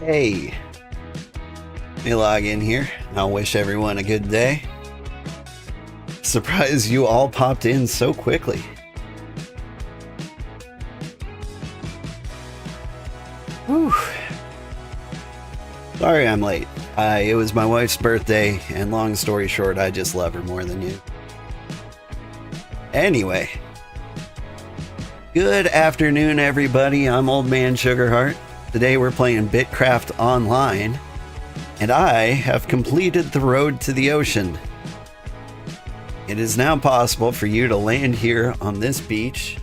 Hey, let me log in here. I'll wish everyone a good day. Surprised you all popped in so quickly. Whew. Sorry I'm late. It was my wife's birthday, and long story short, I just love her more than you. Anyway, good afternoon, everybody. I'm Old Man Sugarheart. Today we're playing BitCraft Online, and I have completed the road to the ocean. It is now possible for you to land here on this beach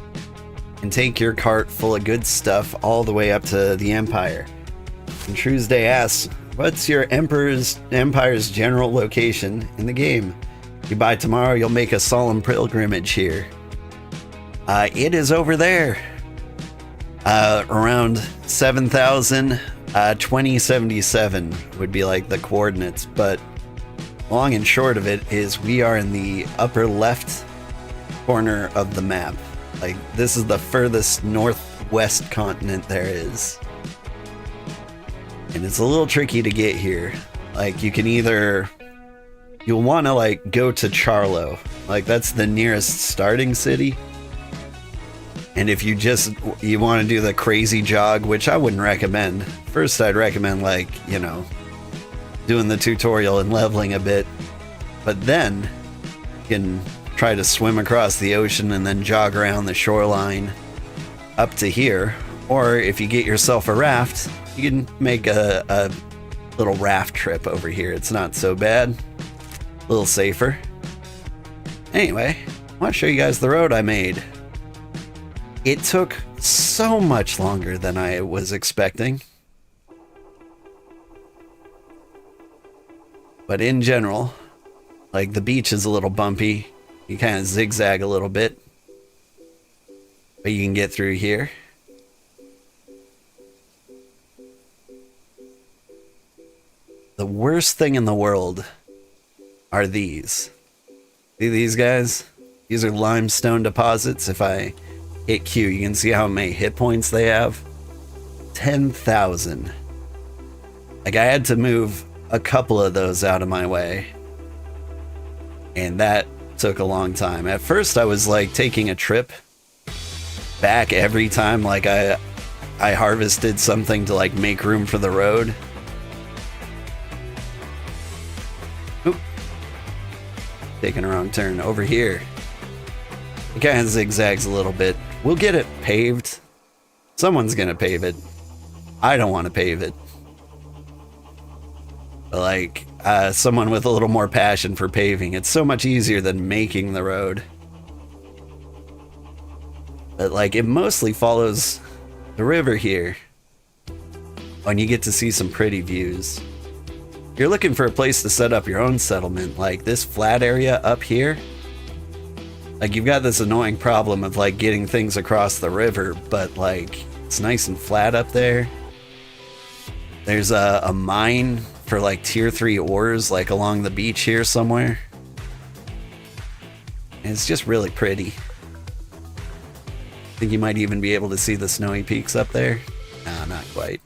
and take your cart full of good stuff all the way up to the Empire. And Tuesday asks, what's your Empire's general location in the game? If you buy tomorrow, you'll make a solemn pilgrimage here. It is over there. Around 7,000, 2077 would be like the coordinates, but long and short of it is we are in the upper left corner of the map. Like, this is the furthest northwest continent there is. And it's a little tricky to get here. Like, you can either... You'll want to, like, go to Charlo. Like, that's the nearest starting city. And if you want to do the crazy jog, which I wouldn't recommend. First, I'd recommend, like, you know, doing the tutorial and leveling a bit. But then, you can try to swim across the ocean and then jog around the shoreline up to here. Or if you get yourself a raft, you can make a little raft trip over here. It's not so bad. A little safer. Anyway, I want to show you guys the road I made. It took so much longer than I was expecting. But in general, like, the beach is a little bumpy. You kind of zigzag a little bit. But you can get through here. The worst thing in the world are these. See these guys? These are limestone deposits. If I hit Q, you can see how many hit points they have. 10,000. Like, I had to move a couple of those out of my way. And that took a long time. At first, I was like taking a trip back every time like I harvested something to like make room for the road. Oop. Taking a wrong turn over here. It kind of zigzags a little bit. We'll get it paved. Someone's gonna pave it. I don't want to pave it. But like, someone with a little more passion for paving. It's so much easier than making the road. But like, it mostly follows the river here. And you get to see some pretty views. If you're looking for a place to set up your own settlement, like this flat area up here, like, you've got this annoying problem of, like, getting things across the river, but, like, it's nice and flat up there. There's a mine for, like, tier 3 ores, like, along the beach here somewhere. And it's just really pretty. I think you might even be able to see the snowy peaks up there. Nah, not quite.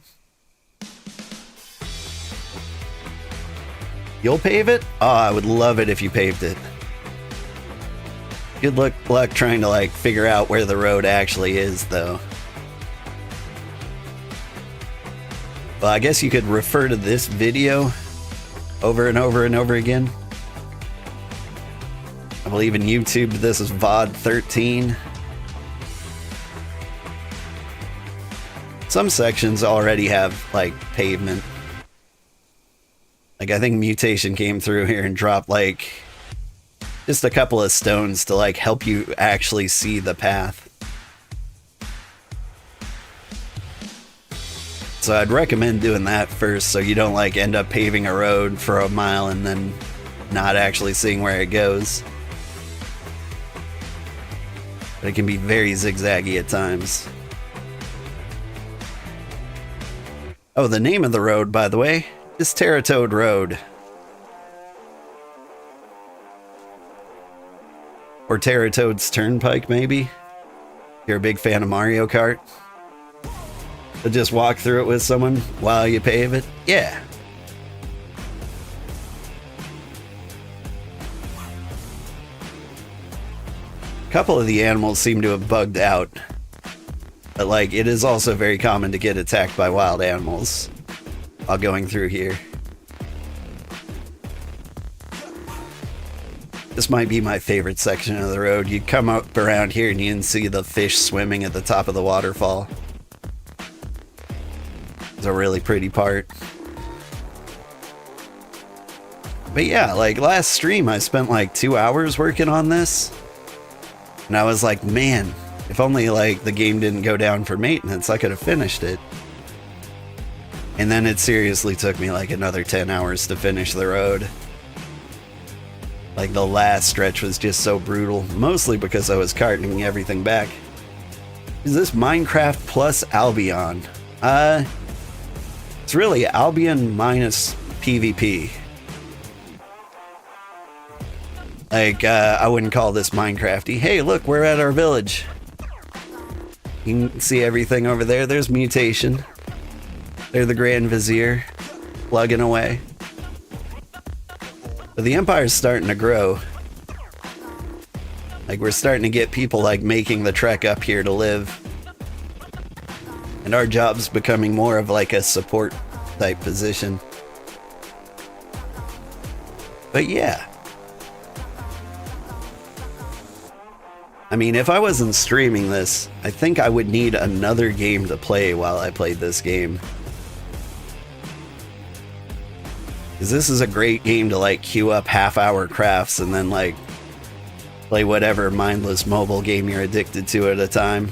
You'll pave it? Oh, I would love it if you paved it. Good luck trying to, like, figure out where the road actually is, though. Well, I guess you could refer to this video over and over and over again. I believe in YouTube this is VOD 13. Some sections already have, like, pavement. Like, I think Mutation came through here and dropped, like, just a couple of stones to, like, help you actually see the path. So I'd recommend doing that first so you don't, like, end up paving a road for a mile and then not actually seeing where it goes. But it can be very zigzaggy at times. Oh, the name of the road, by the way, is Terratoad Road. Or Terratoad's Turnpike, maybe? You're a big fan of Mario Kart? To just walk through it with someone while you pave it? Yeah. A couple of the animals seem to have bugged out. But like, it is also very common to get attacked by wild animals while going through here. This might be my favorite section of the road. You come up around here and you can see the fish swimming at the top of the waterfall. It's a really pretty part. But yeah, like last stream I spent like 2 hours working on this. And I was like, man, if only like the game didn't go down for maintenance, I could have finished it. And then it seriously took me like another 10 hours to finish the road. Like the last stretch was just so brutal, mostly because I was carting everything back. Is this Minecraft plus Albion? It's really Albion minus PvP. Like, I wouldn't call this Minecrafty. Hey, look, we're at our village. You can see everything over there. There's Mutation. There's the Grand Vizier, plugging away. But the Empire's starting to grow. Like, we're starting to get people, like, making the trek up here to live. And our job's becoming more of, like, a support type position. But yeah. I mean, if I wasn't streaming this, I think I would need another game to play while I played this game. Because this is a great game to like queue up half-hour crafts and then like play whatever mindless mobile game you're addicted to at a time.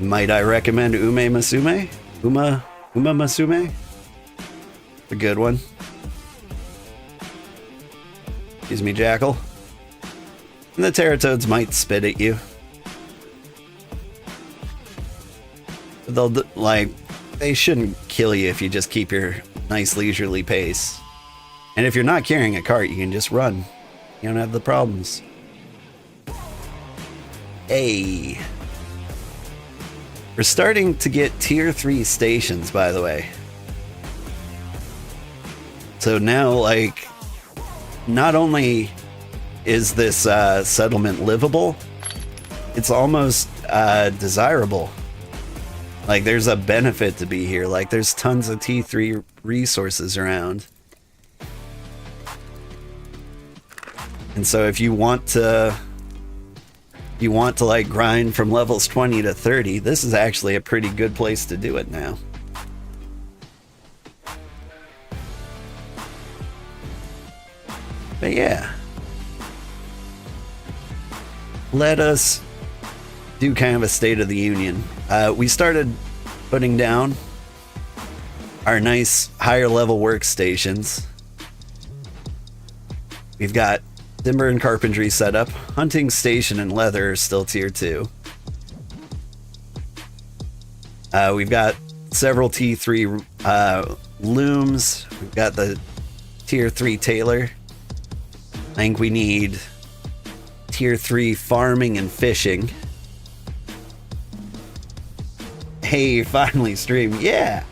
Might I recommend Ume Masume? Uma Masume? A good one. Excuse me, Jackal. And the Teratoads might spit at you. They'll, like, they shouldn't kill you if you just keep your nice leisurely pace. And if you're not carrying a cart, you can just run. You don't have the problems. Hey. We're starting to get tier 3 stations, by the way. So now, like, not only is this settlement livable, it's almost desirable. Like, there's a benefit to be here. Like, there's tons of T3 resources around. And so if you want to like grind from levels 20 to 30, this is actually a pretty good place to do it now. But yeah. Let us do kind of a State of the Union. We started putting down our nice higher level workstations. We've got timber and carpentry set up. Hunting station and leather are still tier 2. We've got several T3 looms. We've got the tier 3 tailor. I think we need tier 3 farming and fishing. Hey, finally stream. Yeah.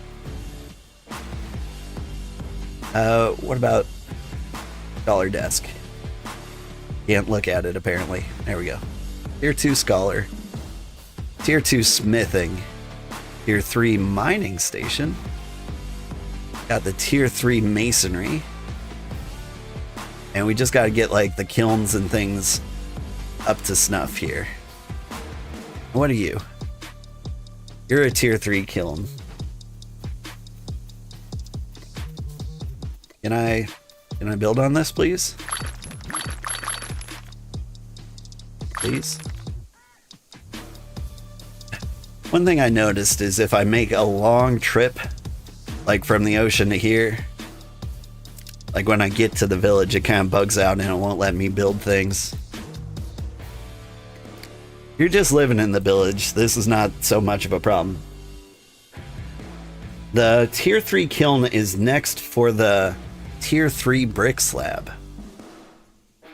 What about Scholar Desk? Can't look at it apparently. There we go. Tier 2 Scholar. Tier 2 Smithing. Tier 3 Mining Station. Got the Tier 3 Masonry. And we just gotta get like the kilns and things up to snuff here. What are you? You're a tier 3 kiln. Can I build on this, please? Please? One thing I noticed is if I make a long trip, like from the ocean to here, like when I get to the village, it kind of bugs out and it won't let me build things. You're just living in the village. This is not so much of a problem. The tier 3 kiln is next for the tier 3 brick slab.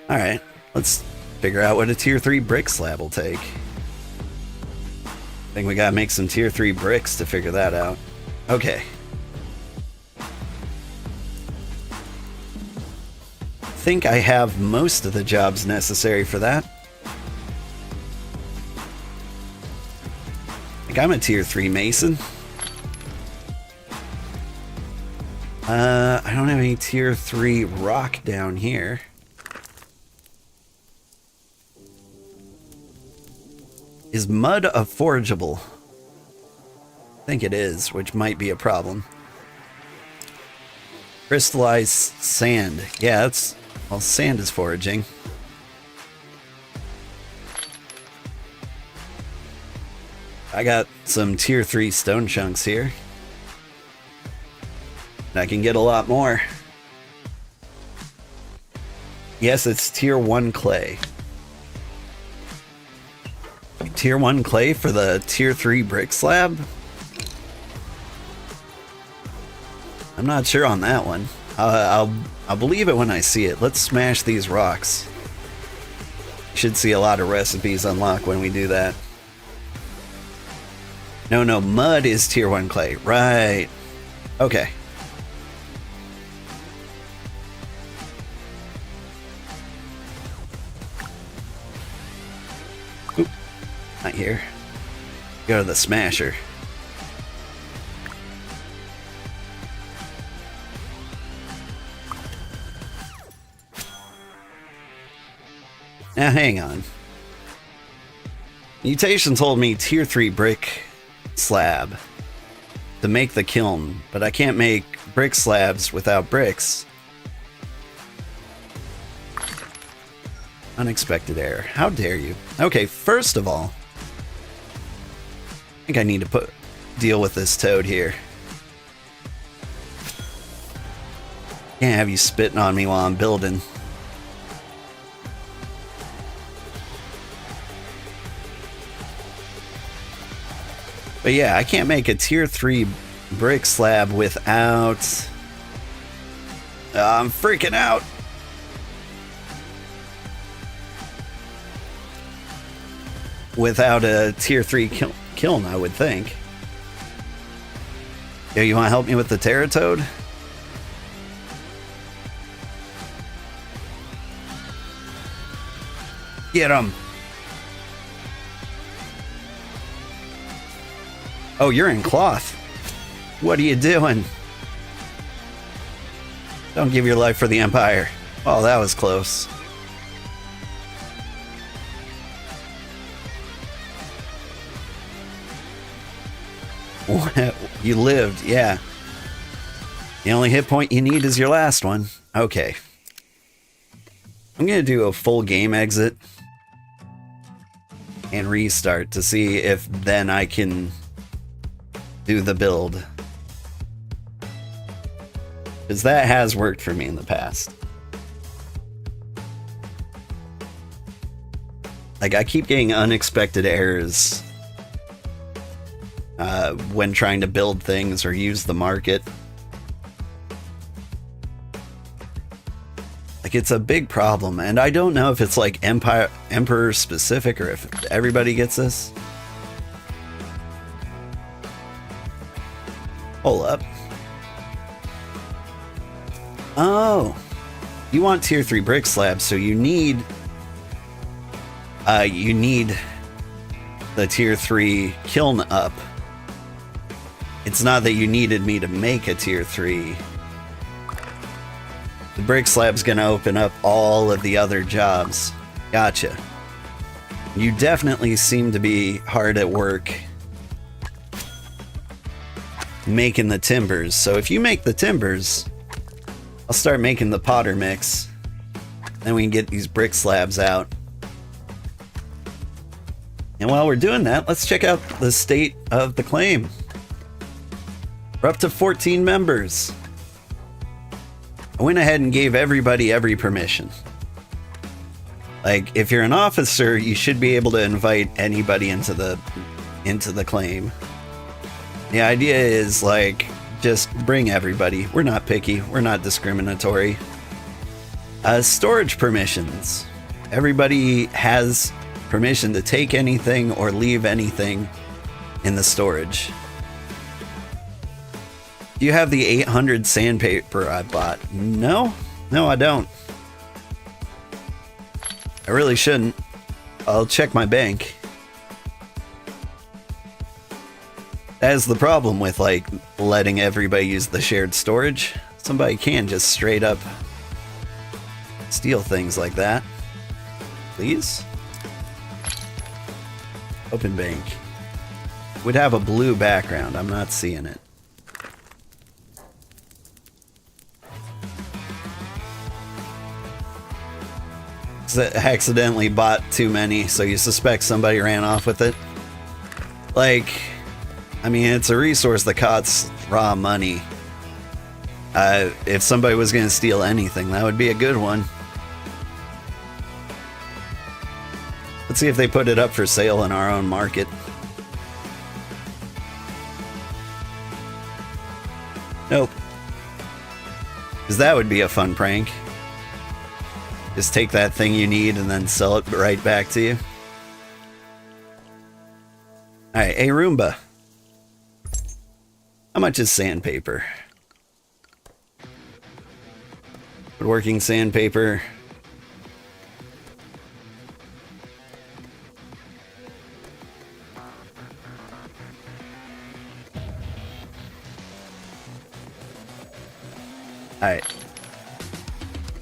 Alright, let's figure out what a tier 3 brick slab will take. think we gotta make some tier 3 bricks to figure that out. Okay. I think I have most of the jobs necessary for that. Like, I'm a tier 3 mason. I don't have any tier 3 rock down here. Is mud a forageable? I think it is, which might be a problem. Crystallized sand. Yeah, that's... well, sand is foraging. I got some tier 3 stone chunks here. I can get a lot more. Yes, it's tier 1 clay. Tier 1 clay for the tier 3 brick slab? I'm not sure on that one. I'll believe it when I see it. Let's smash these rocks. Should see a lot of recipes unlock when we do that. No, mud is tier 1 clay. Right. Okay. Oop. Not here. Go to the smasher. Now hang on. Mutation told me tier 3 brick slab to make the kiln, but I can't make brick slabs without bricks. Unexpected error. How dare you? Okay, first of all, I think I need to deal with this toad here. Can't have you spitting on me while I'm building. But yeah, I can't make a tier 3 brick slab without... I'm freaking out! Without a tier 3 kiln, I would think. Yo, you want to help me with the Terratoad? Get him! Oh, you're in cloth. What are you doing? Don't give your life for the Empire. Oh, that was close. You lived, yeah. The only hit point you need is your last one. Okay. I'm gonna do a full game exit and restart to see if then I can do the build, because that has worked for me in the past. Like, I keep getting unexpected errors when trying to build things or use the market. Like, it's a big problem, and I don't know if it's like Emperor specific or if everybody gets this. Hold up. Oh, you want tier 3 brick slabs, so you need the tier 3 kiln up. It's not that you needed me to make a tier 3. The brick slab's gonna open up all of the other jobs. Gotcha. You definitely seem to be hard at work making the timbers. So if you make the timbers, I'll start making the potter mix. Then we can get these brick slabs out. And while we're doing that, let's check out the state of the claim. We're up to 14 members. I went ahead and gave everybody every permission. Like, if you're an officer, you should be able to invite anybody into the claim. The idea is, like, just bring everybody. We're not picky. We're not discriminatory. Storage permissions. Everybody has permission to take anything or leave anything in the storage. Do you have the 800 sandpaper I bought? No, I don't. I really shouldn't. I'll check my bank. That's the problem with like letting everybody use the shared storage. Somebody can just straight up steal things like that. Please? Open bank. Would have a blue background. I'm not seeing it. Accidentally bought too many, so you suspect somebody ran off with it. Like, I mean, it's a resource that costs raw money. If somebody was going to steal anything, that would be a good one. Let's see if they put it up for sale in our own market. Nope. Because that would be a fun prank. Just take that thing you need and then sell it right back to you. Alright, a Roomba. How much is sandpaper? Woodworking sandpaper. Alright.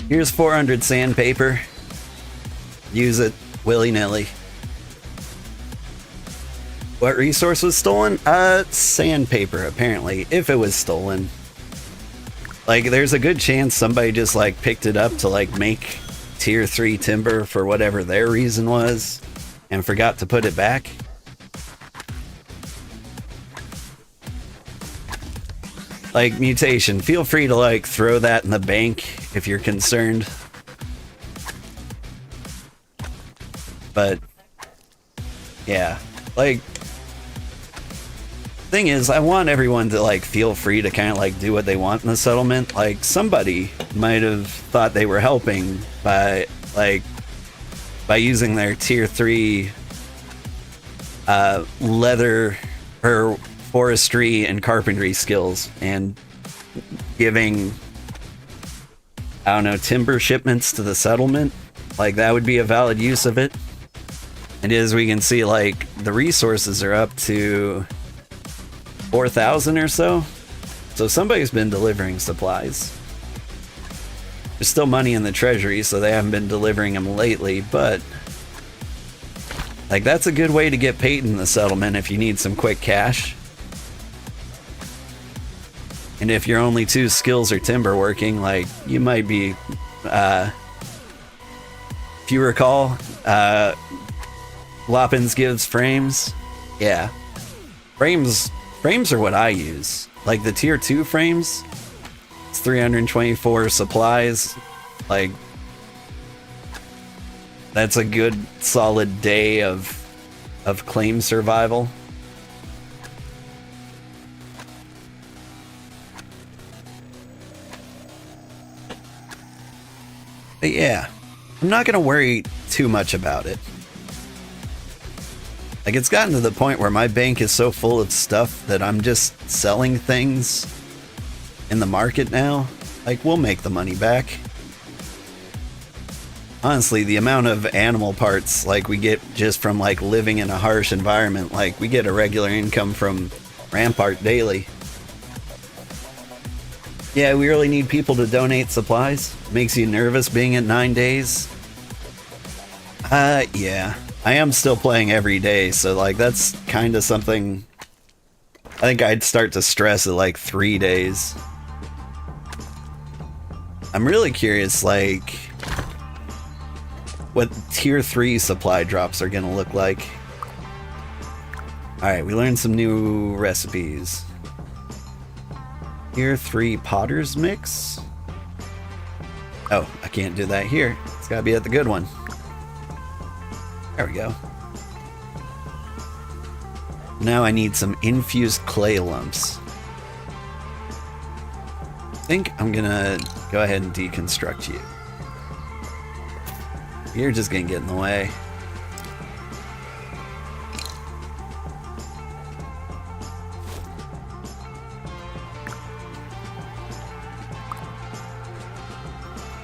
Here's 400 sandpaper. Use it willy-nilly. What resource was stolen? Sandpaper, apparently. If it was stolen. Like, there's a good chance somebody just, like, picked it up to, like, make tier 3 timber for whatever their reason was and forgot to put it back. Like, mutation, feel free to, like, throw that in the bank if you're concerned. But, yeah, like, thing is, I want everyone to, like, feel free to kind of, like, do what they want in the settlement. Like, somebody might have thought they were helping by, like, by using their tier 3 leather or forestry and carpentry skills and giving, I don't know, timber shipments to the settlement. Like, that would be a valid use of it. And as we can see, like, the resources are up to 4,000 or so. So somebody's been delivering supplies. There's still money in the treasury, so they haven't been delivering them lately, but like, that's a good way to get paid in the settlement if you need some quick cash. And if your only 2 skills are timber working, like, you might be, if you recall, Loppins gives frames. Yeah. Frames are what I use. Like, the tier 2 frames, it's 324 supplies. Like, that's a good solid day of claim survival. But yeah, I'm not going to worry too much about it. Like, it's gotten to the point where my bank is so full of stuff that I'm just selling things in the market now. Like, we'll make the money back. Honestly, the amount of animal parts, like, we get just from, like, living in a harsh environment, like, we get a regular income from Rampart daily. Yeah, we really need people to donate supplies. Makes you nervous being at 9 days? Yeah. I am still playing every day, so, like, that's kind of something I think I'd start to stress at, like, 3 days. I'm really curious, like, what tier 3 supply drops are gonna look like. Alright, we learned some new recipes. Tier 3 potter's mix? Oh, I can't do that here. It's gotta be at the good one. There we go. Now I need some infused clay lumps. I think I'm gonna go ahead and deconstruct you. You're just gonna get in the way.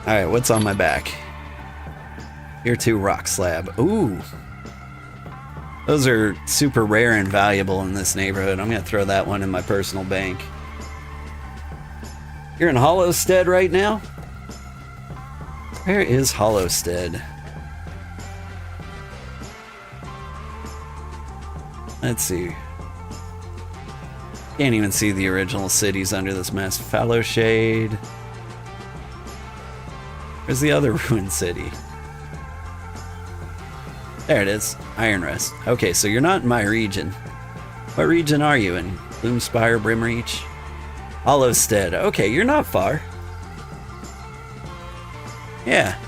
Alright, what's on my back? Here too, rock slab. Ooh. Those are super rare and valuable in this neighborhood. I'm gonna throw that one in my personal bank. You're in Hollowstead right now? Where is Hollowstead? Let's see. Can't even see the original cities under this mess. Fallowshade. Where's the other ruined city? There it is. Ironrest. Okay, so you're not in my region. What region are you in? Gloomspire, Brimreach? Hollowstead. Okay, you're not far. Yeah.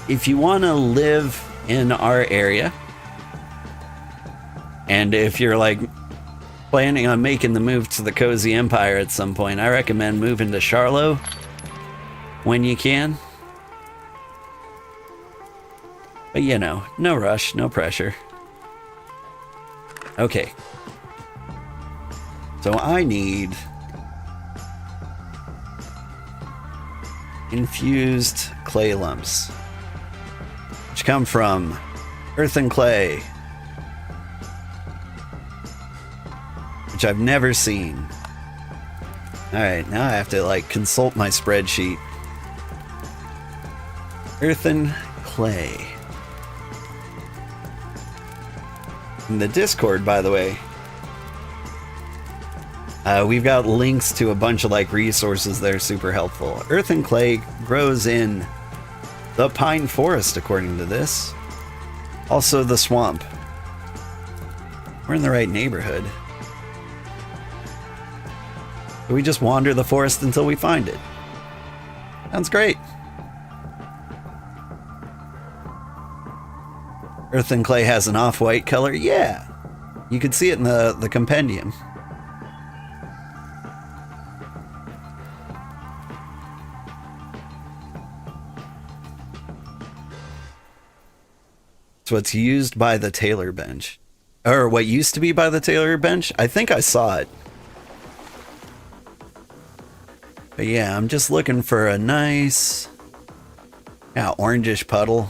If you want to live in our area, and if you're like planning on making the move to the Cozy Empire at some point, I recommend moving to Charlo when you can. But you know, no rush, no pressure. Okay. So I need infused clay lumps, which come from earth and clay, which I've never seen. Alright, now I have to like consult my spreadsheet. Earthen clay. In the Discord, by the way, we've got links to a bunch of like resources that are super helpful. Earthen clay grows in the pine forest, according to this. Also the swamp. We're in the right neighborhood. We just wander the forest until we find it. Sounds great. Earthen clay has an off-white color. Yeah, you could see it in the compendium. It's what's used by the tailor bench. Or what used to be by the tailor bench. I think I saw it. But yeah, I'm just looking for a nice, orangish puddle.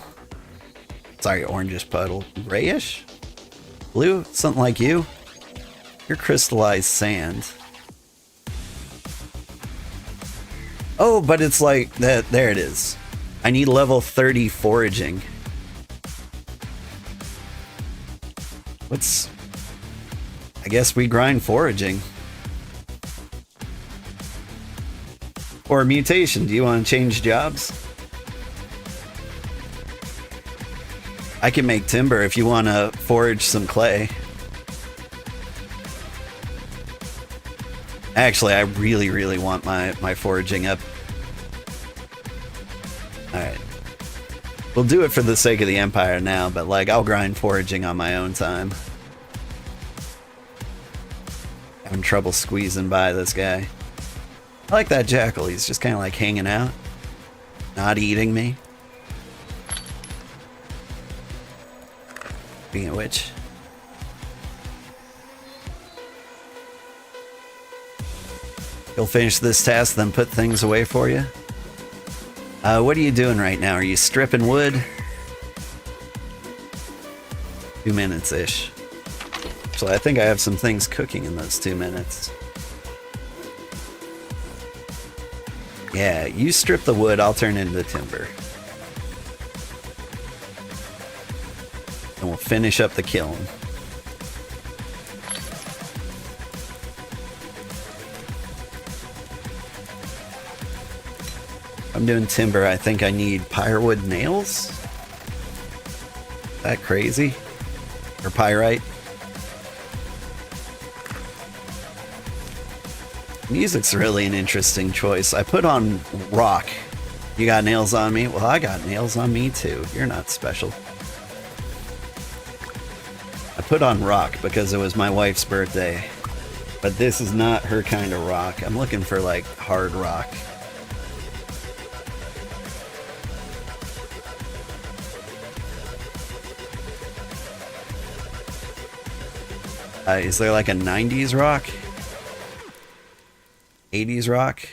Sorry, orangish puddle. Grayish? Blue? Something like you? You're crystallized sand. Oh, but it's like that. There it is. I need level 30 foraging. I guess we grind foraging. Or mutation. Do you want to change jobs? I can make timber if you want to forage some clay. Actually, I really, really want my foraging up. Alright. We'll do it for the sake of the Empire now, but like, I'll grind foraging on my own time. Having trouble squeezing by this guy. I like that jackal. He's just kind of like hanging out. Not eating me. Speaking of which, you'll finish this task, then put things away for you. What are you doing right now? Are you stripping wood? 2 minutes-ish. So I think I have some things cooking in those 2 minutes. Yeah, you strip the wood, I'll turn into timber. And we'll finish up the kiln. I'm doing timber. I think I need pyrowood nails. Is that crazy? Or pyrite? Music's really an interesting choice. I put on rock. You got nails on me? Well, I got nails on me too. You're not special. I put on rock because it was my wife's birthday. But this is not her kind of rock. I'm looking for like hard rock. Is there like a 90s rock? 80s rock?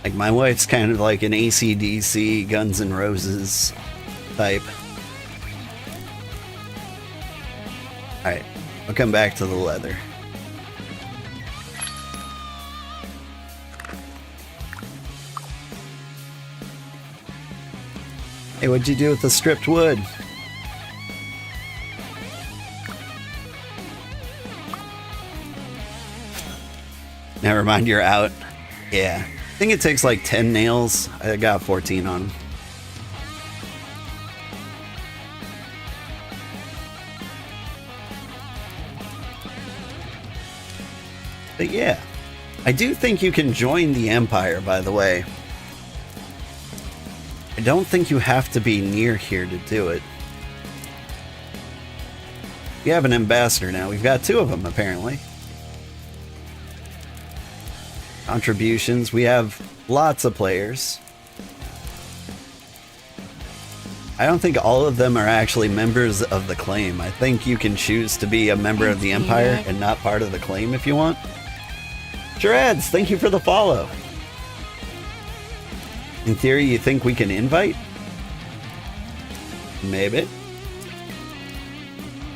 Like, my wife's kind of like an AC/DC, Guns N' Roses type. Alright, I'll come back to the leather. Hey, what'd you do with the stripped wood? Never mind, you're out. Yeah. I think it takes like 10 nails. I got 14 on them. But yeah. I do think you can join the Empire, by the way. I don't think you have to be near here to do it. We have an ambassador now. We've got 2 of them, apparently. Contributions. We have lots of players. I don't think all of them are actually members of the claim. I think you can choose to be a member of the Empire and not part of the claim if you want. Shreds, thank you for the follow. In theory, you think we can invite? Maybe.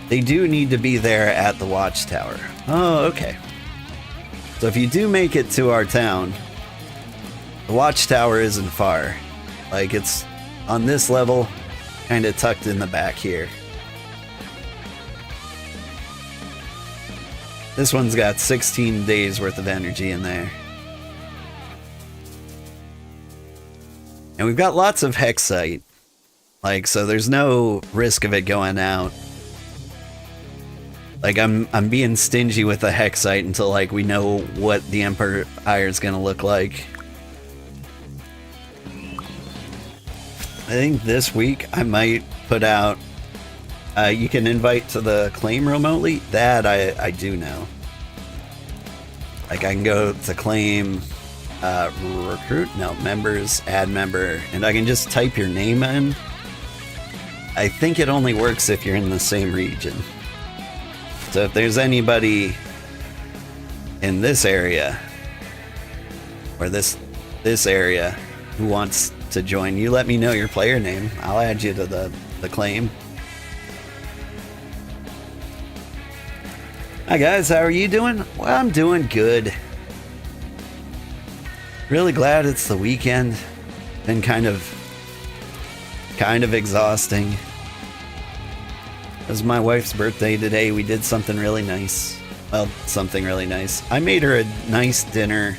They do need to be there at the watchtower. Oh, okay. So if you do make it to our town, the watchtower isn't far. Like, it's on this level, kind of tucked in the back here. This one's got 16 days worth of energy in there. And we've got lots of hexite. Like, so there's no risk of it going out. Like, I'm being stingy with the hexite until, like, we know what the Empire is gonna look like. I think this week I might put out, you can invite to the claim remotely. That I do know. Like, I can go to claim, recruit, no, members, add member, and I can just type your name in. I think it only works if you're in the same region. So if there's anybody in this area, or this area, who wants to join, you let me know your player name. I'll add you to the claim. Hi guys, how are you doing? Well, I'm doing good. Really glad it's the weekend. Been kind of exhausting. It was my wife's birthday today. We did something really nice. Well, something really nice. I made her a nice dinner,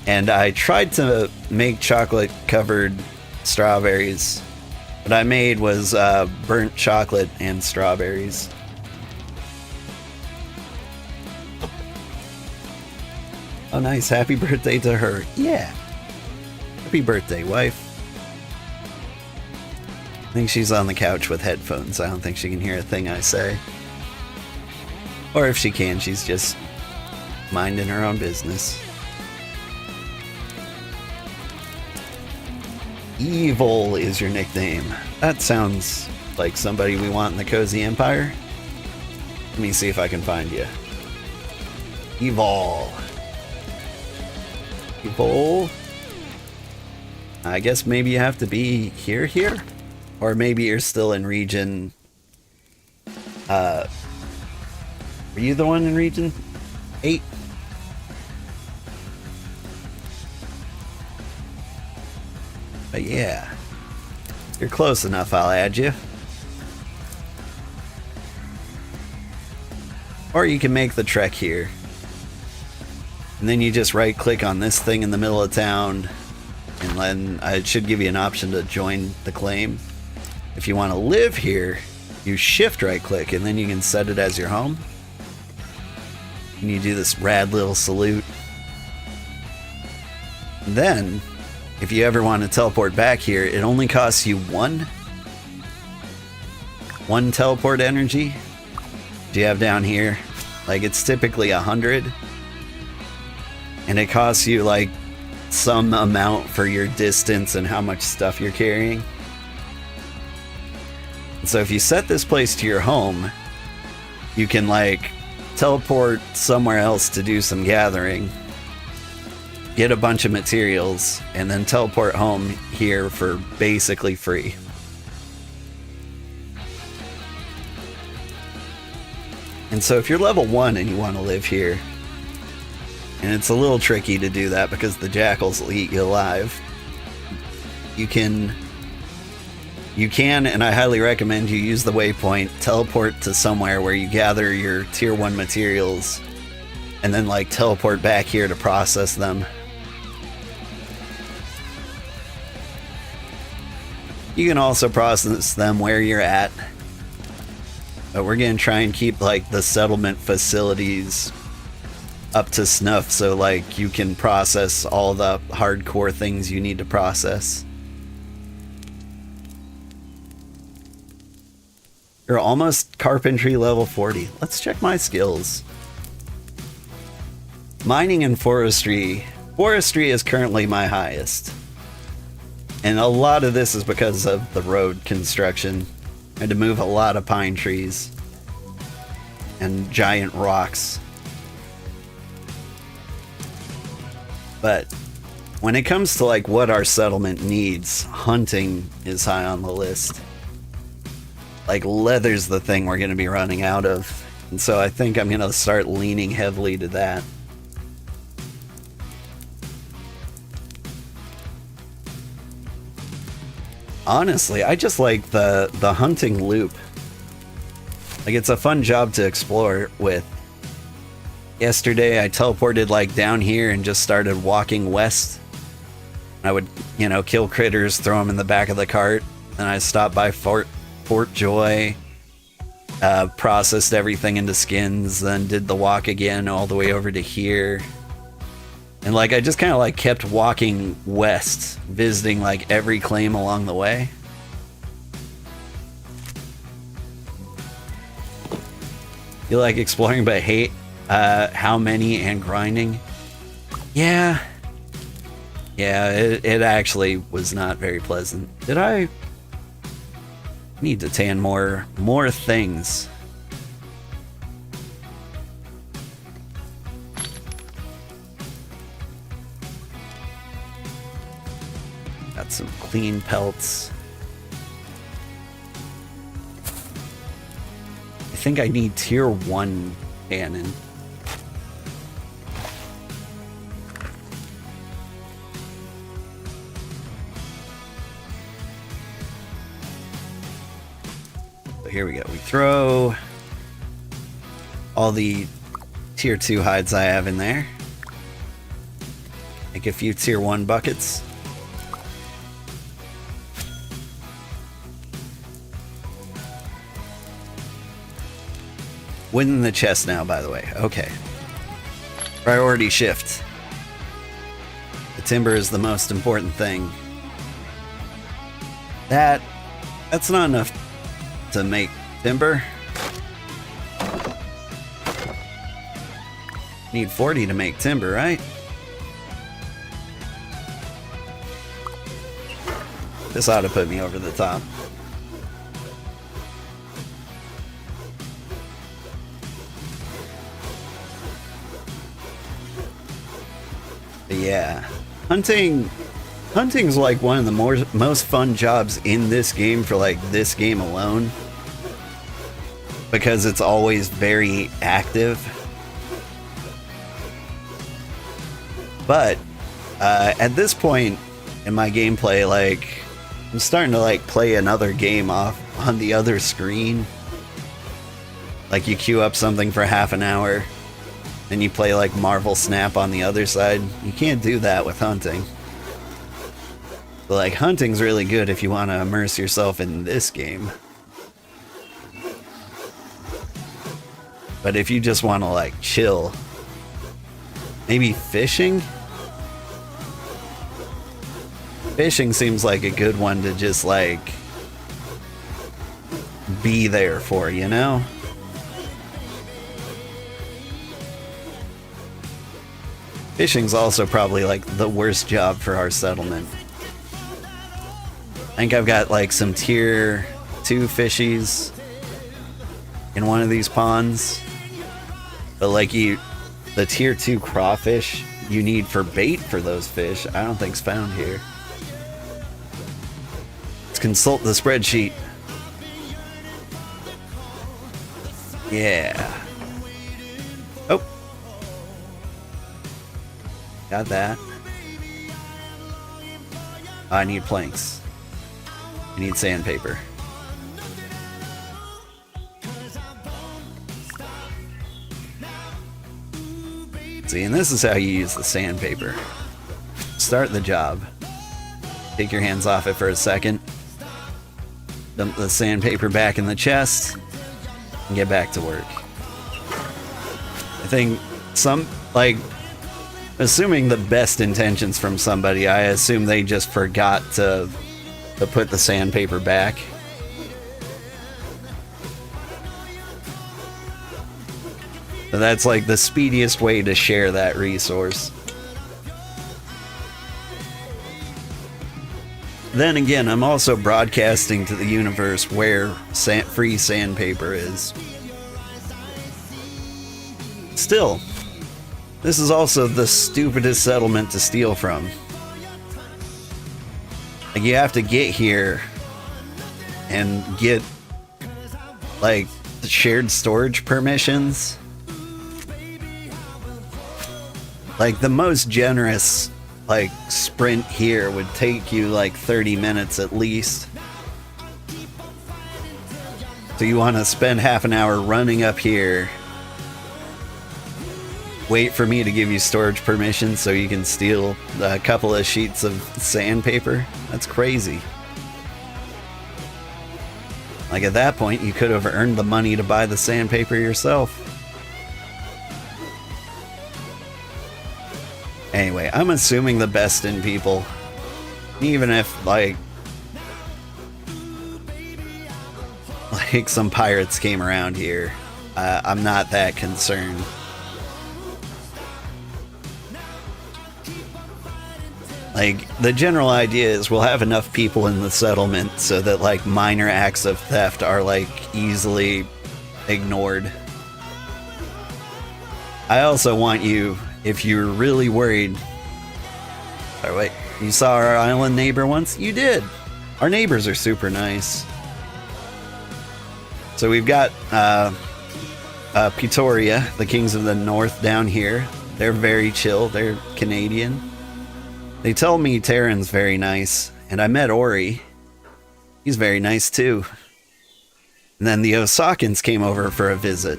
and I tried to make chocolate covered strawberries. What I made was burnt chocolate and strawberries. Oh, nice. Happy birthday to her. Yeah. Happy birthday, wife. I think she's on the couch with headphones. I don't think she can hear a thing I say. Or if she can, she's just minding her own business. Evil is your nickname. That sounds like somebody we want in the Cozy Empire. Let me see if I can find you. Evil. Evil. I guess maybe you have to be here? Or maybe you're still in region... were you the one in region 8? But yeah. You're close enough, I'll add you. Or you can make the trek here. And then you just right click on this thing in the middle of town. And then it should give you an option to join the claim. If you want to live here, you shift right click and then you can set it as your home. And you do this rad little salute. And then, if you ever want to teleport back here, it only costs you one teleport energy. Do you have down here? Like, it's typically 100. And it costs you like some amount for your distance and how much stuff you're carrying. So if you set this place to your home, you can like teleport somewhere else to do some gathering. If get a bunch of materials, and then teleport home here for basically free. And so if you're level 1 and you want to live here, and it's a little tricky to do that because the jackals will eat you alive, you can, and I highly recommend you use the waypoint, teleport to somewhere where you gather your tier 1 materials, and then like teleport back here to process them. You can also process them where you're at, but we're gonna try and keep like the settlement facilities up to snuff so like you can process all the hardcore things you need to process. You're almost carpentry level 40. Let's check my skills. Mining and forestry. Forestry is currently my highest. And a lot of this is because of the road construction. I had to move a lot of pine trees and giant rocks. But when it comes to like what our settlement needs, hunting is high on the list. Like leather's the thing we're going to be running out of. And so I think I'm going to start leaning heavily to that. Honestly, I just like the hunting loop. Like it's a fun job to explore with. Yesterday I teleported like down here and just started walking west. I would, you know, kill critters, throw them in the back of the cart. Then I stopped by Fort Joy, processed everything into skins, then did the walk again all the way over to here. And like I just kind of like kept walking west, visiting like every claim along the way. You like exploring but hate how many and grinding? Yeah, it actually was not very pleasant. Did I need to tan more things? Got some clean pelts. I think I need tier 1 cannon. So here we go. We throw all the tier 2 hides I have in there. Make a few tier 1 buckets. Win the chest now, by the way. Okay. Priority shift. The timber is the most important thing. That's not enough to make timber. Need 40 to make timber, right? This ought to put me over the top. Yeah, hunting's like one of the most fun jobs in this game for like this game alone, because it's always very active. But at this point in my gameplay, like I'm starting to like play another game off on the other screen. Like you queue up something for half an hour, then you play like Marvel Snap on the other side. You can't do that with hunting. But like hunting's really good if you want to immerse yourself in this game. But if you just want to like chill, maybe fishing? Fishing seems like a good one to just like be there for, you know? Fishing's also probably like the worst job for our settlement. I think I've got like some tier 2 fishies in one of these ponds. But like the tier 2 crawfish you need for bait for those fish, I don't think's found here. Let's consult the spreadsheet. Yeah. Oh. Got that. I need planks. I need sandpaper. See, and this is how you use the sandpaper. Start the job. Take your hands off it for a second. Dump the sandpaper back in the chest. And get back to work. I think assuming the best intentions from somebody, I assume they just forgot to put the sandpaper back. So that's like the speediest way to share that resource. Then again, I'm also broadcasting to the universe where free sandpaper is. Still, this is also the stupidest settlement to steal from. Like, you have to get here and get, like, shared storage permissions. Like, the most generous, like, sprint here would take you, like, 30 minutes at least. So you want to spend half an hour running up here, wait for me to give you storage permission so you can steal a couple of sheets of sandpaper? That's crazy. Like, at that point, you could have earned the money to buy the sandpaper yourself. Anyway, I'm assuming the best in people. Even if, like some pirates came around here, I'm not that concerned. Like, the general idea is we'll have enough people in the settlement so that, like, minor acts of theft are, like, easily ignored. I also want you, if you're really worried... Oh, wait. You saw our island neighbor once? You did! Our neighbors are super nice. So we've got Pretoria, the Kings of the North, down here. They're very chill. They're Canadian. They tell me Terran's very nice. And I met Ori. He's very nice too. And then the Osakans came over for a visit.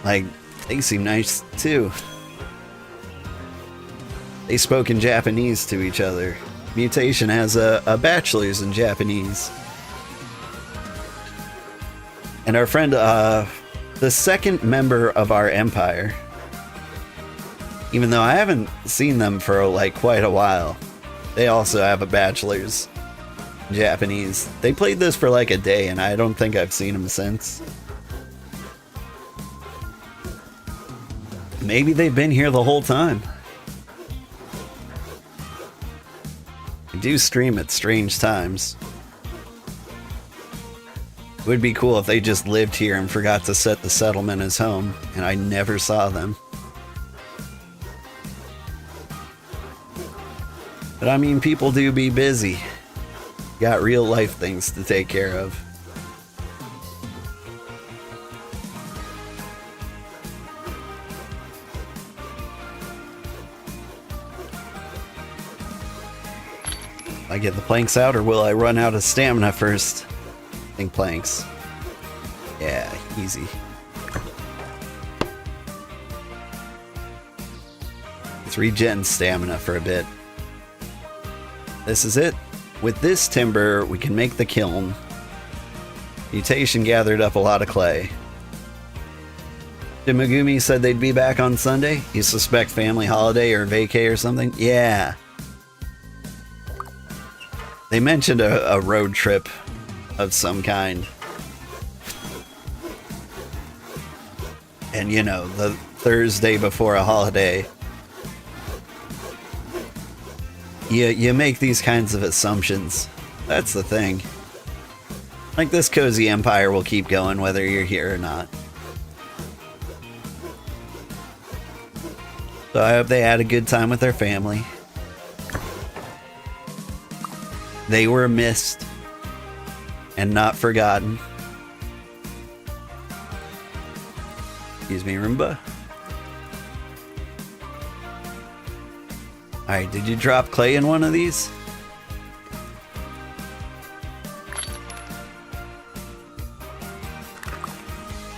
Like, they seem nice too. They spoke in Japanese to each other. Mutation has a bachelor's in Japanese. And our friend, the second member of our empire, even though I haven't seen them for like quite a while, they also have a bachelor's in Japanese. They played this for like a day and I don't think I've seen them since. Maybe they've been here the whole time. I do stream at strange times. It would be cool if they just lived here and forgot to set the settlement as home, and I never saw them. But I mean, people do be busy. Got real life things to take care of. I get the planks out, or will I run out of stamina first? I think planks. Yeah, easy. Let's regen stamina for a bit. This is it. With this timber, we can make the kiln. Mutation gathered up a lot of clay. Did Megumi said they'd be back on Sunday? You suspect family holiday or vacay or something? Yeah. They mentioned a road trip of some kind. And you know, the Thursday before a holiday. You make these kinds of assumptions. That's the thing. Like, this cozy empire will keep going whether you're here or not. So I hope they had a good time with their family. They were missed and not forgotten. Excuse me, Roomba. Alright, did you drop clay in one of these?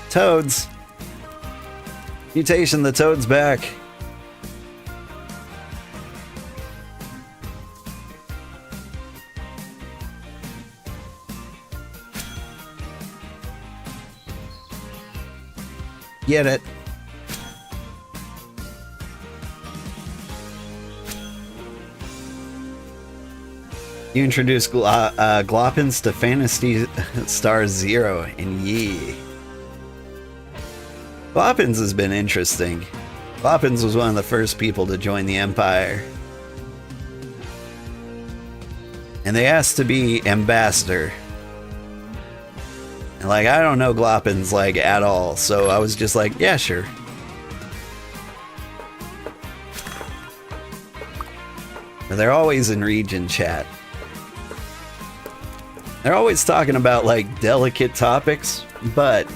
Toads! Mutation, the toad's back. Get it. You introduced Gloppins to Phantasy Star Zero, and yee. Gloppins has been interesting. Gloppins was one of the first people to join the Empire. And they asked to be ambassador. And like, I don't know Gloppins like at all, so I was just like, yeah, sure. But they're always in region chat. They're always talking about like delicate topics, but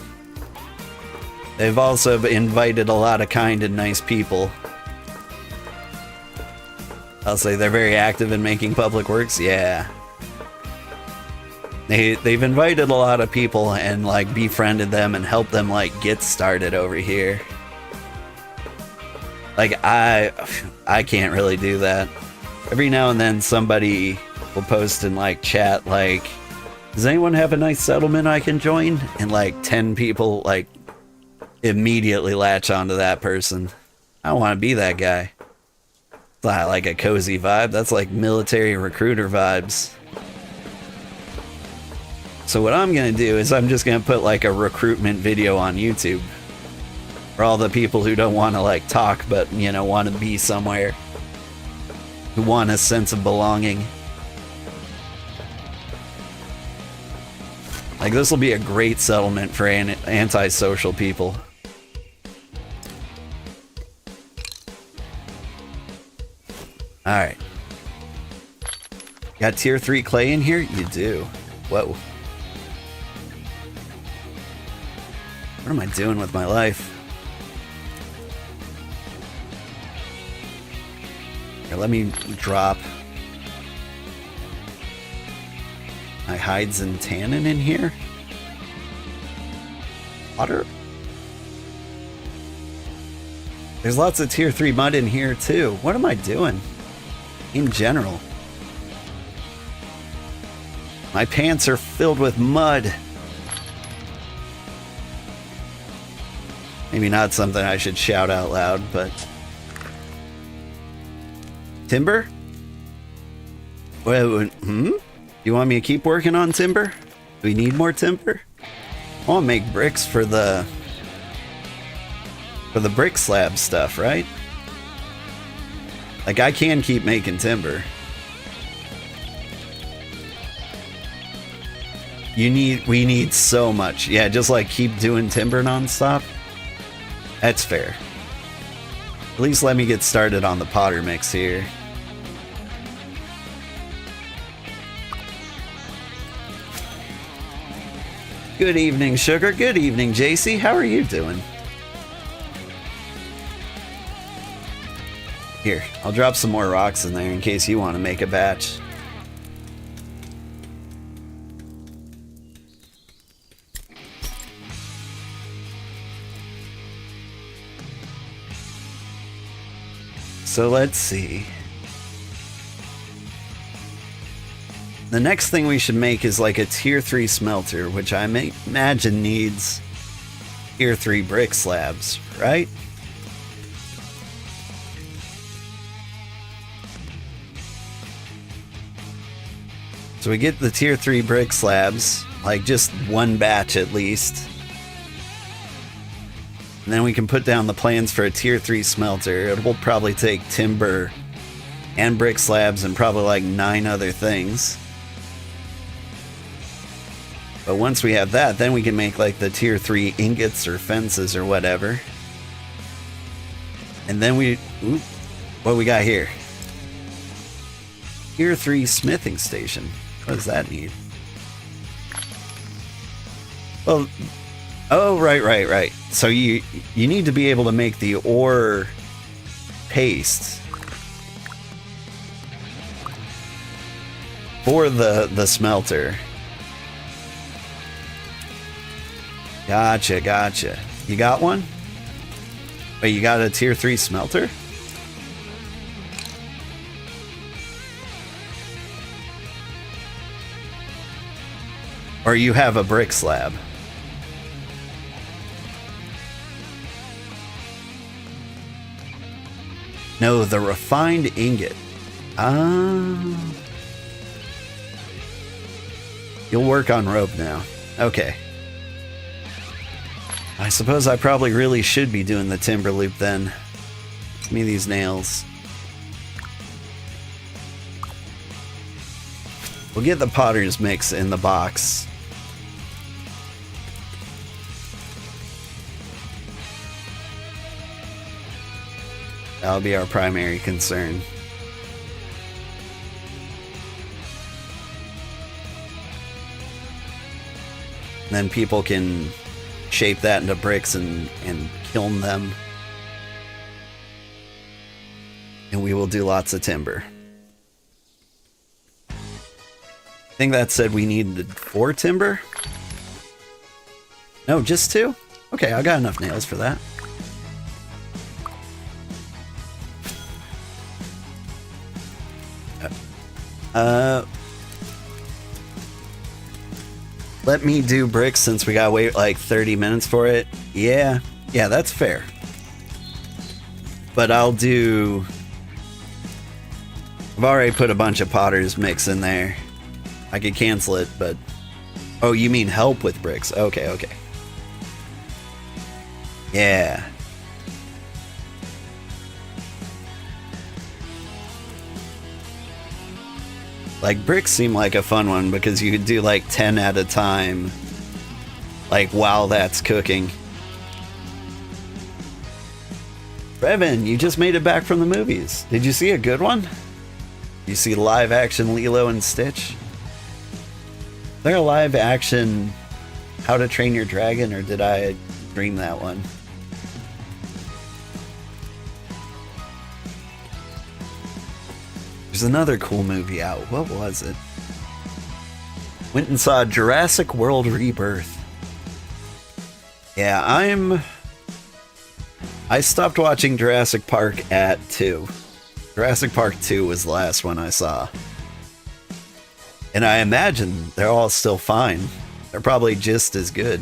they've also invited a lot of kind and nice people. I'll say they're very active in making public works, yeah. They've invited a lot of people and like befriended them and helped them like get started over here. Like I can't really do that. Every now and then somebody will post in like chat like, does anyone have a nice settlement I can join? And like 10 people like immediately latch onto that person. I don't want to be that guy. It's not like a cozy vibe. That's like military recruiter vibes. So what I'm going to do is I'm just going to put like a recruitment video on YouTube for all the people who don't want to like talk but, you know, want to be somewhere, who want a sense of belonging. Like, this will be a great settlement for antisocial people. Alright. Got tier 3 clay in here? You do. Whoa. What am I doing with my life? Here, let me drop my hides and tannin in here. Water. There's lots of tier 3 mud in here too. What am I doing? In general. My pants are filled with mud. Maybe not something I should shout out loud, but... Timber? Wait, You want me to keep working on timber? Do we need more timber? I want to make bricks for the brick slab stuff, right? Like, I can keep making timber. We need so much. Yeah, just like keep doing timber nonstop. That's fair. At least let me get started on the Potter mix here. Good evening, Sugar. Good evening, JC. How are you doing? Here, I'll drop some more rocks in there in case you want to make a batch. So let's see. The next thing we should make is like a tier 3 smelter, which I may imagine needs tier 3 brick slabs, right? So we get the tier 3 brick slabs, like just one batch at least. And then we can put down the plans for a tier 3 smelter. It will probably take timber and brick slabs and probably like 9 other things. But once we have that, then we can make like the tier 3 ingots or fences or whatever. And then what we got here? Tier 3 smithing station. What does that need? Well, oh, right. So you need to be able to make the ore paste for the smelter. Gotcha. You got one? Wait, you got a tier 3 smelter? Or you have a brick slab? No, the refined ingot. You'll work on rope now. Okay. I suppose I probably really should be doing the timber loop then. Give me these nails. We'll get the potter's mix in the box. That'll be our primary concern. And then people can shape that into bricks and kiln them. And we will do lots of timber. I think that said we needed 4 timber? No, just 2? Okay, I got enough nails for that. Let me do bricks since we gotta wait like 30 minutes for it. Yeah, that's fair. But I've already put a bunch of potter's mix in there. I could cancel it, but... Oh, you mean help with bricks? Okay. Yeah. Like, bricks seem like a fun one because you could do like 10 at a time, like while that's cooking. Brevin, you just made it back from the movies. Did you see a good one? You see live action Lilo and Stitch? Is there a live action How to Train Your Dragon, or did I dream that one? There's another cool movie out. What was it? Went and saw Jurassic World Rebirth. Yeah, I stopped watching Jurassic Park at 2. Jurassic Park 2 was the last one I saw. And I imagine they're all still fine. They're probably just as good.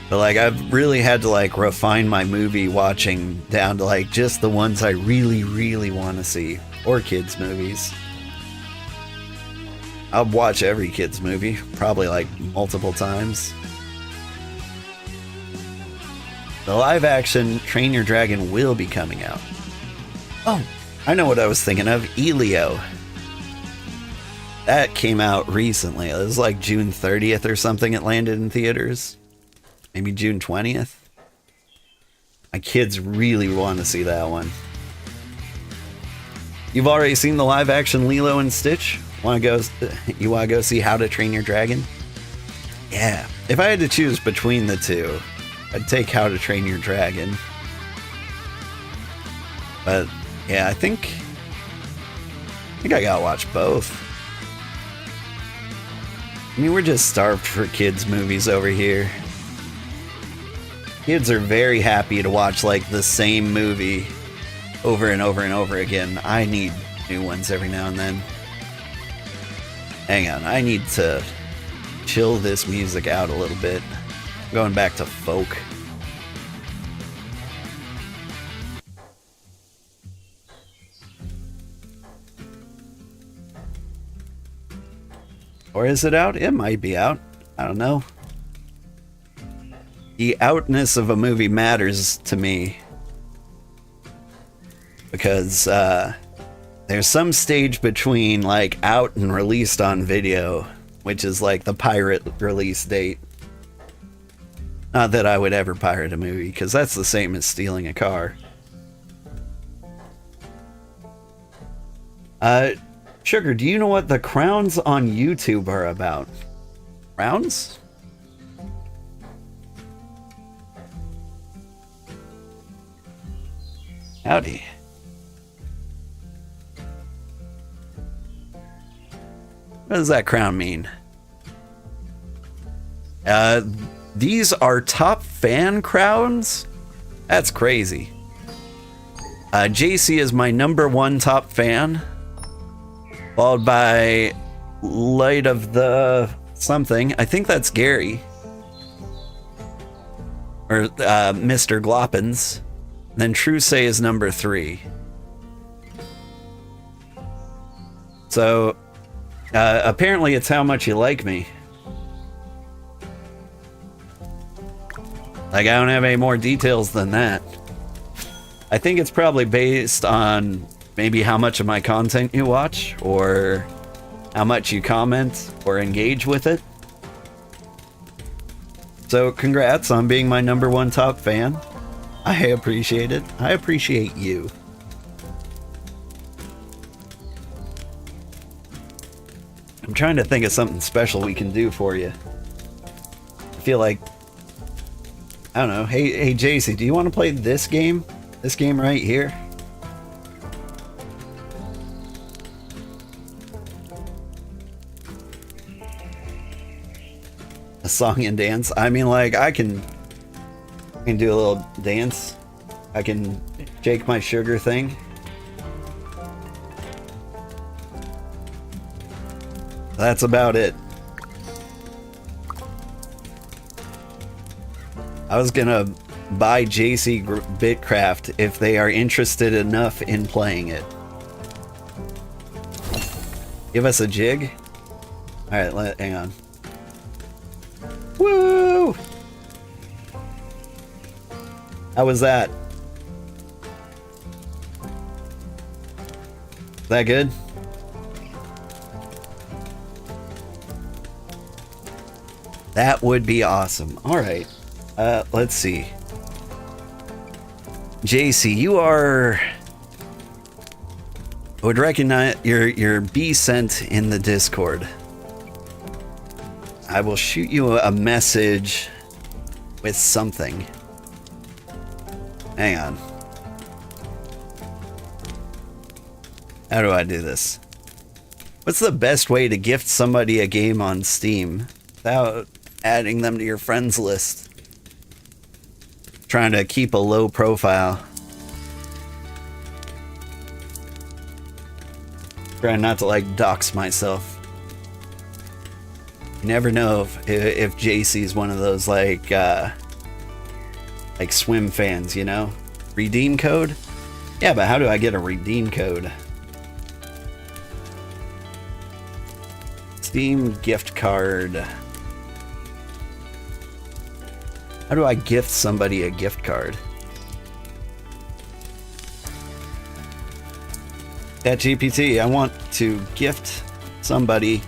But like, I've really had to like refine my movie watching down to like just the ones I really, really want to see. Or kids movies. I'll watch every kids movie, probably like multiple times. The live action Train Your Dragon will be coming out. Oh, I know what I was thinking of. Elio. That came out recently. It was like June 30th or something it landed in theaters. Maybe June 20th. My kids really want to see that one. You've already seen the live action Lilo and Stitch? You want to go see How to Train Your Dragon? Yeah. If I had to choose between the two, I'd take How to Train Your Dragon. But yeah, I think I gotta watch both. I mean, we're just starved for kids movies over here. Kids are very happy to watch like the same movie over and over and over again. I need new ones every now and then. Hang on, I need to chill this music out a little bit. I'm going back to folk. Or is it out? It might be out. I don't know. The outness of a movie matters to me. Because there's some stage between like out and released on video, which is like the pirate release date. Not that I would ever pirate a movie, because that's the same as stealing a car. Sugar, do you know what the crowns on YouTube are about? Crowns? Howdy. What does that crown mean? These are top fan crowns? That's crazy. JC is my #1 top fan, followed by Light of the something. I think that's Gary. Or Mr. Gloppins. Then True Say is #3. So, apparently it's how much you like me. Like, I don't have any more details than that. I think it's probably based on maybe how much of my content you watch, or how much you comment or engage with it. So, congrats on being my #1 top fan. I appreciate it. I appreciate you. I'm trying to think of something special we can do for you. I feel like, I don't know. Hey, JC, do you want to play this game? This game right here? A song and dance? I mean, like, I can do a little dance. I can shake my sugar thing. That's about it. I was gonna buy JC BitCraft if they are interested enough in playing it. Give us a jig? Alright, hang on. Woo! How was that? Is that good? That would be awesome. Alright. Let's see. JC, you are... I would recognize your B sent in the Discord. I will shoot you a message with something. Hang on. How do I do this? What's the best way to gift somebody a game on Steam without adding them to your friends list? Trying to keep a low profile. Trying not to like dox myself. You never know if JC's one of those like swim fans, you know? Redeem code? Yeah, but how do I get a redeem code? Steam gift card. How do I gift somebody a gift card? ChatGPT, I want to gift somebody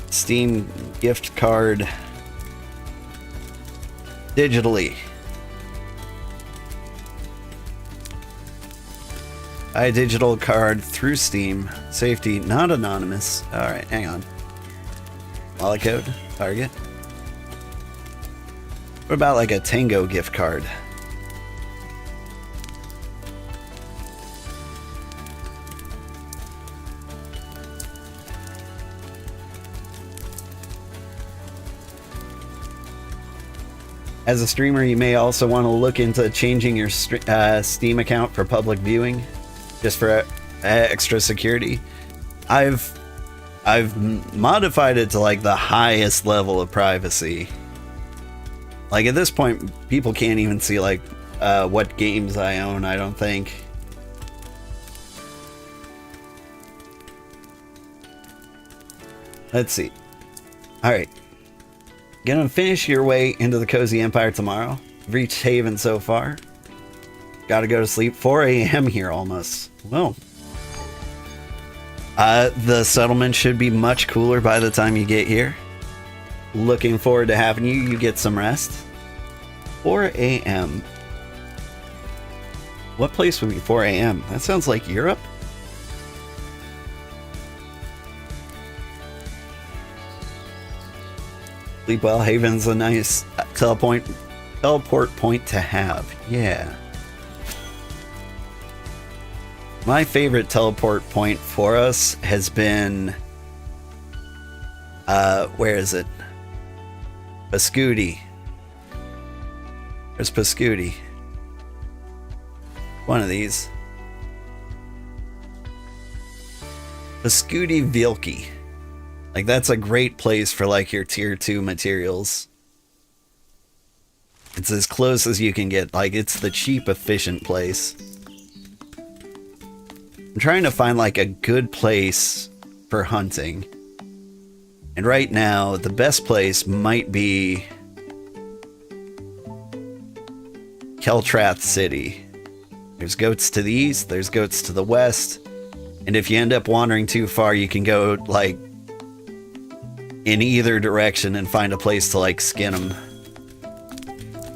Steam gift card digitally. Buy a digital card through Steam. Safety, not anonymous. Alright, hang on. Wallet code, Target. What about like a Tango gift card? As a streamer, you may also want to look into changing your Steam account for public viewing, just for extra security. I've modified it to like the highest level of privacy. Like at this point, people can't even see like what games I own, I don't think. Let's see. Alright. Gonna finish your way into the Cozy Empire tomorrow. Reached Haven so far. Gotta go to sleep. 4 a.m. here almost. Well. The settlement should be much cooler by the time you get here. Looking forward to having you. You get some rest. 4 a.m. What place would be 4 a.m.? That sounds like Europe. Sleepwell Haven's a nice teleport point to have. Yeah. My favorite teleport point for us has been, where is it? Pascuti. There's Pascuti. One of these. Pascuti Vilki. Like, that's a great place for, like, your tier 2 materials. It's as close as you can get. Like, it's the cheap, efficient place. I'm trying to find, like, a good place for hunting. And right now, the best place might be Keltrath City. There's goats to the east, there's goats to the west. And if you end up wandering too far, you can go, like, in either direction and find a place to, like, skin them.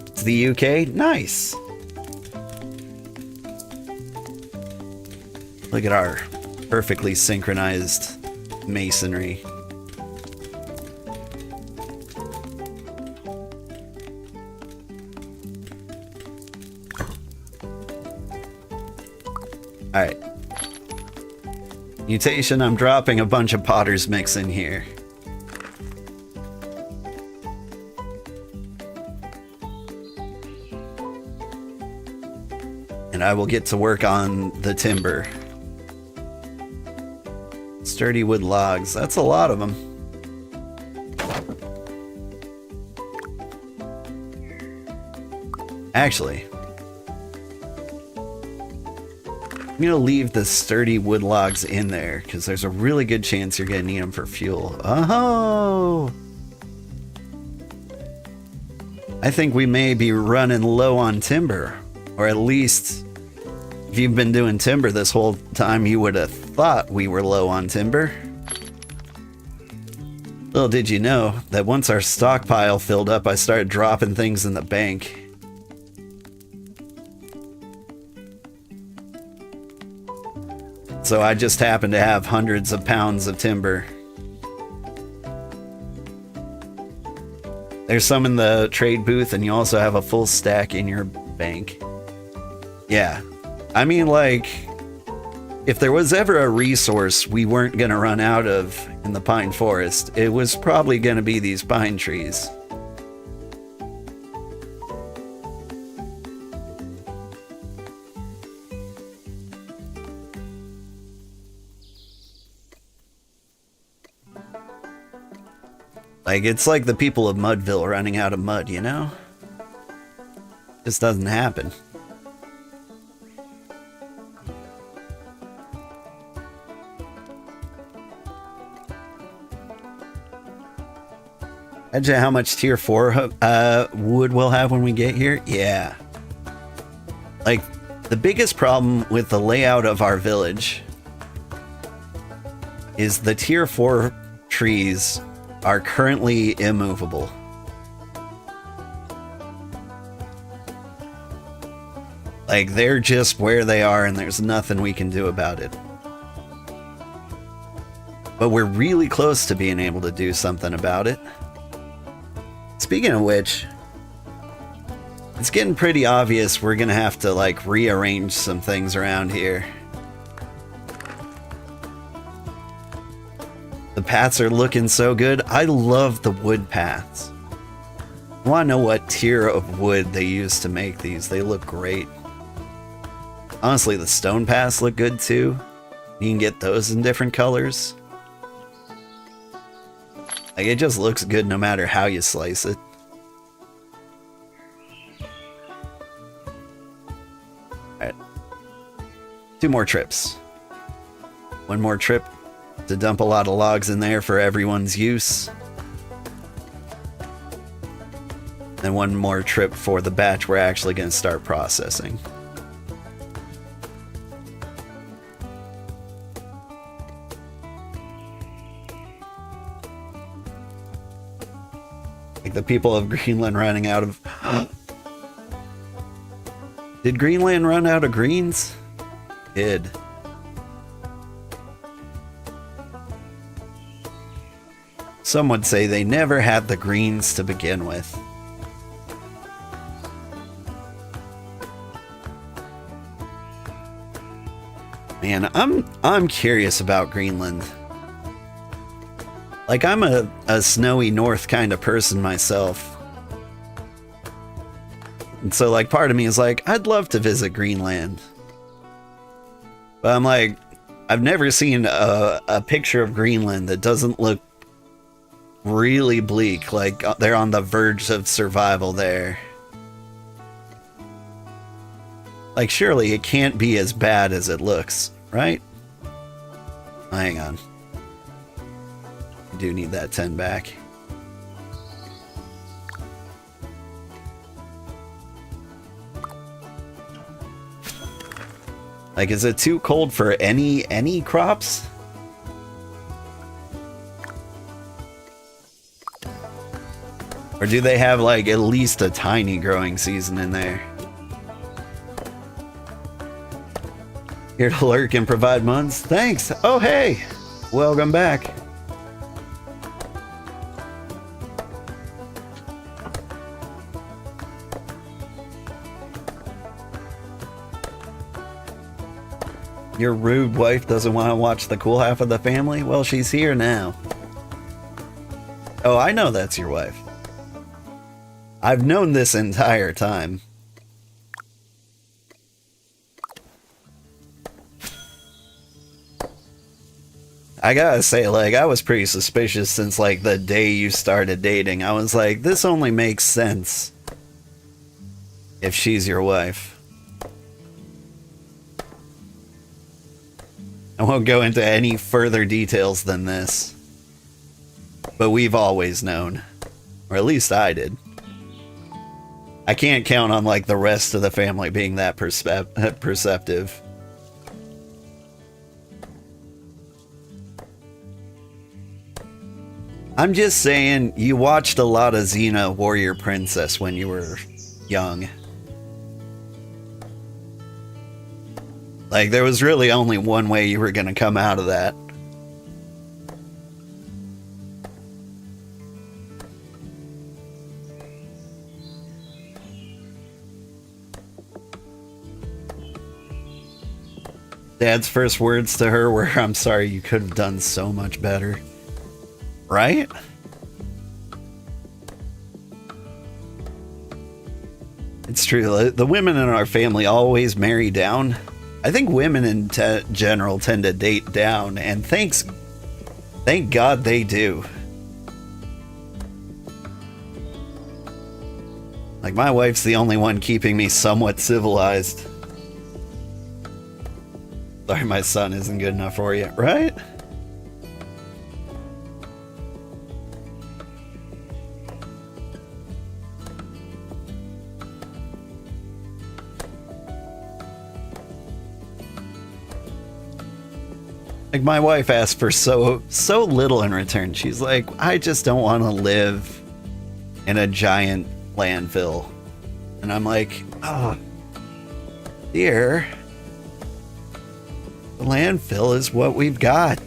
It's the UK? Nice! Look at our perfectly synchronized masonry. Alright. Mutation, I'm dropping a bunch of Potter's Mix in here. And I will get to work on the timber. Sturdy wood logs. That's a lot of them. Actually, I'm gonna leave the sturdy wood logs in there because there's a really good chance you're gonna need them for fuel. Oh! I think we may be running low on timber, or at least if you've been doing timber this whole time, you would have thought we were low on timber. Little did you know that once our stockpile filled up, I started dropping things in the bank. So I just happen to have hundreds of pounds of timber. There's some in the trade booth, and you also have a full stack in your bank. Yeah. I mean, like, if there was ever a resource we weren't going to run out of in the pine forest, it was probably going to be these pine trees. Like, it's like the people of Mudville running out of mud, you know? This doesn't happen. Imagine how much tier 4 wood we'll have when we get here. Yeah. Like, the biggest problem with the layout of our village is the tier 4 trees are currently immovable. Like, they're just where they are and there's nothing we can do about it. But we're really close to being able to do something about it. Speaking of which, it's getting pretty obvious we're gonna have to, like, rearrange some things around here. The paths are looking so good. I love the wood paths. I want to know what tier of wood they use to make these. They look great. Honestly, the stone paths look good too. You can get those in different colors. Like, it just looks good no matter how you slice it. Alright. 2 more trips. 1 more trip to dump a lot of logs in there for everyone's use. And 1 more trip for the batch we're actually going to start processing. Like the people of Greenland running out of Did Greenland run out of greens? Did. Some would say they never had the greens to begin with. Man, I'm curious about Greenland. Like, I'm a snowy north kind of person myself. And so, like, part of me is like, I'd love to visit Greenland. But I'm like, I've never seen a picture of Greenland that doesn't look really bleak, like they're on the verge of survival there. Like, surely it can't be as bad as it looks, right? Hang on. I do need that 10 back. Like, is it too cold for any crops? Or do they have, like, at least a tiny growing season in there? Here to lurk and provide muns. Thanks! Oh, hey! Welcome back. Your rude wife doesn't want to watch the cool half of the family? Well, she's here now. Oh, I know that's your wife. I've known this entire time. I gotta say, like, I was pretty suspicious since, like, the day you started dating. I was like, this only makes sense if she's your wife. I won't go into any further details than this. But we've always known. Or at least I did. I can't count on, like, the rest of the family being that perceptive. I'm just saying, you watched a lot of Xena Warrior Princess when you were young. Like, there was really only one way you were gonna come out of that. Dad's first words to her were, "I'm sorry, you could have done so much better." Right? It's true. The women in our family always marry down. I think women in general tend to date down, and thank God they do. Like, my wife's the only one keeping me somewhat civilized. Sorry, my son isn't good enough for you, right? Like, my wife asked for so little in return. She's like, I just don't want to live in a giant landfill. And I'm like, oh, dear. The landfill is what we've got.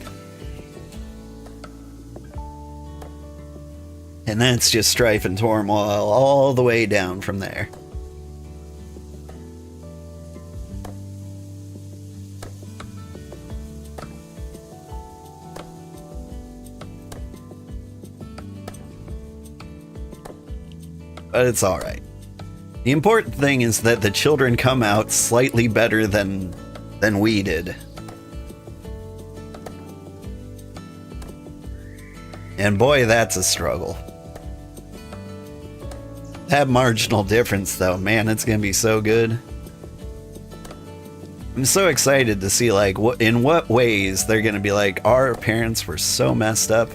And then it's just strife and turmoil all the way down from there. But it's alright. The important thing is that the children come out slightly better than we did. And boy, that's a struggle. That marginal difference, though, man, it's gonna be so good. I'm so excited to see, like, in what ways they're gonna be like, our parents were so messed up.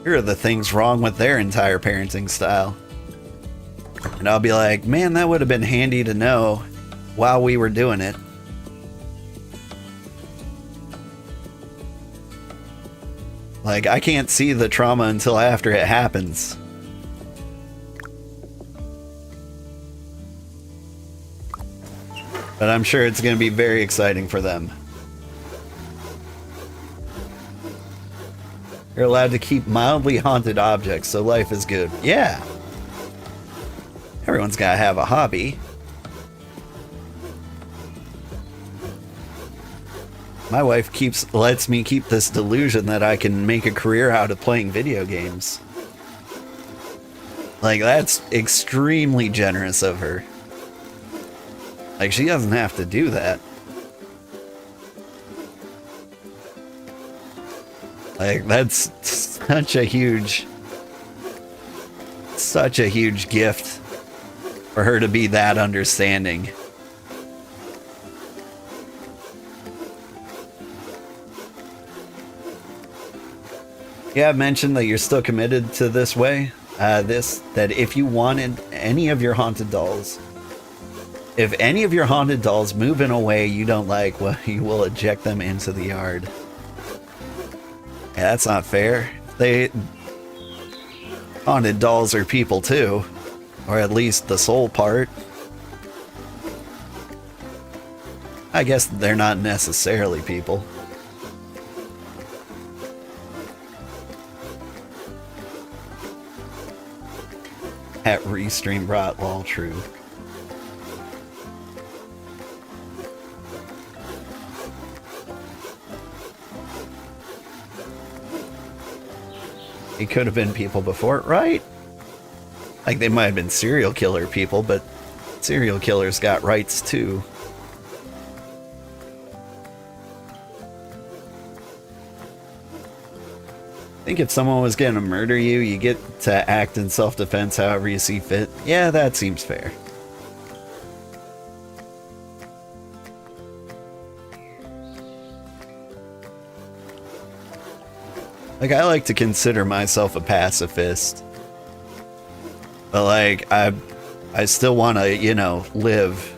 Here are the things wrong with their entire parenting style. And I'll be like, man, that would have been handy to know while we were doing it. Like, I can't see the trauma until after it happens. But I'm sure it's going to be very exciting for them. You're allowed to keep mildly haunted objects, so life is good. Yeah. Everyone's got to have a hobby. My wife lets me keep this delusion that I can make a career out of playing video games. Like, that's extremely generous of her. Like, she doesn't have to do that. Like, that's such a huge gift for her to be that understanding. Yeah, I've mentioned that you're still committed to this way. That if you wanted any of your haunted dolls, if any of your haunted dolls move in a way you don't like, well, you will eject them into the yard. Yeah, that's not fair. Haunted dolls are people too, or at least the soul part. I guess they're not necessarily people. At Restream brought all true. It could have been people before, right? Like, they might have been serial killer people, but serial killers got rights too. I think if someone was gonna murder you, you get to act in self-defense however you see fit. Yeah, that seems fair. Like, I like to consider myself a pacifist. But, like, I still want to, you know, live.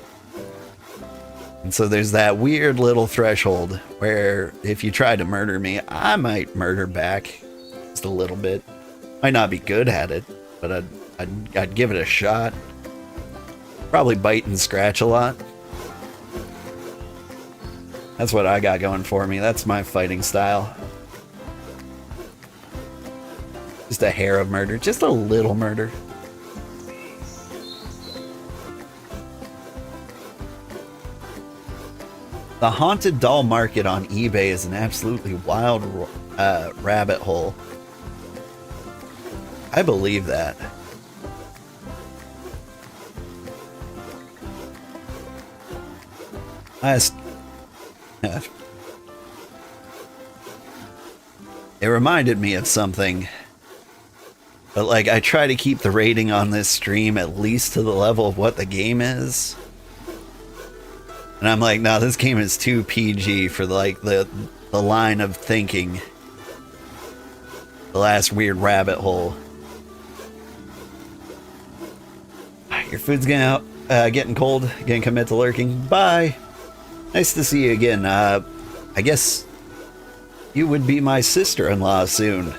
And so there's that weird little threshold where if you try to murder me, I might murder back just a little bit. Might not be good at it, but I'd give it a shot. Probably bite and scratch a lot. That's what I got going for me. That's my fighting style. Just a hair of murder. Just a little murder. The haunted doll market on eBay is an absolutely wild rabbit hole. I believe that. It reminded me of something. But, like, I try to keep the rating on this stream at least to the level of what the game is. And I'm like, no, this game is too PG for, like, the line of thinking. The last weird rabbit hole. Your food's getting cold. Gonna commit to lurking. Bye. Nice to see you again. I guess you would be my sister-in-law soon.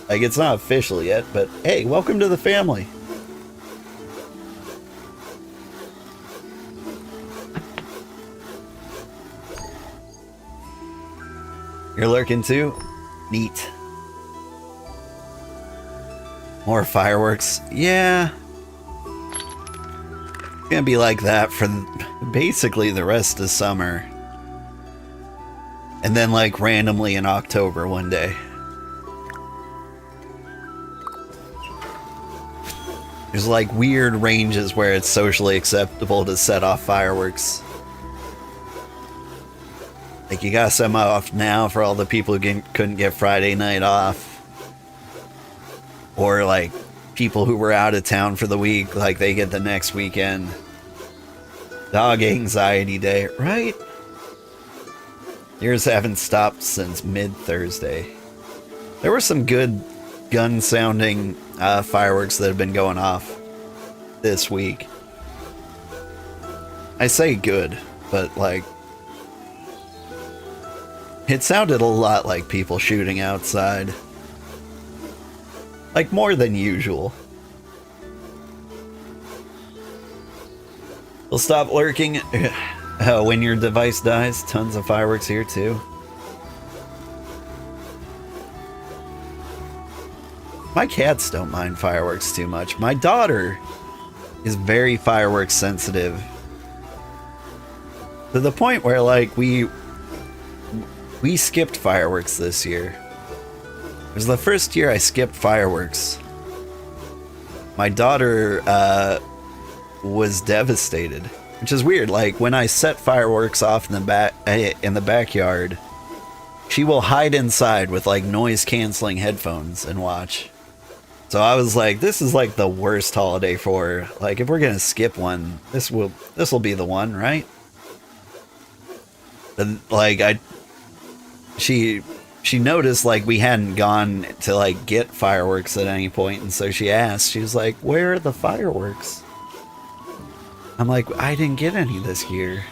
Like, it's not official yet, but hey, welcome to the family. You're lurking too? Neat. More fireworks. Yeah. It's gonna be like that for basically the rest of summer. And then, like, randomly in October one day. There's, like, weird ranges where it's socially acceptable to set off fireworks. Like, you gotta set them off now for all the people who couldn't get Friday night off. Or, like, people who were out of town for the week, like, they get the next weekend. Dog anxiety day, right? Yours haven't stopped since mid-Thursday. There were some good gun-sounding fireworks that have been going off this week. I say good, but, like, it sounded a lot like people shooting outside. Like, more than usual. We'll stop lurking. When your device dies, tons of fireworks here too. My cats don't mind fireworks too much. My daughter is very fireworks sensitive. To the point where, like, we skipped fireworks this year. It was the first year I skipped fireworks. My daughter was devastated, which is weird. Like, when I set fireworks off in the backyard, she will hide inside with like noise canceling headphones and watch. So I was like, this is like the worst holiday for her. Like, if we're gonna skip one, this will be the one, right? And like she noticed like we hadn't gone to like get fireworks at any point, and so she asked, she was like, where are the fireworks? I'm like, I didn't get any this year.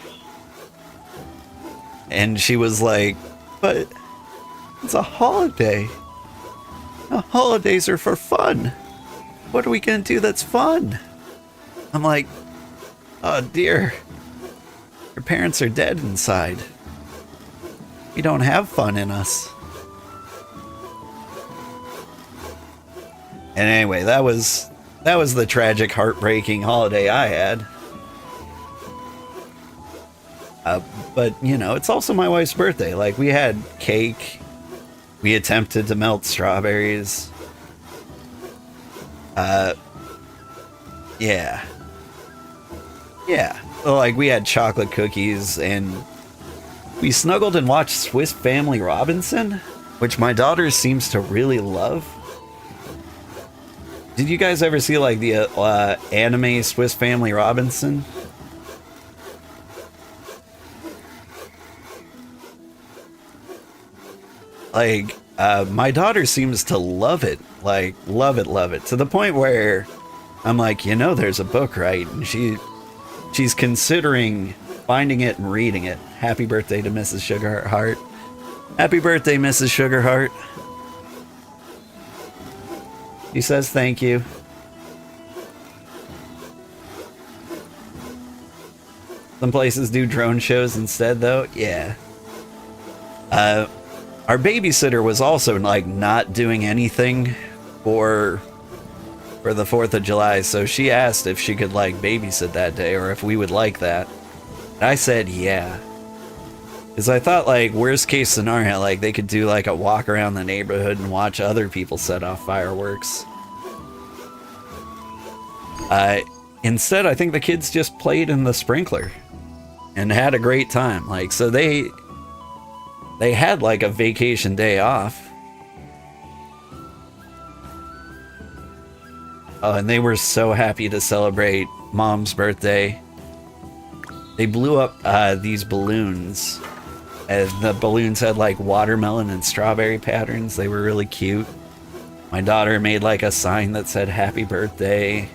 And she was like, but it's a holiday. The holidays are for fun. What are we gonna do that's fun? I'm like, oh dear. Your parents are dead inside. We don't have fun in us. And anyway, that was the tragic, heartbreaking holiday I had. But, you know, it's also my wife's birthday. Like, we had cake. We attempted to melt strawberries. Yeah. Like, we had chocolate cookies, and we snuggled and watched Swiss Family Robinson, which my daughter seems to really love. Did you guys ever see, like, the anime Swiss Family Robinson? Like, my daughter seems to love it. Like, love it. To the point where I'm like, you know, there's a book, right? And she's considering finding it and reading it. Happy birthday to Mrs. Sugarheart. Happy birthday, Mrs. Sugarheart. He says thank you. Some places do drone shows instead, though. Yeah. Our babysitter was also, like, not doing anything for the 4th of July, so she asked if she could, like, babysit that day, or if we would like that. And I said yeah. Because I thought, like, worst case scenario, like, they could do, like, a walk around the neighborhood and watch other people set off fireworks. Instead, I think the kids just played in the sprinkler and had a great time. Like, so they had like a vacation day off. Oh, and they were so happy to celebrate Mom's birthday. They blew up these balloons. And the balloons had like watermelon and strawberry patterns. They were really cute. My daughter made like a sign that said happy birthday.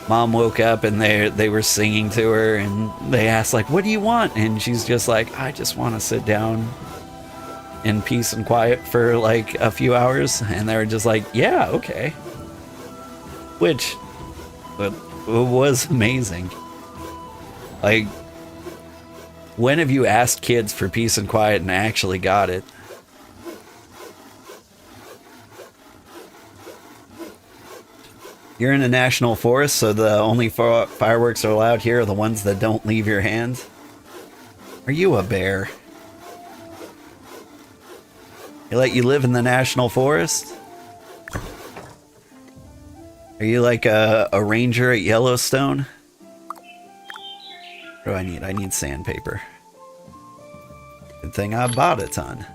Mom woke up and they were singing to her, and they asked like, what do you want? And she's just like, I just want to sit down in peace and quiet for like a few hours. And they were just like, yeah, okay. Which was amazing. Like, when have you asked kids for peace and quiet and actually got it? You're in a national forest, so the only fireworks are allowed here are the ones that don't leave your hand. Are you a bear? They let you live in the national forest? Are you like a ranger at Yellowstone? What do I need? I need sandpaper. Good thing I bought a ton.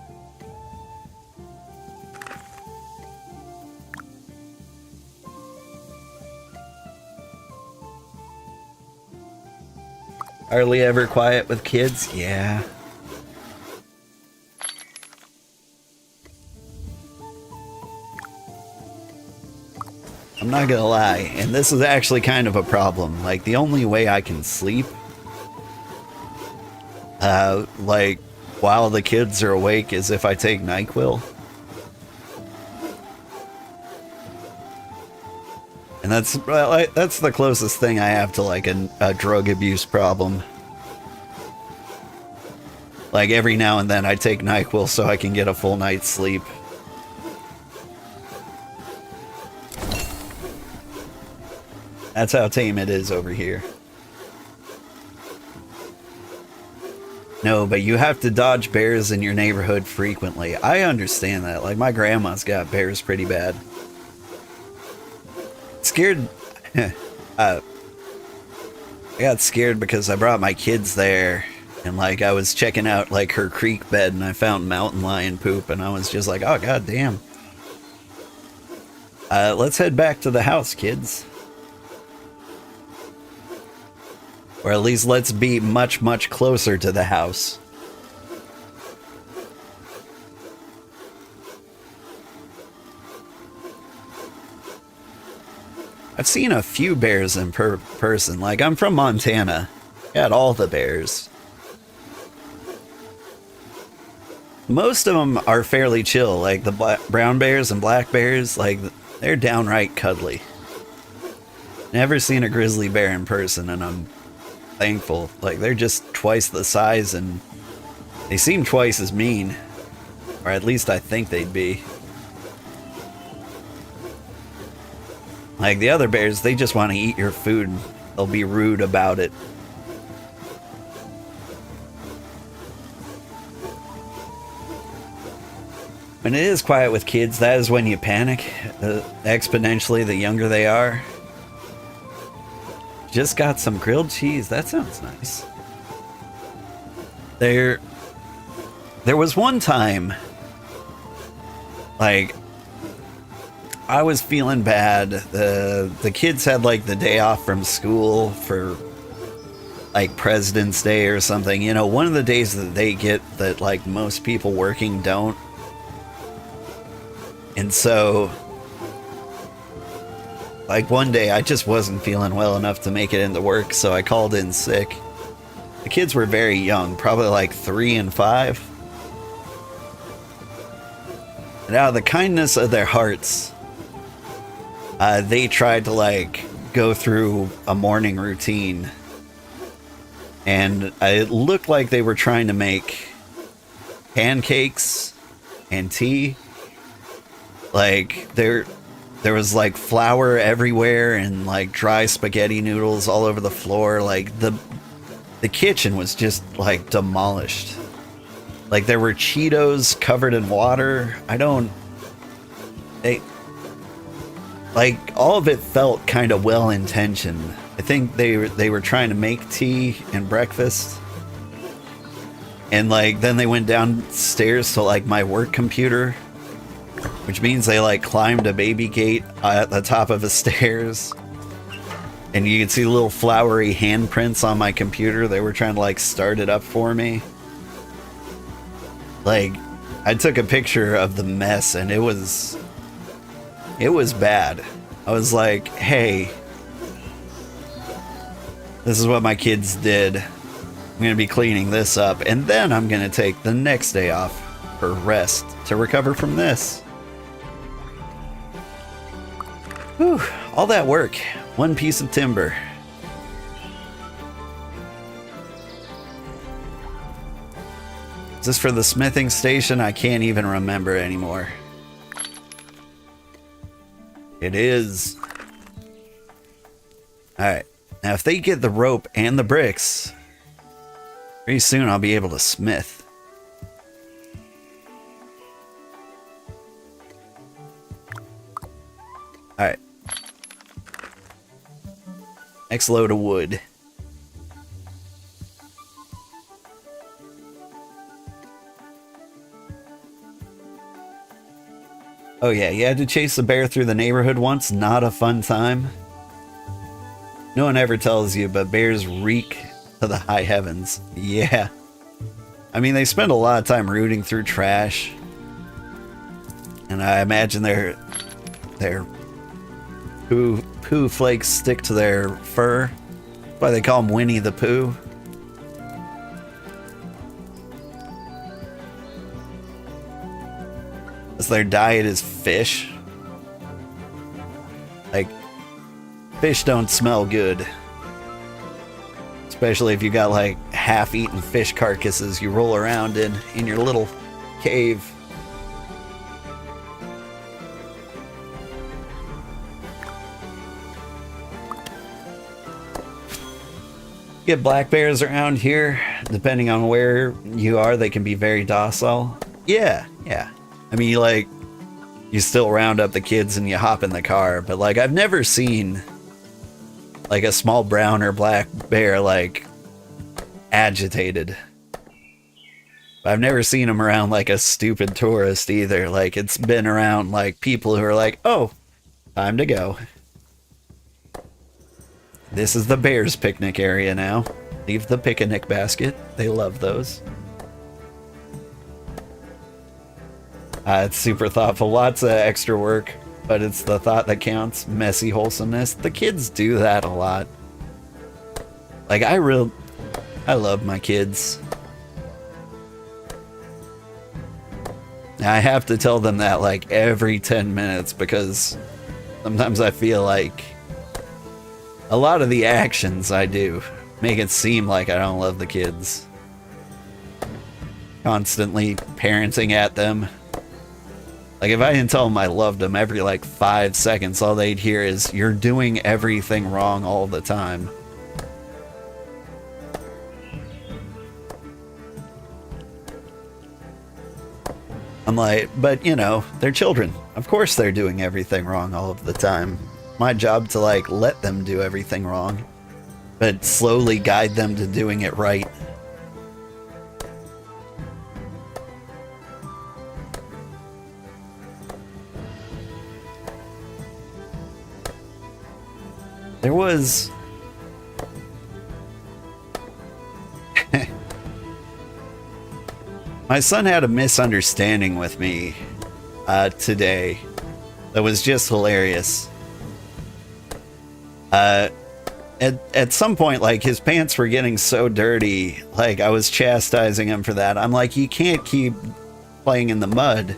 Hardly ever quiet with kids? Yeah. I'm not gonna lie, and this is actually kind of a problem. Like, the only way I can sleep, like, while the kids are awake is if I take NyQuil. And And that's that's the closest thing I have to like a drug abuse problem. Like every now and then I take NyQuil so I can get a full night's sleep. That's how tame it is over here. No, but you have to dodge bears in your neighborhood frequently. I understand that. Like, my grandma's got bears pretty bad. Scared... I got scared because I brought my kids there, and, like, I was checking out, like, her creek bed, and I found mountain lion poop, and I was just like, oh, god damn. Let's head back to the house, kids. Or at least let's be much, much closer to the house. I've seen a few bears in person. Like, I'm from Montana. Got all the bears. Most of them are fairly chill. Like, the brown bears and black bears, like, they're downright cuddly. Never seen a grizzly bear in person, and I'm thankful. Like, they're just twice the size and they seem twice as mean, or at least I think they'd be. Like, the other bears, they just want to eat your food. They'll be rude about it. When it is quiet with kids, that is when you panic exponentially the younger they are. Just got some grilled cheese. That sounds nice. There was one time, like, I was feeling bad. The kids had, like, the day off from school for, like, President's Day or something. You know, one of the days that they get that, like, most people working don't. And so, like, one day I just wasn't feeling well enough to make it into work, so I called in sick. The kids were very young, probably like 3 and 5. And out of the kindness of their hearts, they tried to, like, go through a morning routine. And it looked like they were trying to make pancakes and tea. Like, there was, like, flour everywhere and, like, dry spaghetti noodles all over the floor. Like, the kitchen was just, like, demolished. Like, there were Cheetos covered in water. Like, all of it felt kind of well-intentioned. I think they were trying to make tea and breakfast. And, like, then they went downstairs to, like, my work computer, which means they, like, climbed a baby gate at the top of the stairs. And you can see little flowery handprints on my computer. They were trying to, like, start it up for me. Like, I took a picture of the mess, and it was bad. I was like, hey, this is what my kids did. I'm going to be cleaning this up, and then I'm going to take the next day off for rest to recover from this. Whew, all that work. One piece of timber. Is this for the smithing station? I can't even remember anymore. It is. Alright. Now, if they get the rope and the bricks, pretty soon I'll be able to smith. Alright. Next load of wood. Oh yeah, you had to chase a bear through the neighborhood once? Not a fun time. No one ever tells you, but bears reek to the high heavens. Yeah. I mean, they spend a lot of time rooting through trash. And I imagine their poo flakes stick to their fur. That's why they call him Winnie the Pooh. Their diet is fish. Like, Fish don't smell good. Especially if you got like half-eaten fish carcasses you roll around in your little cave. Get black bears around here. Depending on where you are, they can be very docile. Yeah. I mean, you still round up the kids and you hop in the car, but like I've never seen like a small brown or black bear like agitated. I've never seen them around like a stupid tourist either. Like it's been around like people who are like, oh, time to go. This is the bears' picnic area now. Leave the picnic basket. They love those. It's super thoughtful. Lots of extra work, but it's the thought that counts. Messy wholesomeness. The kids do that a lot. Like, I love my kids. I have to tell them that like every 10 minutes because sometimes I feel like a lot of the actions I do make it seem like I don't love the kids. Constantly parenting at them. Like if I didn't tell them I loved them every like 5 seconds, all they'd hear is, you're doing everything wrong all the time. I'm like, but you know, they're children. Of course they're doing everything wrong all of the time. My job to like let them do everything wrong, but slowly guide them to doing it right. There was my son had a misunderstanding with me today that was just hilarious. At some point, like, his pants were getting so dirty, like, I was chastising him for that. I'm like, you can't keep playing in the mud.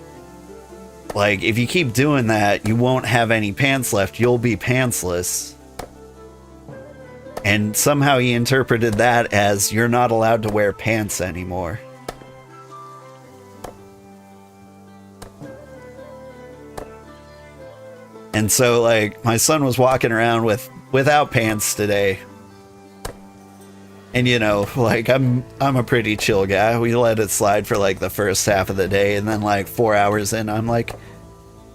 Like, if you keep doing that, you won't have any pants left. You'll be pantsless. And somehow he interpreted that as, you're not allowed to wear pants anymore. And so, like, my son was walking around without pants today. And, you know, like, I'm a pretty chill guy. We let it slide for, like, the first half of the day. And then, like, 4 hours in, I'm like,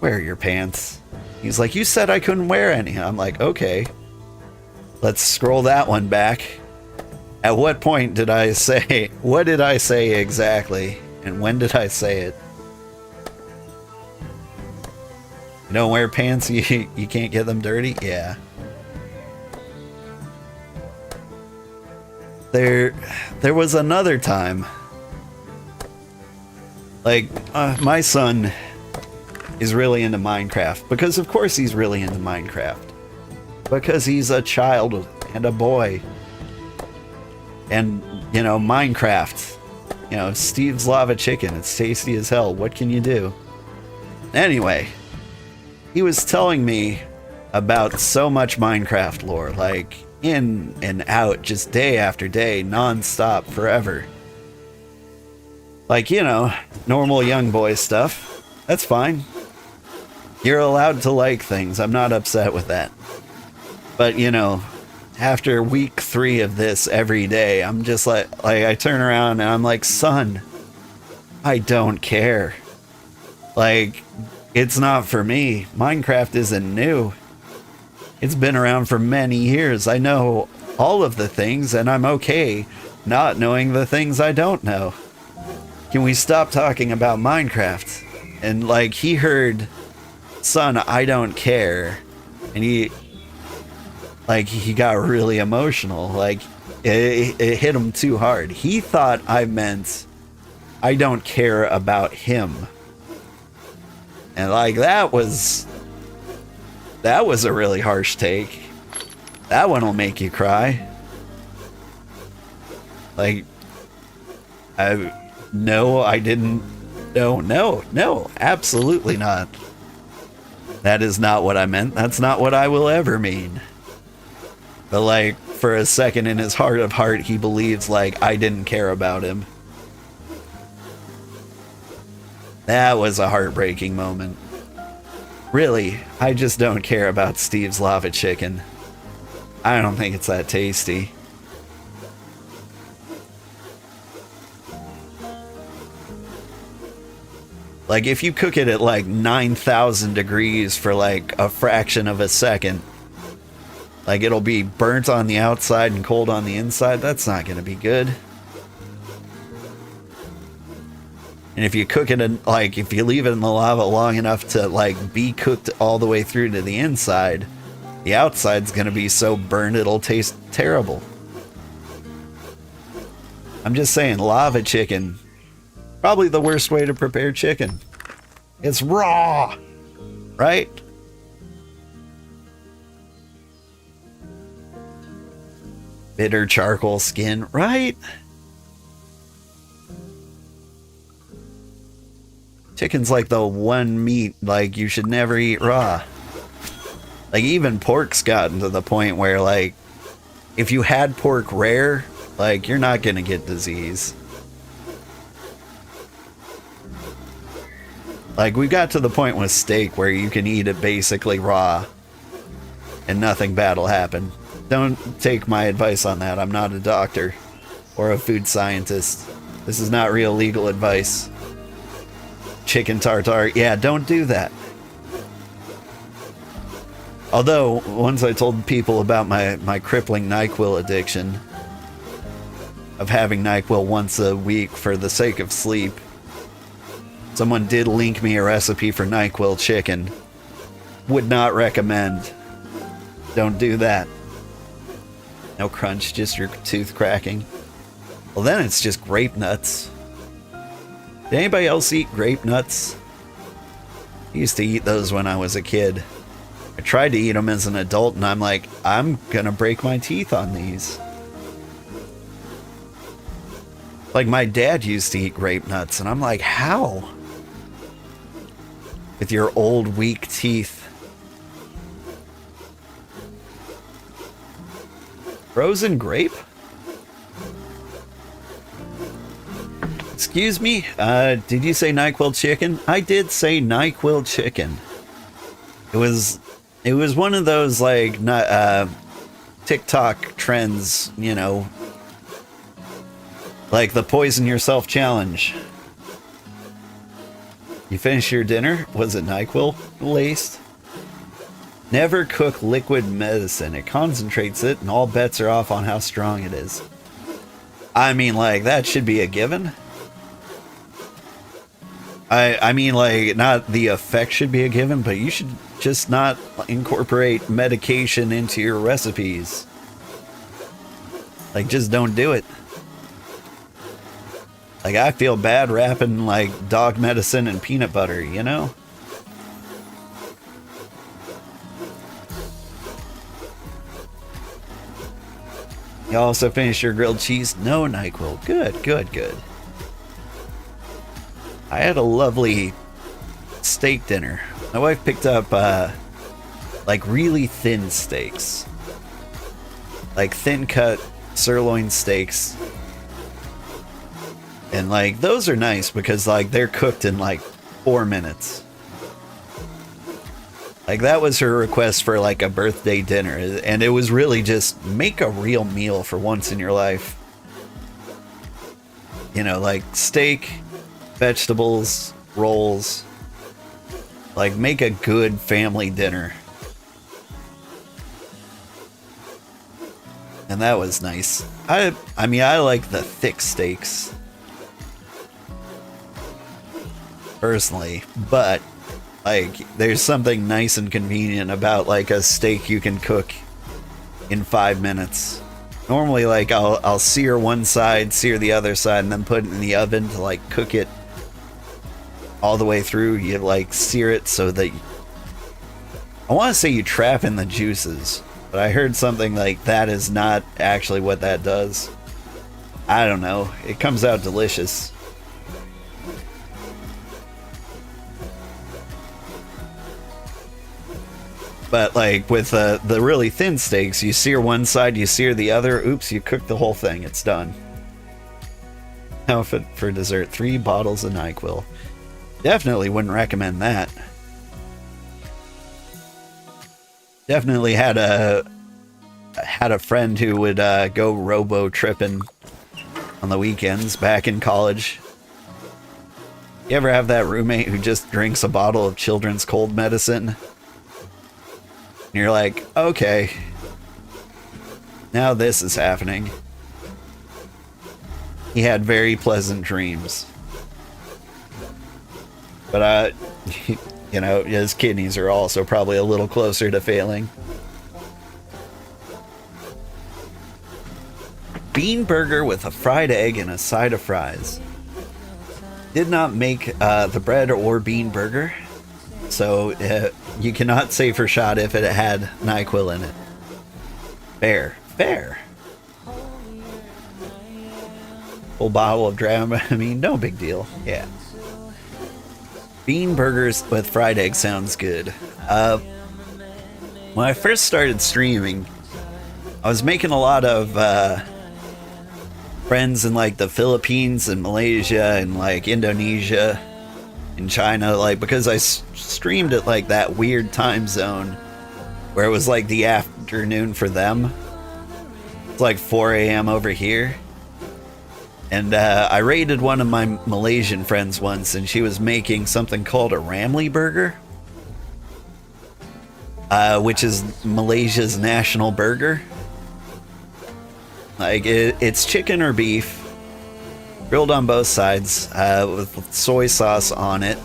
wear your pants. He's like, you said I couldn't wear any. I'm like, okay. Let's scroll that one back. At what point did I say, what did I say exactly? And when did I say it? You don't wear pants, you can't get them dirty? Yeah. There was another time. Like, my son is really into Minecraft. Because of course he's really into Minecraft. Because he's a child and a boy. And, you know, Minecraft. You know, Steve's Lava Chicken. It's tasty as hell. What can you do? Anyway. He was telling me about so much Minecraft lore, like in and out, just day after day, non-stop, forever. Like, you know, normal young boy stuff. That's fine. You're allowed to like things. I'm not upset with that. But, you know, after week 3 of this every day, I'm just like I turn around and I'm like, son, I don't care. Like, it's not for me. Minecraft isn't new. It's been around for many years. I know all of the things, and I'm okay not knowing the things I don't know. Can we stop talking about Minecraft? And, like, he heard, son, I don't care. And he got really emotional. Like, it hit him too hard. He thought I meant, I don't care about him. And like, that was a really harsh take. That one will make you cry. Like, no, I didn't. No, absolutely not. That is not what I meant. That's not what I will ever mean. But like for a second in his heart of heart, he believes like I didn't care about him. That was a heartbreaking moment. Really, I just don't care about Steve's lava chicken. I don't think it's that tasty. Like if you cook it at like 9,000 degrees for like a fraction of a second, like it'll be burnt on the outside and cold on the inside. That's not going to be good. And if you cook it in, like, if you leave it in the lava long enough to, like, be cooked all the way through to the inside, the outside's gonna be so burned it'll taste terrible. I'm just saying, lava chicken, probably the worst way to prepare chicken. It's raw, right? Bitter charcoal skin, right? Chicken's like the one meat, like, you should never eat raw. Like, even pork's gotten to the point where, like, if you had pork rare, like, you're not gonna get disease. Like, we got to the point with steak where you can eat it basically raw and nothing bad will happen. Don't take my advice on that. I'm not a doctor or a food scientist. This is not real legal advice. Chicken tartare, yeah, don't do that. Although, once I told people about my crippling NyQuil addiction, of having NyQuil once a week for the sake of sleep, someone did link me a recipe for NyQuil chicken. Would not recommend. Don't do that. No crunch, just your tooth cracking. Well, then it's just grape nuts. Did anybody else eat grape nuts? I used to eat those when I was a kid. I tried to eat them as an adult, and I'm like, I'm gonna break my teeth on these. Like, my dad used to eat grape nuts, and I'm like, how? With your old, weak teeth. Frozen grape? Excuse me? Did you say NyQuil chicken? I did say NyQuil chicken. It was one of those, like, TikTok trends, you know, like the poison yourself challenge. You finish your dinner? Was it NyQuil laced? Never cook liquid medicine. It concentrates it, and all bets are off on how strong it is. I mean, like, that should be a given. I mean, like, not the effect should be a given, but you should just not incorporate medication into your recipes. Like, just don't do it. Like, I feel bad wrapping, like, dog medicine in peanut butter, you know? You also finished your grilled cheese? No NyQuil. Good, good, good. I had a lovely steak dinner. My wife picked up, like, really thin steaks. Like, thin-cut sirloin steaks. And, like, those are nice because, like, they're cooked in, like, 4 minutes. Like, that was her request for, like, a birthday dinner. And it was really just make a real meal for once in your life. You know, like, steak, vegetables, rolls. Like, make a good family dinner. And that was nice. I mean, I like the thick steaks. Personally, but like, there's something nice and convenient about, like, a steak you can cook in 5 minutes. Normally, like, I'll sear one side, sear the other side, and then put it in the oven to, like, cook it all the way through. You, like, sear it so that I want to say you trap in the juices, but I heard something like that is not actually what that does. I don't know. It comes out delicious. But like with the really thin steaks, you sear one side, you sear the other. Oops, you cook the whole thing. It's done. Outfit for dessert: 3 bottles of NyQuil. Definitely wouldn't recommend that. Definitely had a friend who would go robo tripping on the weekends back in college. You ever have that roommate who just drinks a bottle of children's cold medicine? And you're like, okay, now this is happening. He had very pleasant dreams. But, you know, his kidneys are also probably a little closer to failing. Bean burger with a fried egg and a side of fries. Did not make the bread or bean burger, so you cannot say for shot if it had NyQuil in it. Fair. Fair. Full bottle of Dramamine, no big deal. Yeah. Bean burgers with fried egg sounds good. When I first started streaming, I was making a lot of friends in like the Philippines and Malaysia and like Indonesia and China, like because I streamed at like that weird time zone where it was like the afternoon for them. It's like 4 a.m. over here. And I raided one of my Malaysian friends once, and she was making something called a Ramly burger, which is Malaysia's national burger. Like, it's chicken or beef, grilled on both sides, with soy sauce on it.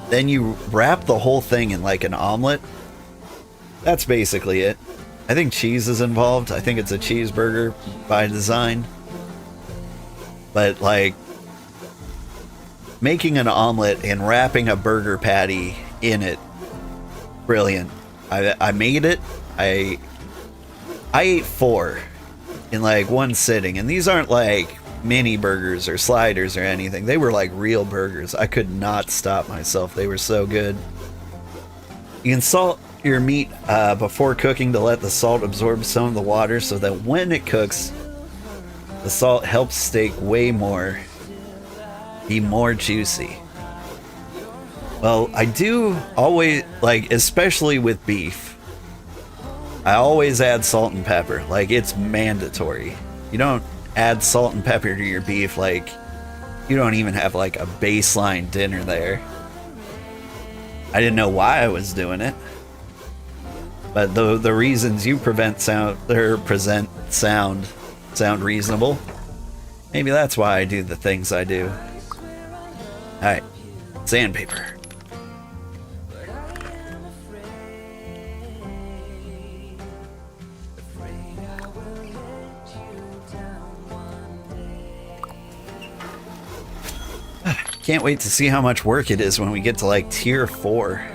Then you wrap the whole thing in like an omelet. That's basically it. I think cheese is involved. I think it's a cheeseburger by design. But like, making an omelet and wrapping a burger patty in it, brilliant. I made it. I ate 4 in like one sitting, and these aren't like mini burgers or sliders or anything. They were like real burgers. I could not stop myself. They were so good. You can salt your meat before cooking to let the salt absorb some of the water, so that when it cooks, the salt helps steak be more juicy. Well, I do always, like, especially with beef, I always add salt and pepper. Like, it's mandatory. You don't add salt and pepper to your beef, like, you don't even have, like, a baseline dinner there. I didn't know why I was doing it. But the reasons you present sound reasonable. Maybe that's why I do the things I do. Alright. Sandpaper. Can't wait to see how much work it is when we get to like tier 4.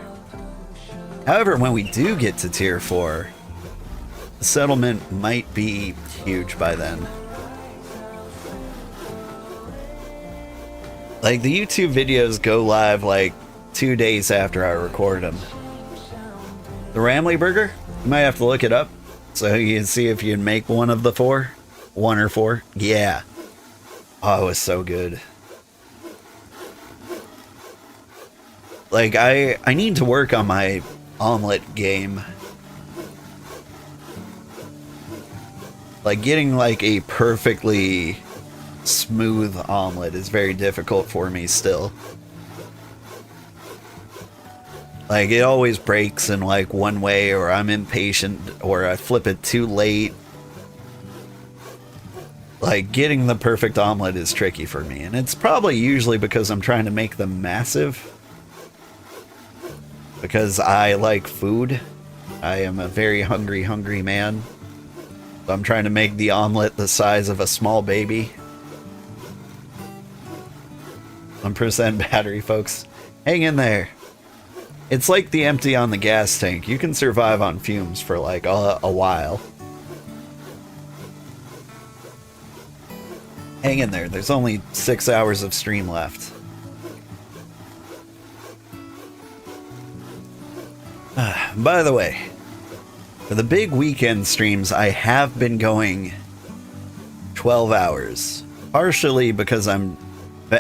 However, when we do get to tier 4, the settlement might be huge by then. Like, the YouTube videos go live like 2 days after I record them. The Ramly burger, you might have to look it up so you can see if you can make one of the 4. 1 or 4. Yeah. Oh, it was so good. Like, I need to work on my omelet game. Like, getting like a perfectly smooth omelet is very difficult for me still. Like, it always breaks in like one way, or I'm impatient, or I flip it too late. Like, getting the perfect omelet is tricky for me, and it's probably usually because I'm trying to make them massive. Because I like food. I am a very hungry man. So I'm trying to make the omelet the size of a small baby. 1% battery, folks. Hang in there. It's like the empty on the gas tank. You can survive on fumes for like a while. Hang in there. There's only 6 hours of stream left. by the way, for the big weekend streams, I have been going 12 hours. Partially because I'm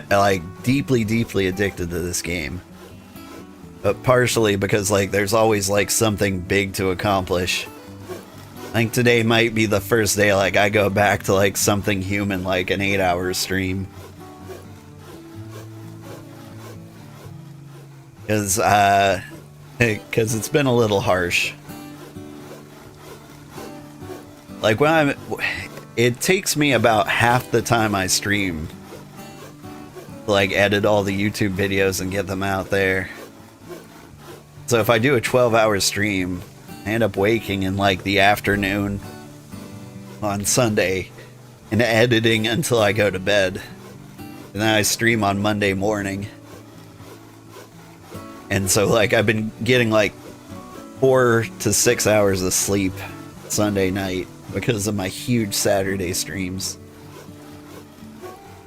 like deeply addicted to this game. But partially because like there's always like something big to accomplish. I think today might be the first day like I go back to like something human, like an 8-hour stream. Because it's been a little harsh. Like when it takes me about half the time I stream to like edit all the YouTube videos and get them out there. So if I do a 12-hour stream, I end up waking in like the afternoon on Sunday and editing until I go to bed. And then I stream on Monday morning. And so like I've been getting like 4 to 6 hours of sleep Sunday night because of my huge Saturday streams.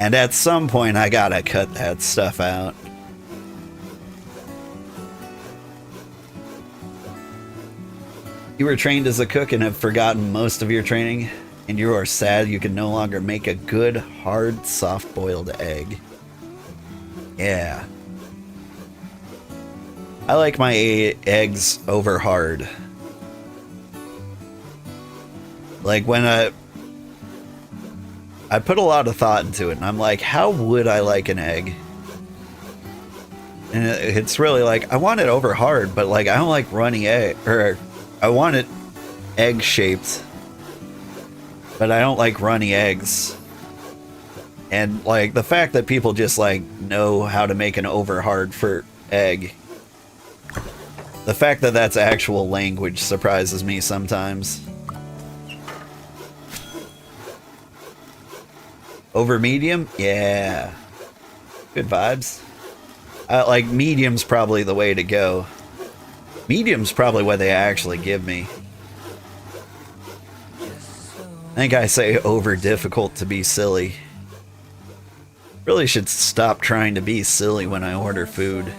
And at some point I gotta cut that stuff out. You were trained as a cook and have forgotten most of your training, and you are sad you can no longer make a good, hard, soft-boiled egg. Yeah. I like my eggs over hard. Like when I put a lot of thought into it, and I'm like, how would I like an egg? And it's really like, I want it over hard, but like I don't like runny egg, or I want it egg shaped, but I don't like runny eggs. And like the fact that people just like know how to make an over hard for egg, the fact that that's actual language surprises me sometimes. Over medium? Yeah. Good vibes. Like, medium's probably the way to go. Medium's probably what they actually give me. I think I say over difficult to be silly. Really should stop trying to be silly when I order food.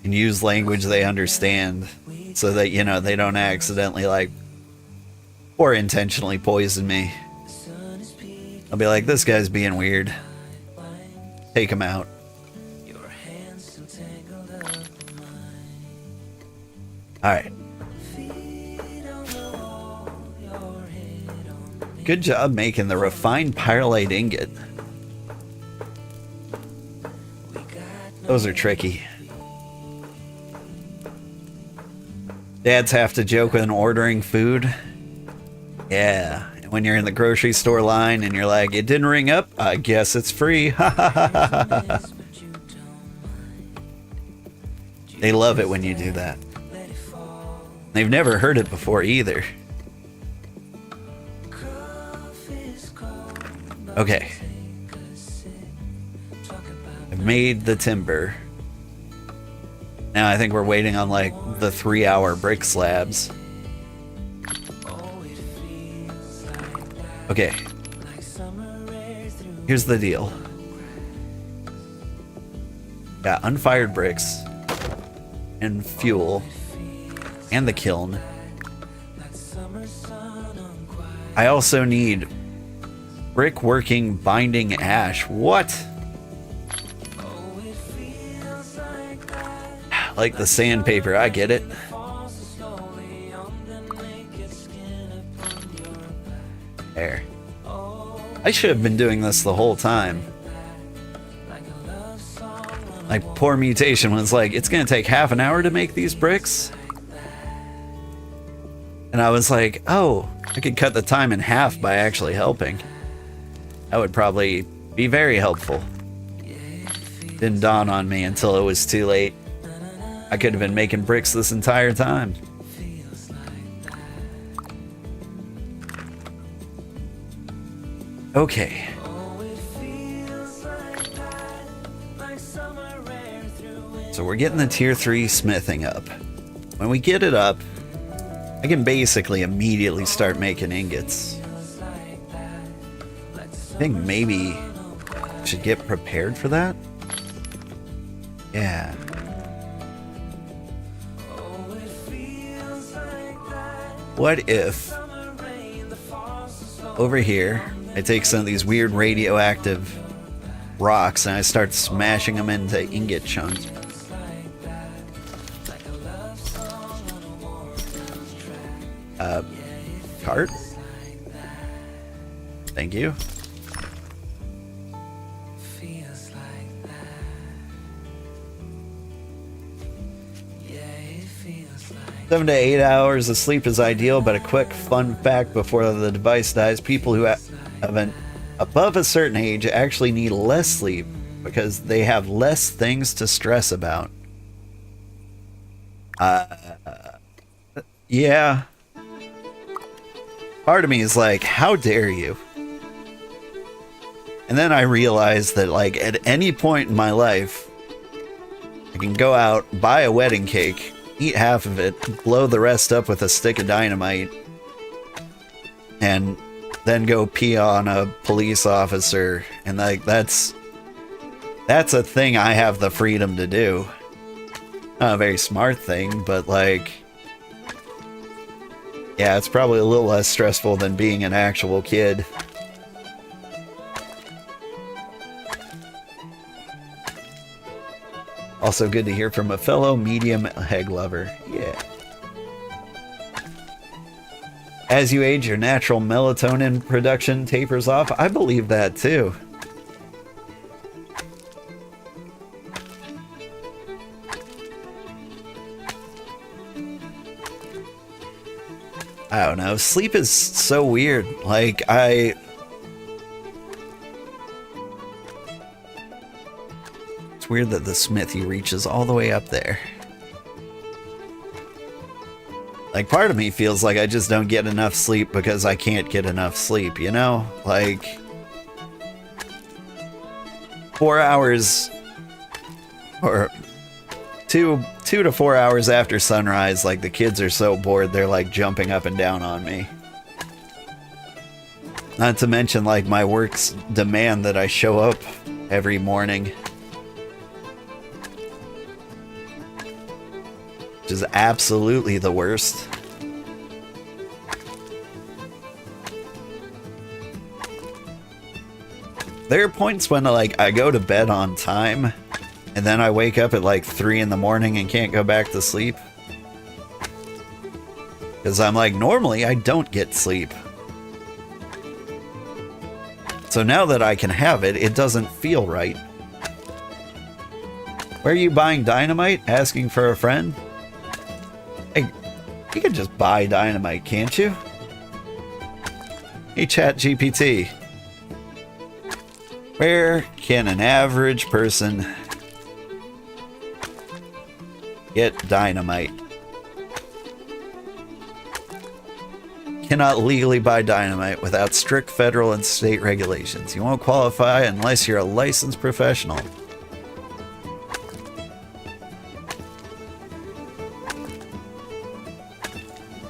And use language they understand. So that, you know, they don't accidentally, like, or intentionally poison me. I'll be like, this guy's being weird. Take him out. Alright. Good job making the refined pyrolite ingot. Those are tricky. Dads have to joke when ordering food. Yeah. When you're in the grocery store line and you're like, it didn't ring up, I guess it's free. They love it when you do that. They've never heard it before either. Okay. I've made the timber. Now I think we're waiting on like the 3-hour brick slabs. Okay. Here's the deal. Got unfired bricks and fuel and the kiln. I also need brick working binding ash. What? Like the sandpaper, I get it. There. I should have been doing this the whole time. Like, poor Mutation was like, it's gonna take half an hour to make these bricks? And I was like, oh, I could cut the time in half by actually helping. That would probably be very helpful. Didn't dawn on me until it was too late. I could have been making bricks this entire time. Okay. So we're getting the tier 3 smithing up. When we get it up, I can basically immediately start making ingots. I think maybe I should get prepared for that. Yeah. What if over here I take some of these weird radioactive rocks and I start smashing them into ingot chunks? Cart? Thank you. Feels like that. Yeah, it feels like 7 to 8 hours of sleep is ideal, but a quick fun fact before the device dies: people who have an above a certain age actually need less sleep because they have less things to stress about. Yeah. Part of me is like, how dare you? And then I realized that, like, at any point in my life, I can go out, buy a wedding cake, eat half of it, blow the rest up with a stick of dynamite, and then go pee on a police officer. And, like, that's a thing I have the freedom to do. Not a very smart thing, but, like, yeah, it's probably a little less stressful than being an actual kid. Also good to hear from a fellow medium heg lover. Yeah. As you age, your natural melatonin production tapers off. I believe that too. I don't know. Sleep is so weird. Like, it's weird that the smithy reaches all the way up there. Like, part of me feels like I just don't get enough sleep because I can't get enough sleep, you know? Like, 4 hours or two to 4 hours after sunrise, like, the kids are so bored they're like jumping up and down on me. Not to mention, like, my work's demand that I show up every morning, which is absolutely the worst. There are points when, like, I go to bed on time and then I wake up at like 3 in the morning and can't go back to sleep. Because I'm like, normally I don't get sleep. So now that I can have it, it doesn't feel right. Where are you buying dynamite? Asking for a friend? Hey, you can just buy dynamite, can't you? Hey, ChatGPT. Where can an average person get dynamite? Cannot legally buy dynamite without strict federal and state regulations. You won't qualify unless you're a licensed professional.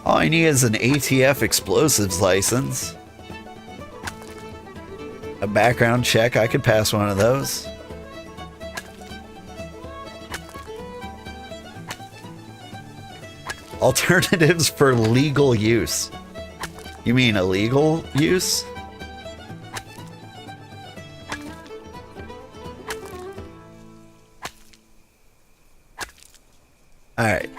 All I need is an ATF explosives license. A background check, I could pass one of those. Alternatives for legal use. You mean illegal use? Alright.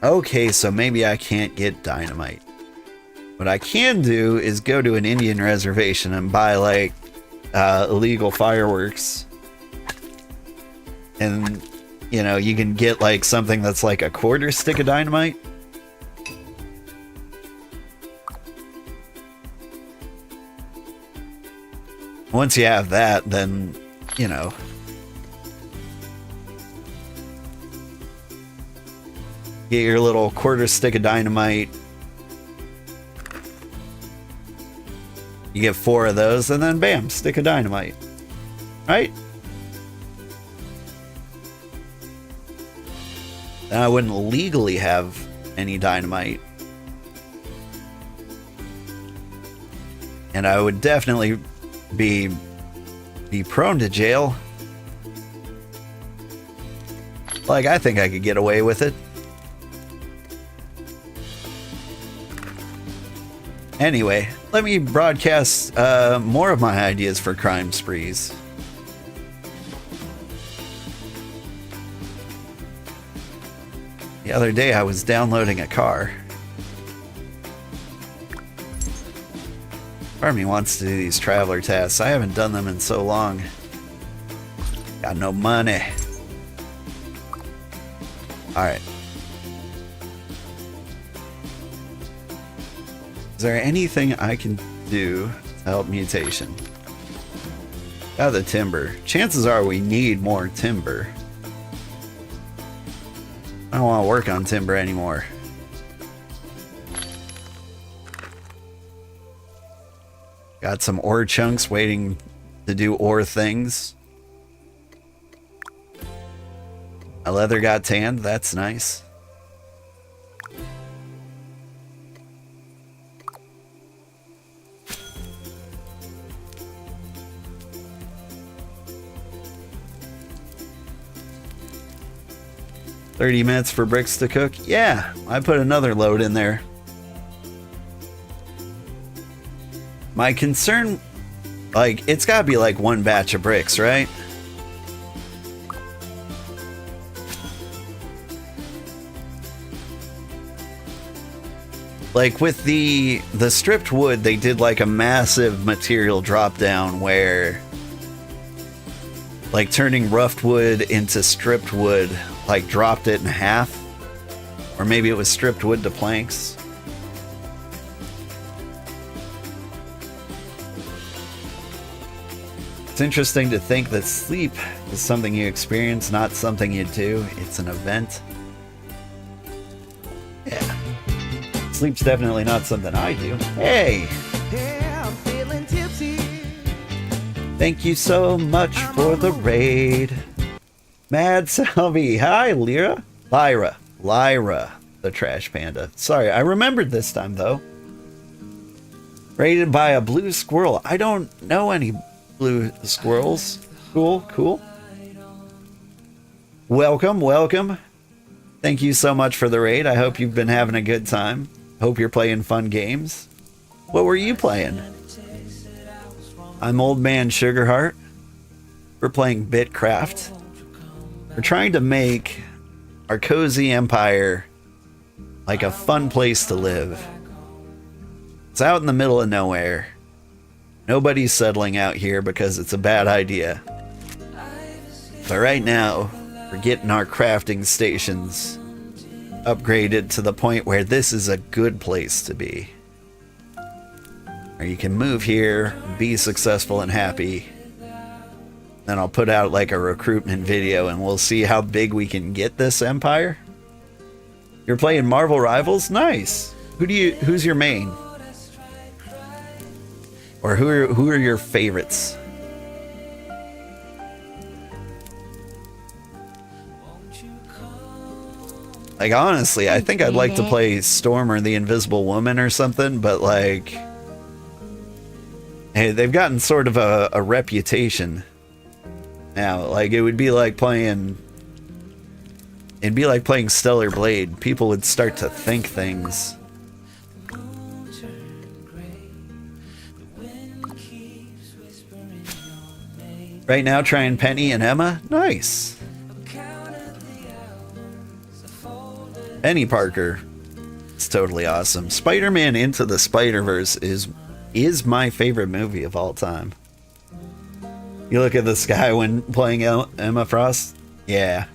Okay, so maybe I can't get dynamite. What I can do is go to an Indian reservation and buy, like, illegal fireworks. And, you know, you can get, like, something that's like a quarter stick of dynamite. Once you have that, then, you know, get your little quarter stick of dynamite. You get 4 of those, and then bam, stick of dynamite. Right? Then I wouldn't legally have any dynamite. And I would definitely be prone to jail. Like, I think I could get away with it. Anyway, let me broadcast more of my ideas for crime sprees. The other day I was downloading a car. Part of me wants to do these traveler tasks. I haven't done them in so long. Got no money. Alright. Is there anything I can do to help mutation? Got the timber. Chances are we need more timber. I don't want to work on timber anymore. Got some ore chunks waiting to do ore things. My leather got tanned. That's nice. $30 for bricks to cook. Yeah, I put another load in there. My concern, like, it's gotta be like one batch of bricks, right? Like with the stripped wood, they did like a massive material drop down where like turning roughed wood into stripped wood like dropped it in half, or maybe it was stripped wood to planks. It's interesting to think that sleep is something you experience, not something you do. It's an event. Yeah. Sleep's definitely not something I do. Hey! Yeah, I'm feeling tipsy. Thank you so much for the raid. Mad Salvi. Hi, Lyra. Lyra, the trash panda. Sorry, I remembered this time, though. Raided by a blue squirrel. I don't know any blue squirrels. Cool. Welcome. Thank you so much for the raid. I hope you've been having a good time. Hope you're playing fun games. What were you playing? I'm Old Man Sugarheart. We're playing BitCraft. We're trying to make our cozy empire like a fun place to live. It's out in the middle of nowhere. Nobody's settling out here because it's a bad idea. But right now, we're getting our crafting stations upgraded to the point where this is a good place to be. Or you can move here, be successful and happy. Then I'll put out like a recruitment video and we'll see how big we can get this empire. You're playing Marvel Rivals? Nice. Who's your main? Or who are your favorites? Like, honestly, I think I'd like to play Storm or the Invisible Woman or something, but like, hey, they've gotten sort of a reputation now. Like, it would be like playing, it'd be like playing Stellar Blade. People would start to think things. Right now, trying Penny and Emma. Nice. Penny Parker. It's totally awesome. Spider-Man Into the Spider-Verse is my favorite movie of all time. You look at the sky when playing Emma Frost? Yeah.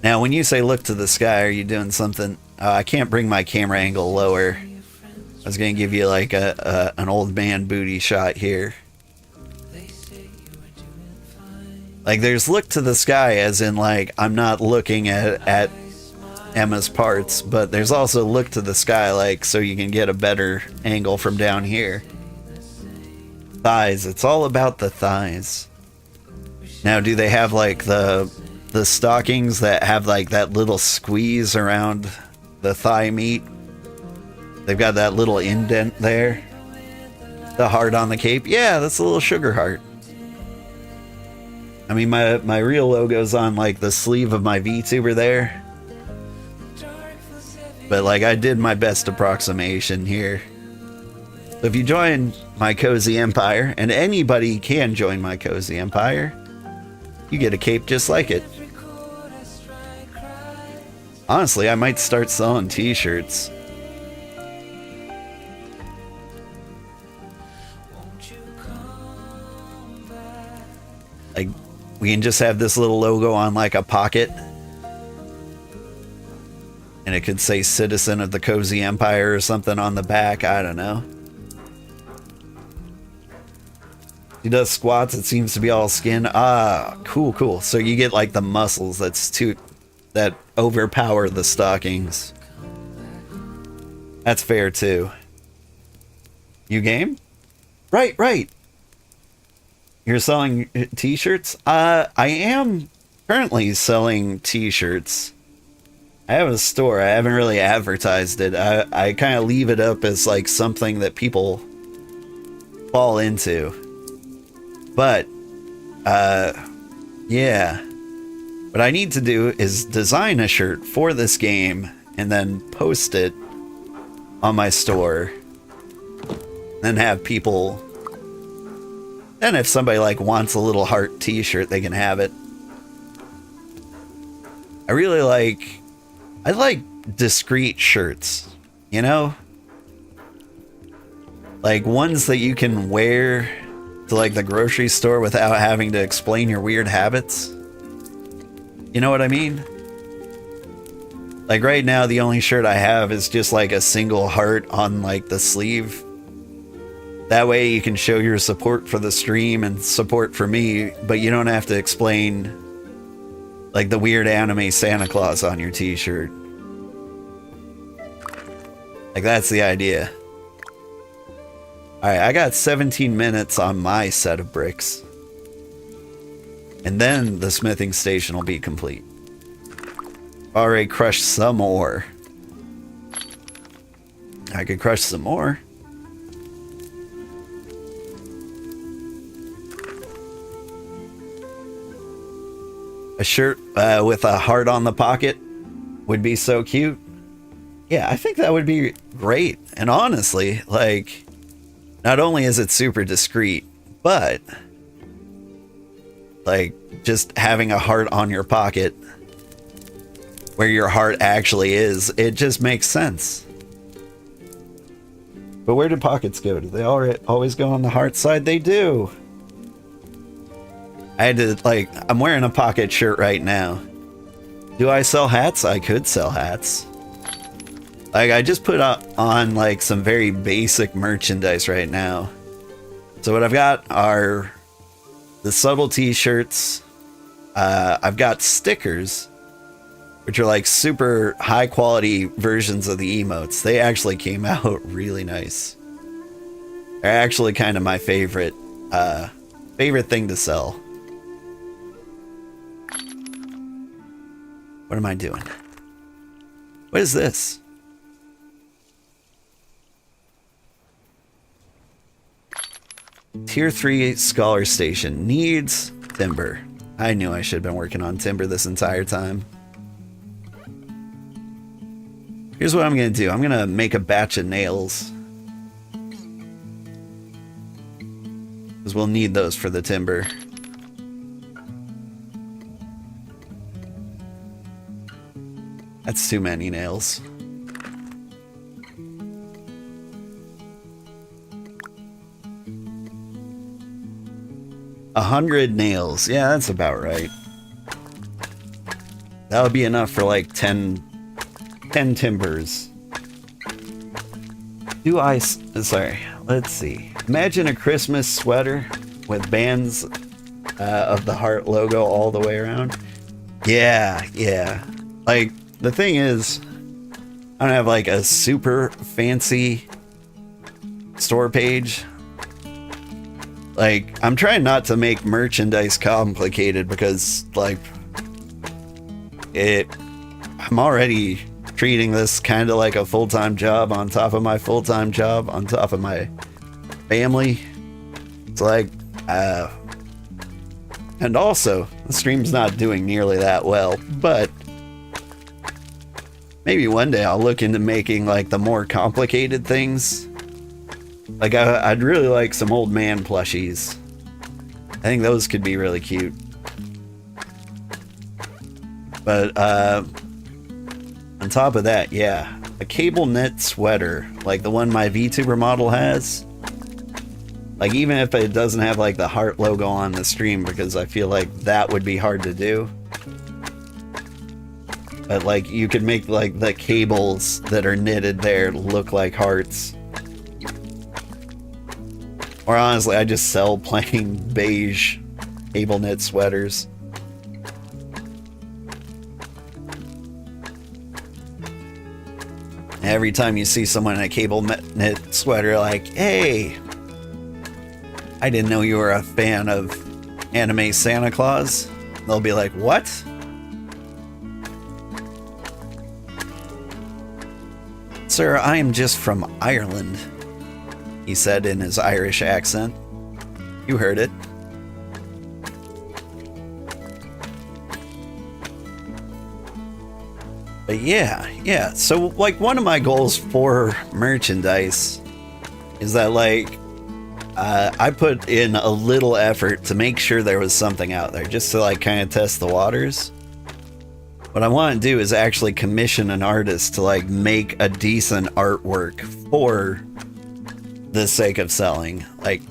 Now, when you say look to the sky, are you doing something? I can't bring my camera angle lower. I was going to give you like an old man booty shot here. Like, there's look to the sky as in, like, I'm not looking at Emma's parts, but there's also look to the sky, like, so you can get a better angle from down here. Thighs. It's all about the thighs. Now, do they have, like, the stockings that have, like, that little squeeze around the thigh meat? They've got that little indent there. The heart on the cape. Yeah, that's a little Sugarheart. I mean, my real logo's on like the sleeve of my VTuber there. but like I did my best approximation here. So if you join my cozy empire, and anybody can join my cozy empire, you get a cape just like it. Honestly, I might start selling t-shirts. Like, we can just have this little logo on like a pocket. And it could say Citizen of the Cozy Empire or something on the back. I don't know. He does squats. It seems to be all skin. Ah, cool, cool. So you get like the muscles that overpower the stockings. That's fair too. You game? Right. You're selling t-shirts? I am currently selling t-shirts. I have a store. I haven't really advertised it. I kind of leave it up as like something that people fall into. But, yeah. What I need to do is design a shirt for this game and then post it on my store. Then have people... Then if somebody like wants a little heart t-shirt, they can have it. I like discreet shirts, you know? Like ones that you can wear to like the grocery store without having to explain your weird habits. You know what I mean? Like right now, the only shirt I have is just like a single heart on like the sleeve. That way you can show your support for the stream and support for me, but you don't have to explain like the weird anime Santa Claus on your t-shirt. Like that's the idea. Alright, I got 17 minutes on my set of bricks. And then the smithing station will be complete. Already crushed some ore. I could crush some more. A shirt with a heart on the pocket would be so cute. Yeah, I think that would be great. And honestly, like, not only is it super discreet, but like just having a heart on your pocket where your heart actually is, it just makes sense. But where do pockets go? Do they always go on the heart side? They do. I had to, like, I'm wearing a pocket shirt right now. Do I sell hats? I could sell hats. Like, I just put on, like, some very basic merchandise right now. So what I've got are the subtle t-shirts. I've got stickers, which are, like, super high-quality versions of the emotes. They actually came out really nice. They're actually kind of my favorite thing to sell. What am I doing? What is this? Tier 3 Scholar Station needs timber. I knew I should have been working on timber this entire time. Here's what I'm going to do. I'm going to make a batch of nails. Because we'll need those for the timber. That's too many nails. A 100 nails. Yeah, that's about right. That would be enough for like 10 timbers. Sorry, let's see. Imagine a Christmas sweater with bands of the heart logo all the way around. Yeah. Like, the thing is, I don't have like a super fancy store page. Like, I'm trying not to make merchandise complicated because, like, I'm already treating this kind of like a full-time job on top of my full-time job on top of my family. It's like, and also, the stream's not doing nearly that well, but maybe one day I'll look into making like the more complicated things. Like I'd really like some old man plushies. I think those could be really cute. But on top of that, yeah, a cable knit sweater, like the one my VTuber model has. Like even if it doesn't have like the heart logo on the stream, because I feel like that would be hard to do. But like you could make like the cables that are knitted there look like hearts. Or honestly, I just sell plain beige cable knit sweaters. Every time you see someone in a cable knit sweater, like, hey, I didn't know you were a fan of anime Santa Claus. They'll be like, what? Sir, I am just from Ireland, he said in his Irish accent. You heard it. But yeah. So, like, one of my goals for merchandise is that, like, I put in a little effort to make sure there was something out there, just to, like, kind of test the waters. What I want to do is actually commission an artist to, like, make a decent artwork for the sake of selling. Like,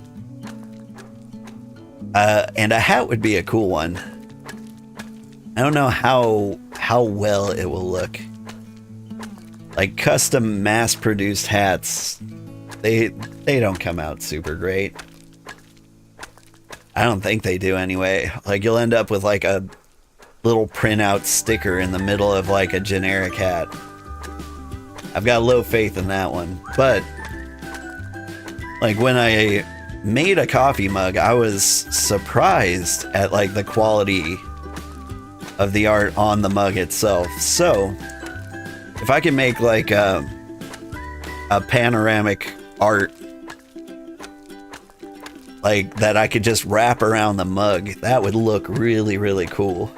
and a hat would be a cool one. I don't know how well it will look. Like custom mass-produced hats, they don't come out super great. I don't think they do anyway. Like you'll end up with like a little printout sticker in the middle of like a generic hat. I've got low faith in that one. But like when I made a coffee mug, I was surprised at like the quality of the art on the mug itself. So if I can make like a panoramic art like that I could just wrap around the mug, that would look really, really cool.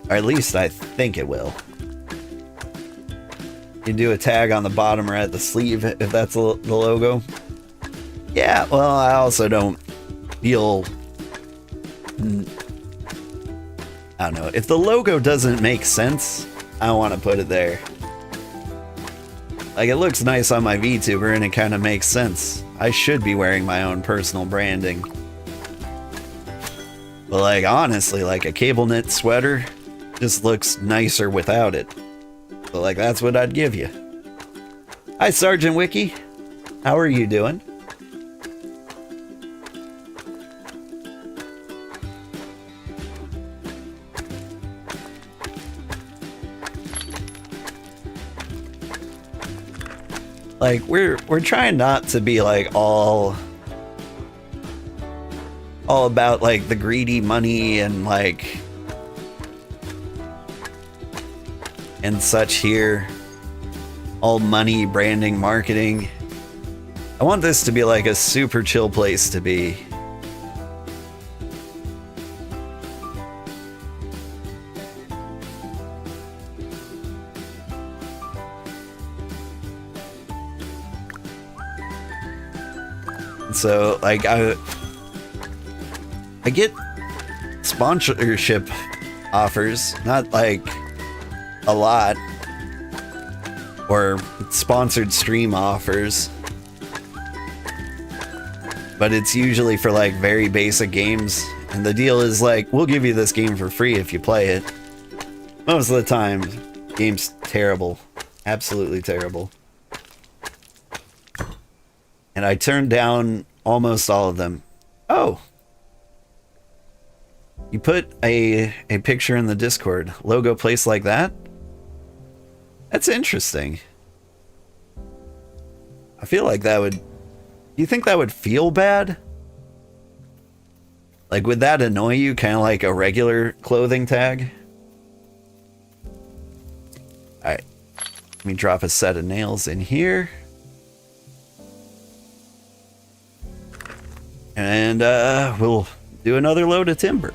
Or at least I think it will. You do a tag on the bottom or at the sleeve if that's the logo. Yeah, well, I also don't feel... I don't know. If the logo doesn't make sense, I don't want to put it there. Like, it looks nice on my VTuber and it kind of makes sense. I should be wearing my own personal branding. But, like, honestly, like, a cable knit sweater just looks nicer without it. So, like, that's what I'd give you. Hi, Sergeant Wiki. How are you doing? Like, we're trying not to be like all about like the greedy money and like and such here. All money, branding, marketing. I want this to be like a super chill place to be. So, like, I get sponsorship offers, not like a lot, or sponsored stream offers, but it's usually for like very basic games, and the deal is like, we'll give you this game for free if you play it. Most of the time, game's terrible, absolutely terrible. And I turned down almost all of them. Oh. You put a picture in the Discord. Logo placed like that? That's interesting. I feel like that would... Do you think that would feel bad? Like, would that annoy you? Kind of like a regular clothing tag? Alright. Let me drop a set of nails in here. And we'll do another load of timber.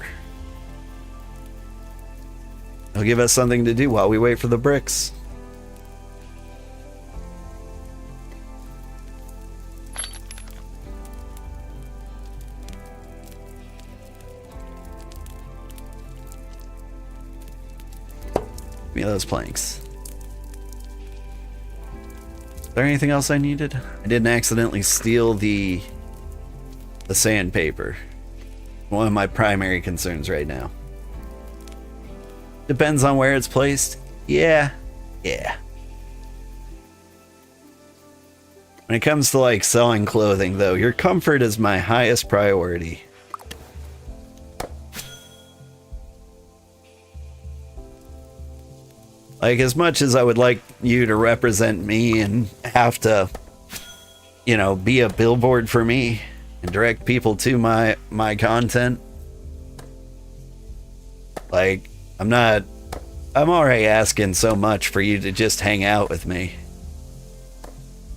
It'll give us something to do while we wait for the bricks. Give me those planks. Is there anything else I needed? I didn't accidentally steal the sandpaper. One of my primary concerns right now. Depends on where it's placed. Yeah. When it comes to like selling clothing though, your comfort is my highest priority. Like, as much as I would like you to represent me and have to, you know, be a billboard for me and direct people to my content, like, I'm already asking so much for you to just hang out with me.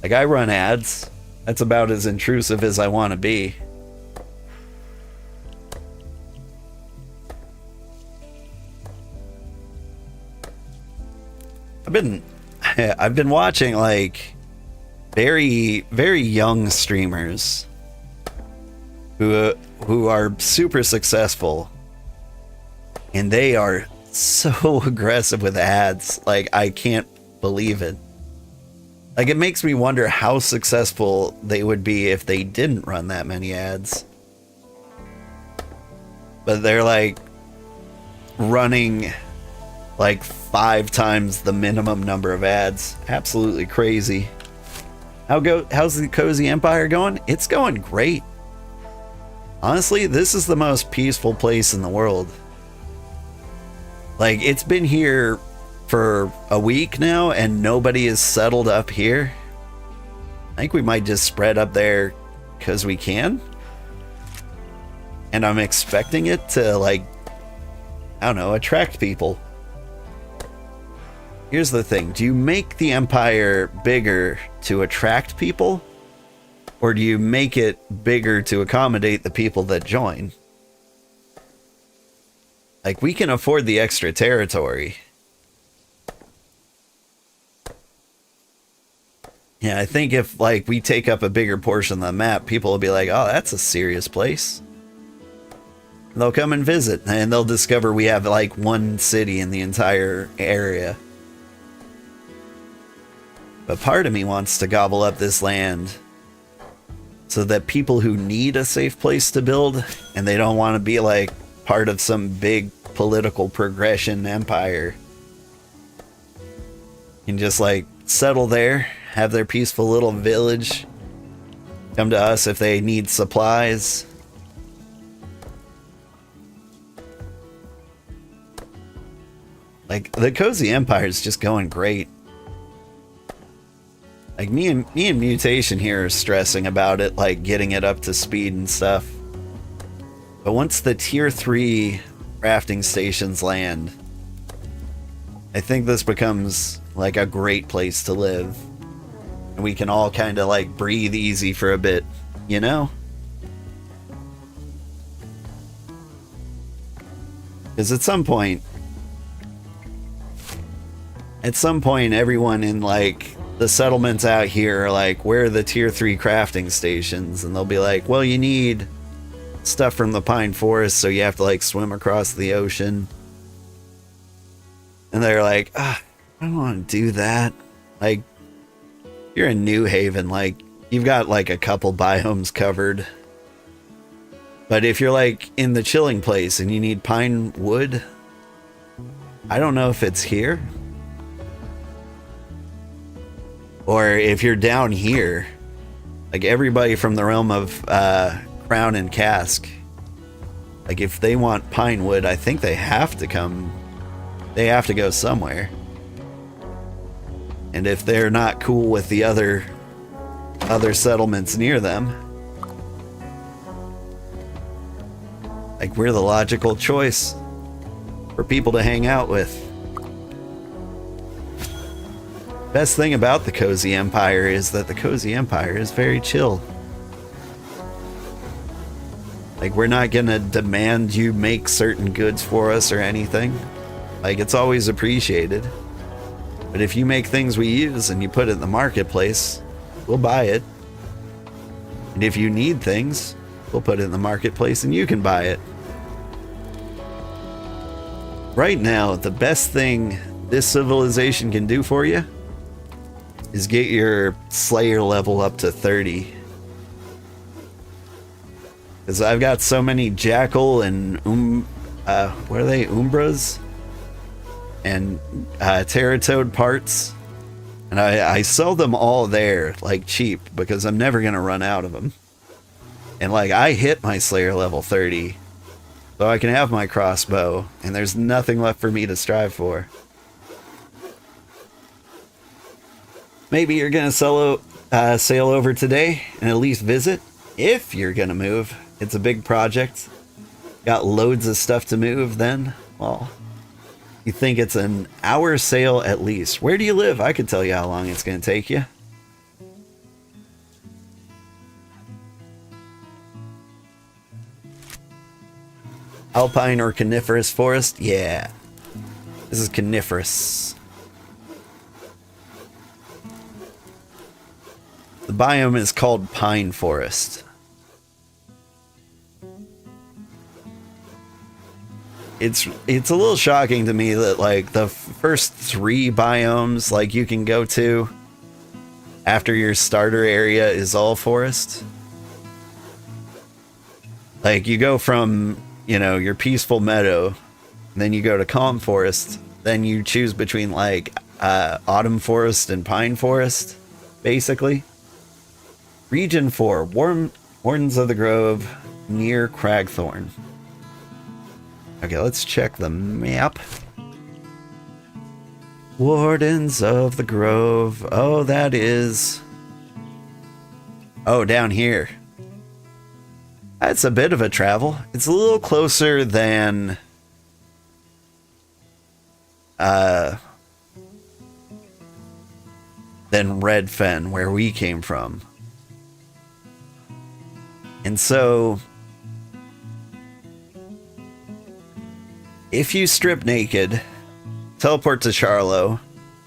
Like, I run ads. That's about as intrusive as I want to be. I've been watching like very, very young streamers who are super successful, and they are so aggressive with ads. Like, I can't believe it. Like, it makes me wonder how successful they would be if they didn't run that many ads. But they're like running like 5 times the minimum number of ads. Absolutely crazy. How's the Cozy Empire going? It's going great. Honestly, this is the most peaceful place in the world. Like, it's been here for a week now and nobody is settled up here. I think we might just spread up there because we can. And I'm expecting it to, like, I don't know, attract people. Here's the thing. Do you make the empire bigger to attract people? Or do you make it bigger to accommodate the people that join? Like, we can afford the extra territory. Yeah, I think if, like, we take up a bigger portion of the map, people will be like, oh, that's a serious place. And they'll come and visit, and they'll discover we have, like, one city in the entire area. But part of me wants to gobble up this land so that people who need a safe place to build and they don't want to be like part of some big political progression empire can just like settle there, have their peaceful little village, come to us if they need supplies. Like, the Cozy Empire is just going great. Like, me and Mutation here are stressing about it, like getting it up to speed and stuff. But once the tier 3 crafting stations land, I think this becomes like a great place to live. And we can all kind of like breathe easy for a bit, you know? Because at some point, everyone in like the settlements out here are like, where are the tier 3 crafting stations? And they'll be like, well, you need stuff from the pine forest, so you have to like swim across the ocean. And they're like, I don't want to do that. Like, you're in New Haven, like, you've got like a couple biomes covered. But if you're like in the chilling place and you need pine wood, I don't know if it's here. Or if you're down here, like everybody from the realm of Crown and Cask, like if they want pine wood, I think they have to go somewhere. And if they're not cool with the other settlements near them, like, we're the logical choice for people to hang out with. Best thing about the Cozy Empire is that the Cozy Empire is very chill. Like, we're not gonna demand you make certain goods for us or anything. Like, it's always appreciated. But if you make things we use and you put it in the marketplace, we'll buy it. And if you need things, we'll put it in the marketplace and you can buy it. Right now, the best thing this civilization can do for you is get your Slayer level up to 30. Because I've got so many Jackal and what are they? Umbras? And Terratoad parts. And I sell them all there, like, cheap, because I'm never going to run out of them. And, like, I hit my Slayer level 30, so I can have my crossbow, and there's nothing left for me to strive for. Maybe you're going to sail over today and at least visit, if you're going to move. It's a big project. Got loads of stuff to move then. Well, you think it's an hour sail at least. Where do you live? I could tell you how long it's going to take you. Alpine or coniferous forest? Yeah. This is coniferous. The biome is called pine forest. It's a little shocking to me that, like, the first 3 biomes, like, you can go to after your starter area is all forest. Like, you go from, you know, your peaceful meadow, then you go to calm forest, then you choose between, like, autumn forest and pine forest, basically. Region 4, Wardens of the Grove, near Cragthorn. Okay, let's check the map. Wardens of the Grove. Oh, that is... Oh, down here. That's a bit of a travel. It's a little closer than... Red Fen, where we came from. And so... if you strip naked, teleport to Charlo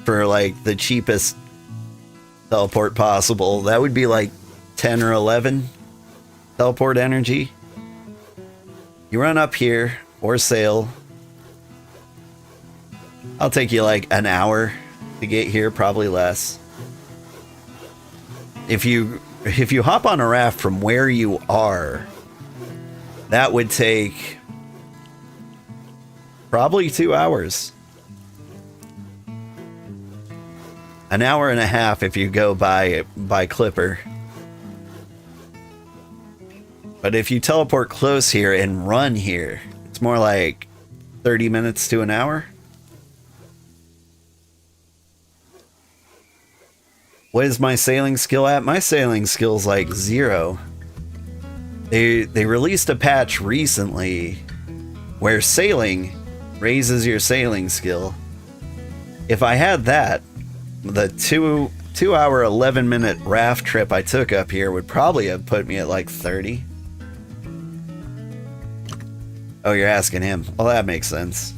for, like, the cheapest teleport possible, that would be like 10 or 11 teleport energy. You run up here or sail. I'll take you like an hour to get here, probably less. If you hop on a raft from where you are, that would take probably 2 hours. An hour and a half if you go by Clipper. But if you teleport close here and run here, it's more like 30 minutes to an hour. What is my sailing skill at? My sailing skill's like 0. They released a patch recently where sailing raises your sailing skill. If I had that, the 2 hour 11-minute raft trip I took up here would probably have put me at like 30. Oh, you're asking him. Well, that makes sense.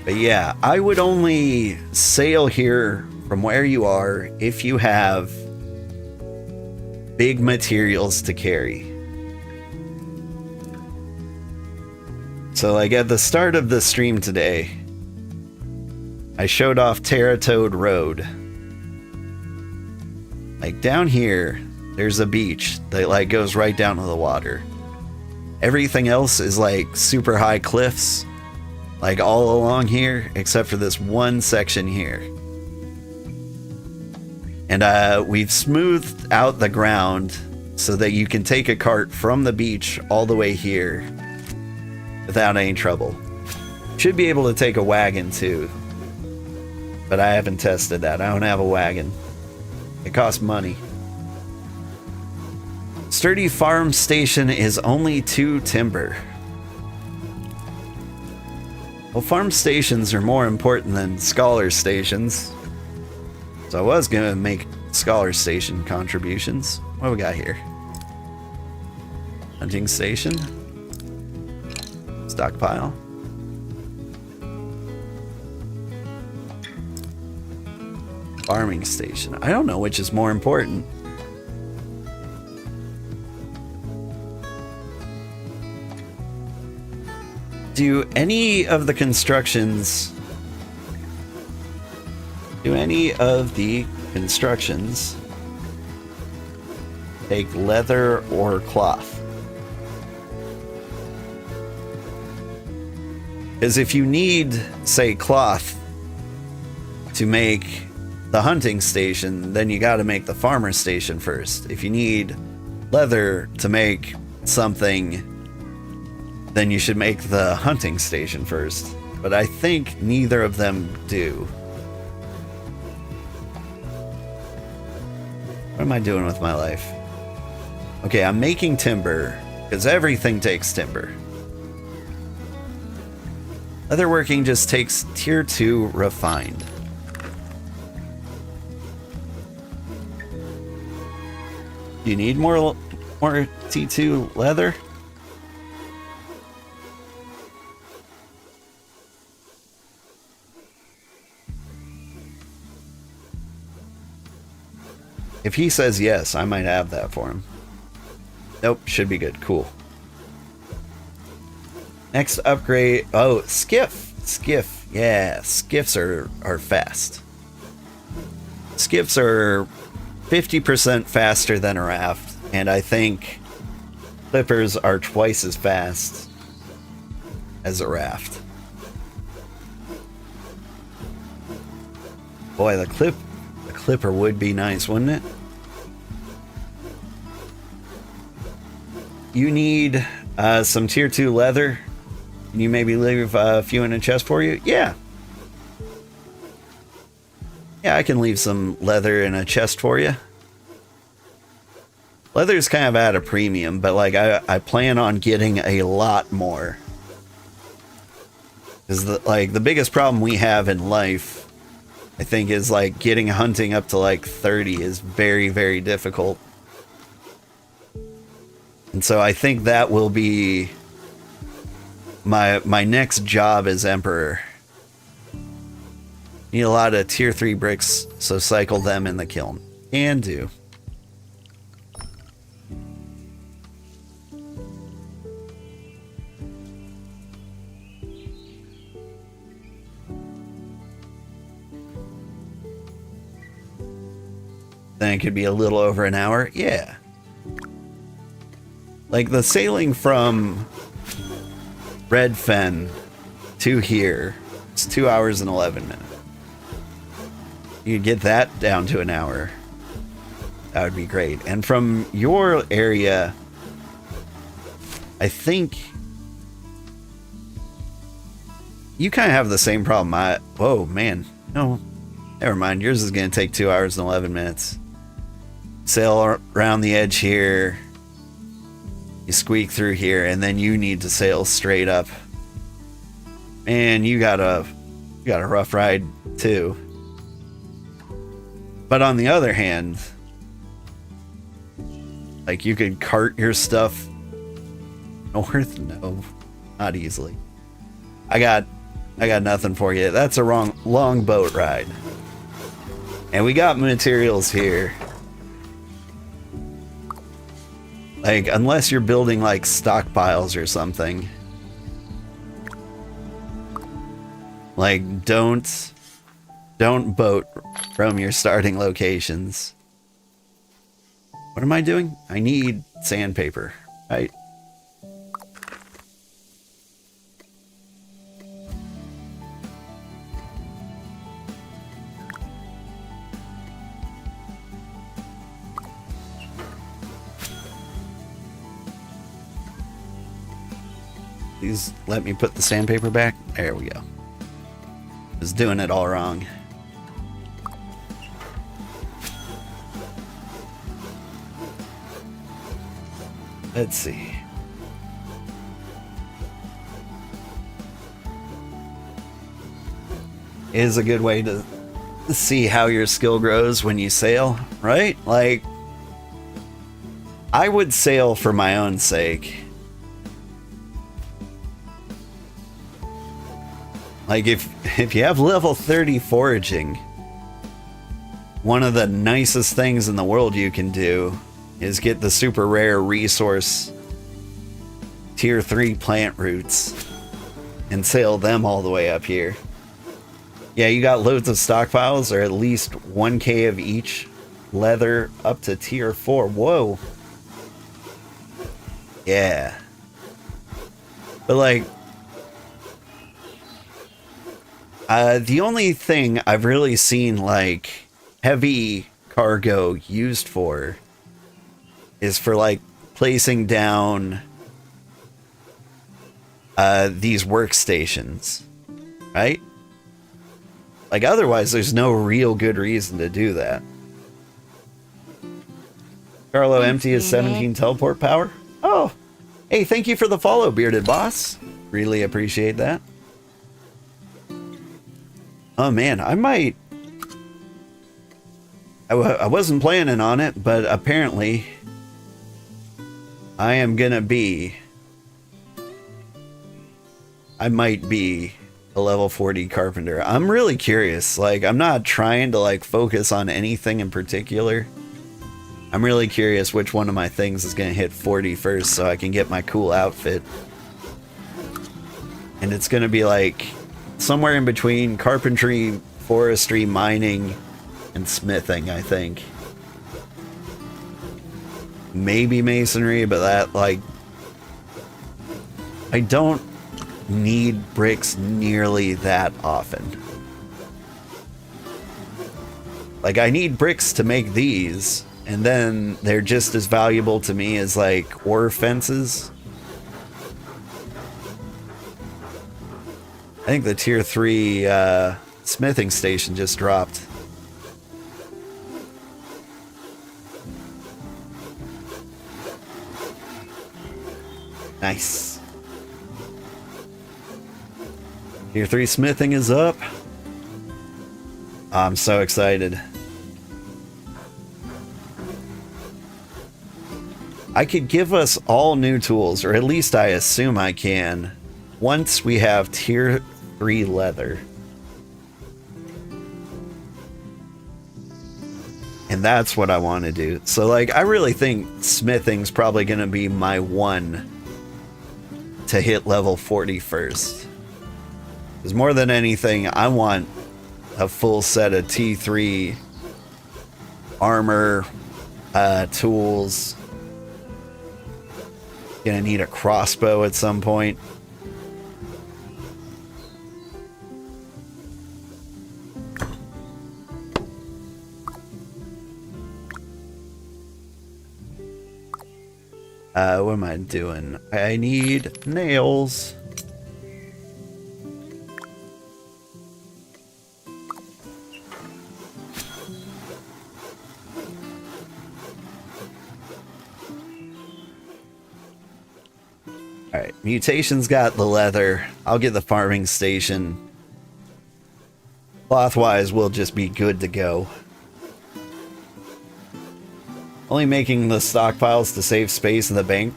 But yeah, I would only sail here from where you are if you have big materials to carry. So, like, at the start of the stream today, I showed off Terratoad Road. Like, down here, there's a beach that, like, goes right down to the water. Everything else is, like, super high cliffs. Like, all along here, except for this one section here. And we've smoothed out the ground so that you can take a cart from the beach all the way here without any trouble. Should be able to take a wagon too, but I haven't tested that. I don't have a wagon. It costs money. Sturdy farm station is only 2 timber. Well, farm stations are more important than scholar stations. So I was gonna make scholar station contributions. What do we got here? Hunting station. Stockpile. Farming station. I don't know which is more important. Do any of the constructions take leather or cloth? Because if you need, say, cloth to make the hunting station, then you got to make the farmer station first. If you need leather to make something, then you should make the hunting station first. But I think neither of them do. What am I doing with my life? Okay, I'm making timber, because everything takes timber. Leatherworking just takes tier 2 refined. Do you need more T2 leather? If he says yes, I might have that for him. Nope, should be good. Cool. Next upgrade. Oh, skiff. Skiff. Yeah, skiffs are fast. Skiffs are 50% faster than a raft, and I think clippers are twice as fast as a raft. Boy, the clipper would be nice, wouldn't it? You need some tier 2 leather. Can you maybe leave a few in a chest for you? Yeah. Yeah, I can leave some leather in a chest for you. Leather's kind of at a premium, but like I plan on getting a lot more. Because the biggest problem we have in life, I think, is like getting hunting up to like 30 is very, very difficult. And so I think that will be my next job as Emperor. Need a lot of tier 3 bricks, so cycle them in the kiln. Can do. Then it could be a little over an hour. Yeah. Like the sailing from Redfen to here, it's 2 hours and 11 minutes. You could get that down to an hour. That would be great. And from your area, I think you kind of have the same problem. Whoa, man. No, never mind. Yours is going to take 2 hours and 11 minutes. Sail around the edge here. You squeak through here, and then you need to sail straight up. Man, you got a rough ride too. But on the other hand, like you could cart your stuff north. No, not easily. I got nothing for you. That's a long boat ride. And we got materials here. Like, unless you're building like stockpiles or something. Like, don't boat from your starting locations. What am I doing? I need sandpaper, right? Please let me put the sandpaper back. There we go. Was doing it all wrong. Let's see. is a good way to see how your skill grows when you sail, right? Like, I would sail for my own sake. Like, if you have level 30 foraging, one of the nicest things in the world you can do is get the super rare resource tier 3 plant roots and sail them all the way up here. Yeah, you got loads of stockpiles, or at least 1k of each leather up to tier 4. Whoa. Yeah. But like, the only thing I've really seen like heavy cargo used for is for like placing down these workstations, right? Like, otherwise there's no real good reason to do that. Carlo empty is 17 teleport power. Oh, hey, thank you for the follow, Bearded Boss. Really appreciate that. Oh man, I might... I wasn't planning on it, but apparently I am gonna be... I might be a level 40 carpenter. I'm really curious. Like, I'm not trying to like focus on anything in particular. I'm really curious which one of my things is gonna hit 40 first so I can get my cool outfit. And it's gonna be like somewhere in between carpentry, forestry, mining, and smithing, I think. Maybe masonry, but that, like, I don't need bricks nearly that often. Like, I need bricks to make these, and then they're just as valuable to me as like ore fences. I think the tier 3 smithing station just dropped. Nice. Tier 3 smithing is up. I'm so excited. I could give us all new tools, or at least I assume I can, once we have tier 3 leather. And that's what I want to do. So like, I really think smithing's probably going to be my one to hit level 40 first. Because more than anything, I want a full set of T3 armor, tools. Gonna need a crossbow at some point. What am I doing? I need nails. Alright, mutation's got the leather. I'll get the farming station. Cloth-wise, we'll just be good to go. Only making the stockpiles to save space in the bank.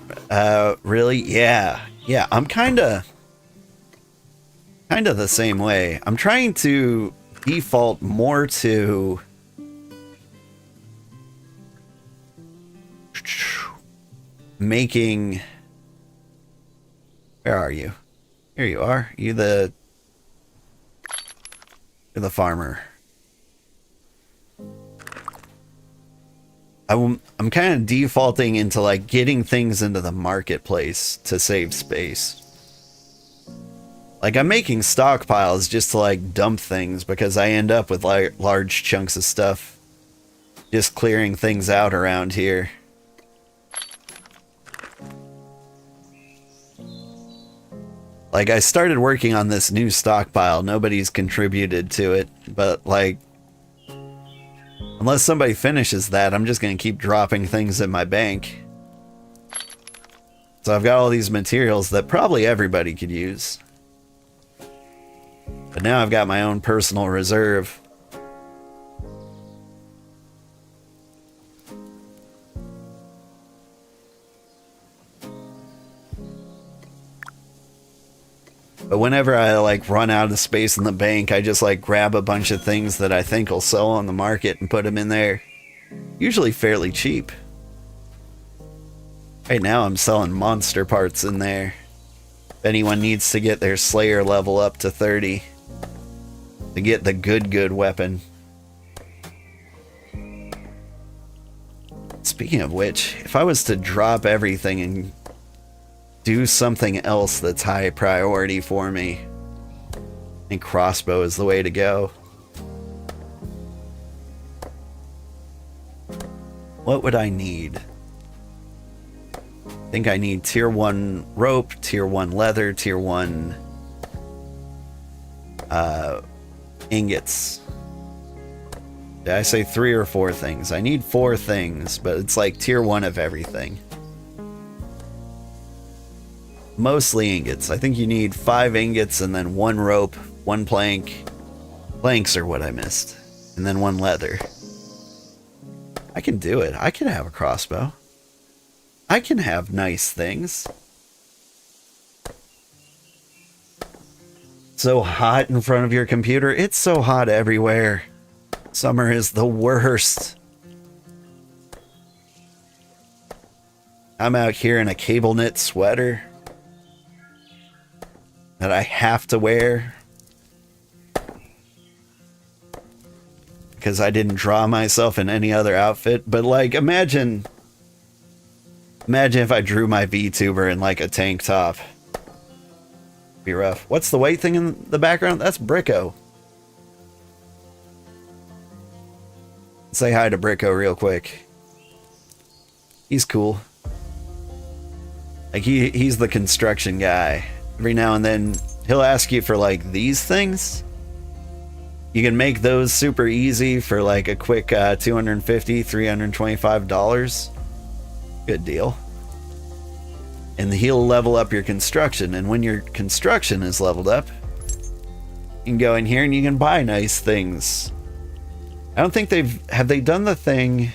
Really? Yeah. Yeah, I'm kinda the same way. I'm trying to default more to making... Where are you? Here you are. You're the farmer. I'm kind of defaulting into like getting things into the marketplace to save space. Like, I'm making stockpiles just to like dump things because I end up with like large chunks of stuff just clearing things out around here. Like, I started working on this new stockpile. Nobody's contributed to it, but like, unless somebody finishes that, I'm just going to keep dropping things in my bank. So I've got all these materials that probably everybody could use. But now I've got my own personal reserve. But whenever I like run out of space in the bank, I just like grab a bunch of things that I think will sell on the market and put them in there. Usually fairly cheap. Right now I'm selling monster parts in there. If anyone needs to get their Slayer level up to 30 to get the good weapon. Speaking of which, if I was to drop everything and do something else that's high priority for me, I think crossbow is the way to go. What would I need? I think I need tier 1 rope, tier 1 leather, tier 1 ingots. Did I say 3 or 4 things? I need 4 things, but it's like tier 1 of everything. Mostly ingots. I think you need 5 ingots and then 1 rope, 1 plank. Planks are what I missed. And then 1 leather. I can do it. I can have a crossbow. I can have nice things. So hot in front of your computer. It's so hot everywhere. Summer is the worst. I'm out here in a cable knit sweater that I have to wear because I didn't draw myself in any other outfit. But like, imagine if I drew my VTuber in like a tank top. Be rough. What's the white thing in the background? That's Bricko. Say hi to Bricko real quick. He's cool. Like he's the construction guy. Every now and then he'll ask you for like these things. You can make those super easy for like a quick $250, $325. Good deal. And he'll level up your construction. And when your construction is leveled up, you can go in here and you can buy nice things. I don't think have they done the thing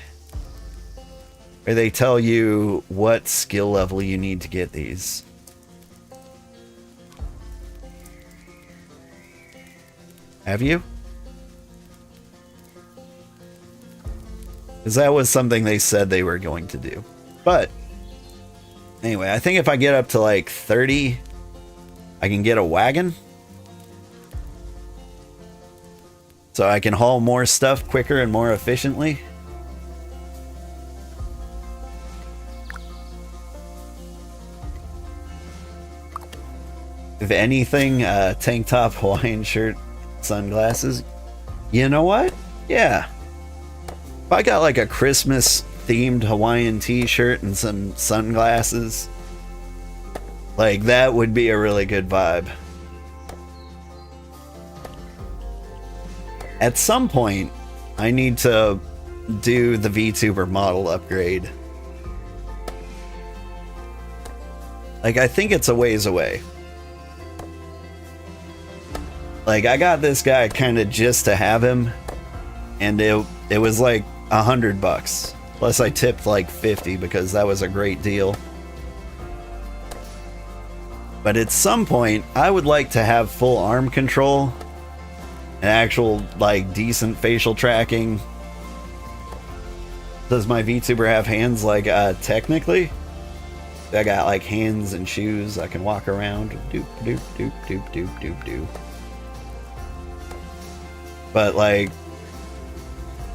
where they tell you what skill level you need to get these? Have you? Because that was something they said they were going to do. But anyway, I think if I get up to like 30, I can get a wagon. So I can haul more stuff quicker and more efficiently. If anything, tank top, Hawaiian shirt, sunglasses. You know what? Yeah. If I got like a Christmas themed Hawaiian t-shirt and some sunglasses, like that would be a really good vibe. At some point, I need to do the VTuber model upgrade. Like, I think it's a ways away. Like, I got this guy kind of just to have him, and it was like $100. Plus I tipped like 50 because that was a great deal. But at some point, I would like to have full arm control and actual like decent facial tracking. Does my VTuber have hands? Like technically, I got like hands and shoes. I can walk around. Doop doop doop doop doop doop doop. But like,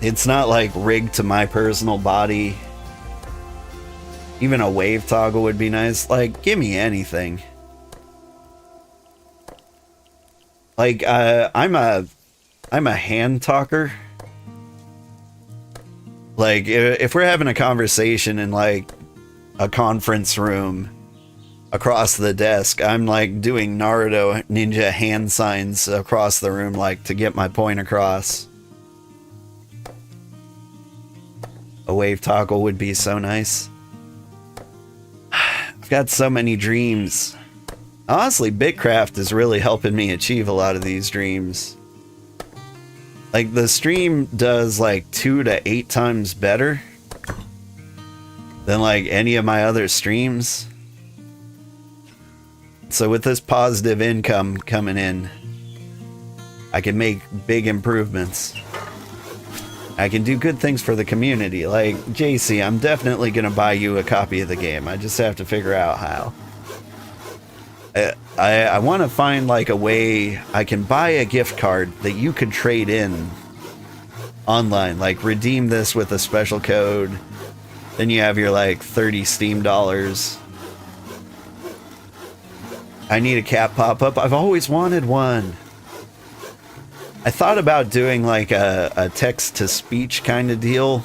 it's not like rigged to my personal body. Even a wave toggle would be nice. Like, give me anything. Like, I'm a hand talker. Like, if we're having a conversation in like a conference room across the desk, I'm like doing Naruto ninja hand signs across the room, like to get my point across. A wave toggle would be so nice. I've got so many dreams. Honestly, BitCraft is really helping me achieve a lot of these dreams. Like, the stream does like 2 to 8 times better than like any of my other streams. So with this positive income coming in, I can make big improvements. I can do good things for the community. Like, JC, I'm definitely going to buy you a copy of the game. I just have to figure out how. I want to find like a way I can buy a gift card that you could trade in online. Like, redeem this with a special code. Then you have your like 30 Steam dollars. I need a cat pop-up. I've always wanted one. I thought about doing like a text-to-speech kind of deal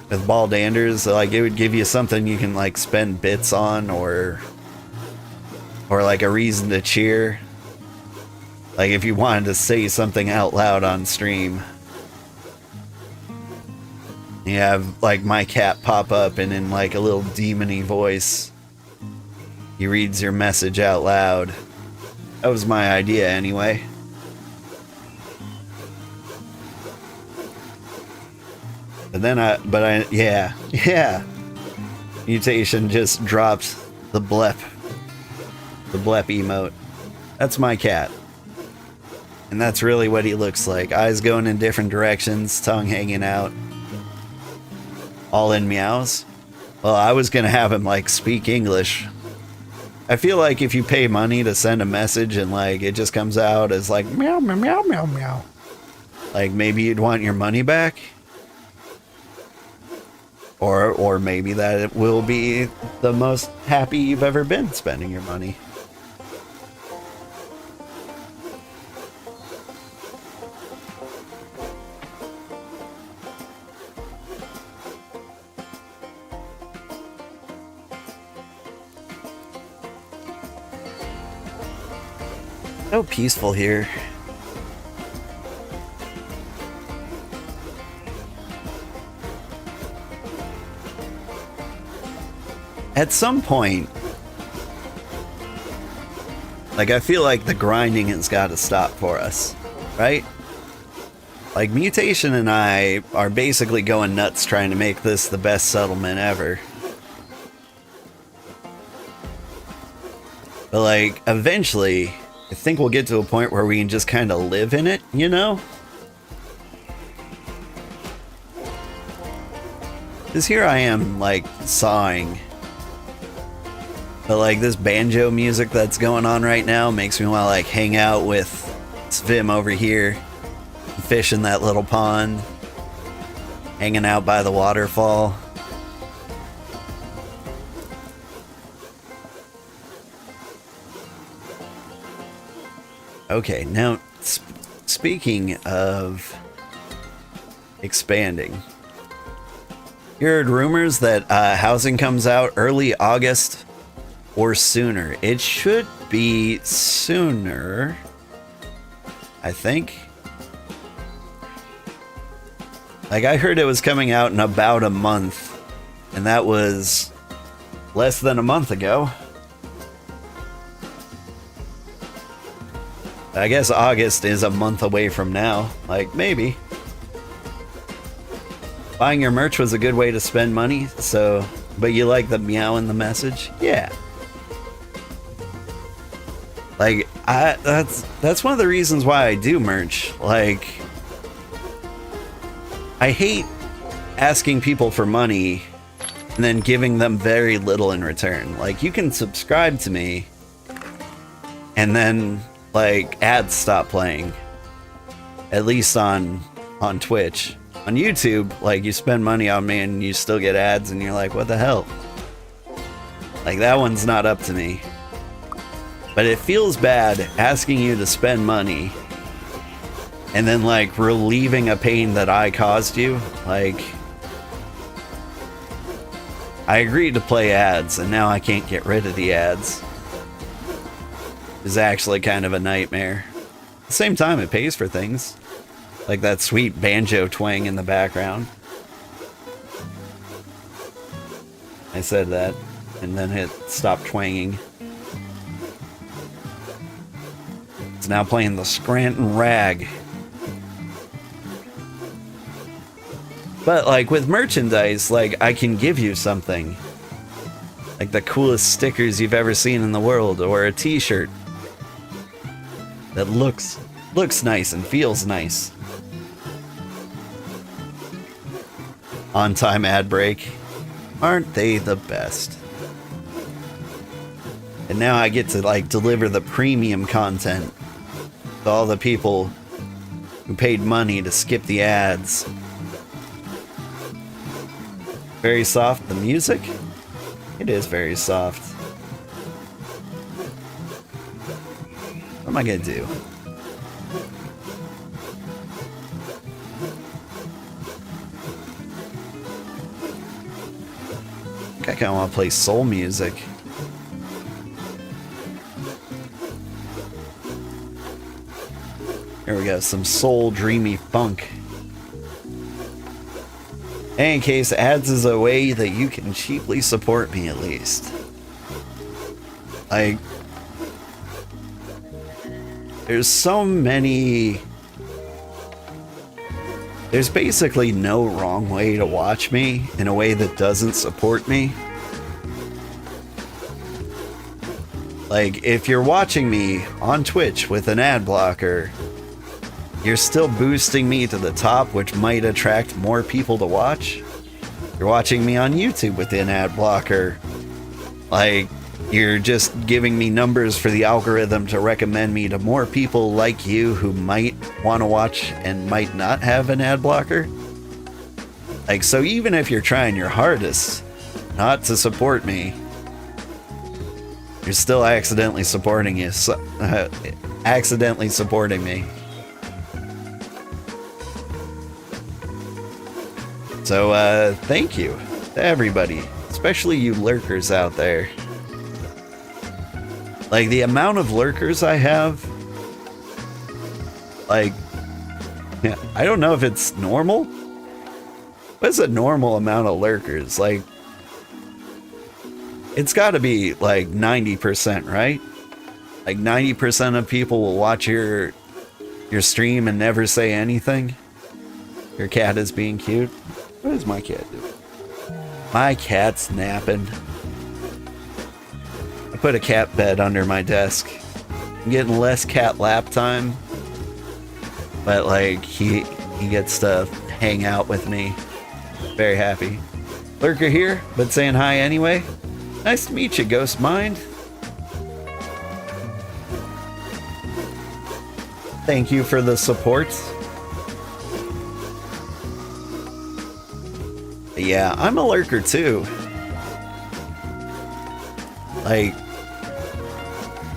with Baldanders. Like, it would give you something you can like spend bits on, or like a reason to cheer. Like, if you wanted to say something out loud on stream, you have like my cat pop up, and in like a little demony voice, he reads your message out loud. That was my idea anyway. But then yeah. Mutation just dropped the blep emote. That's my cat. And that's really what he looks like. Eyes going in different directions, tongue hanging out. All in meows. Well, I was gonna have him like speak English. I feel like if you pay money to send a message and like it just comes out as like meow meow meow meow meow, like maybe you'd want your money back. Or maybe that it will be the most happy you've ever been spending your money. So peaceful here. At some point, like, I feel like the grinding has got to stop for us, right? Like, Mutation and I are basically going nuts trying to make this the best settlement ever. But, like, eventually, I think we'll get to a point where we can just kind of live in it, you know? Because here I am, like, sawing. But like, this banjo music that's going on right now makes me want to like hang out with Svim over here, fish in that little pond, hanging out by the waterfall. Okay, now speaking of expanding, you heard rumors that housing comes out early August or sooner. It should be sooner, I think. Like, I heard it was coming out in about a month, and that was less than a month ago. I guess August is a month away from now. Like, maybe. Buying your merch was a good way to spend money, so... But you like the meow in the message? Yeah. Like, that's one of the reasons why I do merch. Like, I hate asking people for money and then giving them very little in return. Like, you can subscribe to me and then, like, ads stop playing. At least on Twitch. On YouTube, like, you spend money on me and you still get ads and you're like, what the hell? Like, that one's not up to me. But it feels bad asking you to spend money and then, like, relieving a pain that I caused you. Like, I agreed to play ads, and now I can't get rid of the ads. It's actually kind of a nightmare. At the same time, it pays for things. Like that sweet banjo twang in the background. I said that, and then it stopped twanging. It's now playing the Scranton Rag. But like with merchandise, like I can give you something. Like the coolest stickers you've ever seen in the world, or a t-shirt that looks nice and feels nice. On-time ad break. Aren't they the best? And now I get to like deliver the premium content to all the people who paid money to skip the ads. Very soft, the music? It is very soft. What am I gonna do? I kinda wanna play soul music. Here we go, some soul dreamy funk. In case ads is a way that you can cheaply support me, at least. Like, there's so many. There's basically no wrong way to watch me in a way that doesn't support me. Like, if you're watching me on Twitch with an ad blocker, you're still boosting me to the top, which might attract more people to watch. You're watching me on YouTube with an ad blocker. Like, you're just giving me numbers for the algorithm to recommend me to more people like you who might want to watch and might not have an ad blocker. Like, so even if you're trying your hardest not to support me, you're still accidentally supporting me. So, thank you to everybody, especially you lurkers out there. Like, the amount of lurkers I have, like, yeah, I don't know if it's normal. What's a normal amount of lurkers? Like, it's got to be, like, 90%, right? Like, 90% of people will watch your stream and never say anything. Your cat is being cute. What is my cat doing? My cat's napping. I put a cat bed under my desk. I'm getting less cat lap time. But like, he gets to hang out with me. Very happy. Lurker here, but saying hi anyway. Nice to meet you, Ghost Mind. Thank you for the support. Yeah, I'm a lurker too. Like,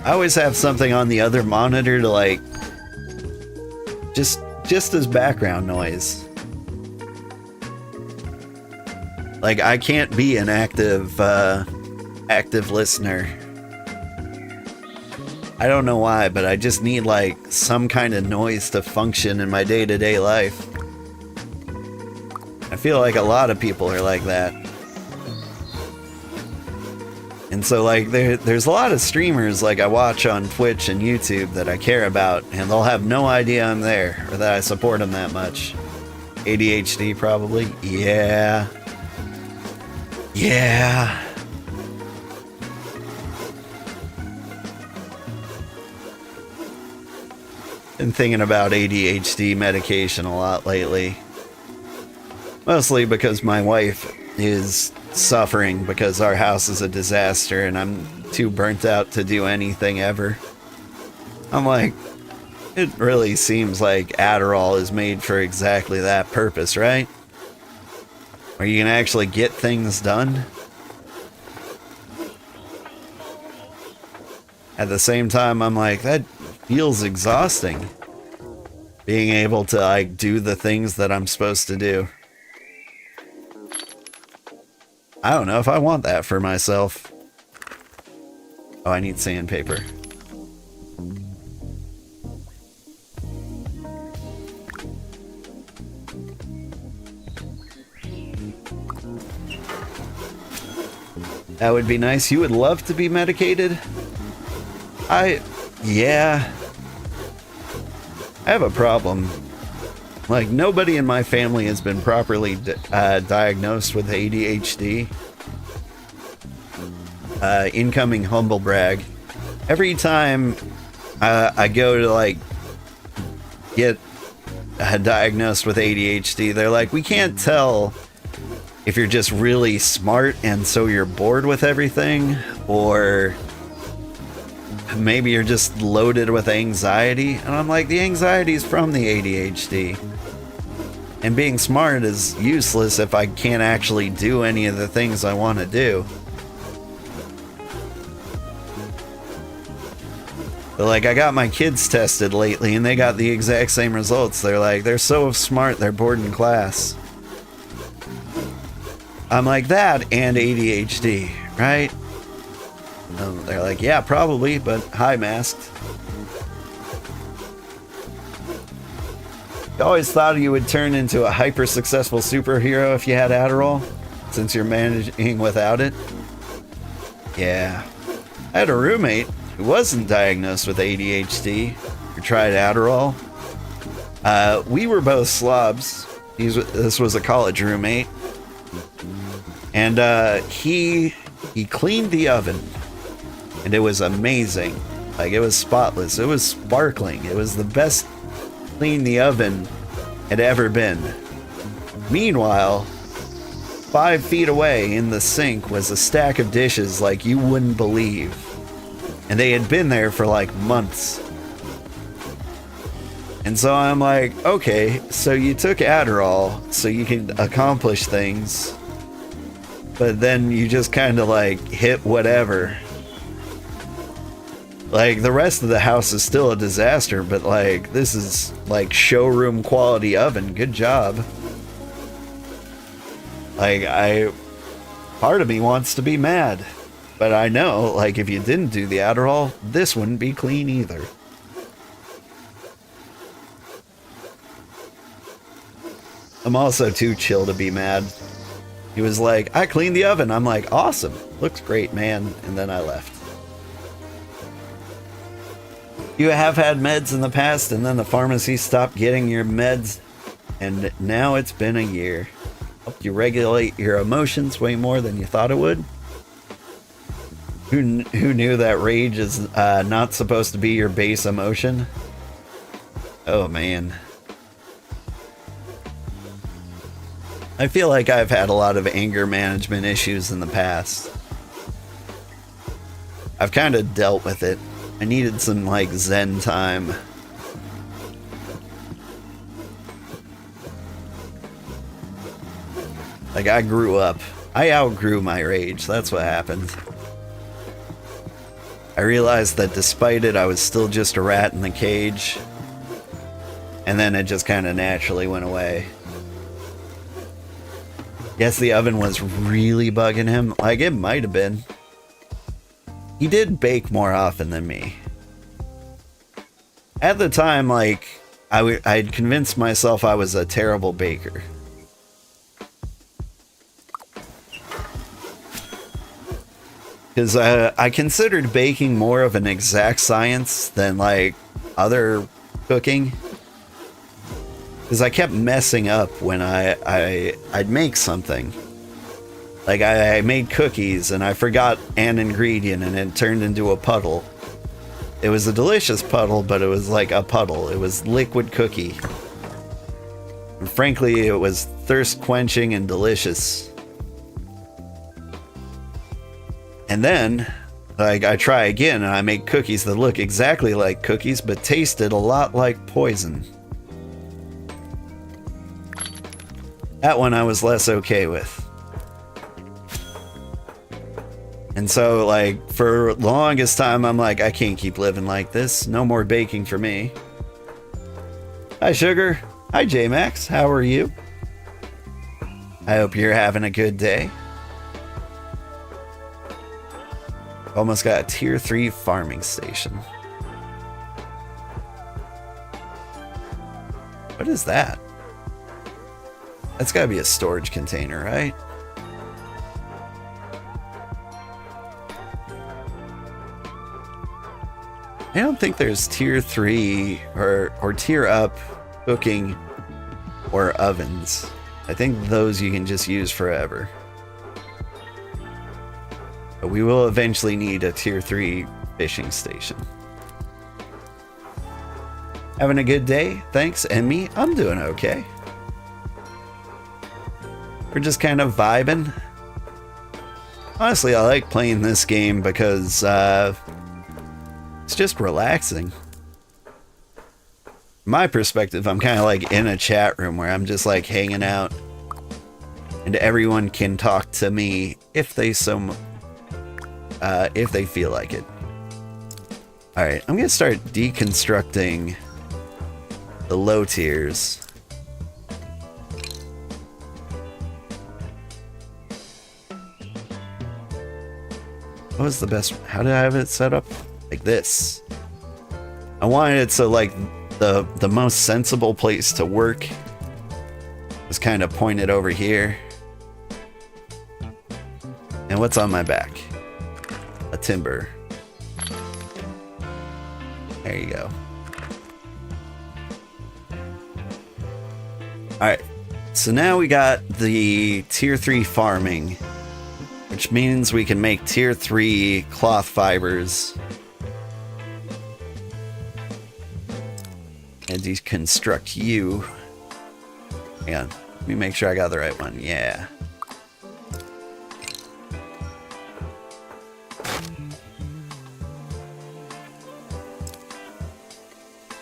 I always have something on the other monitor to like, just as background noise. Like, I can't be an active listener. I don't know why, but I just need like some kind of noise to function in my day-to-day life. I feel like a lot of people are like that. And so like there's a lot of streamers like I watch on Twitch and YouTube that I care about, and they'll have no idea I'm there or that I support them that much. ADHD probably. Yeah. Yeah. Been thinking about ADHD medication a lot lately. Mostly because my wife is suffering because our house is a disaster and I'm too burnt out to do anything ever. I'm like, it really seems like Adderall is made for exactly that purpose, right? Where you can actually get things done. At the same time, I'm like, that feels exhausting. Being able to like do the things that I'm supposed to do. I don't know if I want that for myself. Oh, I need sandpaper. That would be nice. You would love to be medicated? Yeah. I have a problem. Like, nobody in my family has been properly diagnosed with ADHD. Incoming humble brag. Every time I go to, like, get diagnosed with ADHD, they're like, we can't tell if you're just really smart and so you're bored with everything, or maybe you're just loaded with anxiety. And I'm like, the anxiety is from the ADHD. And being smart is useless if I can't actually do any of the things I want to do. But like, I got my kids tested lately and they got the exact same results. They're like, they're so smart, they're bored in class. I'm like, that and ADHD, right? They're like, yeah, probably, but hi, masked. You always thought you would turn into a hyper successful superhero if you had Adderall, since you're managing without it. Yeah. I had a roommate who wasn't diagnosed with ADHD who tried Adderall. We were both slobs. This was a college roommate. And he cleaned the oven. And it was amazing. Like, it was spotless. It was sparkling. It was the best clean the oven had ever been. Meanwhile, 5 feet away in the sink was a stack of dishes like you wouldn't believe. And they had been there for like months. And so I'm like, okay, so you took Adderall so you can accomplish things, but then you just kind of like hit whatever. Like, the rest of the house is still a disaster, but like, this is like showroom quality oven. Good job. Like, part of me wants to be mad, but I know, like, if you didn't do the Adderall, this wouldn't be clean either. I'm also too chill to be mad. He was like, I cleaned the oven. I'm like, awesome. Looks great, man. And then I left. You have had meds in the past, and then the pharmacy stopped getting your meds, and now it's been a year. Helped you regulate your emotions way more than you thought it would? Who knew that rage is not supposed to be your base emotion? Oh, man. I feel like I've had a lot of anger management issues in the past. I've kind of dealt with it. I needed some, like, zen time. Like, I grew up. I outgrew my rage. That's what happened. I realized that despite it, I was still just a rat in the cage. And then it just kind of naturally went away. Guess the oven was really bugging him. Like, it might have been. He did bake more often than me. At the time, like, I'd convinced myself I was a terrible baker. Because I considered baking more of an exact science than, like, other cooking. Because I kept messing up when I'd make something. Like, I made cookies and I forgot an ingredient and it turned into a puddle. It was a delicious puddle, but it was like a puddle. It was liquid cookie. And frankly, it was thirst quenching and delicious. And then, like, I try again and I make cookies that look exactly like cookies, but tasted a lot like poison. That one I was less okay with. And so, like, for the longest time, I'm like, I can't keep living like this. No more baking for me. Hi, Sugar. Hi, J-Max. How are you? I hope you're having a good day. Almost got a tier 3 farming station. What is that? That's gotta be a storage container, right? I don't think there's tier 3 or tier up cooking or ovens. I think those you can just use forever. But we will eventually need a tier 3 fishing station. Having a good day? Thanks. And me? I'm doing okay. We're just kind of vibing. Honestly, I like playing this game because it's just relaxing. From my perspective, I'm kind of like in a chat room where I'm just like hanging out, and everyone can talk to me if they feel like it. All right, I'm gonna start deconstructing the low tiers. What was the best? How did I have it set up? Like this. I wanted it so like the most sensible place to work was kind of pointed over here. And what's on my back? A timber. There you go. Alright, so now we got the tier 3 farming, which means we can make tier 3 cloth fibers and deconstruct you. Hang on, let me make sure I got the right one. Yeah.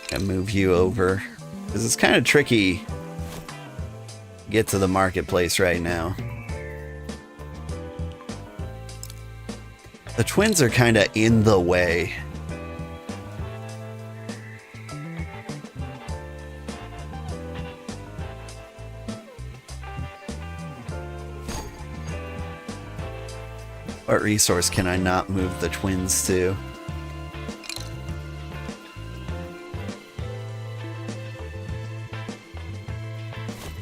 Gonna move you over because it's kind of tricky to get to the marketplace right now. The twins are kind of in the way. What resource can I not move the twins to?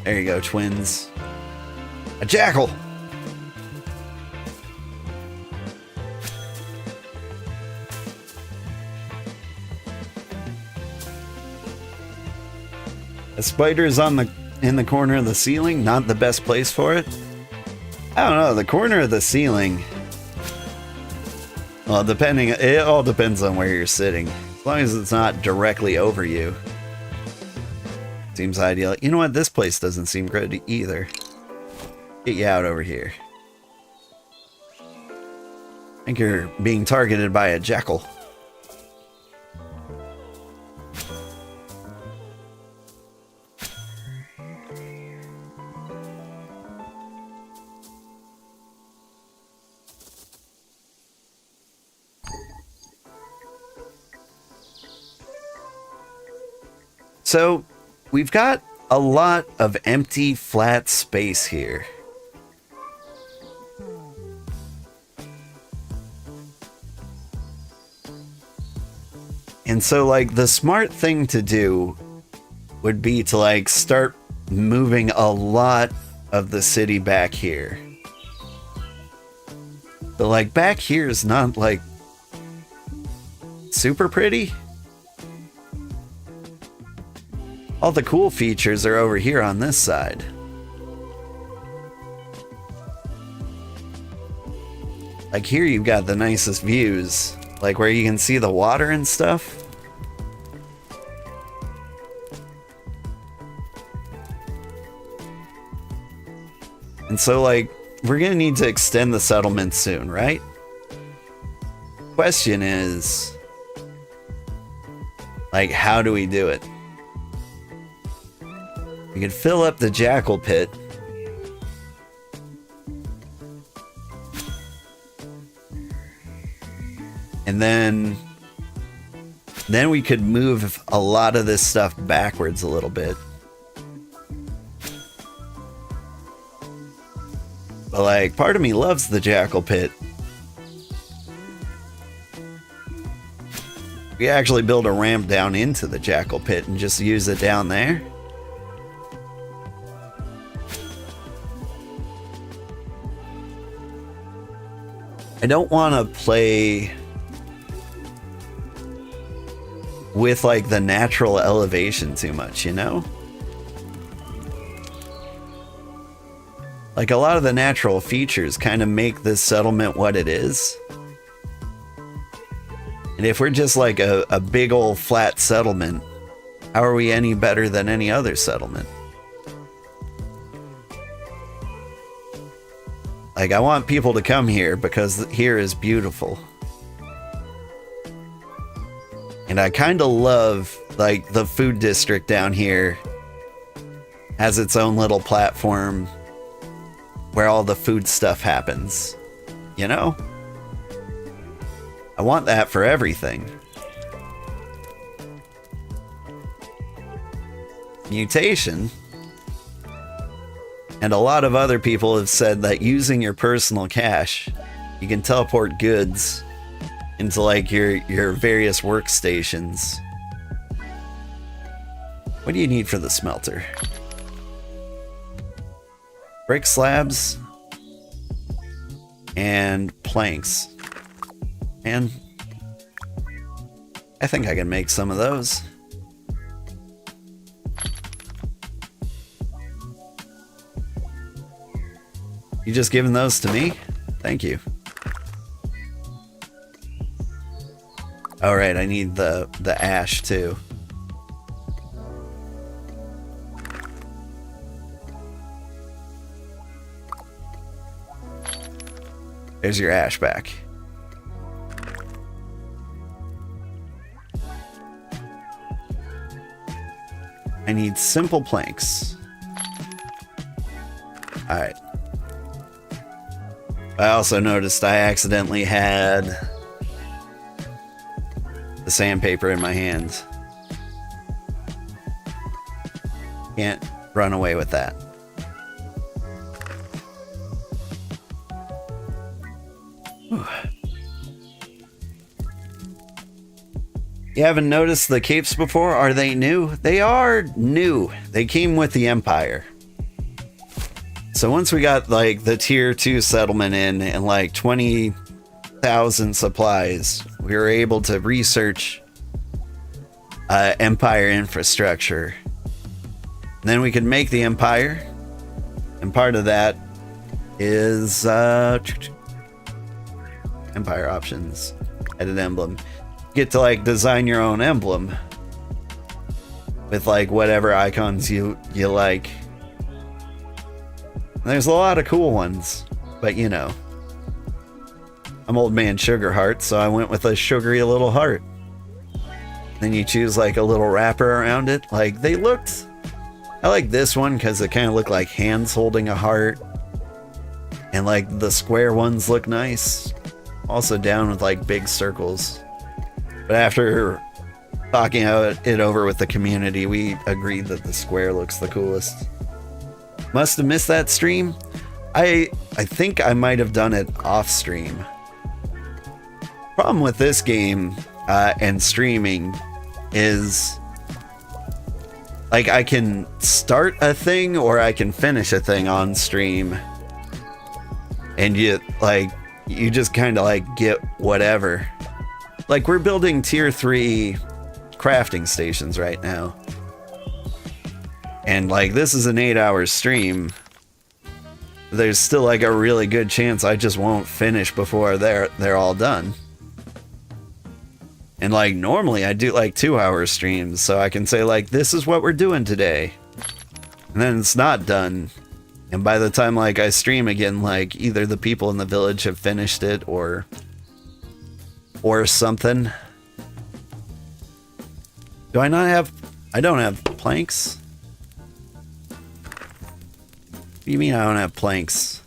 There you go, twins. A jackal! A spider is in the corner of the ceiling, not the best place for it. I don't know, the corner of the ceiling. Well, it all depends on where you're sitting. As long as it's not directly over you. Seems ideal. You know what? This place doesn't seem good either. Get you out over here. I think you're being targeted by a jackal. So, we've got a lot of empty, flat space here. And so, like, the smart thing to do would be to, like, start moving a lot of the city back here. But, like, back here is not, like, super pretty. All the cool features are over here on this side. Like here you've got the nicest views, like where you can see the water and stuff. And so like, we're gonna need to extend the settlement soon, right? Question is, like, how do we do it? We could fill up the jackal pit. And then we could move a lot of this stuff backwards a little bit. But like, part of me loves the jackal pit. We actually build a ramp down into the jackal pit and just use it down there. I don't want to play with like the natural elevation too much, you know? Like a lot of the natural features kind of make this settlement what it is. And if we're just like a big old flat settlement, how are we any better than any other settlement? Like, I want people to come here because here is beautiful. And I kind of love, like, the food district down here has its own little platform where all the food stuff happens. You know? I want that for everything. Mutation. And a lot of other people have said that using your personal cash, you can teleport goods into like your various workstations. What do you need for the smelter? Brick slabs and planks. And I think I can make some of those. You just giving those to me? Thank you. All right, I need the ash too. There's your ash back. I need simple planks. All right. I also noticed I accidentally had the sandpaper in my hand. Can't run away with that. Whew. You haven't noticed the capes before? Are they new? They are new. They came with the Empire. So once we got like the tier 2 settlement in and like 20,000 supplies, we were able to research Empire infrastructure. And then we could make the Empire. And part of that is Empire options, edit emblem. Get to like design your own emblem with like whatever icons you like. There's a lot of cool ones, but you know, I'm old man Sugarheart, so I went with a sugary little heart. Then you choose like a little wrapper around it. Like I like this one because it kind of looked like hands holding a heart, and like the square ones look nice. Also down with like big circles. But after talking it over with the community, we agreed that the square looks the coolest. Must have missed that stream. I think I might have done it off stream. Problem with this game and streaming is like I can start a thing or I can finish a thing on stream, and you just kind of like get whatever. Like we're building tier 3 crafting stations right now. And like this is an 8-hour stream. There's still like a really good chance I just won't finish before they're all done. And like normally I do like 2-hour streams, so I can say like this is what we're doing today. And then it's not done. And by the time like I stream again, like either the people in the village have finished it or something. Do I not have... I don't have planks? What do you mean I don't have planks?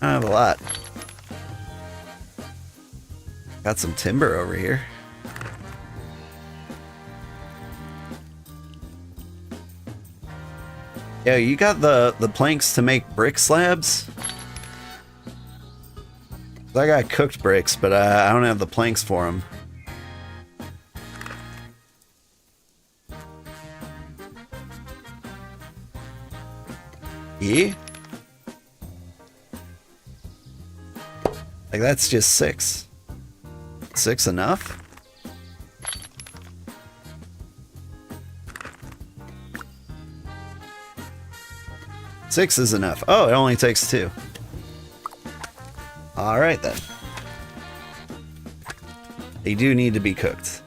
I have a lot. Got some timber over here. Yeah, you got the planks to make brick slabs? I got cooked bricks, but I don't have the planks for them. Yeah? Like, that's just 6. 6 enough? Six is enough. Oh, it only takes 2. Alright then. They do need to be cooked.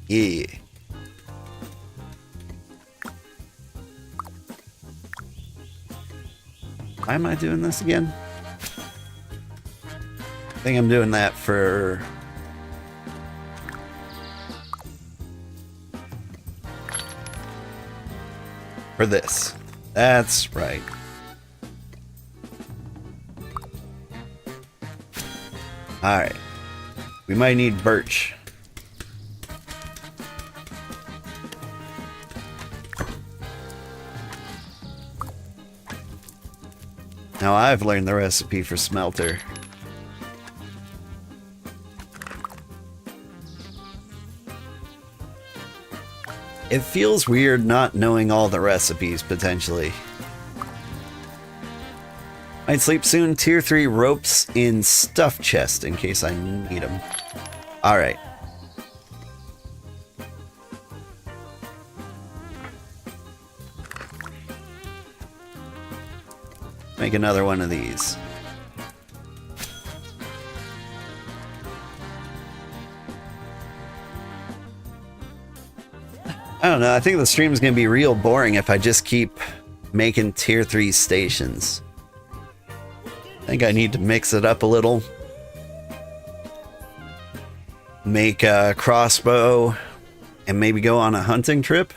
Yeah. Why am I doing this again? I think I'm doing that for... this. That's right. Alright. We might need birch. Now I've learned the recipe for smelter. It feels weird not knowing all the recipes, potentially. Might sleep soon. Tier 3 ropes in stuff chest in case I need them. Alright. Make another one of these. I don't know, I think the stream's gonna be real boring if I just keep making tier 3 stations. I think I need to mix it up a little. Make a crossbow and maybe go on a hunting trip.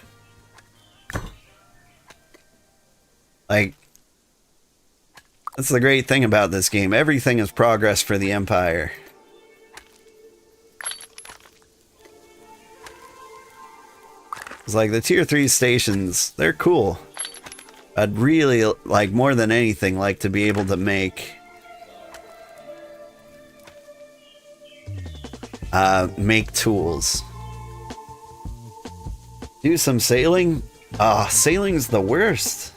Like, that's the great thing about this game. Everything is progress for the Empire. It's like the tier 3 stations, they're cool. I'd really, like, more than anything, like to be able to make tools. Do some sailing? Ah, sailing's the worst.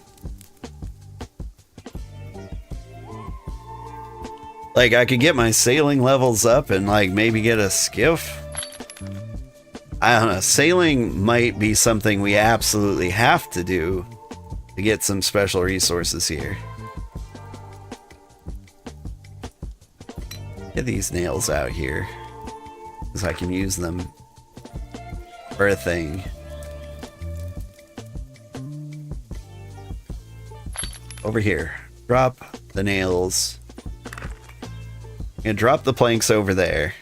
Like, I could get my sailing levels up and, like, maybe get a skiff. I don't know, sailing might be something we absolutely have to do to get some special resources here. Get these nails out here, because I can use them for a thing. Over here, drop the nails. I'm gonna drop the planks over there.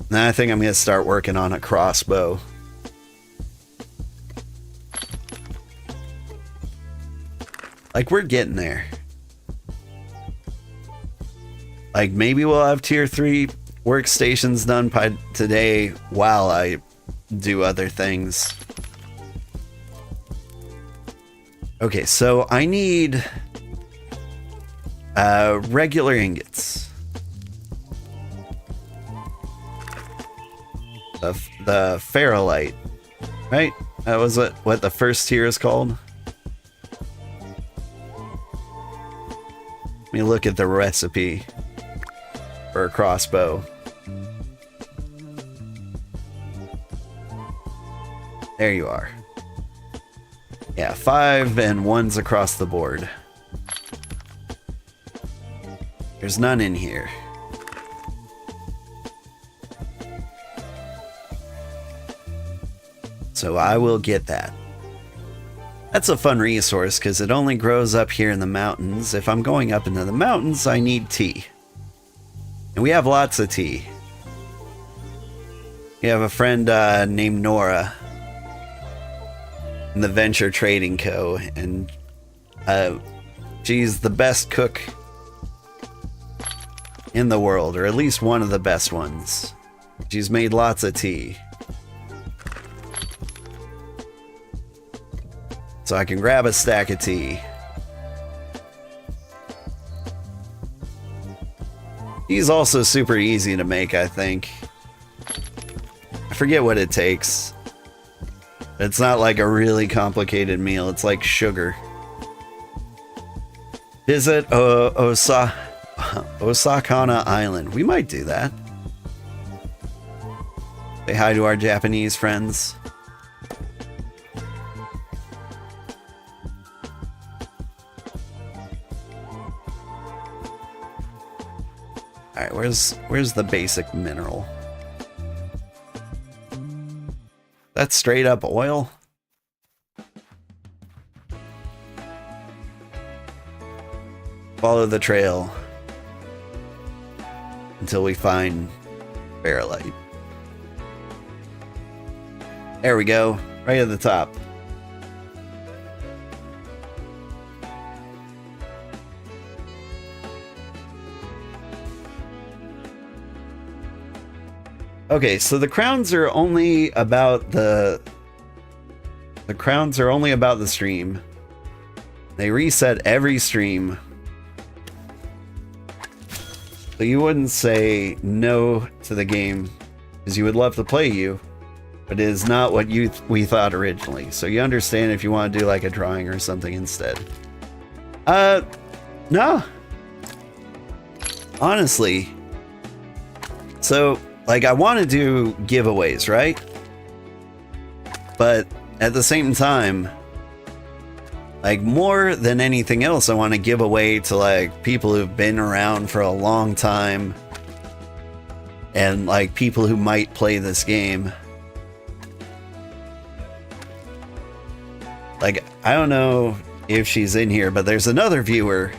Now I think I'm gonna start working on a crossbow. Like, we're getting there. Like, maybe we'll have tier 3 workstations done by today while I do other things. Okay, so I need regular ingots. The ferrolite, right? That was what the first tier is called. Let me look at the recipe for a crossbow. There you are. Yeah, 5 and 1s across the board. There's none in here. So I will get that. That's a fun resource because it only grows up here in the mountains. If I'm going up into the mountains, I need tea. And we have lots of tea. We have a friend named Nora in the Venture Trading Co. And she's the best cook in the world, or at least one of the best ones. She's made lots of tea. So I can grab a stack of tea. Tea's also super easy to make, I think. I forget what it takes. It's not like a really complicated meal. It's like sugar. Visit Osakana Island. We might do that. Say hi to our Japanese friends. Alright, where's the basic mineral? That's straight up oil? Follow the trail until we find barrelite. There we go, right at the top. Okay, so the crowns are only about the stream. They reset every stream. So you wouldn't say no to the game because you would love to play you, but it is not what we thought originally. So you understand if you want to do like a drawing or something instead. No. Honestly. So, like, I want to do giveaways, right? But at the same time, like, more than anything else, I want to give away to, like, people who've been around for a long time and, like, people who might play this game. Like, I don't know if she's in here, but there's another viewer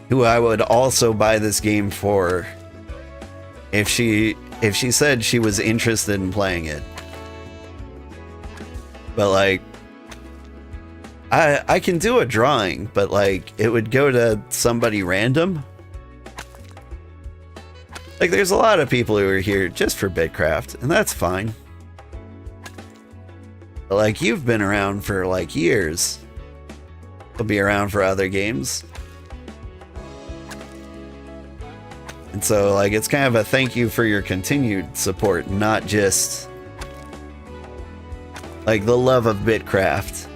who I would also buy this game for if she said she was interested in playing it. But, like, I can do a drawing, but, like, it would go to somebody random. Like, there's a lot of people who are here just for BitCraft, and that's fine. But, like, you've been around for, like, years. You'll be around for other games. And so, like, it's kind of a thank you for your continued support, not just, like, the love of BitCraft.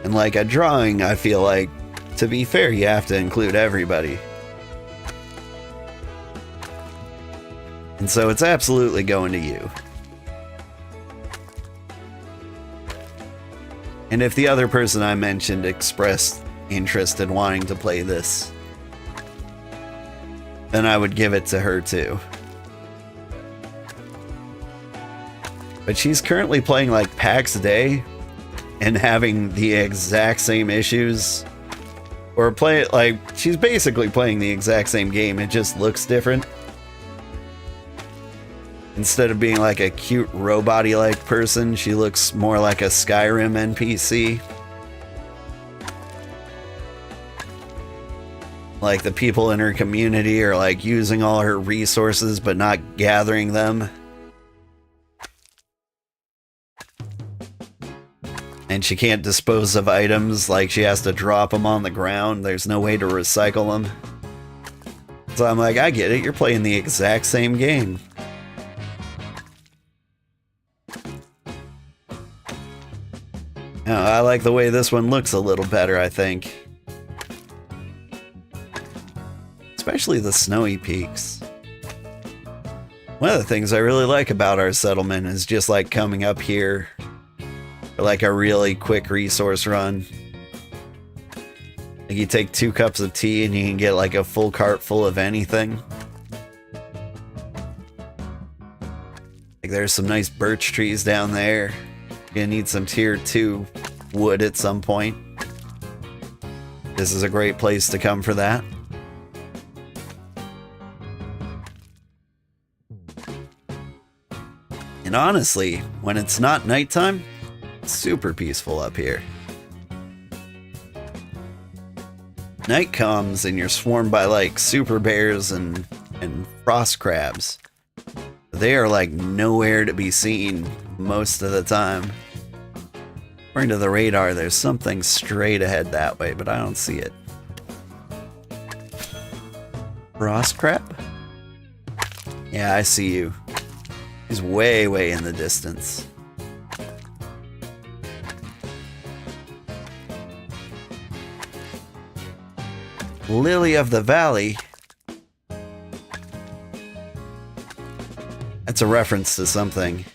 And like a drawing, I feel like, to be fair, you have to include everybody. And so it's absolutely going to you. And if the other person I mentioned expressed interest in wanting to play this, then I would give it to her too. But she's currently playing like PAX Day and having the exact same issues. Or play it like, she's basically playing the exact same game, it just looks different. Instead of being like a cute robot-y like person, she looks more like a Skyrim NPC. Like the people in her community are like using all her resources but not gathering them. And she can't dispose of items, like she has to drop them on the ground. There's no way to recycle them. So I'm like, I get it, you're playing the exact same game. I like the way this one looks a little better, I think. Especially the snowy peaks. One of the things I really like about our settlement is just like coming up here for like a really quick resource run. Like you take 2 cups of tea and you can get like a full cart full of anything. Like there's some nice birch trees down there. You're gonna need some tier 2 wood at some point. This is a great place to come for that. And honestly, when it's not nighttime, it's super peaceful up here. Night comes and you're swarmed by like super bears and frost crabs. They are like nowhere to be seen most of the time. According to the radar, there's something straight ahead that way, but I don't see it. Frost crab? Yeah, I see you. He's way, way in the distance. Lily of the Valley. That's a reference to something.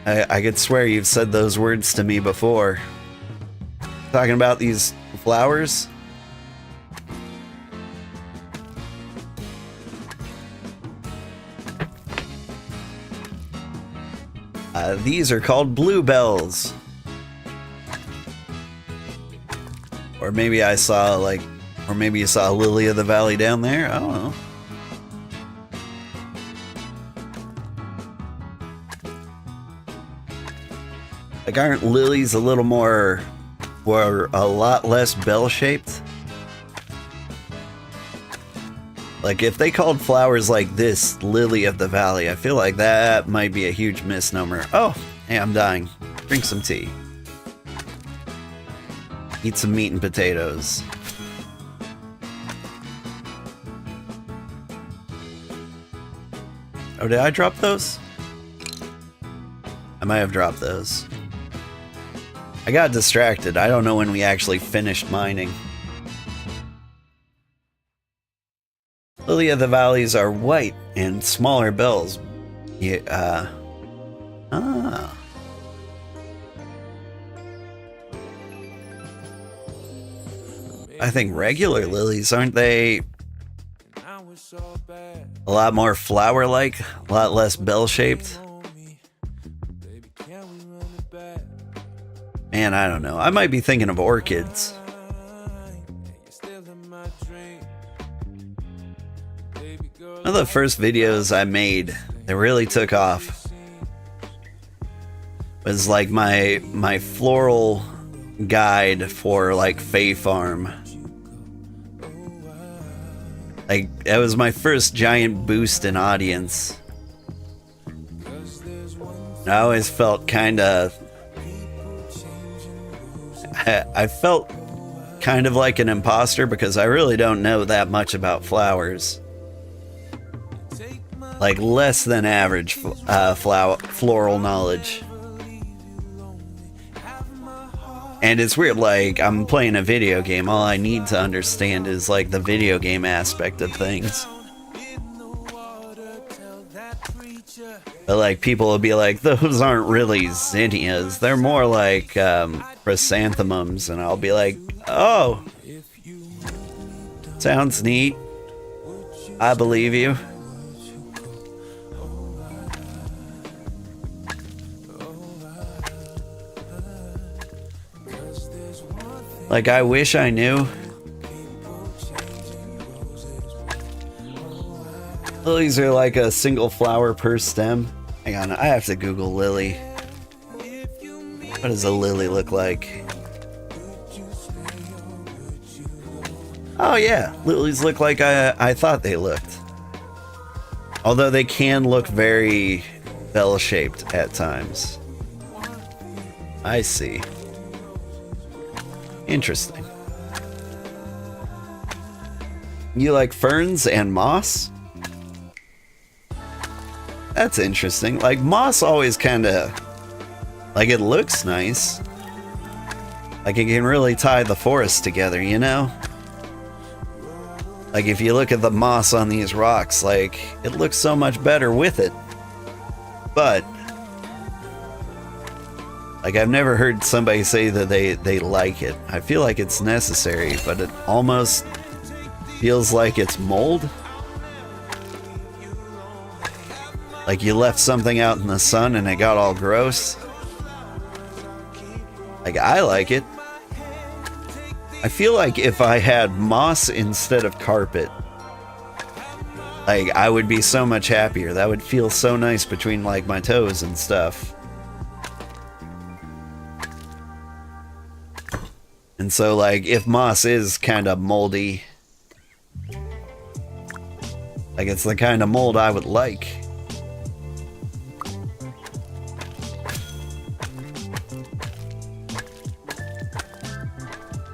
I could swear you've said those words to me before. Talking about these flowers? These are called bluebells. Or maybe I saw or maybe you saw Lily of the Valley down there. I don't know. Like, aren't lilies a little more, or a lot less bell-shaped? Like, if they called flowers like this Lily of the Valley, I feel like that might be a huge misnomer. Oh, hey, I'm dying. Drink some tea. Eat some meat and potatoes. Oh, did I drop those? I might have dropped those. I got distracted. I don't know when we actually finished mining. Lily of the Valleys are white and smaller bells. Yeah, I think regular lilies, aren't they a lot more flower-like? A lot less bell-shaped? Man, I don't know. I might be thinking of orchids. One of the first videos I made that really took off was like my floral guide for like Fae Farm. Like, that was my first giant boost in audience. I always felt kind of... I felt kind of like an imposter because I really don't know that much about flowers. Like, less than average floral knowledge. And it's weird, like, I'm playing a video game, all I need to understand is, like, the video game aspect of things. But, like, people will be like, those aren't really zinnias, they're more like, chrysanthemums, and I'll be like, oh, sounds neat. I believe you. Like, I wish I knew. Lilies are like a single flower per stem. Hang on, I have to Google lily. What does a lily look like? Oh yeah, lilies look like I thought they looked. Although they can look very bell-shaped at times. I see. Interesting. You like ferns and moss? That's interesting. Like, moss always kind of... like, it looks nice. Like, it can really tie the forest together, you know? Like, if you look at the moss on these rocks, like, it looks so much better with it. But... like, I've never heard somebody say that they like it. I feel like it's necessary, but it almost feels like it's mold. Like you left something out in the sun and it got all gross. Like, I like it. I feel like if I had moss instead of carpet, like, I would be so much happier. That would feel so nice between, like, my toes and stuff. And so, like, if moss is kind of moldy, like, it's the kind of mold I would like.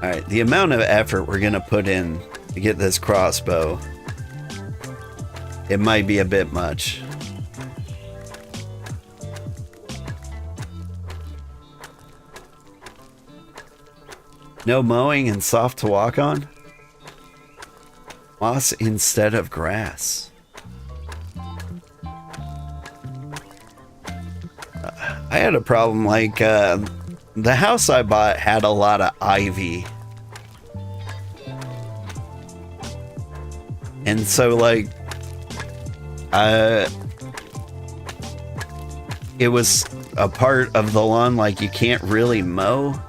Alright, the amount of effort we're gonna put in to get this crossbow. it might be a bit much. No mowing and soft to walk on? Moss instead of grass. I had a problem, like, the house I bought had a lot of ivy. And so, like, it was a part of the lawn, like, you can't really mow.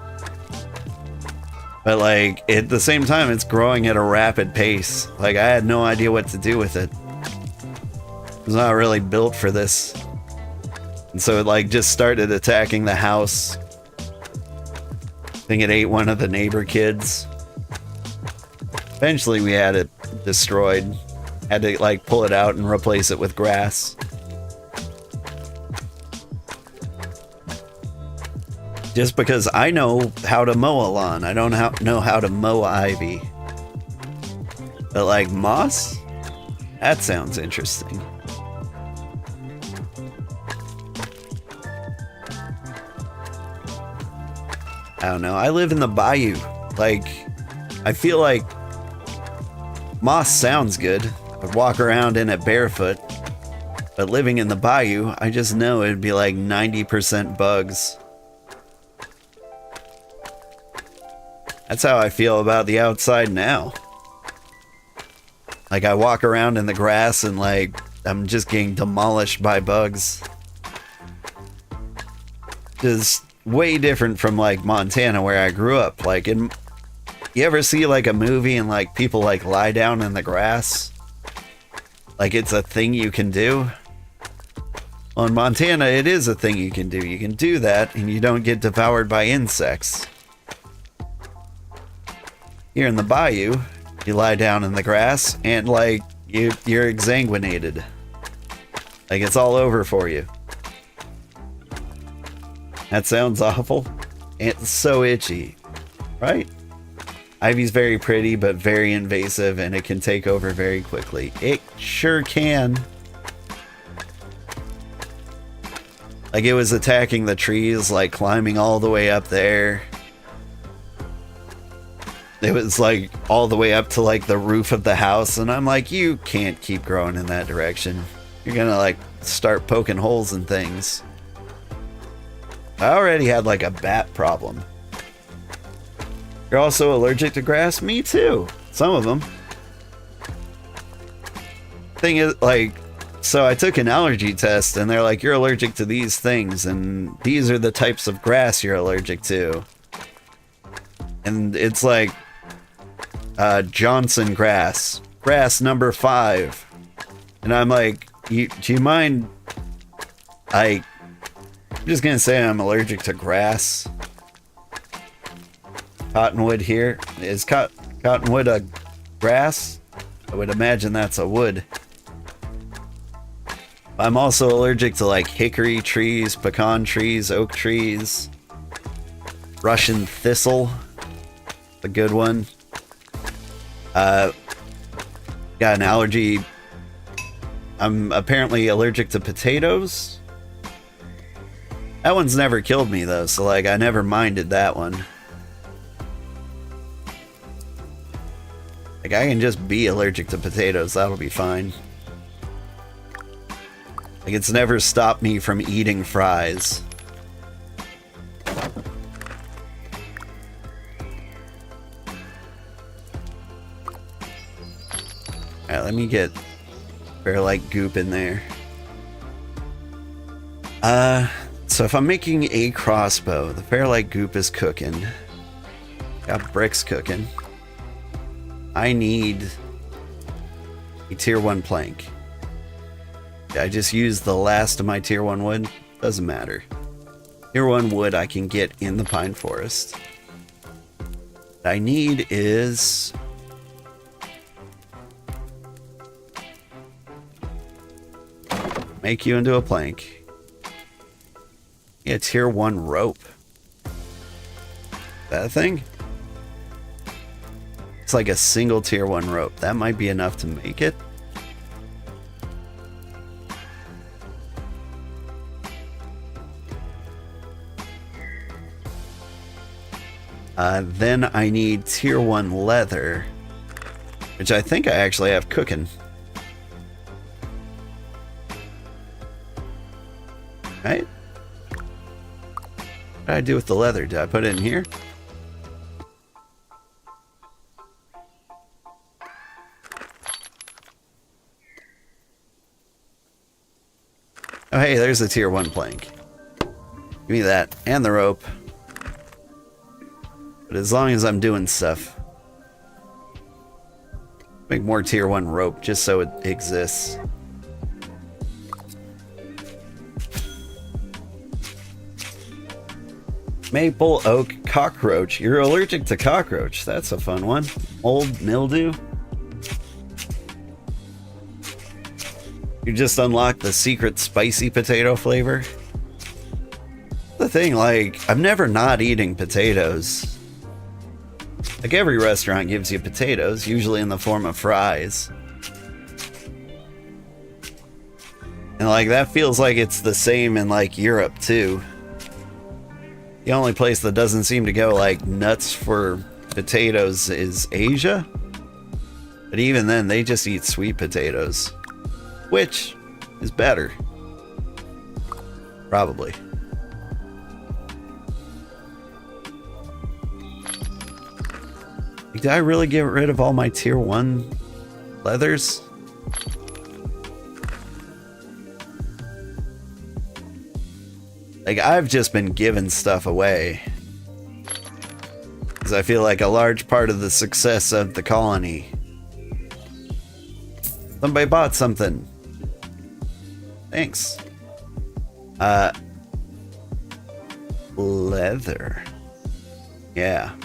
But, like, at the same time, it's growing at a rapid pace. Like, I had no idea what to do with it. It was not really built for this. And so it, like, just started attacking the house. I think it ate one of the neighbor kids. Eventually, we had it destroyed. Had to, like, pull it out and replace it with grass. Just because I know how to mow a lawn. I don't know how to mow ivy. But, like, moss? That sounds interesting. I don't know. I live in the bayou. Like, I feel like moss sounds good. I'd walk around in it barefoot. But living in the bayou, I just know it'd be like 90% bugs. That's how I feel about the outside now. Like, I walk around in the grass and, like, I'm just getting demolished by bugs. Just way different from, like, Montana where I grew up. Like, you ever see, like, a movie and, like, people, like, lie down in the grass? Like, it's a thing you can do? Well, in Montana, it is a thing you can do. You can do that and you don't get devoured by insects. Here in the bayou, you lie down in the grass and, like, you're exsanguinated. Like, it's all over for you. That sounds awful. It's so itchy, right? Ivy's very pretty, but very invasive, and it can take over very quickly. It sure can. Like, it was attacking the trees, like, climbing all the way up there. It was, like, all the way up to, like, the roof of the house, and I'm like, you can't keep growing in that direction. You're gonna, like, start poking holes in things. I already had, like, a bat problem. You're also allergic to grass? Me too. Some of them. Thing is, like, so I took an allergy test, and they're like, you're allergic to these things, and these are the types of grass you're allergic to. And it's like, Johnson grass. Grass number 5. And I'm like, do you mind, like, I'm just gonna say I'm allergic to grass. Cottonwood here. Is cottonwood a grass? I would imagine that's a wood. I'm also allergic to, like, hickory trees, pecan trees, oak trees. Russian thistle. A good one. Got an allergy. I'm apparently allergic to potatoes. That one's never killed me though, so, like, I never minded that one. Like, I can just be allergic to potatoes, that'll be fine. Like, it's never stopped me from eating fries. Alright, let me get bear-like goop in there. So if I'm making a crossbow, the bear-like goop is cooking. Got bricks cooking. I need a tier 1 plank. I just used the last of my tier 1 wood. Doesn't matter. Tier 1 wood I can get in the pine forest. What I need is... make you into a plank. Yeah, tier 1 rope. That a thing? It's like a single tier 1 rope. That might be enough to make it. Then I need tier 1 leather, which I think I actually have cooking. Right? What did I do with the leather? Did I put it in here? Oh, hey, there's a tier 1 plank. Give me that and the rope. But as long as I'm doing stuff. Make more tier 1 rope just so it exists. Maple oak cockroach. You're allergic to cockroach. That's a fun one. Old mildew. You just unlocked the secret spicy potato flavor. The thing, like, I'm never not eating potatoes. Like, every restaurant gives you potatoes, usually in the form of fries. And, like, that feels like it's the same in, like, Europe, too. The only place that doesn't seem to go, like, nuts for potatoes is Asia. But even then, they just eat sweet potatoes. Which is better. Probably. Did I really get rid of all my tier 1 leathers? Like, I've just been giving stuff away. Because I feel like a large part of the success of the colony. Somebody bought something. Thanks. Leather. Yeah.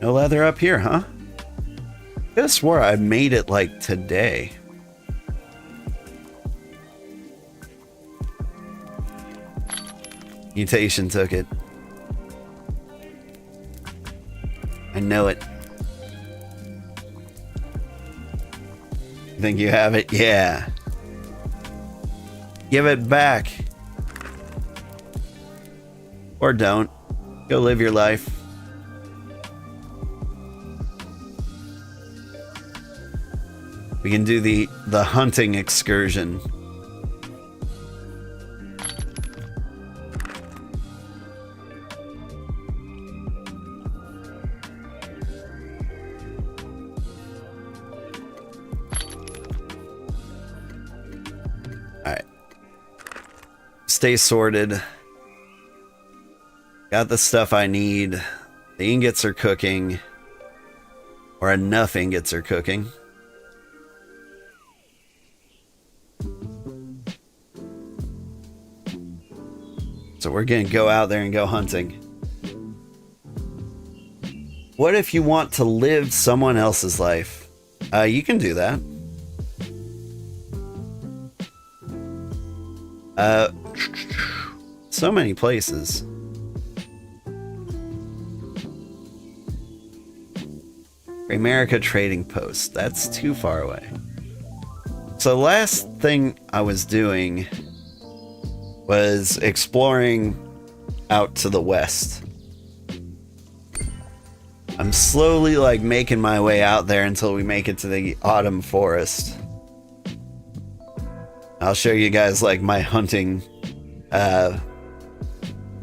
No leather up here, huh? I could have swore I made it like today. Mutation took it. I know it. You think you have it? Yeah. Give it back. Or don't. Go live your life. We can do the hunting excursion. Alright. Stay sorted. Got the stuff I need. The ingots are cooking. Or enough ingots are cooking. So we're gonna go out there and go hunting. What if you want to live someone else's life? You can do that. So many places. America Trading Post. That's too far away. So last thing I was doing was exploring out to the west. I'm slowly like making my way out there until we make it to the autumn forest. I'll show you guys like my hunting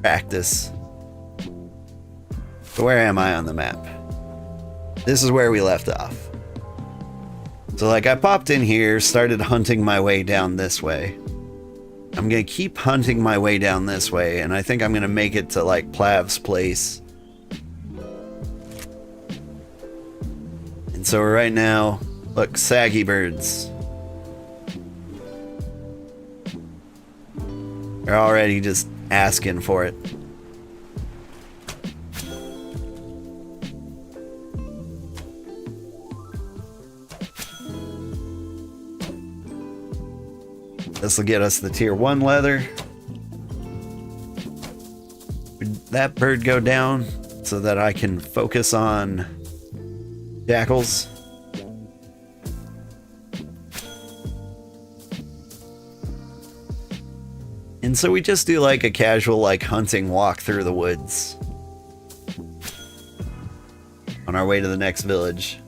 practice. So where am I on the map? This is where we left off. So like I popped in here, started hunting my way down this way. I'm gonna keep hunting my way down this way, and I think I'm gonna make it to like Plav's place. And so right now, look, saggy birds. They're already just asking for it. This will get us the tier 1 leather. Would that bird go down so that I can focus on jackals? And so we just do like a casual like hunting walk through the woods. on our way to the next village.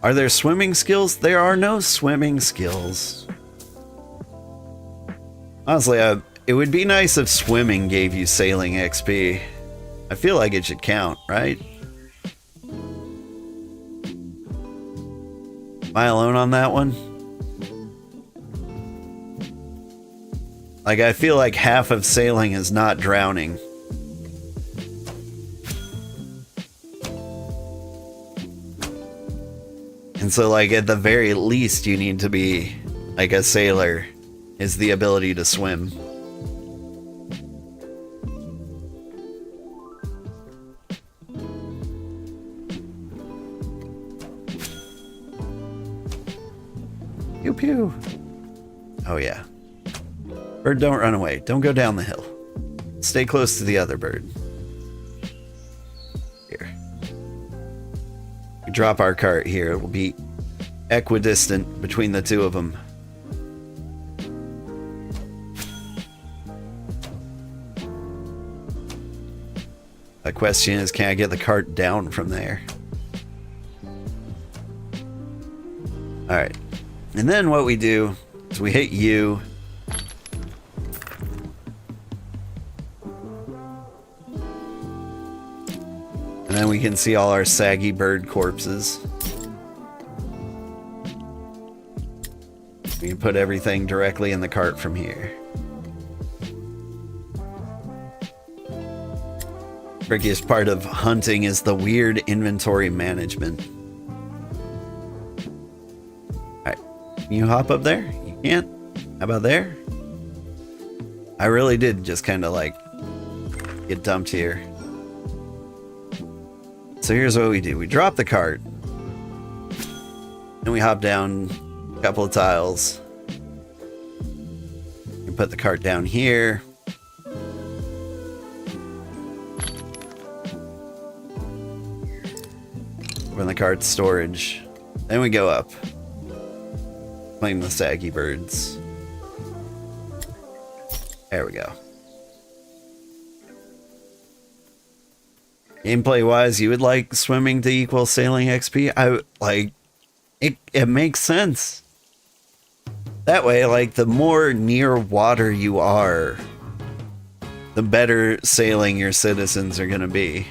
Are there swimming skills? There are no swimming skills. Honestly, it would be nice if swimming gave you sailing XP. I feel like it should count, right? Am I alone on that one? Like, I feel like half of sailing is not drowning. And so, like, at the very least, you need to be, like, a sailor, is the ability to swim. Pew pew. Oh, yeah. Bird, don't run away. Don't go down the hill. Stay close to the other bird. Here. We drop our cart here. It will be equidistant between the two of them. The question is, can I get the cart down from there? Alright. And then what we do is we hit U. And then we can see all our saggy bird corpses. We can put everything directly in the cart from here. Trickiest part of hunting is the weird inventory management. Alright, can you hop up there? You can't? How about there? I really did just kind of like get dumped here. So here's what we do. We drop the cart. And we hop down a couple of tiles. We put the cart down here. When the cart's storage. Then we go up. Claim the saggy birds. There we go. Gameplay wise, you would like swimming to equal sailing XP? I like it makes sense. That way, like, the more near water you are, the better sailing your citizens are gonna be.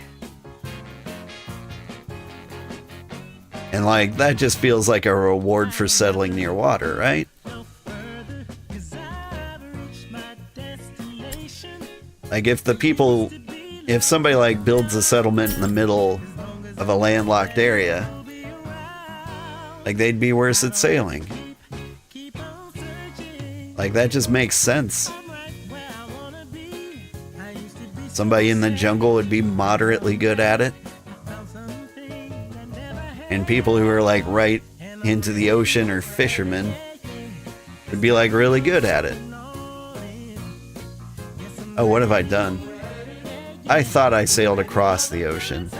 And like, that just feels like a reward for settling near water, right? Like, if somebody like builds a settlement in the middle of a landlocked area, like, they'd be worse at sailing. Like, that just makes sense. Somebody in the jungle would be moderately good at it. And people who are like right into the ocean or fishermen would be like really good at it. Oh, what have I done? I thought I sailed across the ocean.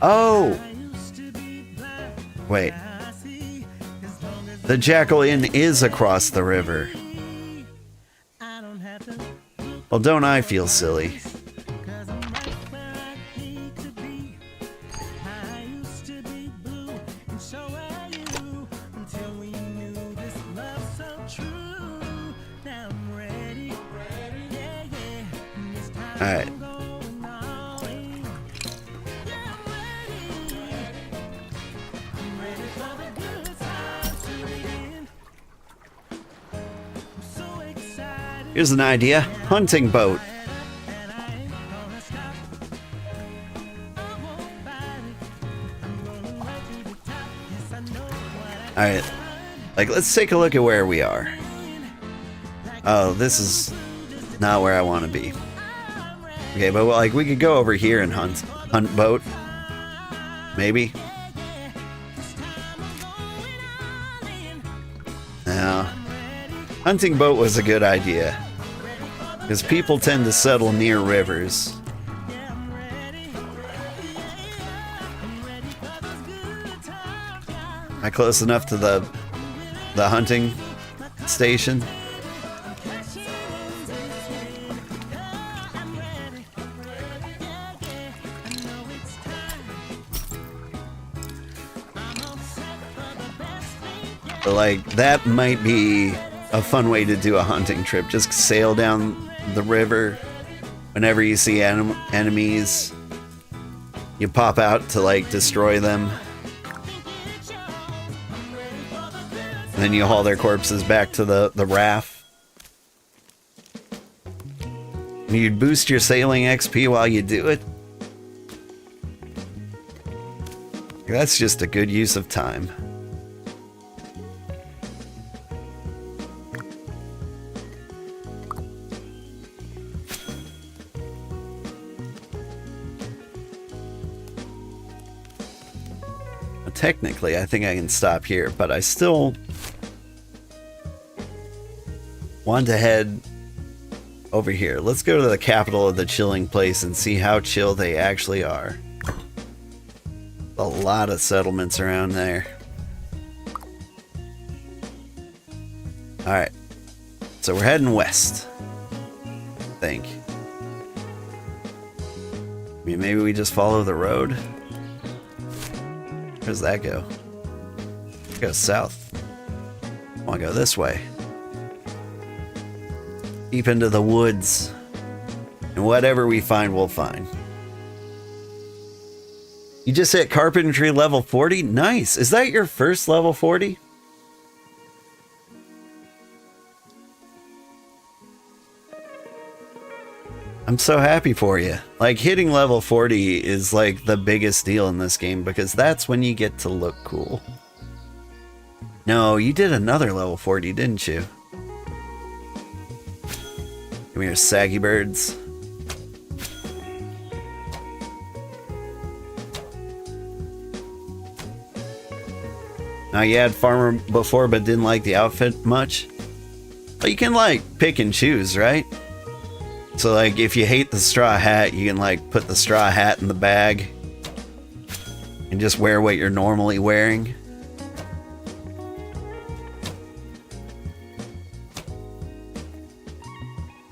Oh! Wait. The Jackal Inn is across the river. Well, don't I feel silly? Alright. Here's an idea. Hunting boat. Alright. Like, let's take a look at where we are. Oh, this is not where I want to be. Okay, but like, we could go over here and hunt boat. Maybe. No. Hunting boat was a good idea. Because people tend to settle near rivers. Am I close enough to the hunting station. But like, that might be a fun way to do a hunting trip. Just sail down the river. Whenever you see enemies, you pop out to like destroy them. And then you haul their corpses back to the raft. And you'd boost your sailing XP while you do it. That's just a good use of time. Technically, I think I can stop here, but I still want to head over here. Let's go to the capital of the chilling place and see how chill they actually are. A lot of settlements around there. Alright. So we're heading west. I think. I mean, maybe we just follow the road? Where does that go? It goes south. I want to go this way. Deep into the woods. And whatever we find, we'll find. You just hit carpentry level 40? Nice. Is that your first level 40? I'm so happy for you. Like, hitting level 40 is like the biggest deal in this game because that's when you get to look cool. No, you did another level 40, didn't you? Come here, saggy birds. Now, you had farmer before but didn't like the outfit much. But you can like pick and choose, right? So like, if you hate the straw hat, you can like put the straw hat in the bag and just wear what you're normally wearing.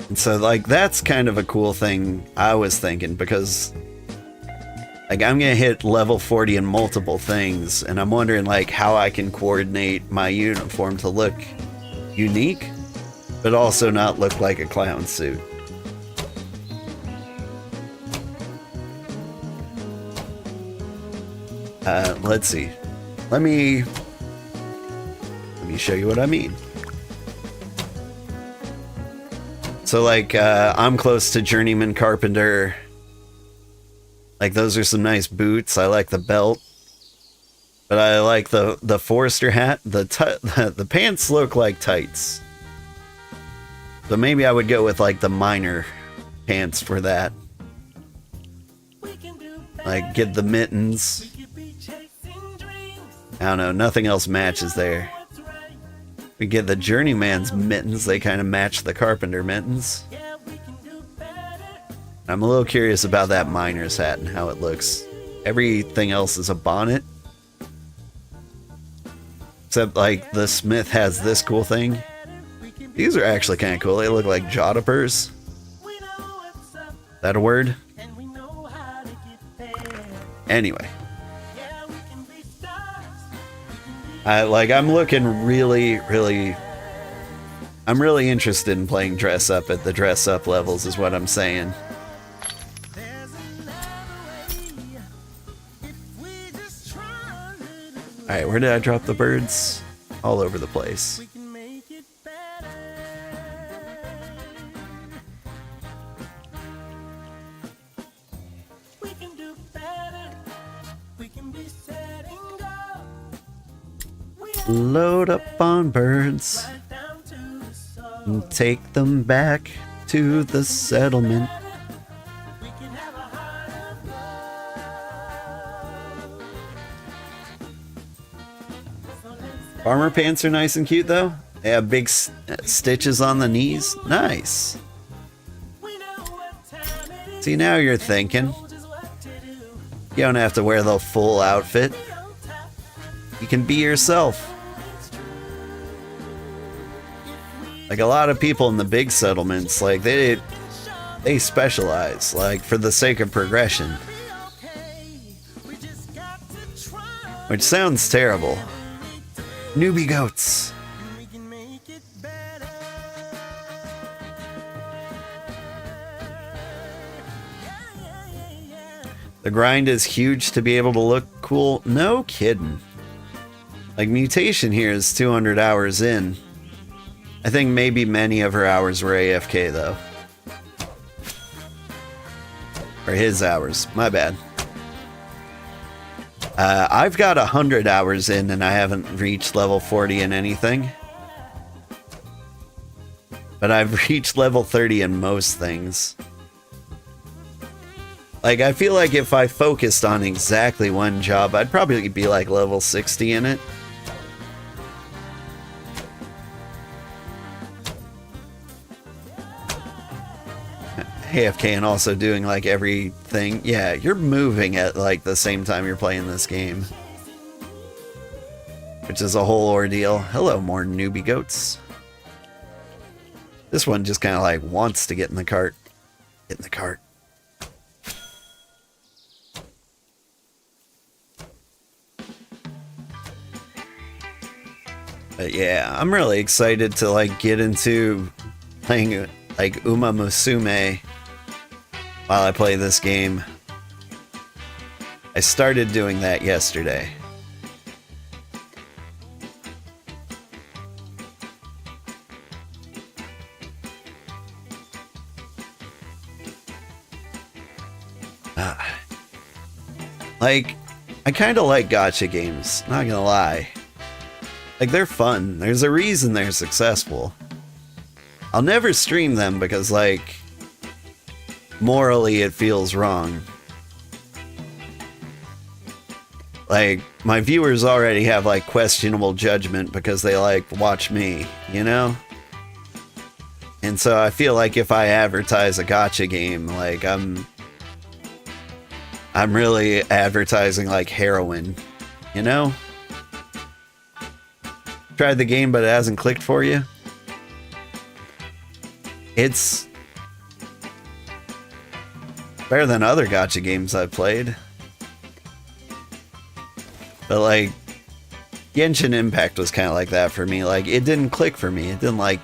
And so like, that's kind of a cool thing I was thinking, because like, I'm gonna hit level 40 in multiple things, and I'm wondering like how I can coordinate my uniform to look unique, but also not look like a clown suit. Let's see. Let me show you what I mean. So like, I'm close to Journeyman Carpenter. Like, those are some nice boots. I like the belt. But I like the Forester hat. The pants look like tights. So maybe I would go with like the miner pants for that. Like, get the mittens. I don't know, nothing else matches there. We get the Journeyman's mittens, they kind of match the Carpenter mittens. I'm a little curious about that miner's hat and how it looks. Everything else is a bonnet. Except like the Smith has this cool thing. These are actually kind of cool, they look like jodhpurs. Is that a word? Anyway. I'm looking really I'm really interested in playing dress up at the dress up levels is what I'm saying. Alright, where did I drop the birds? All over the place. Load up on birds and take them back to the settlement. Farmer pants are nice and cute though. They have big stitches on the knees. Nice. See, now you're thinking. You don't have to wear the full outfit. You can be yourself. Like a lot of people in the big settlements, like they specialize, like for the sake of progression. Which sounds terrible. Newbie goats. The grind is huge to be able to look cool. No kidding. Like mutation here is 200 hours in. I think maybe many of her hours were AFK though. Or his hours. My bad. I've got 100 hours in and I haven't reached level 40 in anything. But I've reached level 30 in most things. Like, I feel like if I focused on exactly one job, I'd probably be like level 60 in it. AFK and also doing like everything. Yeah, you're moving at like the same time you're playing this game. Which is a whole ordeal. Hello, more newbie goats. This one just kind of like wants to get in the cart. Get in the cart. But yeah, I'm really excited to like get into playing like Uma Musume while I play this game. I started doing that yesterday. Like, I kind of like gacha games, not gonna lie. Like, they're fun. There's a reason they're successful. I'll never stream them because, like, morally it feels wrong. Like, my viewers already have, like, questionable judgment because they, like, watch me, you know? And so I feel like if I advertise a gacha game, like, I'm really advertising, like, heroin, you know? Tried the game, but it hasn't clicked for you? It's better than other gacha games I've played. But, like, Genshin Impact was kind of like that for me. Like, it didn't click for me. It didn't, like,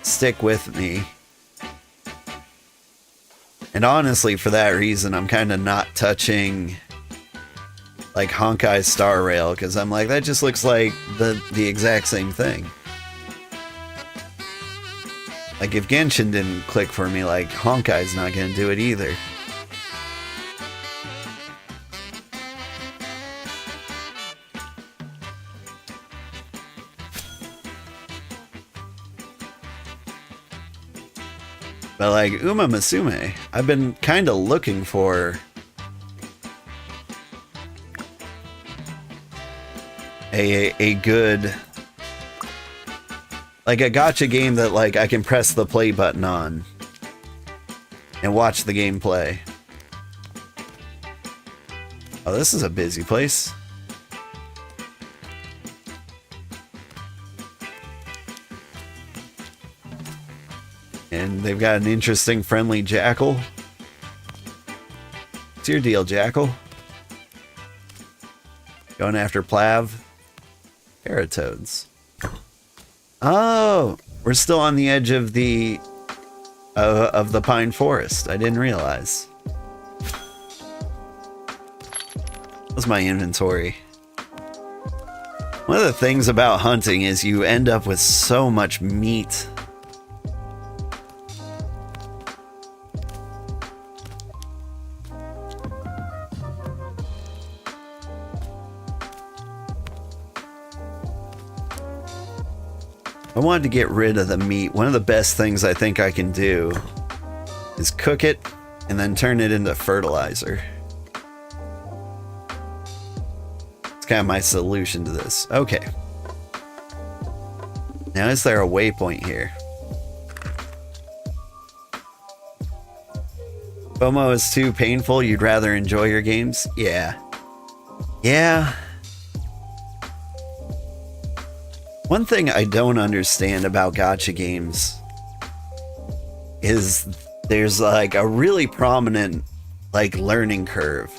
stick with me. And honestly, for that reason, I'm kind of not touching, like, Honkai Star Rail, because I'm like, that just looks like the exact same thing. Like, if Genshin didn't click for me, like, Honkai's not gonna do it either. But, like, Uma Musume, I've been kind of looking for a good, like, a gacha game that, like, I can press the play button on and watch the gameplay. Oh, this is a busy place. And they've got an interesting, friendly jackal. What's your deal, jackal? Going after Plav? Paratoads. Oh, we're still on the edge of the pine forest. I didn't realize. What's my inventory? One of the things about hunting is you end up with so much meat. I wanted to get rid of the meat. One of the best things I think I can do is cook it and then turn it into fertilizer. It's kind of my solution to this. Okay. Now, is there a waypoint here? FOMO is too painful. You'd rather enjoy your games? Yeah. Yeah. One thing I don't understand about gacha games is there's like a really prominent like learning curve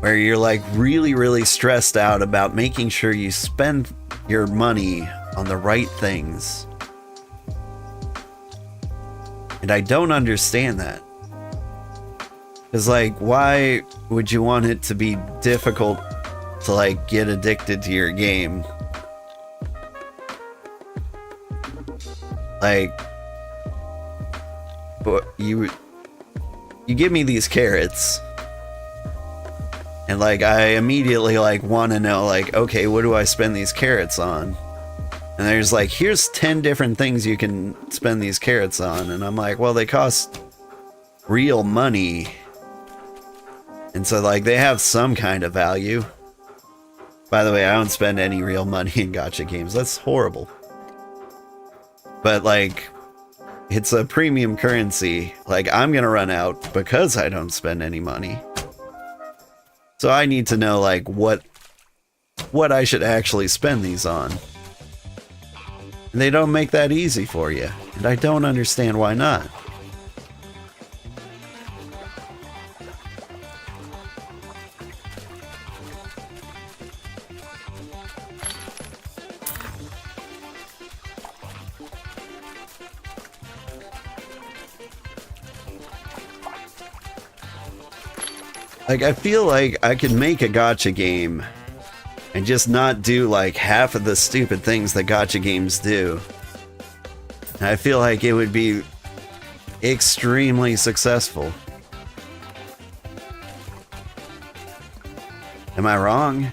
where you're like really stressed out about making sure you spend your money on the right things. And I don't understand that. It's like, why would you want it to be difficult to like get addicted to your game? Like, but you give me these carrots, and like I immediately like want to know like, okay, what do I spend these carrots on? And there's like, here's 10 different things you can spend these carrots on, and I'm like, well, they cost real money, and so like they have some kind of value. By the way, I don't spend any real money in gacha games. That's horrible. But like, it's a premium currency. Like, I'm gonna run out because I don't spend any money. So I need to know like what I should actually spend these on. And they don't make that easy for you. And I don't understand why not. Like, I feel like I could make a gacha game and just not do like half of the stupid things that gacha games do. And I feel like it would be extremely successful. Am I wrong?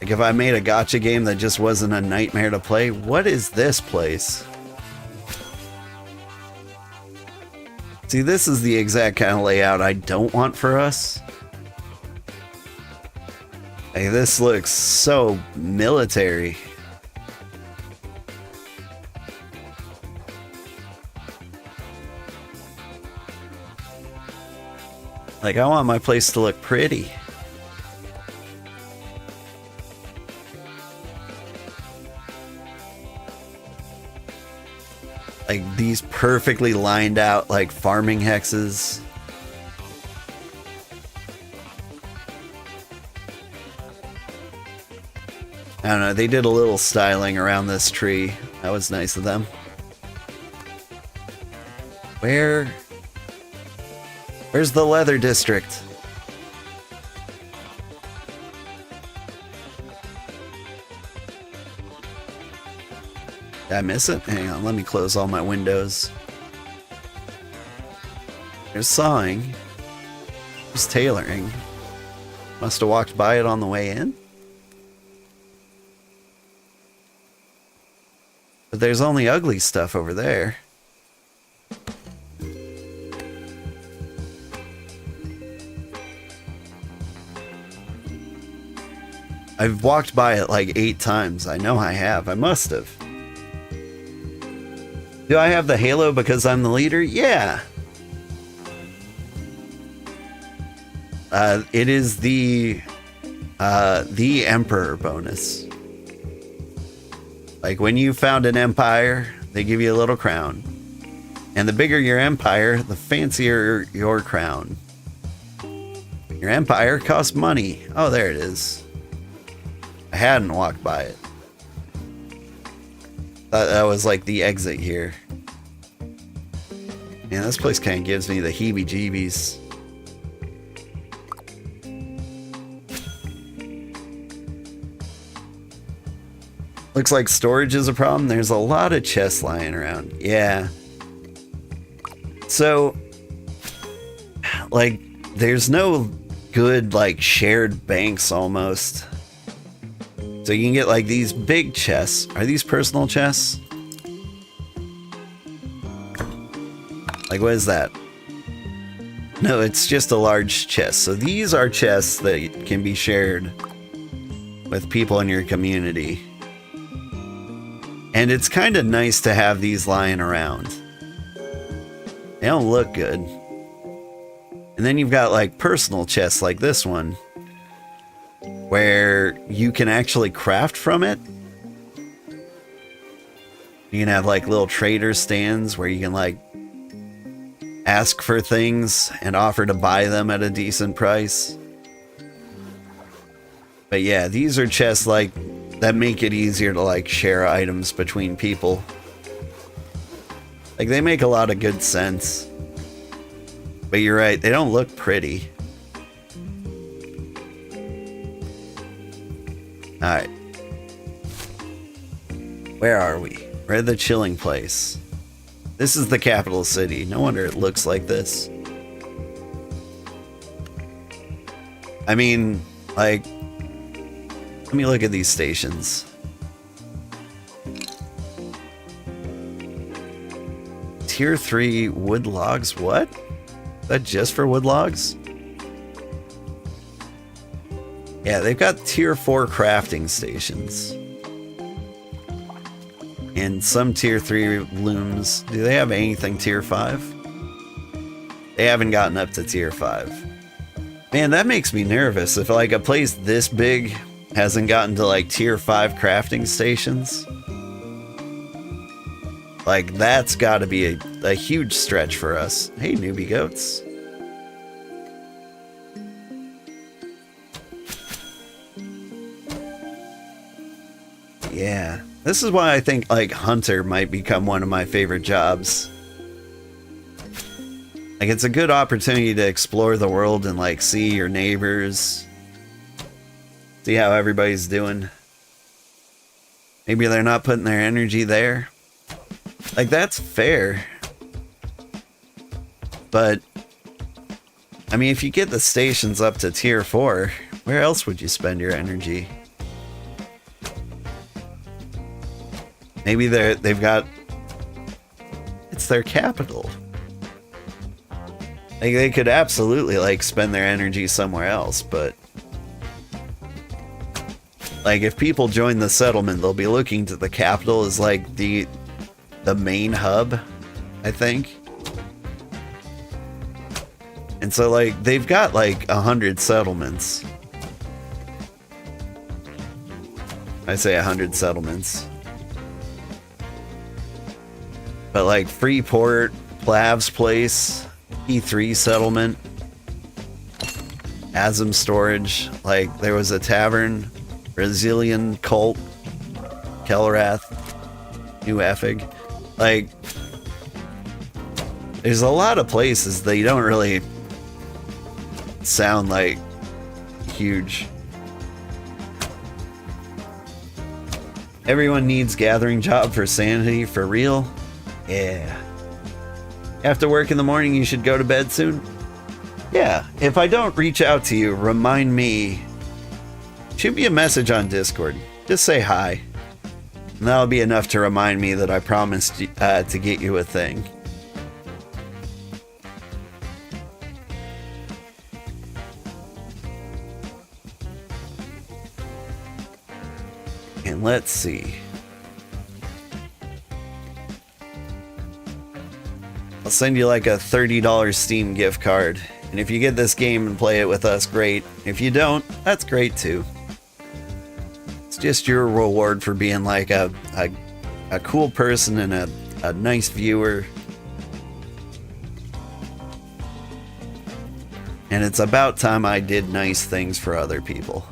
Like, if I made a gacha game that just wasn't a nightmare to play, what is this place? See, this is the exact kind of layout I don't want for us. Hey, this looks so military. Like, I want my place to look pretty. Like these perfectly lined out like farming hexes. I don't know, they did a little styling around this tree. That was nice of them. Where's the leather district? Did I miss it? Hang on, let me close all my windows. There's sawing. There's tailoring. Must have walked by it on the way in. But there's only ugly stuff over there. I've walked by it like 8 times. I know I have. I must have. Do I have the halo because I'm the leader? Yeah. It is the Emperor bonus. Like when you found an empire, they give you a little crown. And the bigger your empire, the fancier your crown. Your empire costs money. Oh, there it is. I hadn't walked by it. That was like the exit here. Man, this place kind of gives me the heebie-jeebies. Looks like storage is a problem. There's a lot of chests lying around. Yeah. So, like, there's no good, like, shared banks almost. So you can get like these big chests. Are these personal chests? Like, what is that? No, it's just a large chest. So these are chests that can be shared with people in your community. And it's kind of nice to have these lying around. They don't look good. And then you've got like personal chests like this one. where you can actually craft from it. You can have like little trader stands where you can like ask for things and offer to buy them at a decent price. But yeah, these are chests like that make it easier to like share items between people. Like they make a lot of good sense. But you're right, they don't look pretty. Alright. Where are we? We're at the chilling place. This is the capital city. No wonder it looks like this. I mean, like, let me look at these stations. Tier 3 wood logs, what? Is that just for wood logs? Yeah, they've got tier 4 crafting stations. And some tier 3 looms. Do they have anything tier 5? They haven't gotten up to tier 5. Man, that makes me nervous. If like a place this big hasn't gotten to like tier 5 crafting stations, like that's gotta be a huge stretch for us. Hey, newbie goats. Yeah, this is why I think like hunter might become one of my favorite jobs. Like it's a good opportunity to explore the world and like see your neighbors, see how everybody's doing. Maybe they're not putting their energy there. Like that's fair. But I mean, if you get the stations up to tier 4, where else would you spend your energy? Maybe they've got, it's their capital. Like they could absolutely like spend their energy somewhere else, but like if people join the settlement, they'll be looking to the capital as like the main hub, I think. And so like they've got like 100 settlements. I say 100 settlements. But like Freeport, Plav's Place, E3 settlement, Asm Storage, like there was a tavern, Brazilian Cult, Kelrath, New Effig. Like there's a lot of places that you don't really sound like huge. Everyone needs gathering job for sanity, for real. Yeah. After work in the morning, you should go to bed soon? Yeah. If I don't reach out to you, remind me. Shoot me a message on Discord. Just say hi. And that'll be enough to remind me that I promised to get you a thing. And let's see. I'll send you like a $30 Steam gift card. And if you get this game and play it with us, great. If you don't, that's great too. It's just your reward for being like a cool person and a nice viewer. And it's about time I did nice things for other people.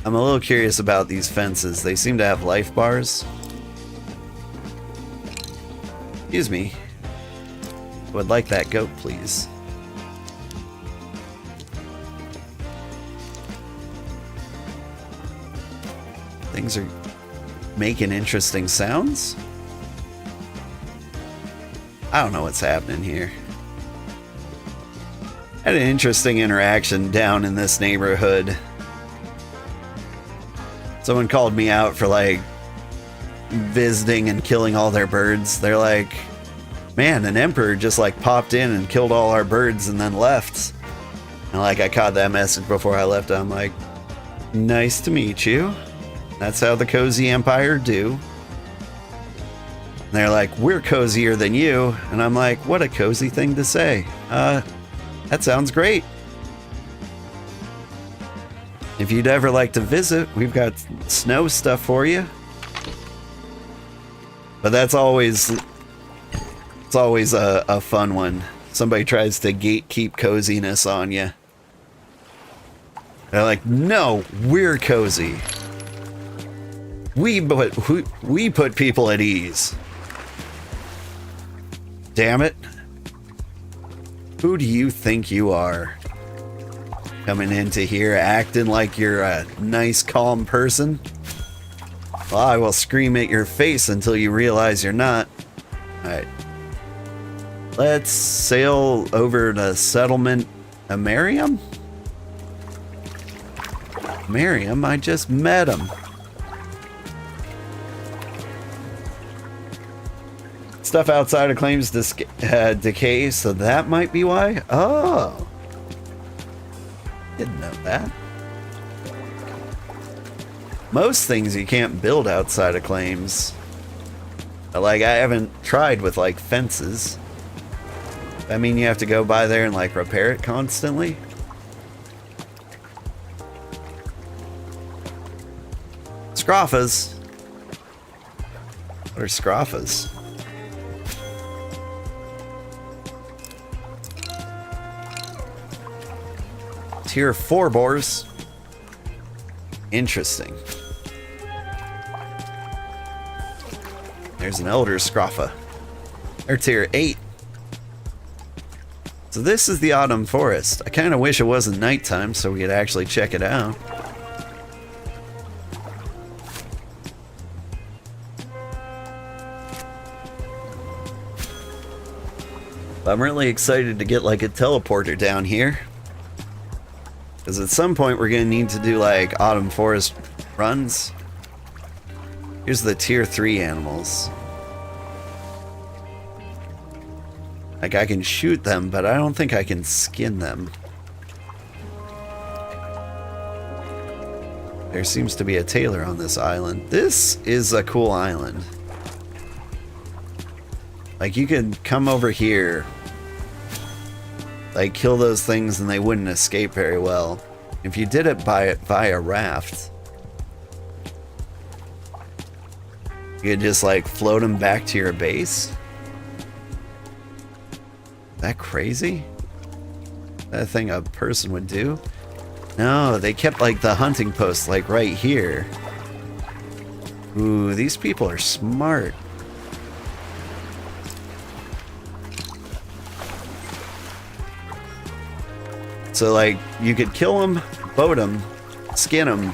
I'm a little curious about these fences. They seem to have life bars. Excuse me. Would like that goat, please. Things are making interesting sounds. I don't know what's happening here. Had an interesting interaction down in this neighborhood. Someone called me out for like visiting and killing all their birds. They're like, man, an emperor just like popped in and killed all our birds and then left. And like I caught that message before I left. I'm like, nice to meet you. That's how the cozy empire do. And they're like, we're cozier than you. And I'm like, what a cozy thing to say. That sounds great. If you'd ever like to visit, we've got snow stuff for you. But that's always, it's always a fun one. Somebody tries to gatekeep coziness on you. They're like, no, we're cozy. We put people at ease. Damn it. Who do you think you are? Coming into here acting like you're a nice, calm person? Well, I will scream at your face until you realize you're not. Alright. Let's sail over to settlement Amerium? Miriam, I just met him. Stuff outside of claims decay, so that might be why? Oh. Didn't know that. Most things you can't build outside of claims. Like, I haven't tried with, like, fences. I mean, you have to go by there and, like, repair it constantly. Scroffas. What are scroffas? Tier 4 boars. Interesting. There's an elder scroffa. They're tier 8. So this is the autumn forest. I kind of wish it wasn't nighttime so we could actually check it out. I'm really excited to get like a teleporter down here. Because at some point we're going to need to do like autumn forest runs. Here's the tier 3 animals. Like I can shoot them, but I don't think I can skin them. There seems to be a tailor on this island. This is a cool island. Like you could come over here, like kill those things and they wouldn't escape very well. If you did it via raft, you could just like float them back to your base. Is that crazy? That thing a person would do? No, they kept like the hunting post like right here. Ooh, these people are smart. So like you could kill them, boat them, skin them,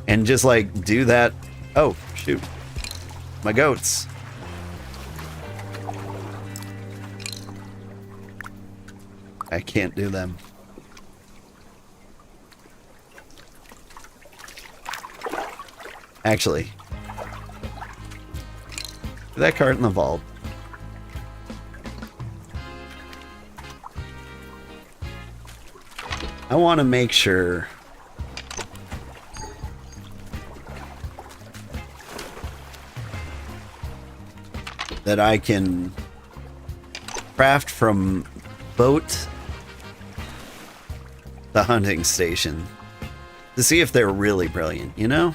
and just like do that. Oh shoot, my goats. I can't do them. Actually, put that cart in the vault. I want to make sure that I can craft from boat the hunting station to see if they're really brilliant, you know?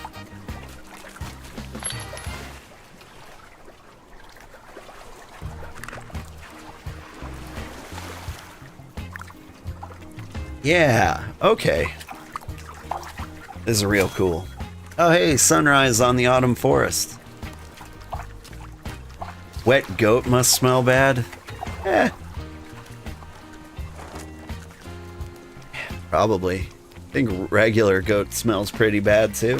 Yeah, okay. This is real cool. Oh hey, sunrise on the autumn forest. Wet goat must smell bad. Eh. Probably. I think regular goat smells pretty bad too.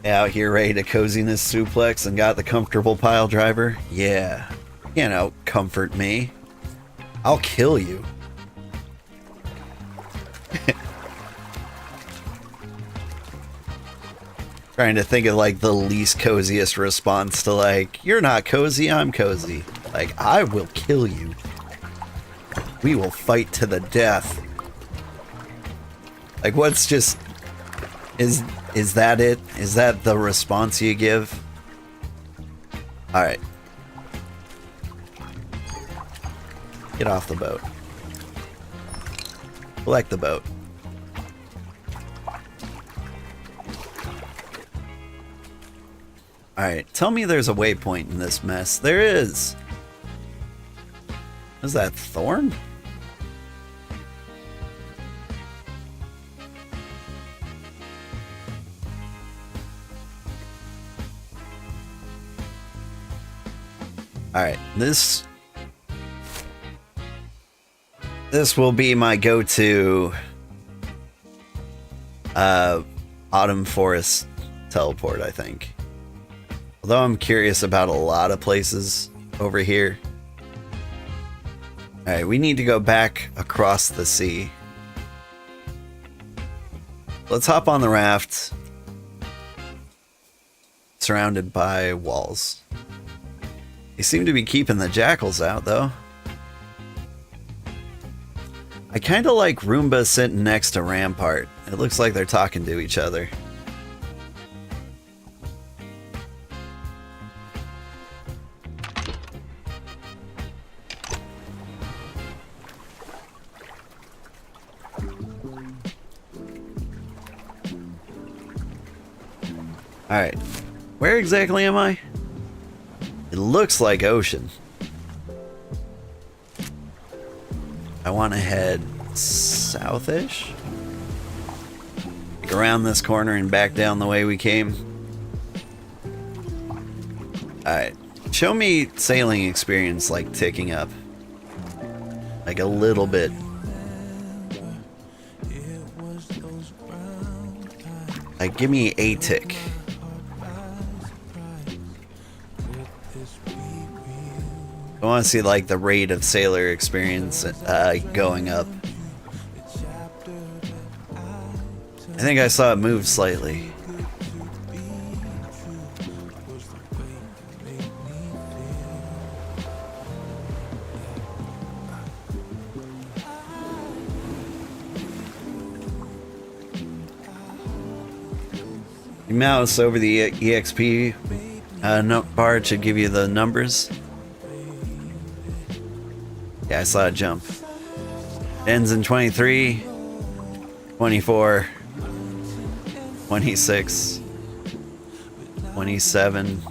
Out here ready to coziness suplex and got the comfortable pile driver? Yeah. You can't out comfort me. I'll kill you. Trying to think of like the least coziest response to like, you're not cozy, I'm cozy. Like, I will kill you. We will fight to the death. Like, what's just... Is that it? Is that the response you give? Alright. Get off the boat. Collect the boat. Alright, tell me there's a waypoint in this mess. There is! Is that Thorn? Alright, this will be my go-to Autumn Forest teleport, I think. Although I'm curious about a lot of places over here. Alright, we need to go back across the sea. Let's hop on the raft. Surrounded by walls. They seem to be keeping the jackals out, though. I kind of like Roomba sitting next to Rampart. It looks like they're talking to each other. Alright, where exactly am I? It looks like ocean. I want to head southish? Like around this corner and back down the way we came. Alright, show me sailing experience like ticking up. Like a little bit. Like give me a tick. I want to see like the rate of sailor experience going up. I think I saw it move slightly. You mouse over the EXP bar should give you the numbers. Yeah, I saw it jump. Ends in 23, 24, 26, 27,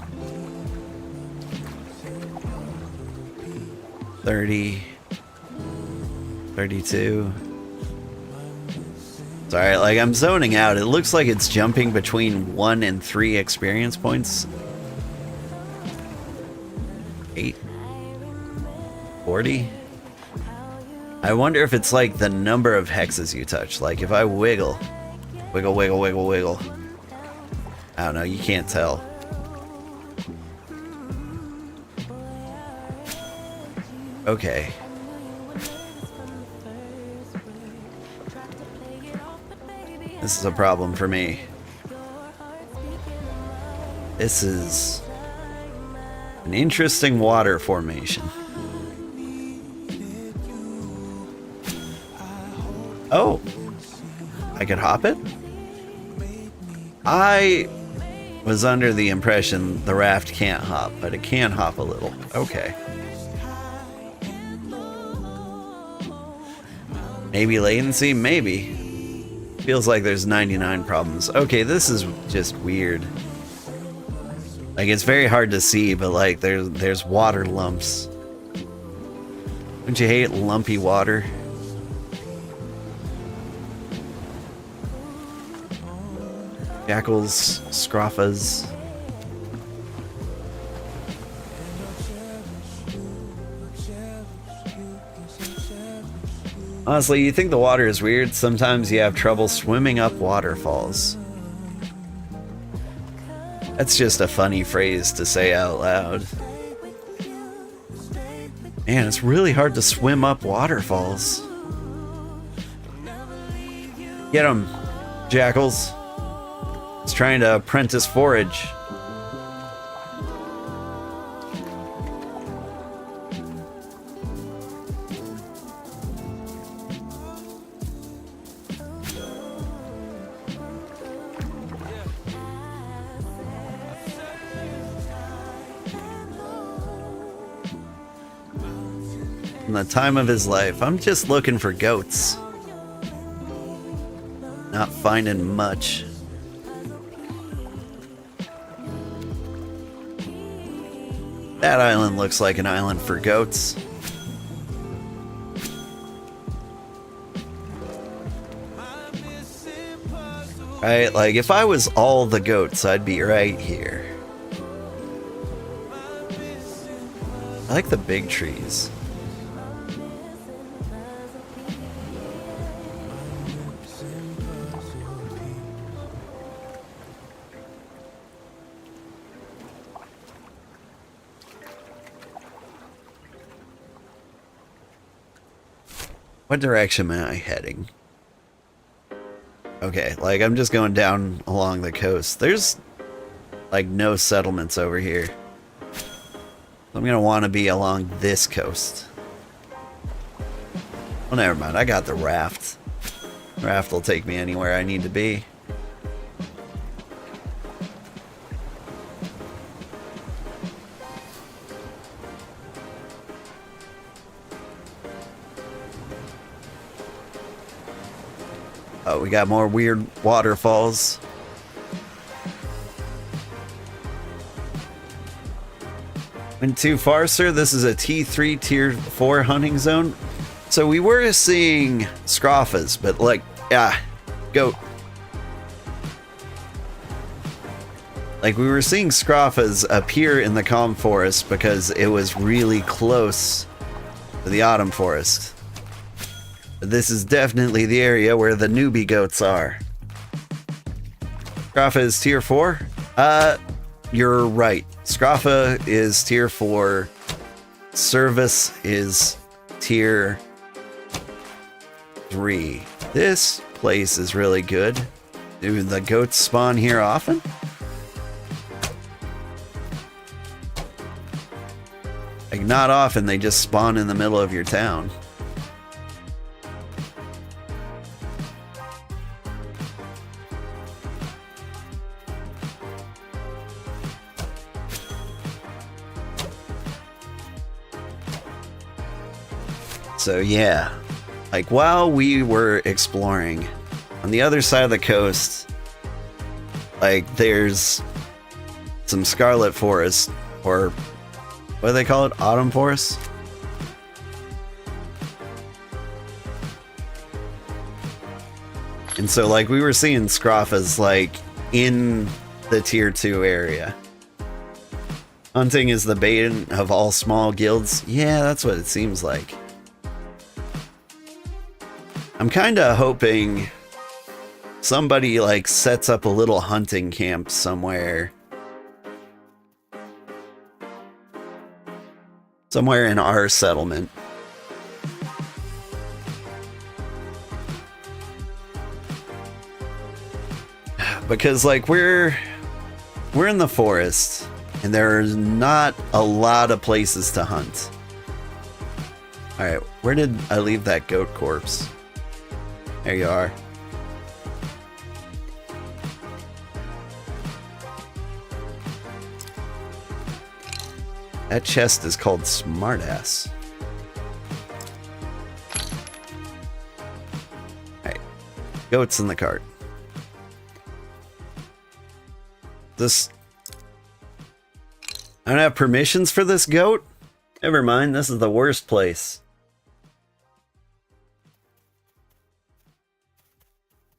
30, 32. Sorry, like I'm zoning out. It looks like it's jumping between 1 and 3 experience points. 8, 40. I wonder if it's like the number of hexes you touch. Like if I wiggle, wiggle, wiggle, wiggle, wiggle. I don't know, you can't tell. Okay. This is a problem for me. This is an interesting water formation. Oh, I could hop it? I was under the impression the raft can't hop, but it can hop a little. Okay. Maybe latency? Maybe. Feels like there's 99 problems. Okay, this is just weird. Like, it's very hard to see, but like, there's water lumps. Don't you hate lumpy water? Jackals, scroffas. Honestly, you think the water is weird? Sometimes you have trouble swimming up waterfalls. That's just a funny phrase to say out loud. Man, it's really hard to swim up waterfalls. Get 'em, jackals. It's trying to apprentice forage. in the time of his life. I'm just looking for goats. Not finding much. That island looks like an island for goats. Right, like if I was all the goats, I'd be right here. I like the big trees. What direction am I heading? Okay, like I'm just going down along the coast. There's like no settlements over here. I'm gonna want to be along this coast. Well, never mind. I got the raft. Raft will take me anywhere I need to be. Oh, we got more weird waterfalls. Went too far, sir. This is a T3 Tier 4 hunting zone. So we were seeing scroffas, but like, goat. Like we were seeing scroffas appear in the calm forest because it was really close to the autumn forest. This is definitely the area where the newbie goats are. Scroffa is tier 4? You're right. Scroffa is tier 4. Service is tier 3. This place is really good. Do the goats spawn here often? Like, not often, they just spawn in the middle of your town. So yeah, like while we were exploring, on the other side of the coast, like there's some scarlet forest, or what do they call it? Autumn forest? And so like we were seeing scroffas like in the tier 2 area. Hunting is the bane of all small guilds. Yeah, that's what it seems like. I'm kind of hoping somebody like sets up a little hunting camp somewhere. Somewhere in our settlement. Because like we're in the forest and there's not a lot of places to hunt. All right, where did I leave that goat corpse? There you are. That chest is called Smartass. Alright. Goats in the cart. This... I don't have permissions for this goat? Never mind, this is the worst place.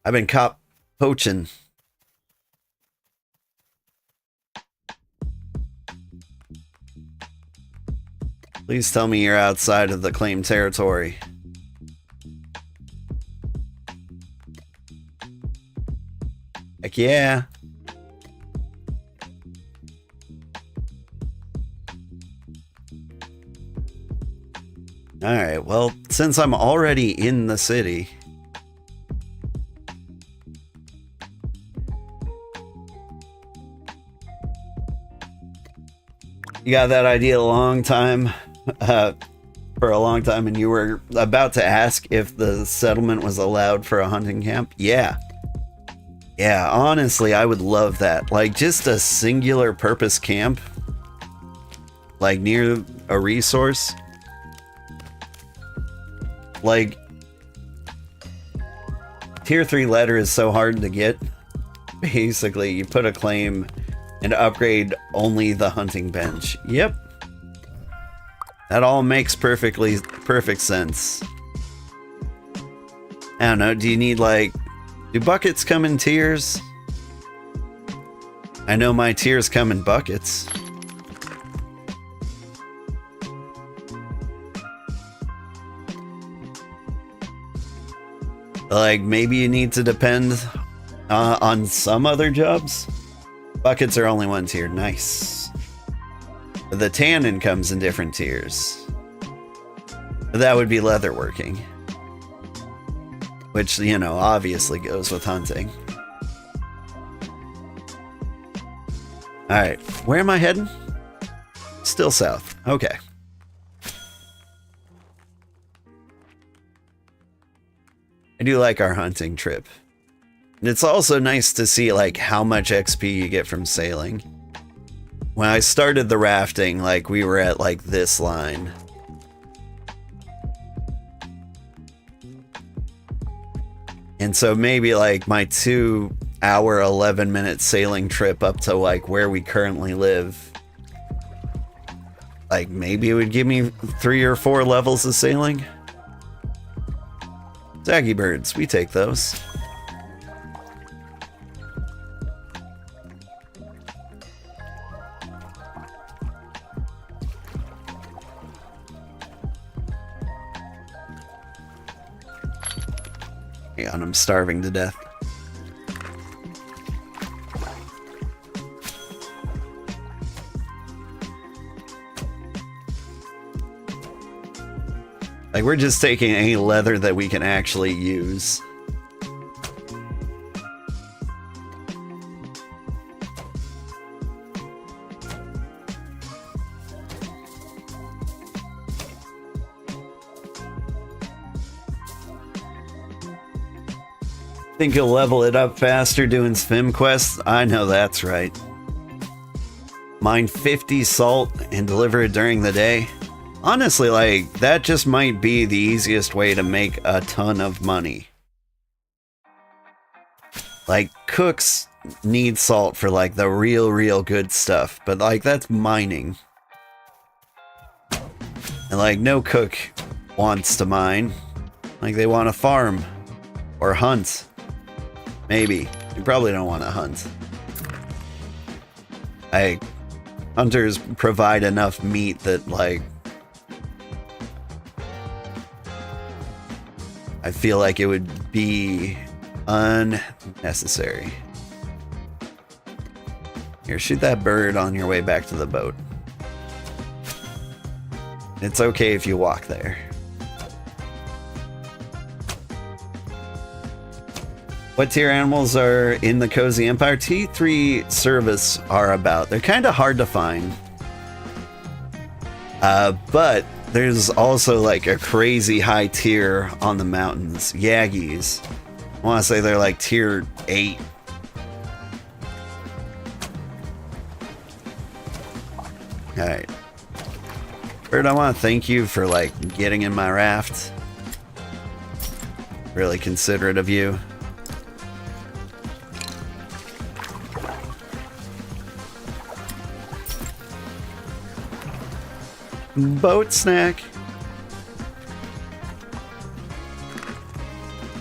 I've been caught poaching. Please tell me you're outside of the claimed territory. Heck yeah. Alright, well, since I'm already in the city... You got that idea a long time, for a long time, and you were about to ask if the settlement was allowed for a hunting camp? Yeah. Yeah, honestly, I would love that. Like, just a singular purpose camp, like near a resource. like, tier 3 leather is so hard to get. Basically, you put a claim and upgrade only the hunting bench. Yep. That all makes perfect sense. I don't know, do you need like... Do buckets come in tiers? I know my tiers come in buckets. Like, maybe you need to depend on some other jobs? Buckets are only one tier. Nice. The tannin comes in different tiers. That would be leatherworking. Which, you know, obviously goes with hunting. Alright, where am I heading? Still south. Okay. I do like our hunting trip. And it's also nice to see, like, how much XP you get from sailing. When I started the rafting, like, we were at, like, this line. And so maybe, like, my 2-hour, 11-minute sailing trip up to, like, where we currently live. Like, maybe it would give me 3 or 4 levels of sailing. Zaggy birds, we take those. Hang on, I'm starving to death. Like, we're just taking any leather that we can actually use. Think you'll level it up faster doing swim quests? I know that's right. Mine 50 salt and deliver it during the day. Honestly, like, that just might be the easiest way to make a ton of money. Like, cooks need salt for, like, the real good stuff, but, like, that's mining. And, like, no cook wants to mine. Like, they want to farm. Or hunt. Maybe. You probably don't want to hunt. Like, hunters provide enough meat that, like, I feel like it would be unnecessary. Here, shoot that bird on your way back to the boat. It's okay if you walk there. What tier animals are in the Cozy Empire? T3 service are about. They're kind of hard to find. But there's also like a crazy high tier on the mountains. Yaggies. I want to say they're like tier 8. Alright. Bird, I want to thank you for like getting in my raft. Really considerate of you. Boat snack.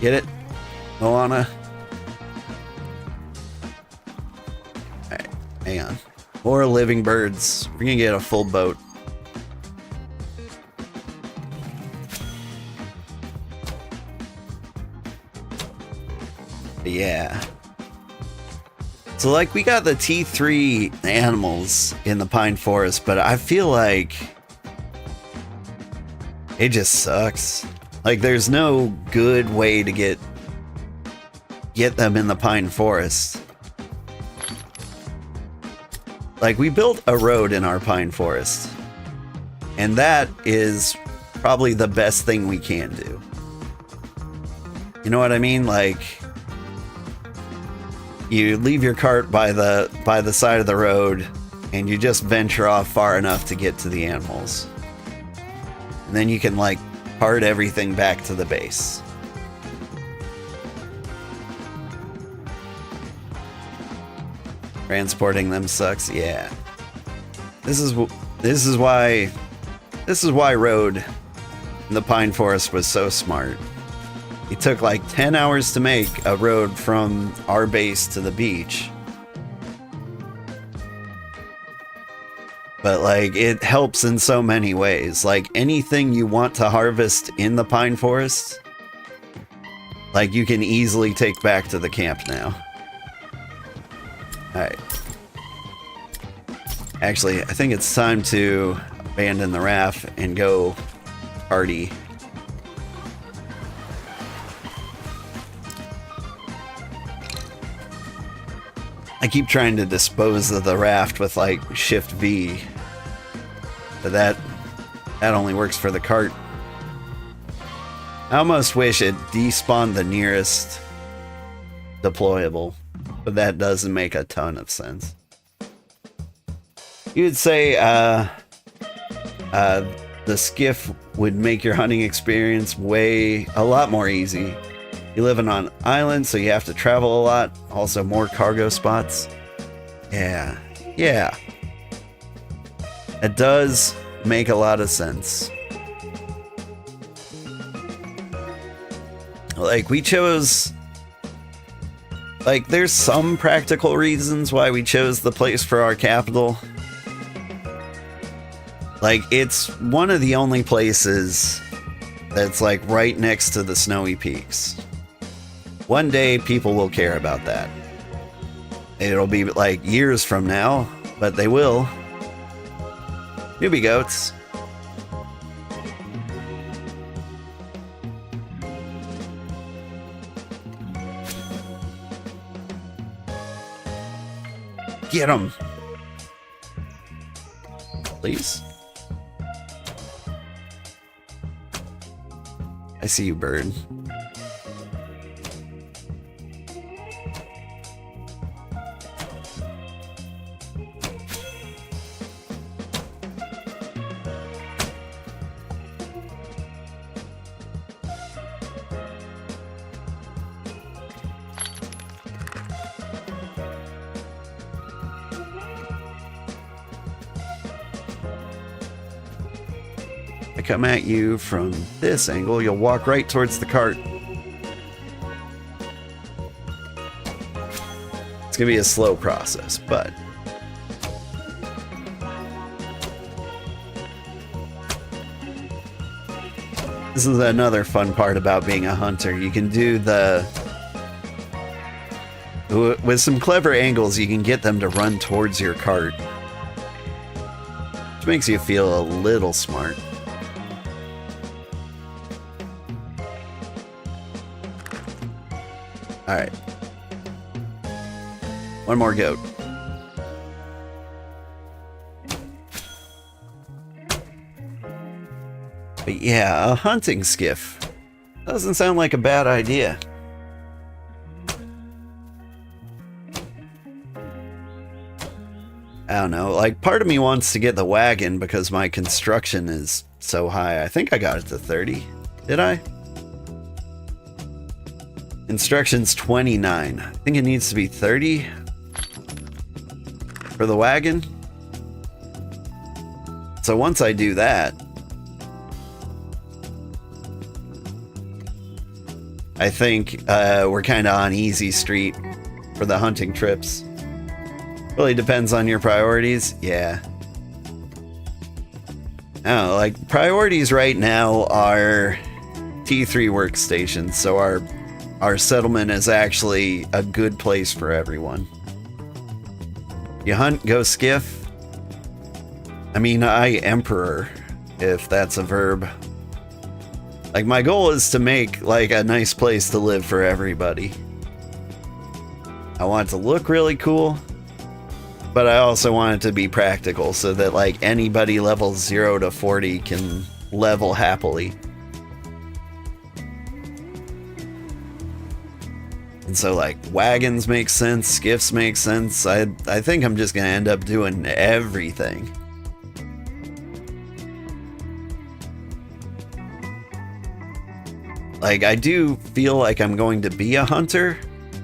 Get it? Moana. Alright, hang on. More living birds. We're gonna get a full boat. Yeah. So like we got the T3 animals in the pine forest, but I feel like it just sucks. Like there's no good way to get them in the pine forest. Like we built a road in our pine forest, and that is probably the best thing we can do. You know what I mean? Like you leave your cart by the side of the road and you just venture off far enough to get to the animals. And then you can like cart everything back to the base. Transporting them sucks. Yeah. This is why Road in the Pine Forest was so smart. It took like 10 hours to make a road from our base to the beach. But like, it helps in so many ways. Like, anything you want to harvest in the Pine Forest, like, you can easily take back to the camp now. Alright. Actually, I think it's time to abandon the raft and go party. I keep trying to dispose of the raft with like Shift V, but that only works for the cart. I almost wish it despawned the nearest deployable, but that doesn't make a ton of sense. You would say the skiff would make your hunting experience a lot more easy. You live on an island, so you have to travel a lot. Also, more cargo spots. Yeah. It does make a lot of sense. Like, we chose... Like, there's some practical reasons why we chose the place for our capital. Like, it's one of the only places that's, like, right next to the snowy peaks. One day, people will care about that. It'll be, like, years from now, but they will. Newbie goats. Get him! Please? I see you, bird. Come at you from this angle, you'll walk right towards the cart. It's gonna be a slow process, but this is another fun part about being a hunter. You can do with some clever angles, you can get them to run towards your cart, which makes you feel a little smart. Alright. One more goat. But yeah, a hunting skiff. Doesn't sound like a bad idea. I don't know, like, part of me wants to get the wagon because my construction is so high. I think I got it to 30. Did I? Instructions 29. I think it needs to be 30 for the wagon. So once I do that, I think we're kind of on easy street for the hunting trips. Really depends on your priorities. Yeah. Oh, like, priorities right now are T3 workstations, so our settlement is actually a good place for everyone. You hunt, go skiff. I mean, I emperor, if that's a verb. Like, my goal is to make, like, a nice place to live for everybody. I want it to look really cool, but I also want it to be practical so that, like, anybody level 0 to 40 can level happily. And so, like, wagons make sense, skiffs make sense. I think I'm just gonna end up doing everything. Like, I do feel like I'm going to be a hunter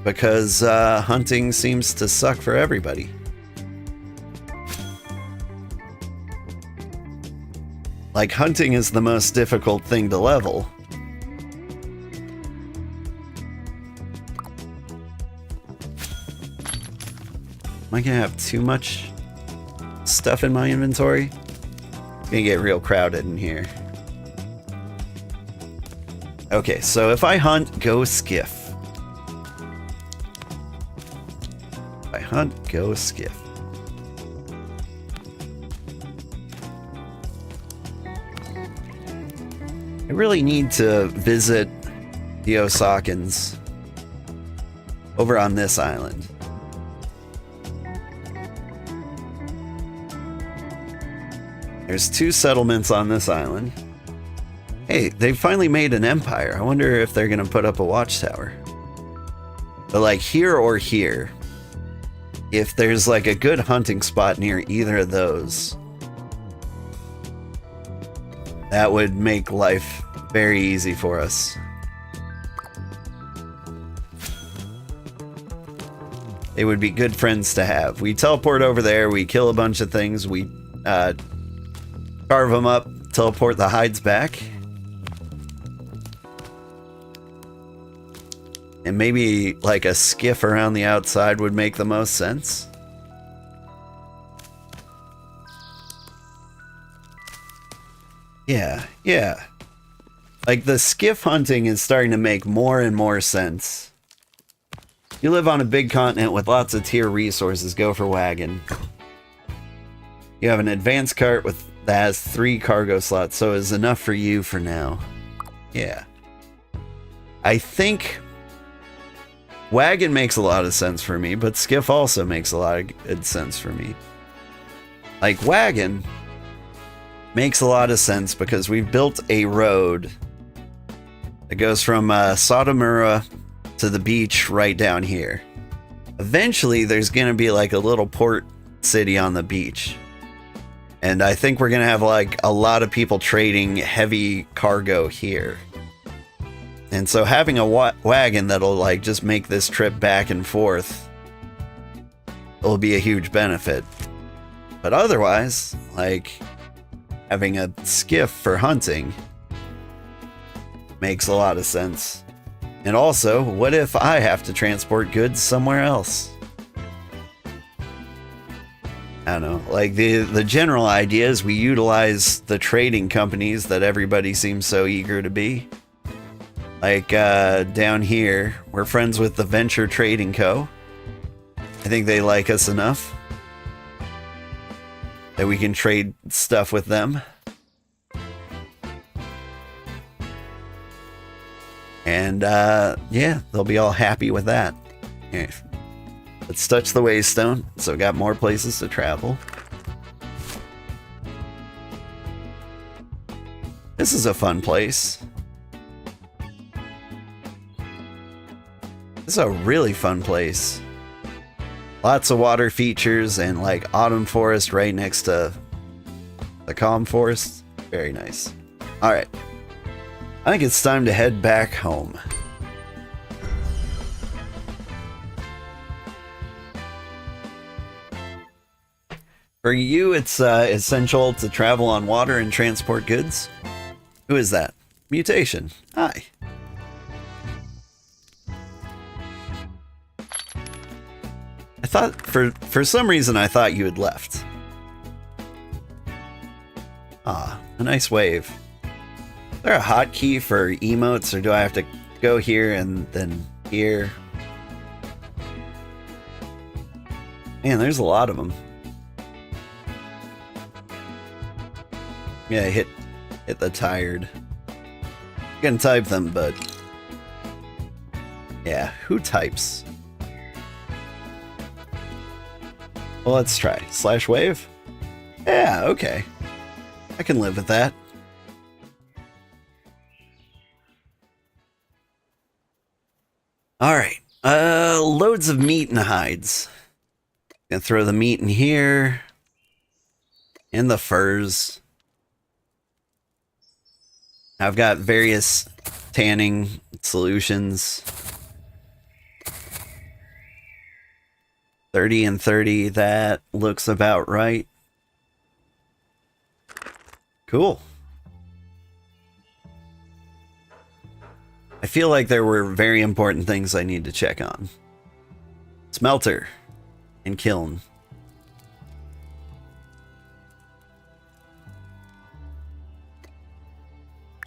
because hunting seems to suck for everybody. Like, hunting is the most difficult thing to level. Am I gonna have too much stuff in my inventory? It's gonna get real crowded in here. Okay, so if I hunt, go skiff. If I hunt, go skiff. I really need to visit the Osakans over on this island. There's 2 settlements on this island. Hey, they finally made an empire. I wonder if they're gonna put up a watchtower. But like here or here, if there's like a good hunting spot near either of those, that would make life very easy for us. They would be good friends to have. We teleport over there, we kill a bunch of things, we carve them up, teleport the hides back. And maybe like a skiff around the outside would make the most sense. Yeah. Like the skiff hunting is starting to make more and more sense. You live on a big continent with lots of tier resources, go for wagon. You have an advanced cart that has 3 cargo slots, so is enough for you for now. Yeah. I think wagon makes a lot of sense for me, but skiff also makes a lot of good sense for me. Like wagon makes a lot of sense because we've built a road that goes from Sotomura to the beach right down here. Eventually there's gonna be like a little port city on the beach. And I think we're gonna have like a lot of people trading heavy cargo here. And so having a wagon that'll like just make this trip back and forth will be a huge benefit. But otherwise, like having a skiff for hunting makes a lot of sense. And also, what if I have to transport goods somewhere else? I don't know, like the general idea is we utilize the trading companies that everybody seems so eager to be. Like down here, we're friends with the Venture Trading Co. I think they like us enough that we can trade stuff with them. And yeah, they'll be all happy with that. Here, let's touch the Waystone, so we got more places to travel. This is a fun place. This is a really fun place. Lots of water features and like autumn forest right next to the calm forest. Very nice. All right. I think it's time to head back home. For you, it's essential to travel on water and transport goods. Who is that? Mutation. Hi. I thought, for some reason, I thought you had left. Ah, a nice wave. Is there a hotkey for emotes, or do I have to go here and then here? Man, there's a lot of them. Yeah, hit the tired. You can type them, but yeah, who types? Well, let's try. /wave? Yeah, okay. I can live with that. Alright. Loads of meat and hides. Gonna throw the meat in here. And the furs. I've got various tanning solutions. 30 and 30, that looks about right. Cool. I feel like there were very important things I need to check on. Smelter and kiln.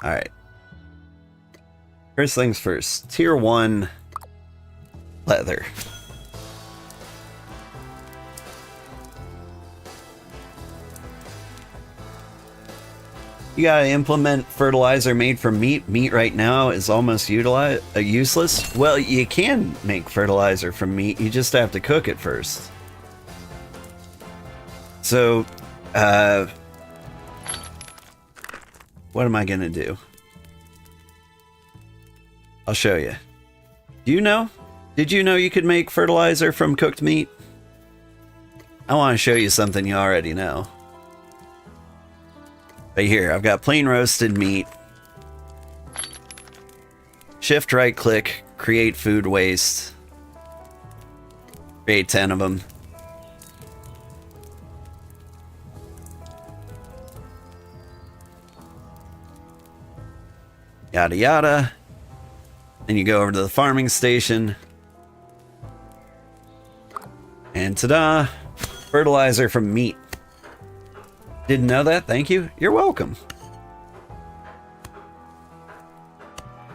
Alright. First things first. Tier 1 leather. You gotta implement fertilizer made from meat. Meat right now is almost useless. Well, you can make fertilizer from meat. You just have to cook it first. So, what am I gonna do? I'll show you. Do you know? Did you know you could make fertilizer from cooked meat? I want to show you something you already know. Right here, I've got plain roasted meat. Shift right click, create food waste. Create 10 of them. Yada yada. Then you go over to the farming station. And ta-da! Fertilizer from meat. Didn't know that? Thank you. You're welcome.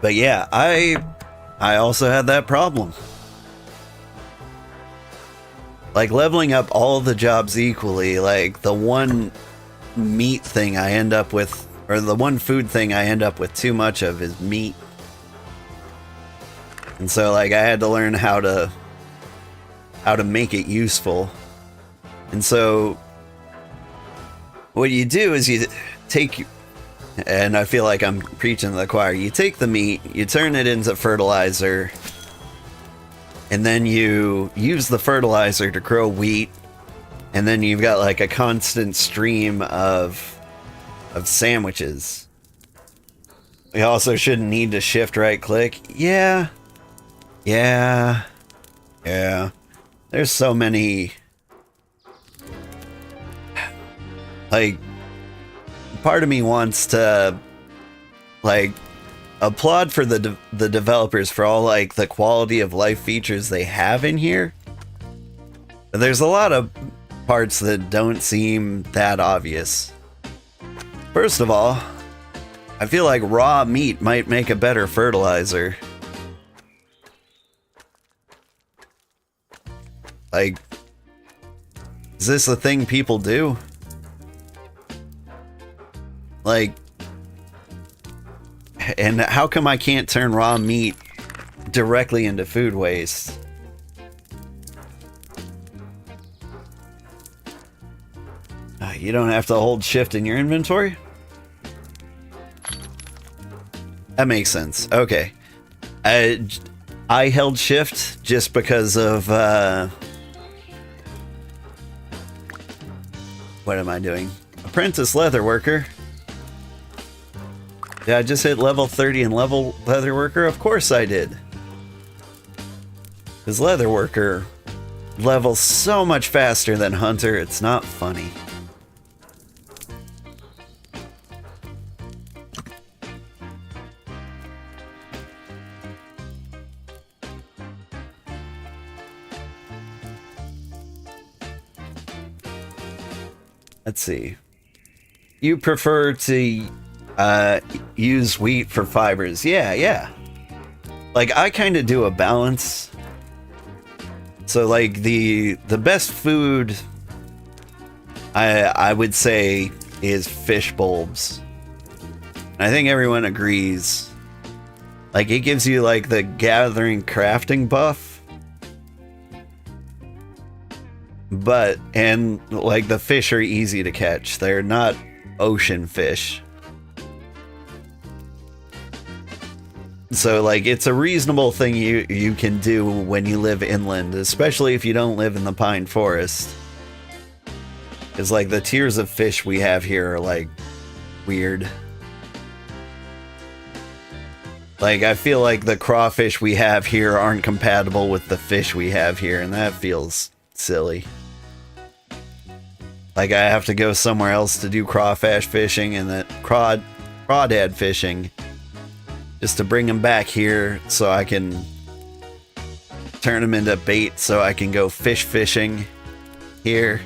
But yeah, I also had that problem. Like leveling up all the jobs equally, like the one meat thing I end up with, or the one food thing I end up with too much of is meat. And so like I had to learn how to make it useful. And so what you do is you take, and I feel like I'm preaching to the choir, you take the meat, you turn it into fertilizer, and then you use the fertilizer to grow wheat, and then you've got like a constant stream of sandwiches. We also shouldn't need to shift right click. Yeah. There's so many. Like, part of me wants to, like, applaud for the developers for all, like, the quality of life features they have in here. But there's a lot of parts that don't seem that obvious. First of all, I feel like raw meat might make a better fertilizer. Like, is this a thing people do? Like, and how come I can't turn raw meat directly into food waste? You don't have to hold shift in your inventory? That makes sense. Okay. I held shift just because of, what am I doing? Apprentice leather worker. Did I just hit level 30 in level leather worker? Of course I did. Because leather worker levels so much faster than hunter, it's not funny. Let's see. You prefer to use wheat for fibers. Yeah. Like, I kind of do a balance. So, like, the best food I would say is fish bulbs. I think everyone agrees. Like, it gives you, like, the gathering crafting buff. But, and, like, the fish are easy to catch. They're not ocean fish. So, like, it's a reasonable thing you can do when you live inland, especially if you don't live in the pine forest. It's like the tiers of fish we have here are, like, weird. Like, I feel like the crawfish we have here aren't compatible with the fish we have here, and that feels silly. Like, I have to go somewhere else to do crawfish fishing and then crawdad fishing just to bring them back here so I can turn them into bait so I can go fish fishing here.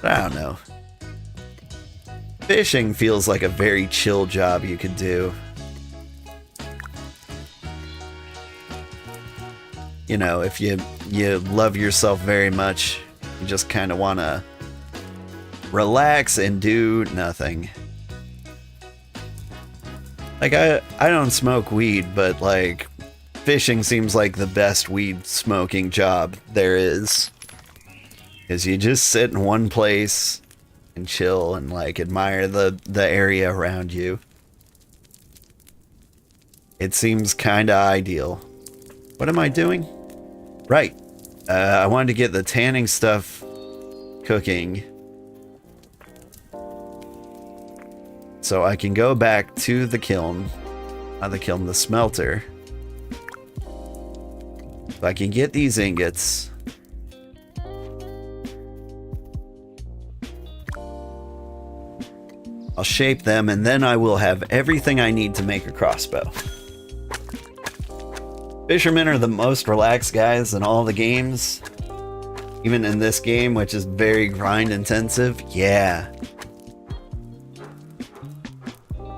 But I don't know. Fishing feels like a very chill job you could do. You know, if you love yourself very much, you just kind of want to relax and do nothing. Like, I don't smoke weed, but like, fishing seems like the best weed smoking job there is. Because you just sit in one place and chill and like admire the area around you. It seems kind of ideal. What am I doing? Right. I wanted to get the tanning stuff cooking so I can go back to the kiln. Not the kiln, the smelter. So I can get these ingots. I'll shape them, and then I will have everything I need to make a crossbow. Fishermen are the most relaxed guys in all the games. Even in this game, which is very grind intensive. Yeah.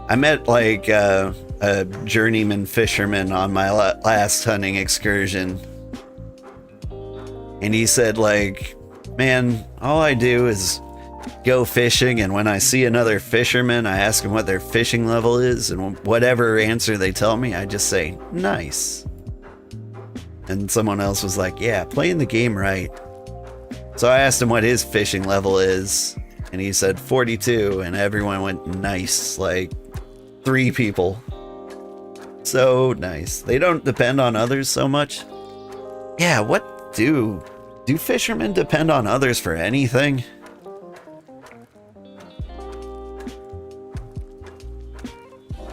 I met like a journeyman fisherman on my last hunting excursion. And he said like, man, all I do is go fishing, and when I see another fisherman, I ask them what their fishing level is, and whatever answer they tell me, I just say, nice. And someone else was like, yeah, playing the game right. So I asked him what his fishing level is, and he said 42, and everyone went nice, like 3 people. So nice. They don't depend on others so much. Yeah, what do fishermen depend on others for anything?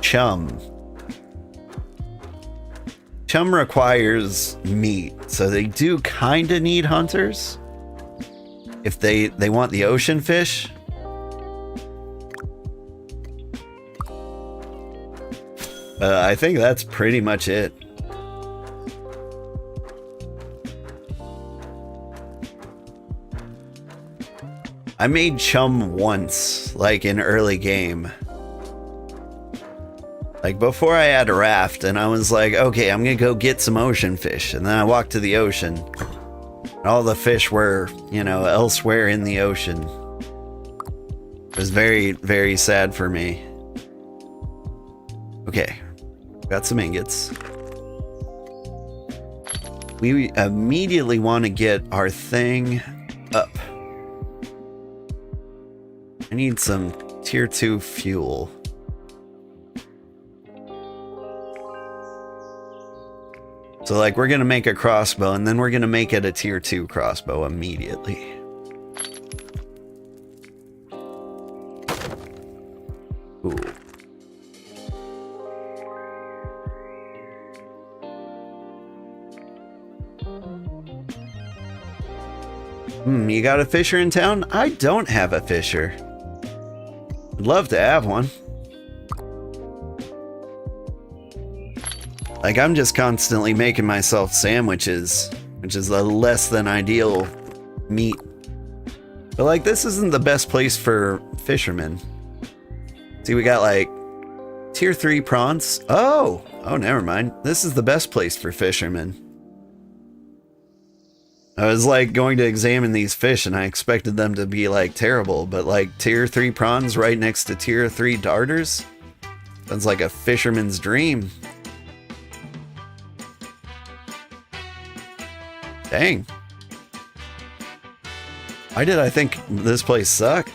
Chum. Chum requires meat, so they do kind of need hunters. If they want the ocean fish. I think that's pretty much it. I made chum once, like in early game. Like before I had a raft, and I was like, okay, I'm gonna go get some ocean fish. And then I walked to the ocean. And all the fish were, you know, elsewhere in the ocean. It was very, very sad for me. Okay, got some ingots. We immediately want to get our thing up. I need some tier 2 fuel. So like we're gonna make a crossbow, and then we're gonna make it a tier 2 crossbow immediately. Ooh. You got a fisher in town? I don't have a fisher. I'd love to have one. Like, I'm just constantly making myself sandwiches, which is a less than ideal meat. But like, this isn't the best place for fishermen. See, we got like tier 3 prawns. Oh, never mind. This is the best place for fishermen. I was like going to examine these fish, and I expected them to be like terrible, but like tier 3 prawns right next to tier 3 darters? Sounds like a fisherman's dream. Dang. Why did I think this place sucked?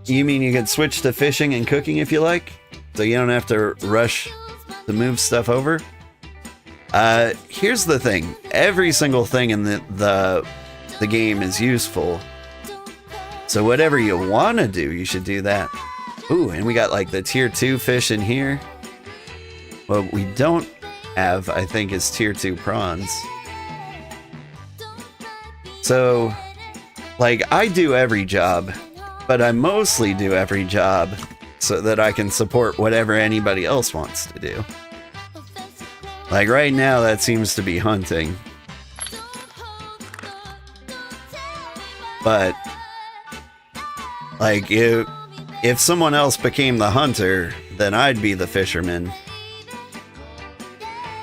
You mean you can switch to fishing and cooking if you like? So you don't have to rush to move stuff over? Here's the thing. Every single thing in the game is useful. So whatever you want to do, you should do that. Ooh, and we got like the tier 2 fish in here. What we don't have, I think, is tier 2 prawns. So, like, I do every job, but I mostly do every job so that I can support whatever anybody else wants to do. Like right now, that seems to be hunting. But, like, if someone else became the hunter, then I'd be the fisherman.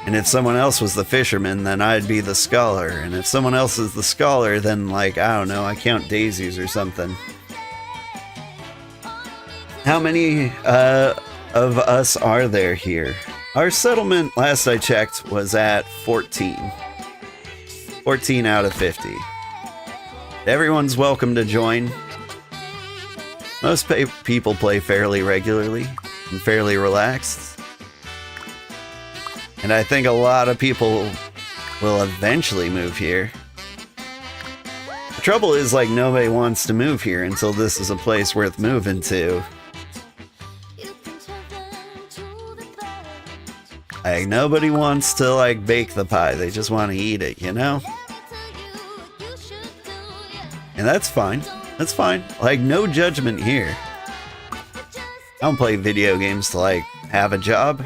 And if someone else was the fisherman, then I'd be the scholar. And if someone else is the scholar, then, like, I don't know, I count daisies or something. How many of us are there here? Our settlement, last I checked, was at 14. 14 out of 50. Everyone's welcome to join. Most people play fairly regularly and fairly relaxed. And I think a lot of people will eventually move here. The trouble is, like, nobody wants to move here until this is a place worth moving to. Like, nobody wants to, like, bake the pie. They just want to eat it, you know? And that's fine. That's fine. Like, no judgment here. I don't play video games to, like, have a job.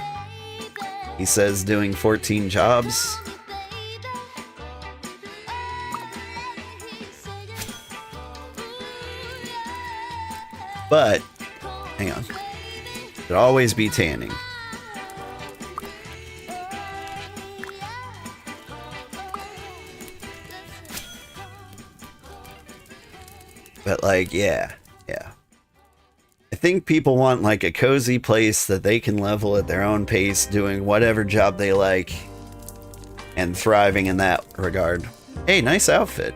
He says doing 14 jobs. But, hang on. Should always be tanning. But, like, yeah. I think people want, like, a cozy place that they can level at their own pace, doing whatever job they like, and thriving in that regard. Hey, nice outfit.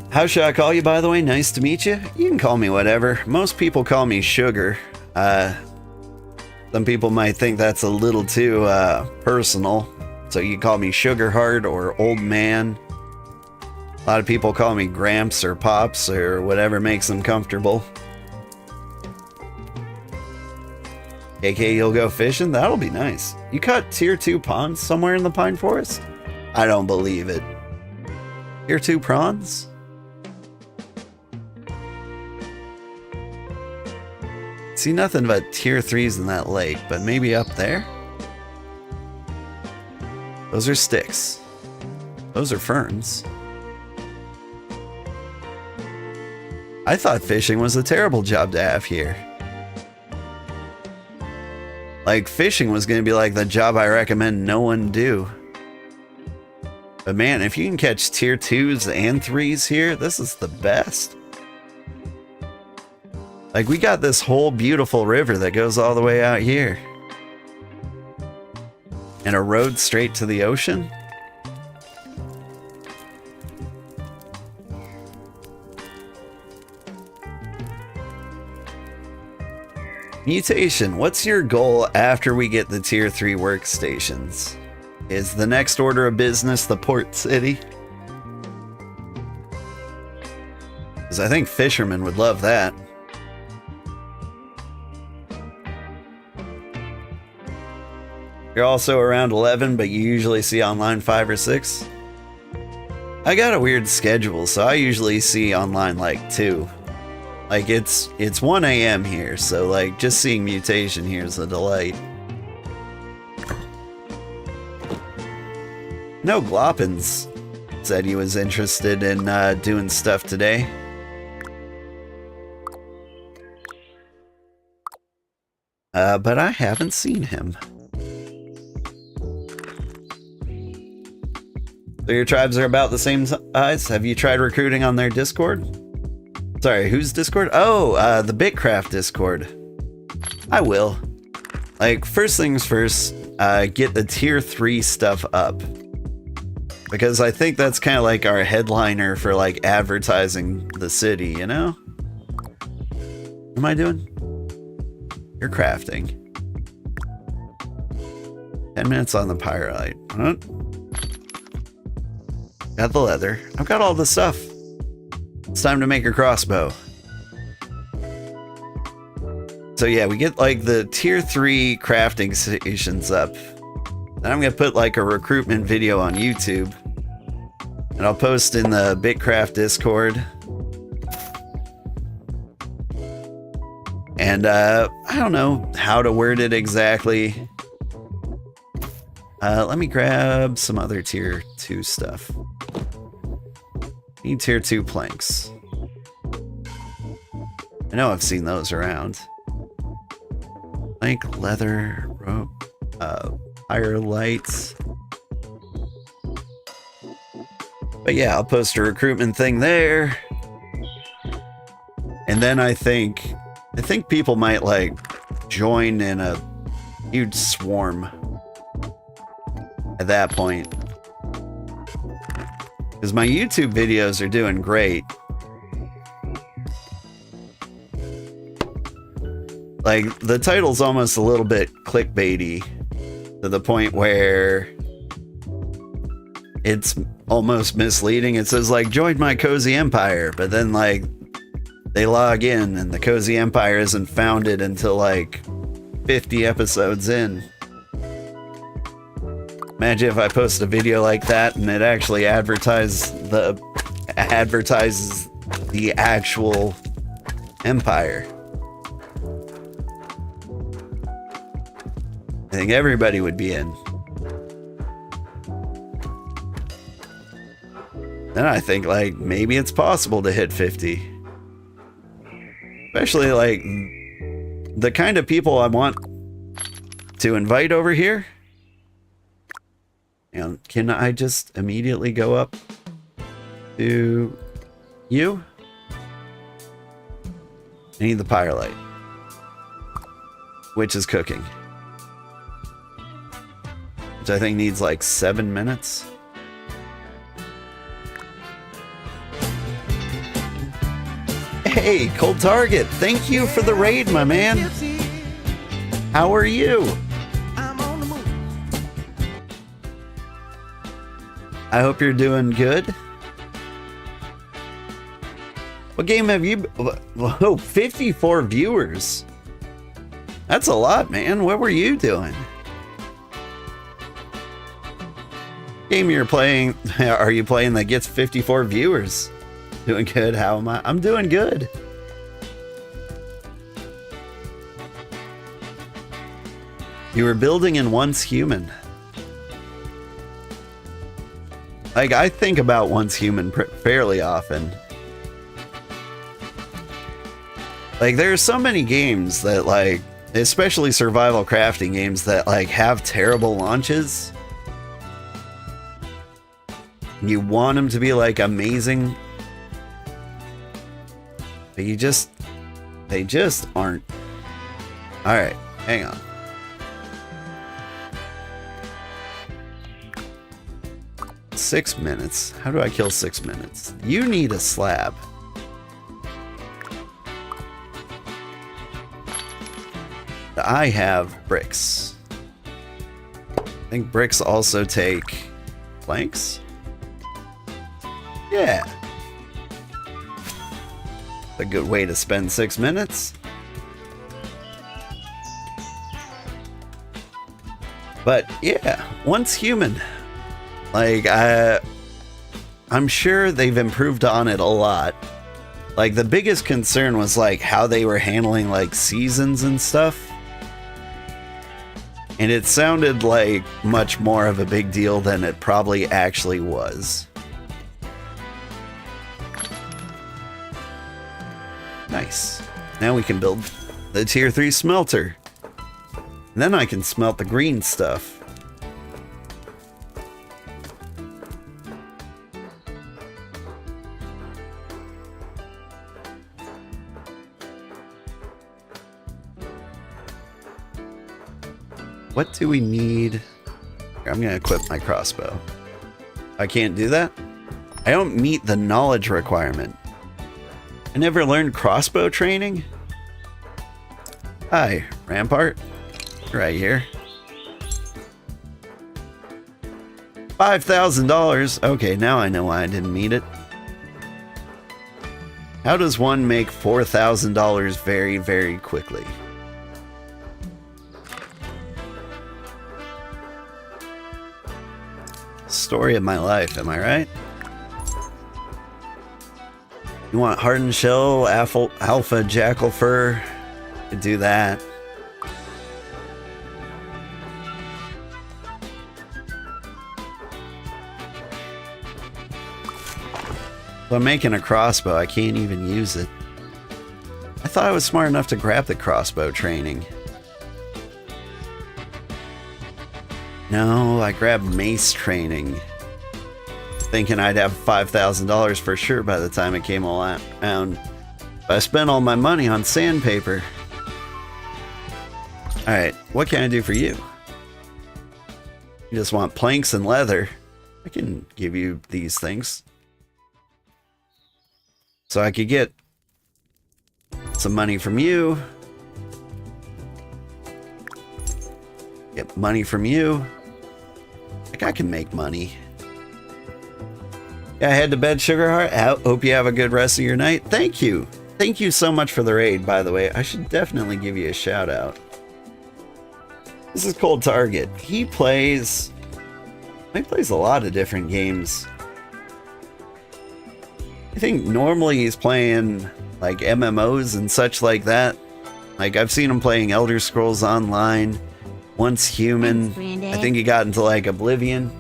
How should I call you, by the way? Nice to meet you. You can call me whatever. Most people call me Sugar. Some people might think that's a little too personal, so you call me Sugarheart or Old Man. A lot of people call me Gramps or Pops or whatever makes them comfortable. AK, you'll go fishing? That'll be nice. You caught tier 2 ponds somewhere in the pine forest? I don't believe it. Tier 2 prawns? See nothing but tier 3s in that lake, but maybe up there? Those are sticks. Those are ferns. I thought fishing was a terrible job to have here. Like, fishing was going to be like the job I recommend no one do. But man, if you can catch tier 2s and 3s here, this is the best. Like, we got this whole beautiful river that goes all the way out here. And a road straight to the ocean. Mutation, what's your goal after we get the tier 3 workstations? Is the next order of business the port city? Because I think fishermen would love that. You're also around 11, but you usually see online 5 or 6. I got a weird schedule, so I usually see online like 2. Like, it's 1 a.m. here, so like just seeing Mutation here is a delight. No, Gloppins said he was interested in doing stuff today. But I haven't seen him. So your tribes are about the same size? Have you tried recruiting on their Discord? Sorry, whose Discord? Oh, the BitCraft Discord. I will. Like, first things first, get the tier 3 stuff up. Because I think that's kind of like our headliner for, like, advertising the city, you know? What am I doing? You're crafting. 10 minutes on the pyrite. Huh? Got the leather. I've got all the stuff. It's time to make a crossbow. So yeah, we get like the tier 3 crafting stations up. Then I'm gonna put like a recruitment video on YouTube. And I'll post in the BitCraft Discord. And I don't know how to word it exactly. Let me grab some other tier 2 stuff. Need tier 2 planks. I know I've seen those around. Plank, leather, rope, fire lights. But yeah, I'll post a recruitment thing there. And then I think people might like join in a huge swarm at that point. Because my YouTube videos are doing great. Like, the title's almost a little bit clickbaity to the point where it's almost misleading. It says, like, join my cozy empire, but then, like, they log in and the cozy empire isn't founded until, like, 50 episodes in. Imagine if I post a video like that and it actually advertises the actual empire. I think everybody would be in. Then I think, like, maybe it's possible to hit 50. Especially, like, the kind of people I want to invite over here. And can I just immediately go up to you? I need the firelight, which is cooking. Which I think needs like 7 minutes. Hey, Cold Target, thank you for the raid, my man. How are you? I hope you're doing good. What game have you... Whoa, 54 viewers. That's a lot, man. What were you doing? Game you're playing... Are you playing that gets 54 viewers? Doing good. How am I? I'm doing good. You were building in Once Human. Like, I think about Once Human fairly often. Like, there are so many games that, like, especially survival crafting games that, like, have terrible launches. You want them to be, like, amazing. But they just aren't. Alright, hang on. Six minutes. How do I kill 6 minutes? You need a slab. I have bricks. I think bricks also take planks. Yeah. A good way to spend 6 minutes. But yeah, Once Human. Like, I'm sure they've improved on it a lot. Like, the biggest concern was, like, how they were handling, like, seasons and stuff. And it sounded like much more of a big deal than it probably actually was. Nice. Now we can build the tier 3 smelter. And then I can smelt the green stuff. What do we need? I'm gonna equip my crossbow. I can't do that? I don't meet the knowledge requirement. I never learned crossbow training? Hi, Rampart. Right here. $5,000. Okay, now I know why I didn't meet it. How does one make $4,000 very, very quickly? Story of my life, am I right? You want hardened shell, alpha jackal fur? Could do that. So I'm making a crossbow. I can't even use it. I thought I was smart enough to grab the crossbow training. No, I grabbed mace training, thinking I'd have $5,000 for sure by the time it came around. But I spent all my money on sandpaper. Alright, what can I do for you? You just want planks and leather. I can give you these things. So I could get some money from you. Get money from you. Like I can make money. Yeah, head to bed, Sugarheart. Hope you have a good rest of your night. Thank you. Thank you so much for the raid, by the way. I should definitely give you a shout out. This is Cold Target. He plays a lot of different games. I think normally he's playing like MMOs and such like that. Like I've seen him playing Elder Scrolls Online, Once Human. I think he got into like Oblivion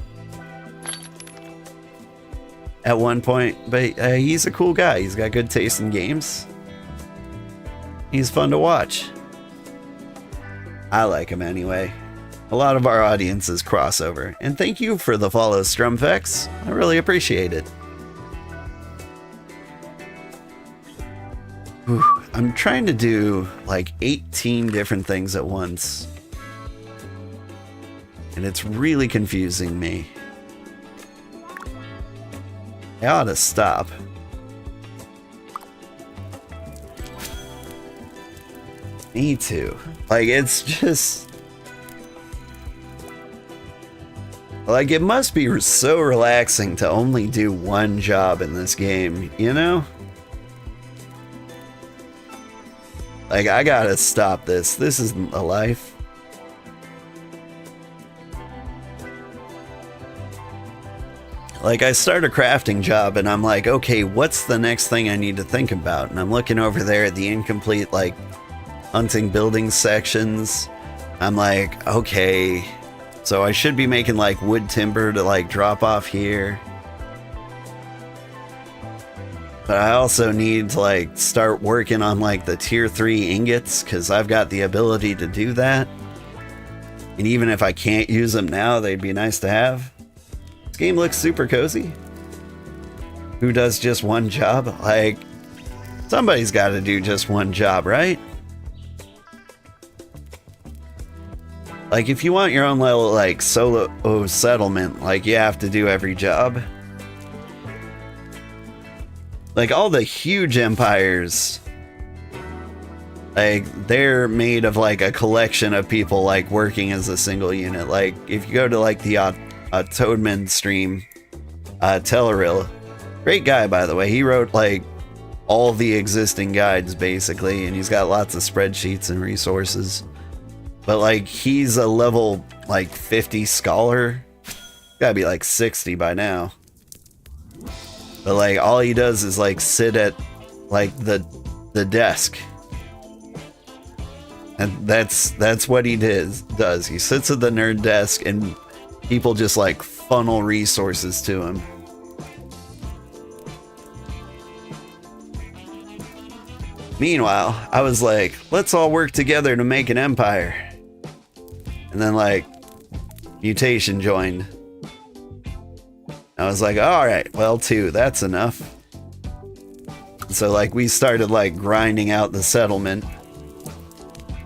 at one point, but he's a cool guy. He's got good taste in games. He's fun to watch. I like him anyway. A lot of our audience is crossover. And thank you for the follow, Strumfex. I really appreciate it. Whew. I'm trying to do like 18 different things at once. And it's really confusing me. I ought to stop. Me too. Like, it's just... Like, it must be so relaxing to only do one job in this game, you know? Like, I gotta stop this. This isn't a life. Like, I start a crafting job and I'm like, okay, what's the next thing I need to think about? And I'm looking over there at the incomplete, like, hunting building sections. I'm like, okay, so I should be making, like, wood timber to, like, drop off here. But I also need to, like, start working on, like, the tier 3 ingots, because I've got the ability to do that. And even if I can't use them now, they'd be nice to have. This game looks super cozy. Who does just one job? Like, somebody's got to do just one job, right? Like, if you want your own little, like, solo settlement, like, you have to do every job. Like, all the huge empires, like, they're made of, like, a collection of people, like, working as a single unit. Like, if you go to, like, the Toadman stream, Telleril, great guy, by the way. He wrote, like, all the existing guides, basically, and he's got lots of spreadsheets and resources. But, like, he's a level, like, 50 scholar. Gotta be, like, 60 by now. But, like, all he does is, like, sit at, like, the desk. And that's what he does. He sits at the nerd desk and people just, like, funnel resources to him. Meanwhile, I was like, let's all work together to make an empire. And then, like, mutation joined. I was like, alright, well, 2, that's enough. So, like, we started, like, grinding out the settlement.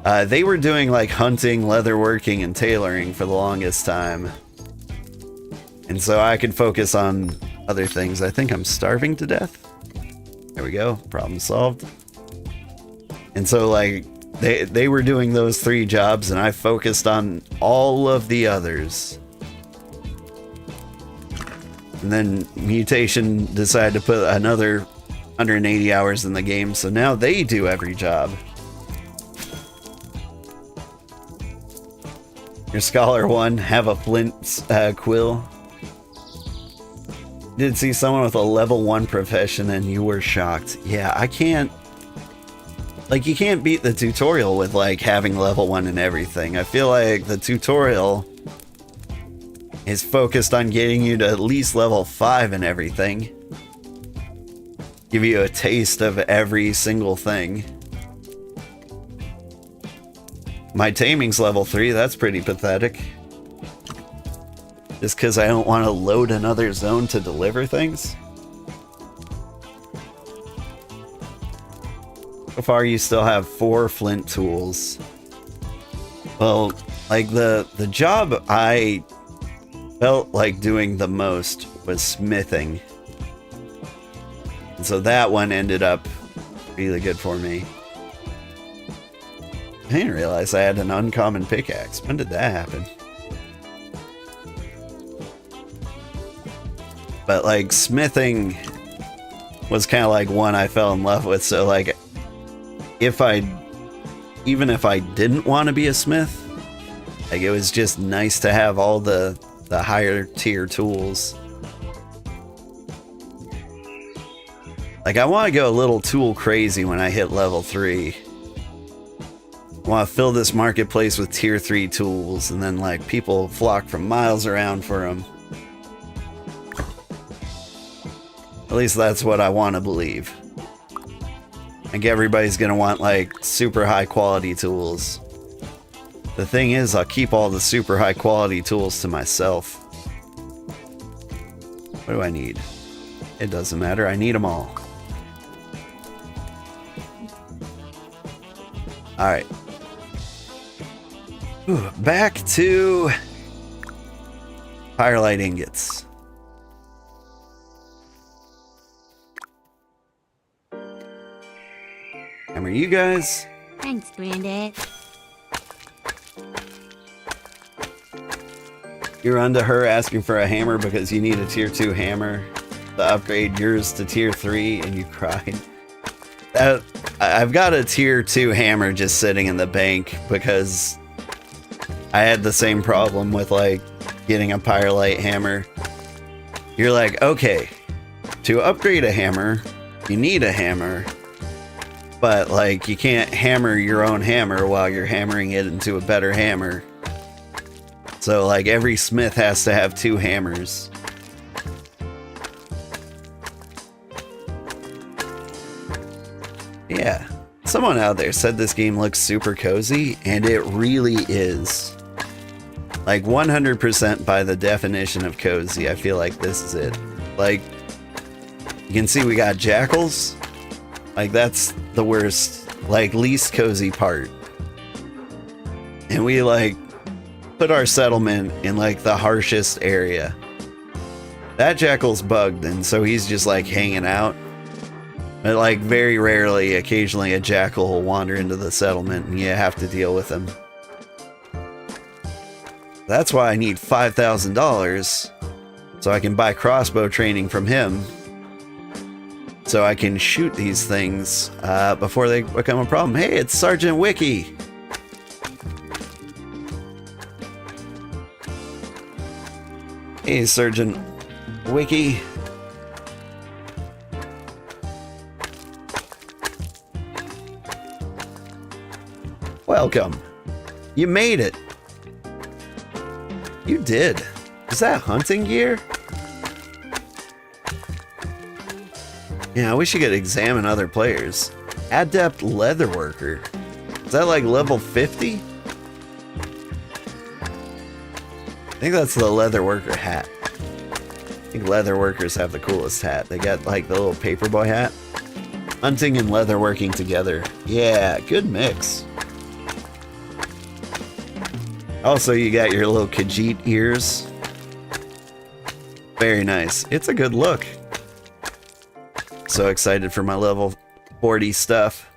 They were doing, like, hunting, leatherworking, and tailoring for the longest time. And so I could focus on other things. I think I'm starving to death. There we go, problem solved. And so, like, they were doing those 3 jobs, and I focused on all of the others. And then Mutation decided to put another 180 hours in the game, so now they do every job. Your Scholar 1, have a flint quill. Did see someone with a level 1 profession and you were shocked. Yeah, I can't... Like, you can't beat the tutorial with, like, having level 1 and everything. I feel like the tutorial is focused on getting you to at least level 5 and everything. Give you a taste of every single thing. My taming's level 3, that's pretty pathetic. Just because I don't want to load another zone to deliver things. So far you still have 4 flint tools. Well, like the job I felt like doing the most was smithing. And so that one ended up really good for me. I didn't realize I had an uncommon pickaxe. When did that happen? But like smithing was kind of like one I fell in love with. So like even if I didn't want to be a smith, like it was just nice to have all the higher tier tools. Like I want to go a little tool crazy when I hit level 3. I want to fill this marketplace with tier 3 tools, and then like people flock from miles around for them. At least that's what I want to believe. Like everybody's gonna want like super high quality tools. The thing is, I'll keep all the super high quality tools to myself. What do I need? It doesn't matter, I need them all. Alright. Back to Firelight ingots. Hammer you guys. Thanks, Granddad. You're onto her asking for a hammer because you need a tier 2 hammer to upgrade yours to tier 3 and you cried. I've got a tier 2 hammer just sitting in the bank because I had the same problem with like getting a Firelight hammer. You're like, okay, to upgrade a hammer, you need a hammer, but like you can't hammer your own hammer while you're hammering it into a better hammer. So like every smith has to have 2 hammers. Yeah, someone out there said this game looks super cozy, and it really is. Like 100% by the definition of cozy, I feel like this is it. Like, you can see we got jackals. Like that's the worst, like least cozy part. And we like put our settlement in like the harshest area. That jackal's bugged, and so he's just like hanging out. But like very rarely, occasionally a jackal will wander into the settlement and you have to deal with him. That's why I need $5,000 so I can buy crossbow training from him. So I can shoot these things before they become a problem. Hey, it's Sergeant Wiki! Hey, Sergeant Wiki. Welcome. You made it. You did. Is that hunting gear? Yeah, I wish you could examine other players. Adept Leatherworker. Is that like level 50? I think that's the Leatherworker hat. I think Leatherworkers have the coolest hat. They got like the little paperboy hat. Hunting and leatherworking together. Yeah, good mix. Also, you got your little Khajiit ears. Very nice. It's a good look. So excited for my level 40 stuff.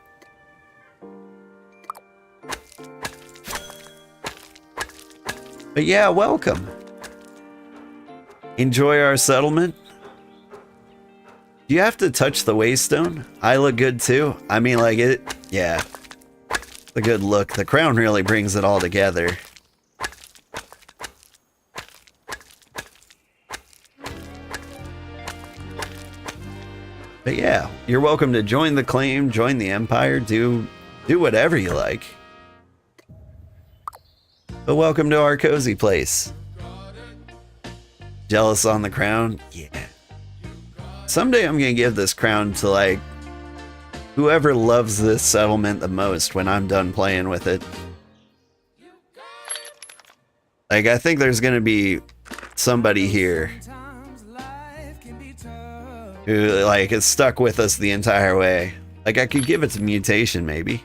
But yeah, welcome. Enjoy our settlement. Do you have to touch the waystone? I look good too. I mean, like it, yeah. The good look. The crown really brings it all together. But yeah, you're welcome to join the claim, join the empire, do whatever you like. But welcome to our cozy place. Jealous on the crown? Yeah. Someday I'm gonna give this crown to like whoever loves this settlement the most when I'm done playing with it. Like, I think there's gonna be somebody here who like is stuck with us the entire way. Like, I could give it to mutation maybe.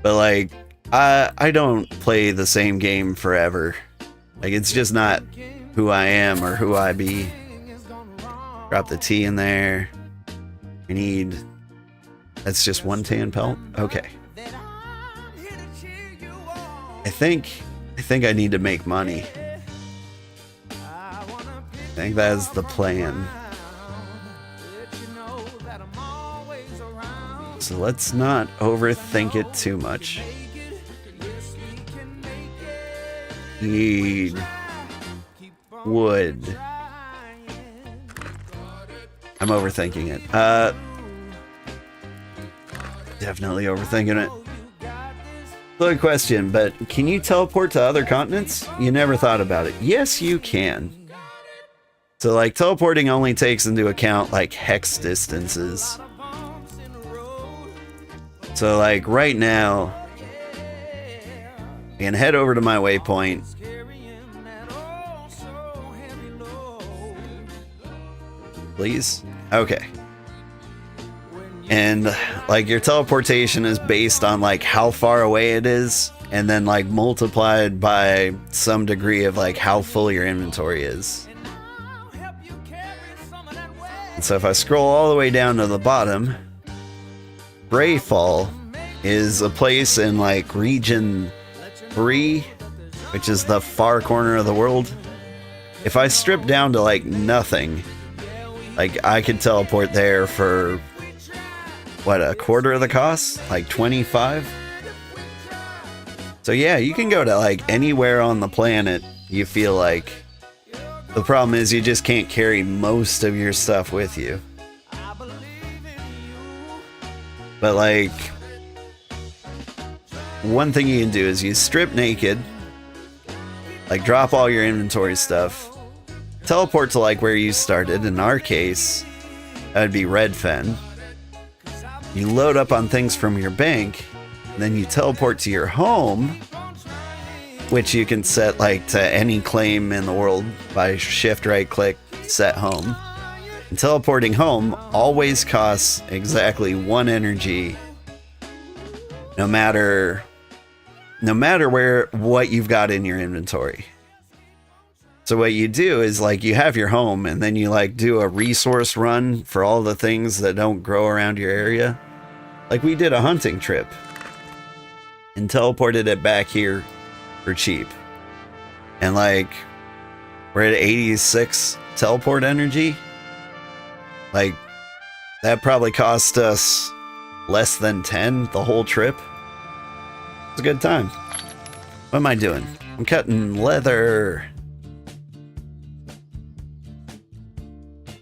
But like, I don't play the same game forever. Like, it's just not who I am or who I be. Drop the T in there. We need... That's just one tan pelt? Okay. I think I need to make money. I think that's the plan. So let's not overthink it too much. Need wood. I'm overthinking it. Definitely overthinking it. Good question, but can you teleport to other continents? You never thought about it. Yes, you can. So like teleporting only takes into account like hex distances. So like right now, I can head over to my waypoint. Please? Okay. And like your teleportation is based on like how far away it is, and then like multiplied by some degree of like how full your inventory is. And so if I scroll all the way down to the bottom, Brayfall is a place in like region 3, which is the far corner of the world. If I strip down to like nothing, like I could teleport there for what, a quarter of the cost? Like 25? So yeah, you can go to like anywhere on the planet you feel like. The problem is you just can't carry most of your stuff with you. But like, one thing you can do is you strip naked, like drop all your inventory stuff, teleport to like where you started. In our case, that would be Redfen. You load up on things from your bank, and then you teleport to your home, which you can set like to any claim in the world by shift right click, set home. And teleporting home always costs exactly 1 energy, no matter what you've got in your inventory. So what you do is like you have your home, and then you like do a resource run for all the things that don't grow around your area. Like we did a hunting trip and teleported it back here for cheap. And like we're at 86 teleport energy. Like that probably cost us less than 10 the whole trip. It's a good time. What am I doing? I'm cutting leather.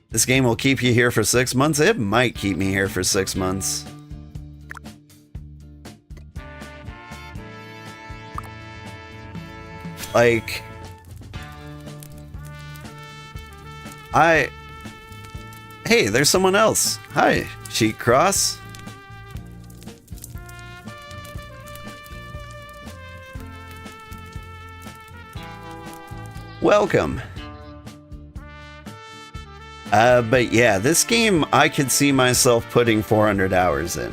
This game will keep you here for 6 months. It might keep me here for 6 months. Like, hey, there's someone else. Hi, Cheek Cross. Welcome. But yeah, this game I could see myself putting 400 hours in.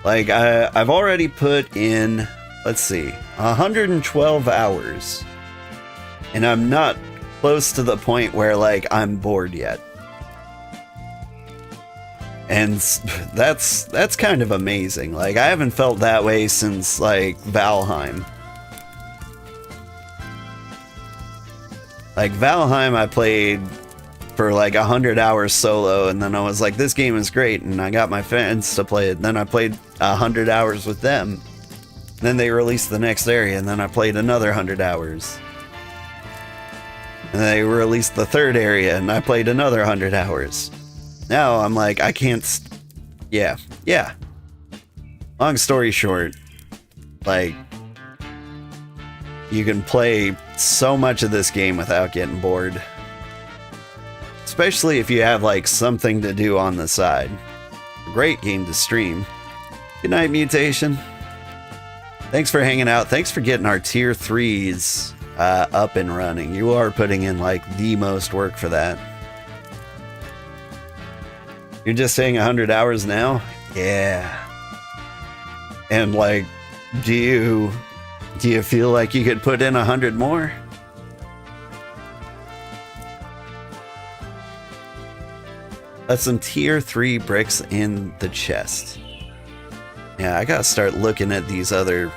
Like, I've already put in, let's see, 112 hours. And I'm not close to the point where, like, I'm bored yet. And that's kind of amazing. Like, I haven't felt that way since, like, Valheim. Like Valheim I played for like 100 hours solo, and then I was like, this game is great, and I got my friends to play it. Then I played 100 hours with them. Then they released the next area, and then I played another 100 hours. And they released the third area, and I played another 100 hours. Now I'm like, I can't... Yeah. Long story short, like, you can play so much of this game without getting bored. Especially if you have, like, something to do on the side. Great game to stream. Good night, Mutation. Thanks for hanging out. Thanks for getting our tier 3s up and running. You are putting in, like, the most work for that. You're just saying 100 hours now? Yeah. And, like, do you feel like you could put in 100 more? That's some tier 3 bricks in the chest. Yeah, I gotta start looking at these other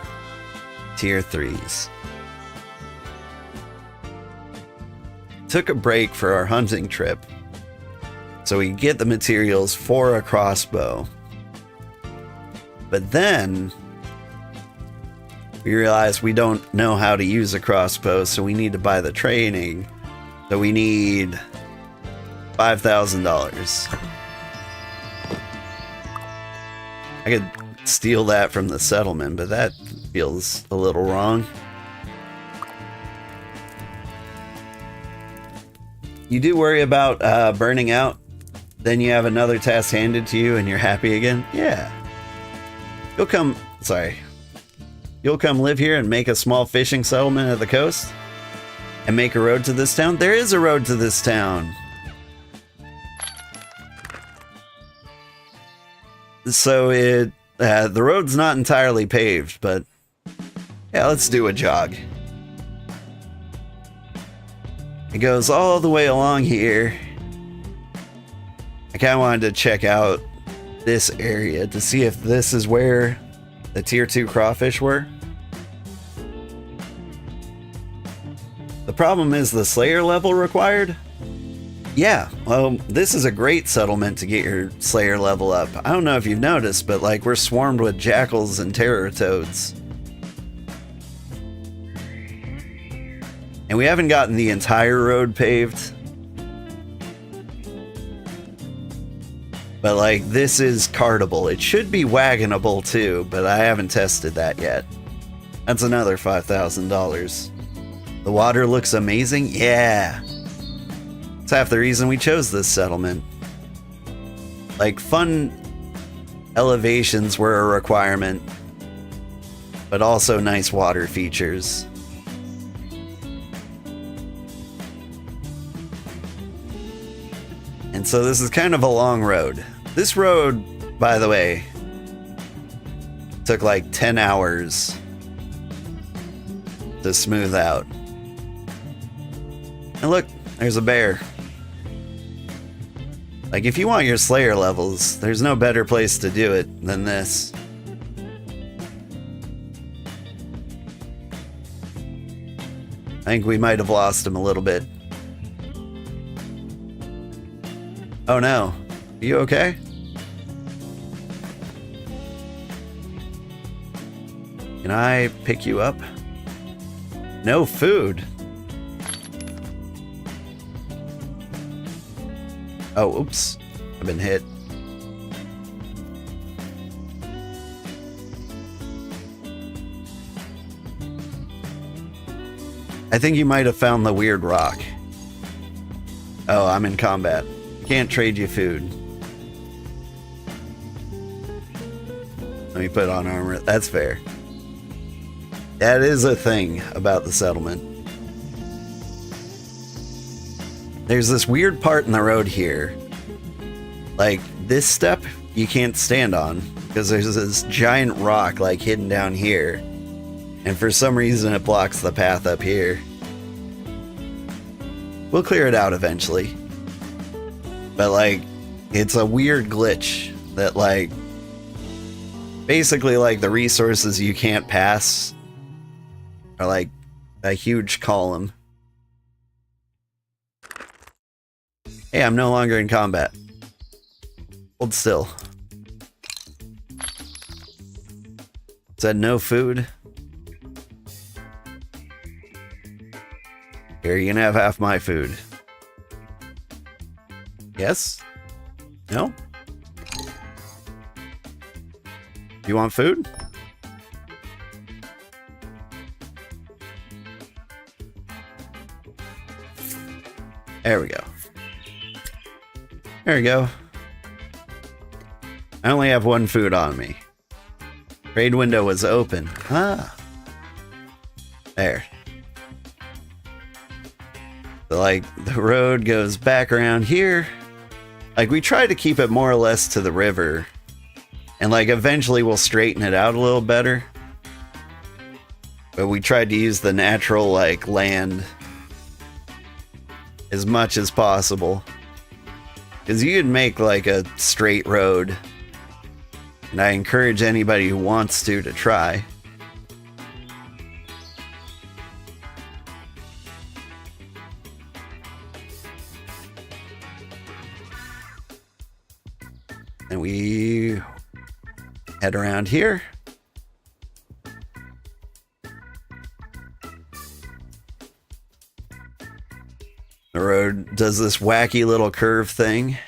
tier 3s. Took a break for our hunting trip, so we get the materials for a crossbow. But then we realized we don't know how to use a crossbow, so we need to buy the training. So we need $5,000. I could steal that from the settlement, but that feels a little wrong. You do worry about burning out, then you have another task handed to you and you're happy again? Yeah. You'll come live here and make a small fishing settlement at the coast? And make a road to this town? There is a road to this town. So the road's not entirely paved, but yeah, let's do a jog. It goes all the way along here. I kind of wanted to check out this area to see if this is where the tier 2 crawfish were. The problem is the Slayer level required. Yeah, well, this is a great settlement to get your Slayer level up. I don't know if you've noticed, but like we're swarmed with jackals and terror toads. And we haven't gotten the entire road paved. But like, this is cartable. It should be wagonable too, but I haven't tested that yet. That's another $5,000. The water looks amazing? Yeah. It's half the reason we chose this settlement. Like, fun elevations were a requirement, but also nice water features. And so this is kind of a long road. This road, by the way, took like 10 hours to smooth out. And look, there's a bear. Like, if you want your Slayer levels, there's no better place to do it than this. I think we might have lost him a little bit. Oh no. Are you okay? Can I pick you up? No food. Oh, oops. I've been hit. I think you might have found the weird rock. Oh, I'm in combat. Can't trade you food. Let me put on armor. That's fair. That is a thing about the settlement. There's this weird part in the road here. Like, this step you can't stand on because there's this giant rock like hidden down here. And for some reason it blocks the path up here. We'll clear it out eventually. But like, it's a weird glitch that like, basically like the resources you can't pass are like a huge column. Hey, I'm no longer in combat. Hold still. Said no food. Here, you can have half my food. Yes? No? You want food? There we go. There we go. I only have one food on me. Trade window was open. Ah. There. So, like, the road goes back around here. Like, we try to keep it more or less to the river. And, like, eventually we'll straighten it out a little better. But we tried to use the natural, like, land as much as possible. Because you could make, like, a straight road. And I encourage anybody who wants to try. And we head around here. The road does this wacky little curve thing.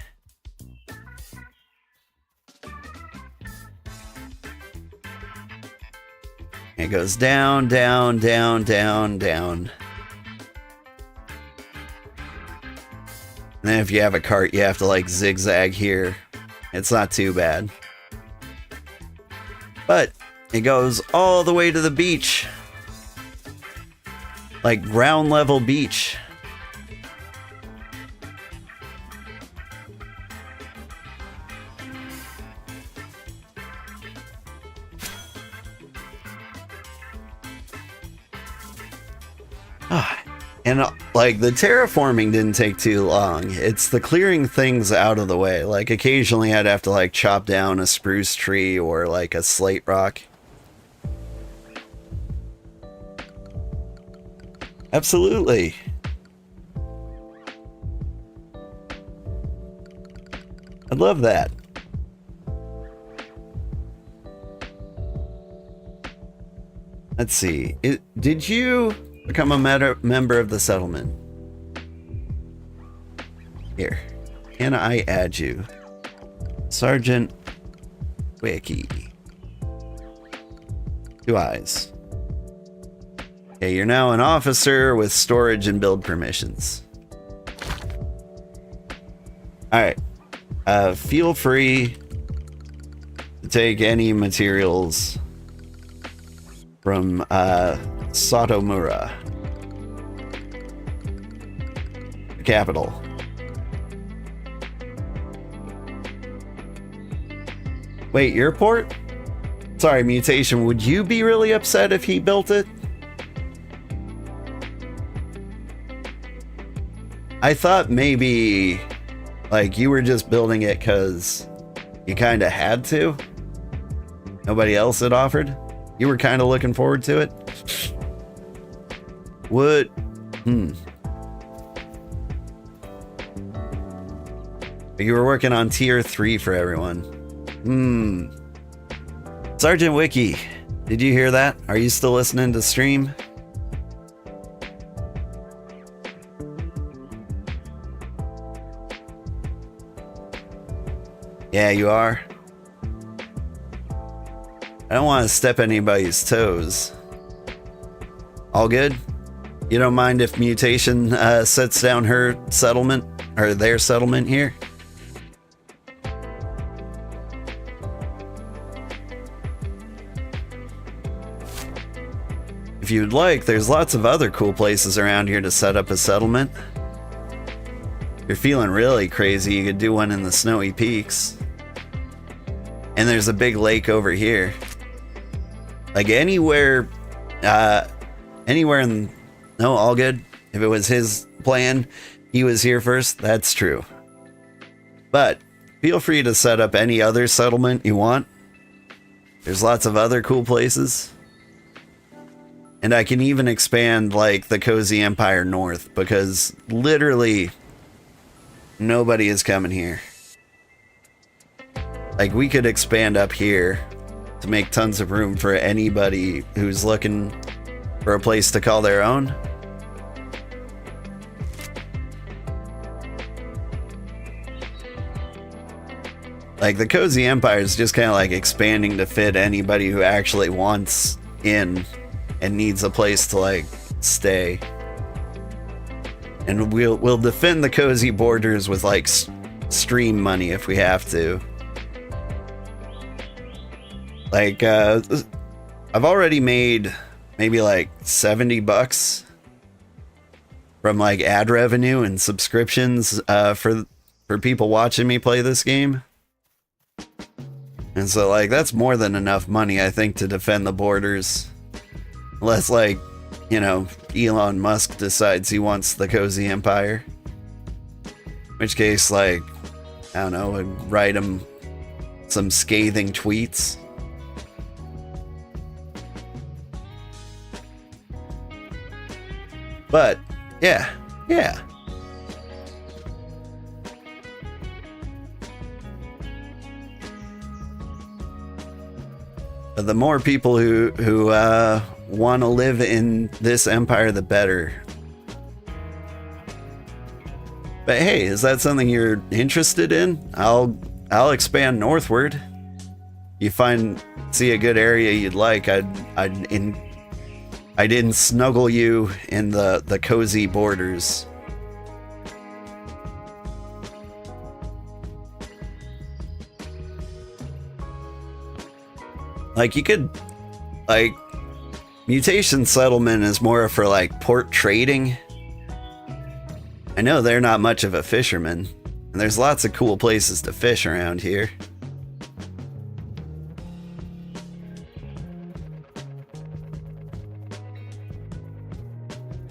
It goes down, down, down, down, down. And then if you have a cart, you have to like zigzag here. It's not too bad. But it goes all the way to the beach. Like ground level beach. And like the terraforming didn't take too long. It's the clearing things out of the way. Like occasionally I'd have to like chop down a spruce tree or like a slate rock. Absolutely. I love that. Let's see. Did you become a member of the settlement? Here. Can I add you? Sergeant Wiki. 2 eyes. Okay, you're now an officer with storage and build permissions. Alright. Feel free to take any materials from Satomura, the capital. Wait, your port? Sorry, Mutation, would you be really upset if he built it? I thought maybe, like, you were just building it because you kind of had to. Nobody else had offered. You were kind of looking forward to it. What? You were working on tier 3 for everyone. Sergeant Wiki, did you hear that? Are you still listening to stream? Yeah, you are. I don't want to step anybody's toes. All good? You don't mind if Mutation sets down her settlement, or their settlement here? If you'd like, there's lots of other cool places around here to set up a settlement. If you're feeling really crazy, you could do one in the Snowy Peaks. And there's a big lake over here. Like anywhere in... No, all good. If it was his plan, he was here first, that's true. But feel free to set up any other settlement you want. There's lots of other cool places. And I can even expand like the Cozy Empire north, because literally nobody is coming here. Like, we could expand up here to make tons of room for anybody who's looking for a place to call their own. Like, the Cozy Empire is just kind of like expanding to fit anybody who actually wants in and needs a place to like stay. And we'll defend the cozy borders with like stream money if we have to. Like, I've already made maybe like $70 from like ad revenue and subscriptions for people watching me play this game. And so, like, that's more than enough money, I think, to defend the borders. Unless, like, you know, Elon Musk decides he wants the Cozy Empire. In which case, like, I don't know, I'd write him some scathing tweets. But, yeah. The more people who want to live in this empire, the better. But hey, is that something you're interested in? I'll expand northward. You see a good area you'd like, I'd snuggle you in the cozy borders. Like, you could, like, mutation settlement is more for like port trading. I know they're not much of a fisherman, and there's lots of cool places to fish around here.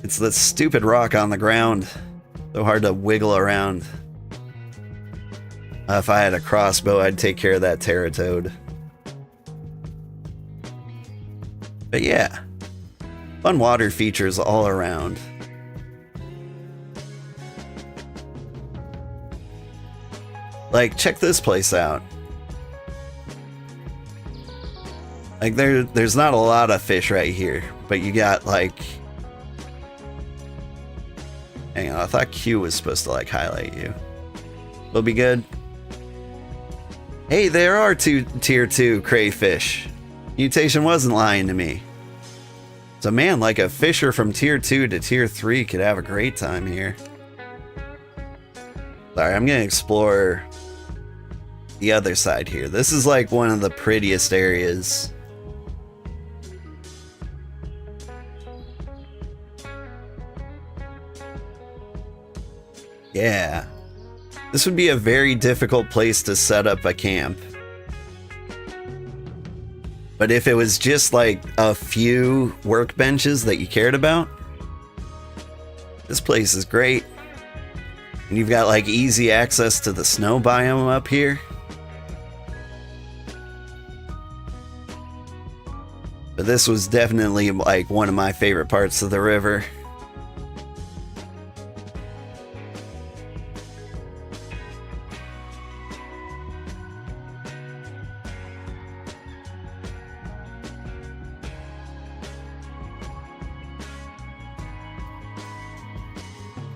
It's the stupid rock on the ground. So hard to wiggle around. If I had a crossbow, I'd take care of that Terratoad. But yeah, fun water features all around. Like, check this place out. Like, there's not a lot of fish right here, but you got like... Hang on, I thought Q was supposed to like highlight you. We'll be good. Hey, there are 2 tier 2 crayfish. Mutation wasn't lying to me. So man, like a fisher from tier 2 to tier 3 could have a great time here. Sorry, I'm gonna explore the other side here. This is like one of the prettiest areas. Yeah. This would be a very difficult place to set up a camp. But if it was just like a few workbenches that you cared about, this place is great. And you've got like easy access to the snow biome up here. But this was definitely like one of my favorite parts of the river.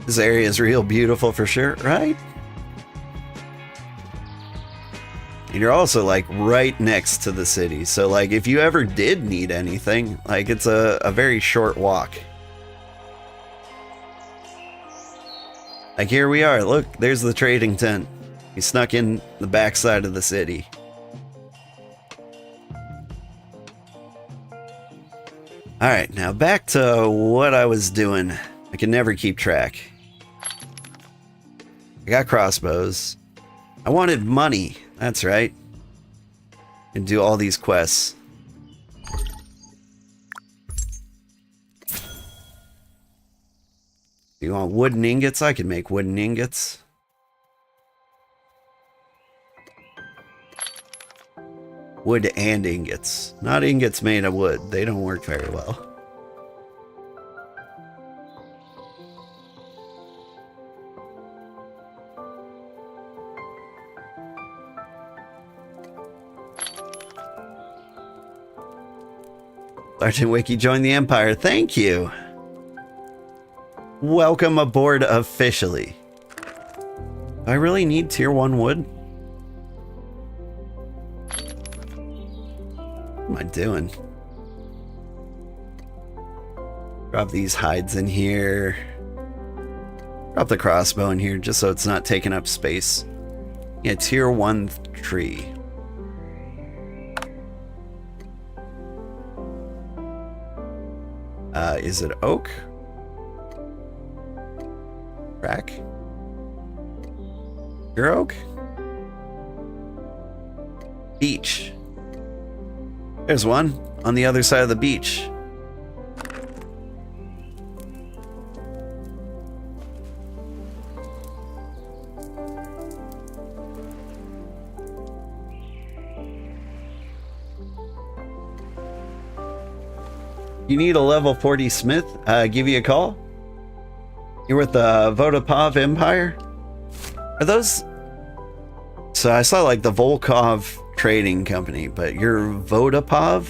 This area is real beautiful for sure, right? And you're also like right next to the city. So like if you ever did need anything, like it's a very short walk. Like here we are, look, there's the trading tent. We snuck in the backside of the city. Alright, now back to what I was doing. I can never keep track. I got crossbows. I wanted money. That's right. And do all these quests. You want wooden ingots? I can make wooden ingots. Wood and ingots. Not ingots made of wood. They don't work very well. Sergeant Wiki joined the Empire. Thank you. Welcome aboard officially. Do I really need tier 1 wood? What am I doing? Drop these hides in here. Drop the crossbow in here just so it's not taking up space. Yeah, tier 1 tree. Is it oak? Rack? Your oak? Beach. There's one on the other side of the beach. You need a level 40 smith? Give you a call? You're with the Vodopov Empire? Are those... So I saw like the Volkov Trading Company, but you're Vodopov?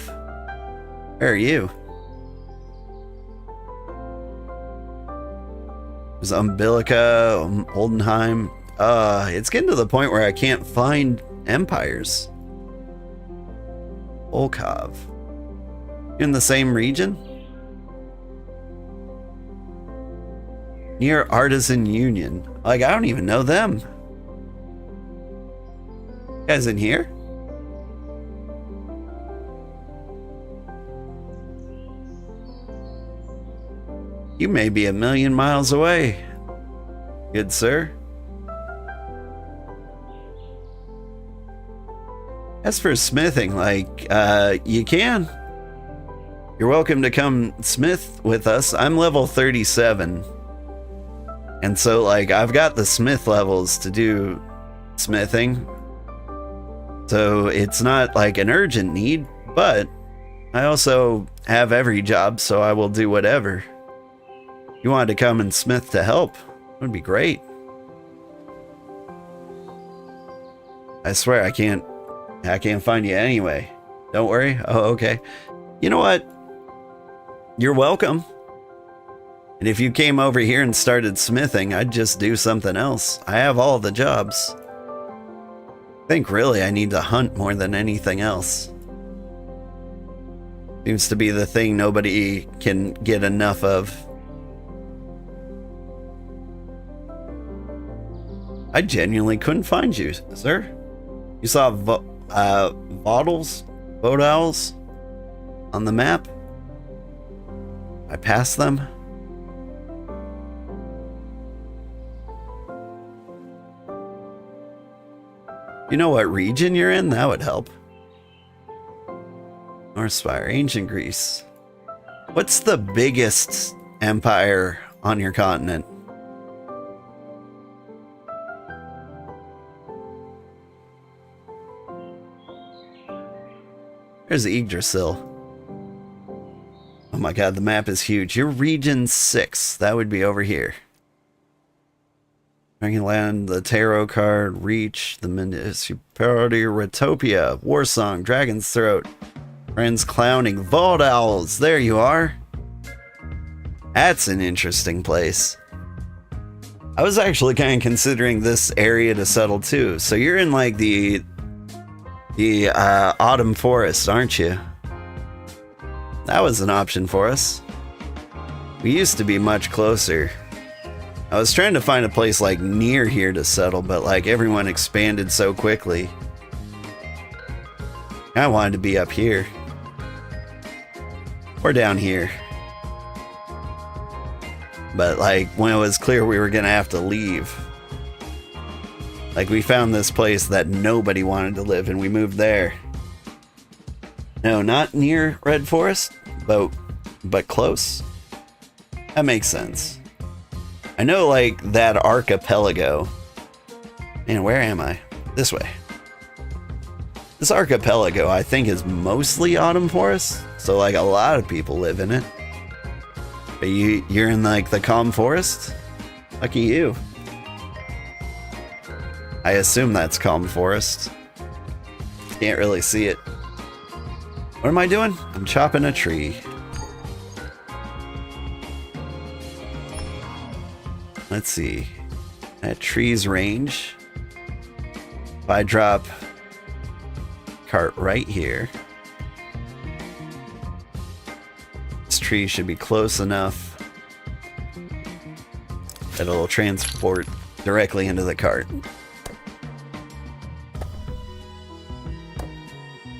Where are you? There's Umbilica, Oldenheim. It's getting to the point where I can't find empires. Volkov. In the same region? Near Artisan Union. Like, I don't even know them. You guys in here? You may be a million miles away, good sir. As for smithing, like, you can. You're welcome to come smith with us. I'm level 37. And so, like, I've got the smith levels to do smithing. So it's not like an urgent need, but I also have every job, so I will do whatever. You wanted to come and smith to help? It would be great. I swear I can't find you anyway. Don't worry. Oh, okay. You know what? You're welcome. And if you came over here and started smithing, I'd just do something else. I have all the jobs. I think really I need to hunt more than anything else. Seems to be the thing nobody can get enough of. I genuinely couldn't find you, sir. You saw Vodals on the map? I passed them. You know what region you're in? That would help. North Spire, ancient Greece. What's the biggest empire on your continent? There's Yggdrasil. Oh my god, the map is huge. You're region 6. That would be over here. Dragonland, the Tarot card, Reach, the Municipality, Retopia, Warsong, Dragon's Throat, Friends Clowning, Vault Owls. There you are. That's an interesting place. I was actually kind of considering this area to settle too. So you're in like the Autumn Forest, aren't you? That was an option for us. We used to be much closer. I was trying to find a place like near here to settle, but like everyone expanded so quickly. I wanted to be up here. Or down here. But like when it was clear we were gonna have to leave. Like we found this place that nobody wanted to live and we moved there. No, not near Red Forest, but close. That makes sense. I know like that archipelago. Man, where am I? This way. This archipelago I think is mostly Autumn Forest, so like a lot of people live in it. But you're in like the Calm Forest? Lucky you. I assume that's Calm Forest. Can't really see it. What am I doing? I'm chopping a tree. Let's see. At tree's range. If I drop cart right here, this tree should be close enough that it'll transport directly into the cart.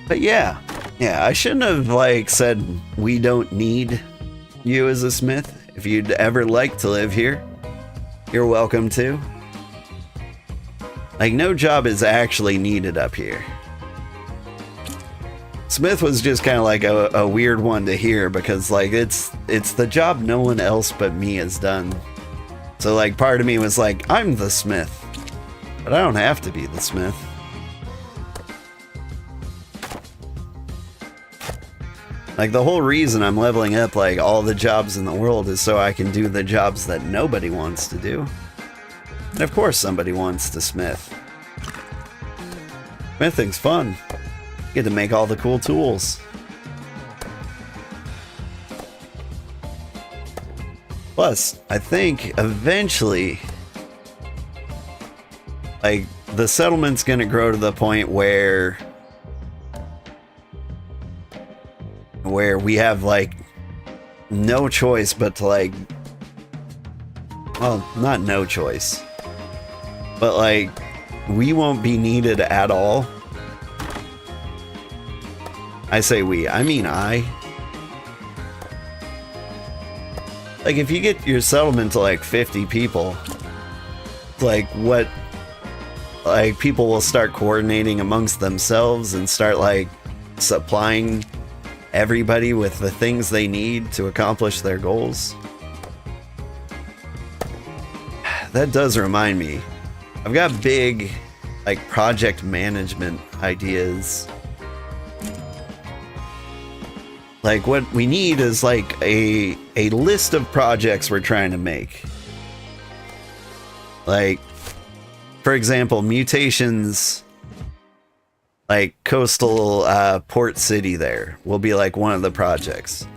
But yeah, I shouldn't have like said we don't need you as a smith. If you'd ever like to live here, you're welcome to. Like, no job is actually needed up here. Smith was just kind of like a weird one to hear because like it's the job no one else but me has done. So like part of me was like, I'm the smith, but I don't have to be the smith. Like, the whole reason I'm leveling up like all the jobs in the world is so I can do the jobs that nobody wants to do. And of course somebody wants to smith. Smithing's fun. You get to make all the cool tools. Plus, I think eventually, like, the settlement's gonna grow to the point where we have like no choice but to like, well, not no choice, but like we won't be needed at all. I say we, I mean I. Like, if you get your settlement to like 50 people, like what, like people will start coordinating amongst themselves and start like supplying everybody with the things they need to accomplish their goals. That does remind me, I've got big like project management ideas. Like, what we need is like a list of projects we're trying to make. Like, for example, mutations, like coastal port city there will be like one of the projects.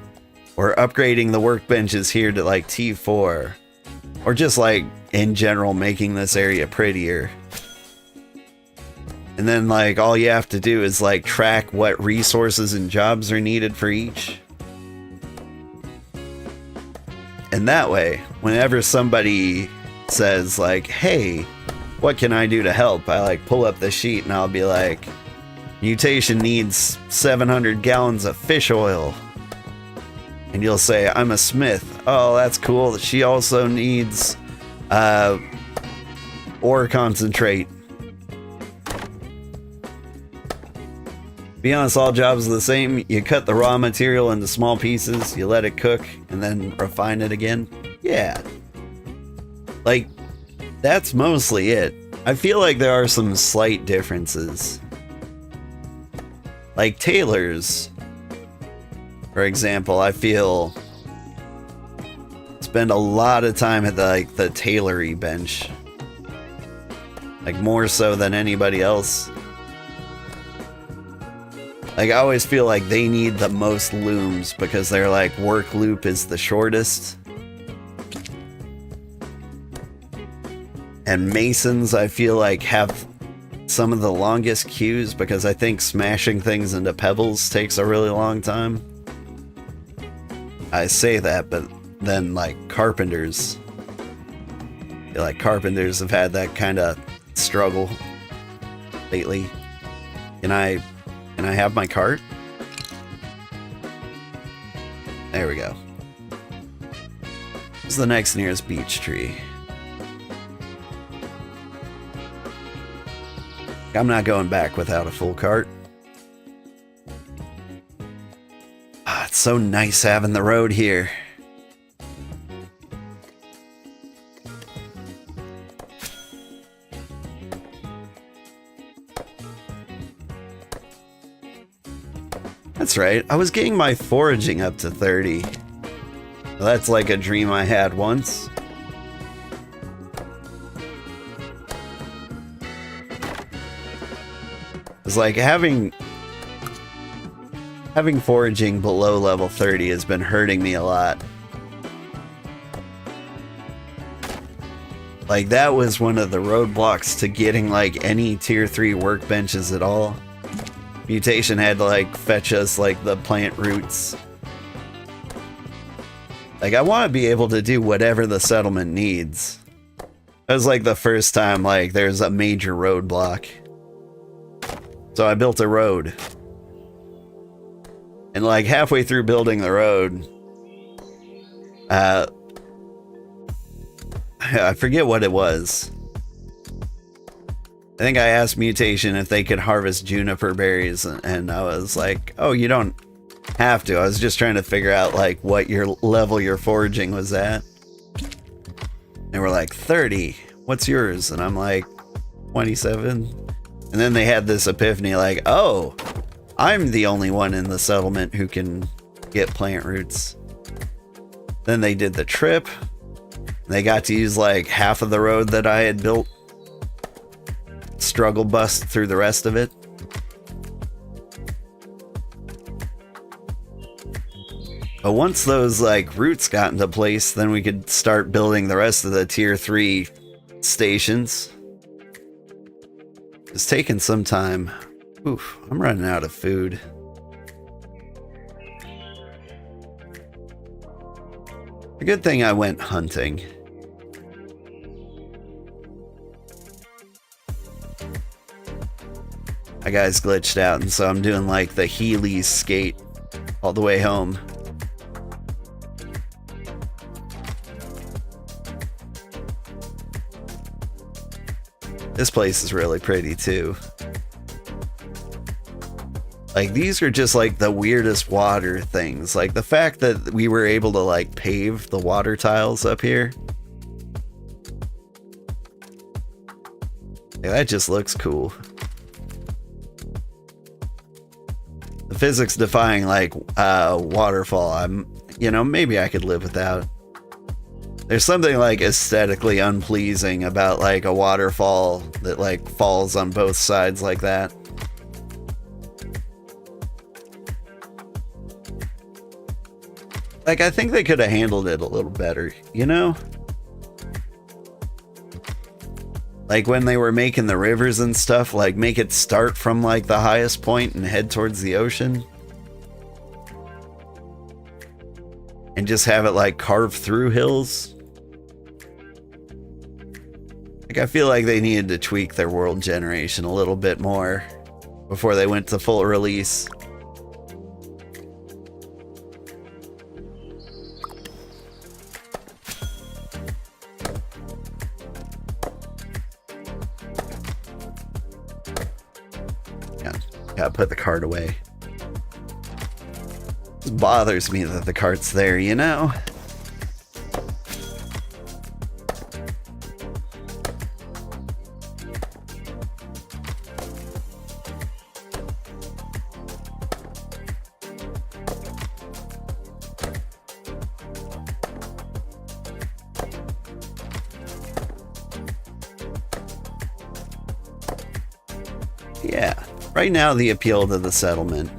Or upgrading the workbenches here to like T4. Or just like in general making this area prettier. And then like all you have to do is like track what resources and jobs are needed for each. And that way, whenever somebody says like, hey, what can I do to help? I like pull up the sheet and I'll be like, mutation needs 700 gallons of fish oil. And you'll say, I'm a smith. Oh, that's cool. She also needs ore concentrate. Be honest, all jobs are the same. You cut the raw material into small pieces, you let it cook, and then refine it again. Yeah. Like, that's mostly it. I feel like there are some slight differences. Like tailors, for example, I feel spend a lot of time at the tailory bench. Like, more so than anybody else. Like, I always feel like they need the most looms because their like work loop is the shortest. And masons, I feel like, have some of the longest queues because I think smashing things into pebbles takes a really long time. I say that, but then like carpenters, I feel like carpenters have had that kind of struggle lately. Can I have my cart? There we go. This is the next nearest beech tree. I'm not going back without a full cart. Ah, it's so nice having the road here. That's right, I was getting my foraging up to 30. That's like a dream I had once. It's like having having foraging below level 30 has been hurting me a lot. Like, that was one of the roadblocks to getting, like, any tier 3 workbenches at all. Mutation had to, like, fetch us, like, the plant roots. Like, I want to be able to do whatever the settlement needs. That was, like, the first time, like, there's a major roadblock. So I built a road. And, like, halfway through building the road, I forget what it was. I think I asked Mutation if they could harvest juniper berries, and I was like, oh, you don't have to. I was just trying to figure out, like, what your level your foraging was at. They were like, 30. What's yours? And I'm like, 27. And then they had this epiphany, like, oh, I'm the only one in the settlement who can get plant roots. Then they did the trip. They got to use, like, half of the road that I had built. Struggle bust through the rest of it. But once those, like, roots got into place, then we could start building the rest of the tier 3 stations. It's taken some time. Oof, I'm running out of food. A good thing I went hunting. My guy's glitched out, and so I'm doing, like, the Heelys skate all the way home. This place is really pretty, too. Like, these are just, like, the weirdest water things. Like, the fact that we were able to, like, pave the water tiles up here. Yeah, that just looks cool. The physics defying, like, waterfall, you know, maybe I could live without. There's something, like, aesthetically unpleasing about, like, a waterfall that, like, falls on both sides like that. Like, I think they could have handled it a little better, you know? Like, when they were making the rivers and stuff, like, make it start from, like, the highest point and head towards the ocean. And just have it, like, carve through hills. Like, I feel like they needed to tweak their world generation a little bit more before they went to full release. Gotta put the cart away. It bothers me that the cart's there, you know? Yeah. Right now, the appeal to the settlement.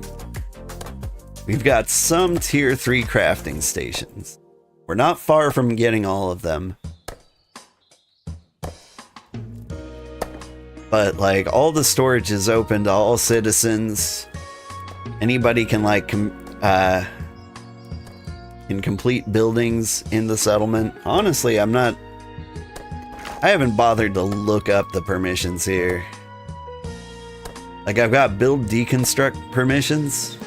We've got some tier 3 crafting stations. We're not far from getting all of them. But, like, all the storage is open to all citizens. Anybody can, like, can complete buildings in the settlement. Honestly, I haven't bothered to look up the permissions here. Like, I've got build deconstruct permissions.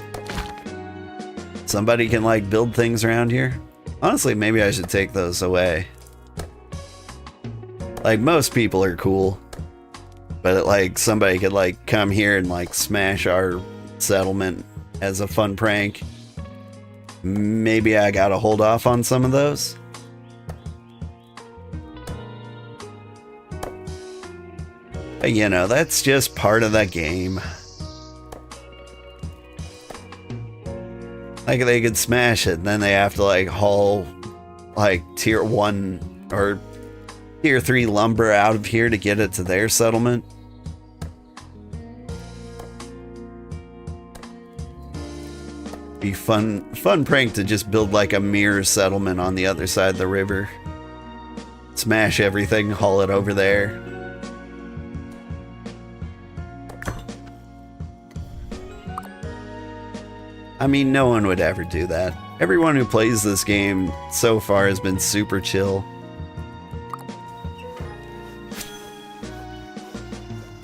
Somebody can, like, build things around here. Honestly, maybe I should take those away. Like, most people are cool. But, like, somebody could, like, come here and, like, smash our settlement as a fun prank. Maybe I gotta hold off on some of those. But, you know, that's just part of the game. Like, they could smash it, and then they have to, like, haul, like, tier 1 or tier 3 lumber out of here to get it to their settlement. Be fun prank to just build like a mirror settlement on the other side of the river. Smash everything, haul it over there. I mean, no one would ever do that. Everyone who plays this game so far has been super chill.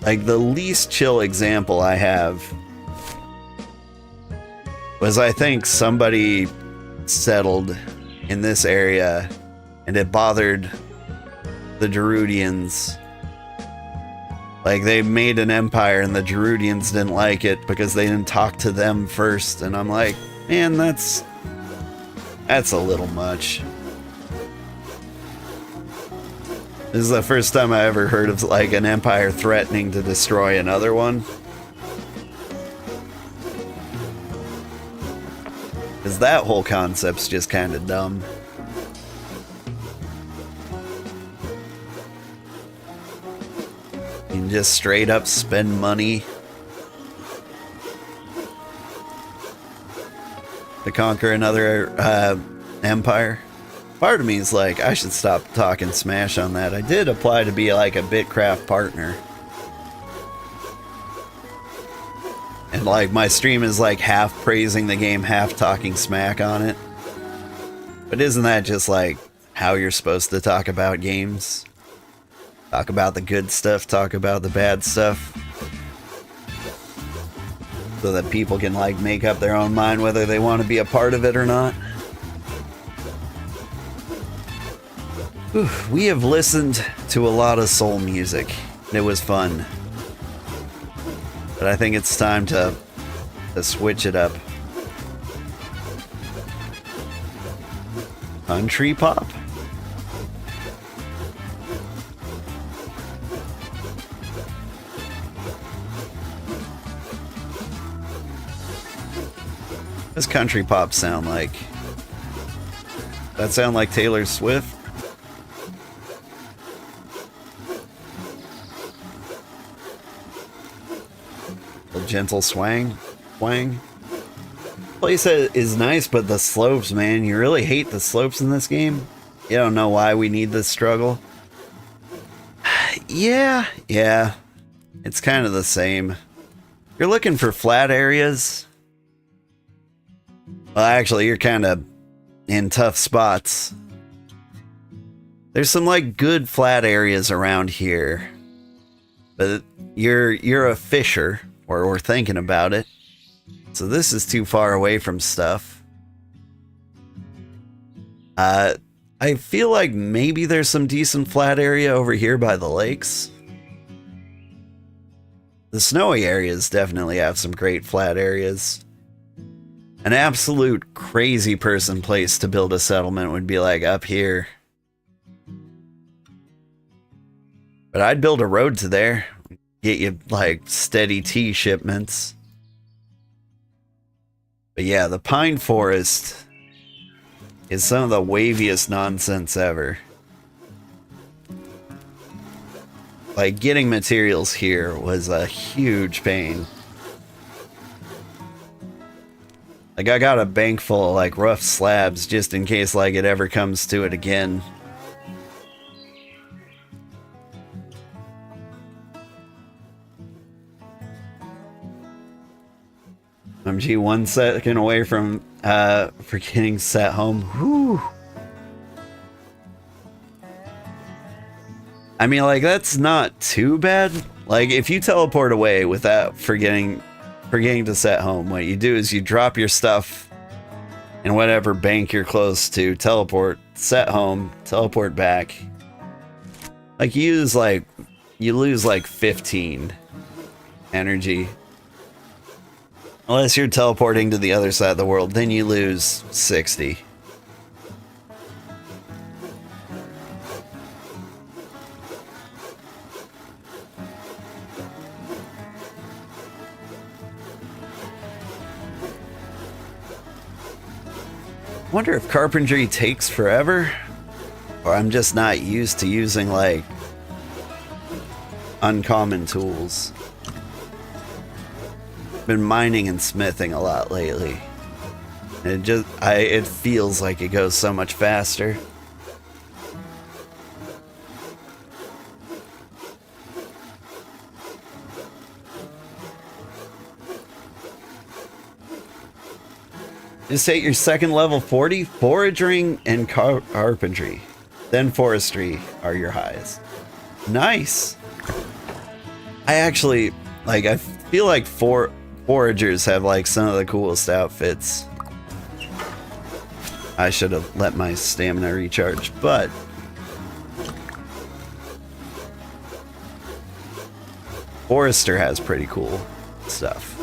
Like, the least chill example I have was, I think somebody settled in this area and it bothered the Gerudians. Like, they made an empire and the Gerudians didn't like it because they didn't talk to them first. And I'm like, man, that's a little much. This is the first time I ever heard of like an empire threatening to destroy another one. Because that whole concept's just kind of dumb. You can just straight up spend money to conquer another empire. Part of me is like, I should stop talking smash on that. I did apply to be like a BitCraft partner. And like my stream is like half praising the game, half talking smack on it. But isn't that just like how you're supposed to talk about games? Talk about the good stuff, talk about the bad stuff. So that people can like make up their own mind whether they want to be a part of it or not. Whew, we have listened to a lot of soul music. It was fun. But I think it's time to switch it up. Country pop? What does country pop sound like? That sound like Taylor Swift? A gentle swang? Place is nice, but the slopes, man, you really hate the slopes in this game? You don't know why we need this struggle? Yeah. It's kind of the same. You're looking for flat areas. Well, actually, you're kind of in tough spots. There's some like good flat areas around here, but you're a fisher, or we're thinking about it. So this is too far away from stuff. I feel like maybe there's some decent flat area over here by the lakes. The snowy areas definitely have some great flat areas. An absolute crazy person place to build a settlement would be like up here. But I'd build a road to there. Get you like steady tea shipments. But yeah, the pine forest is some of the waviest nonsense ever. Like getting materials here was a huge pain. Like, I got a bank full of, like, rough slabs just in case, like, it ever comes to it again. MG 1 second away from, forgetting set home. Whew. I mean, like, that's not too bad. Like, if you teleport away without forgetting to set home, what you do is you drop your stuff in whatever bank you're close to, teleport, set home, teleport back. Like you lose like 15 energy. Unless you're teleporting to the other side of the world, then you lose 60. I wonder if carpentry takes forever, or I'm just not used to using like uncommon tools. Been mining and smithing a lot lately. It feels like it goes so much faster. Just hit your second level 40, foraging and carpentry. Then forestry are your highs. Nice. I actually, like, I feel like foragers have, like, some of the coolest outfits. I should have let my stamina recharge, but Forester has pretty cool stuff.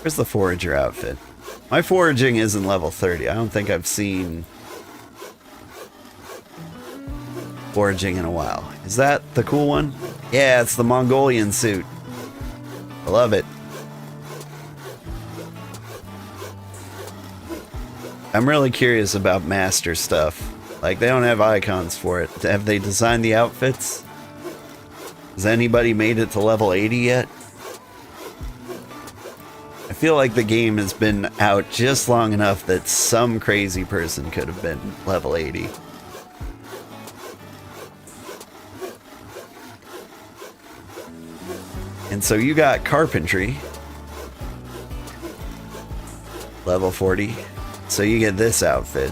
Where's the forager outfit? My foraging isn't level 30. I don't think I've seen foraging in a while. Is that the cool one? Yeah, it's the Mongolian suit. I love it. I'm really curious about master stuff. Like, they don't have icons for it. Have they designed the outfits? Has anybody made it to level 80 yet? I feel like the game has been out just long enough that some crazy person could have been level 80. And so you got carpentry, level 40. So you get this outfit,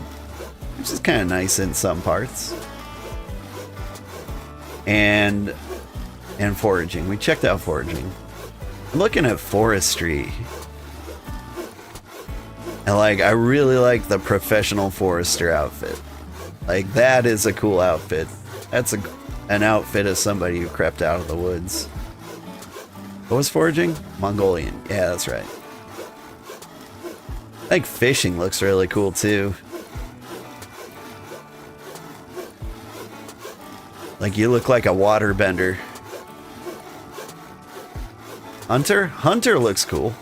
which is kind of nice in some parts. And foraging. We checked out foraging. I'm looking at forestry. And like, I really like the professional forester outfit. Like, that is a cool outfit. That's an outfit of somebody who crept out of the woods. What was foraging? Mongolian. Yeah, that's right. I think fishing looks really cool too. Like, you look like a waterbender. Hunter? Hunter looks cool.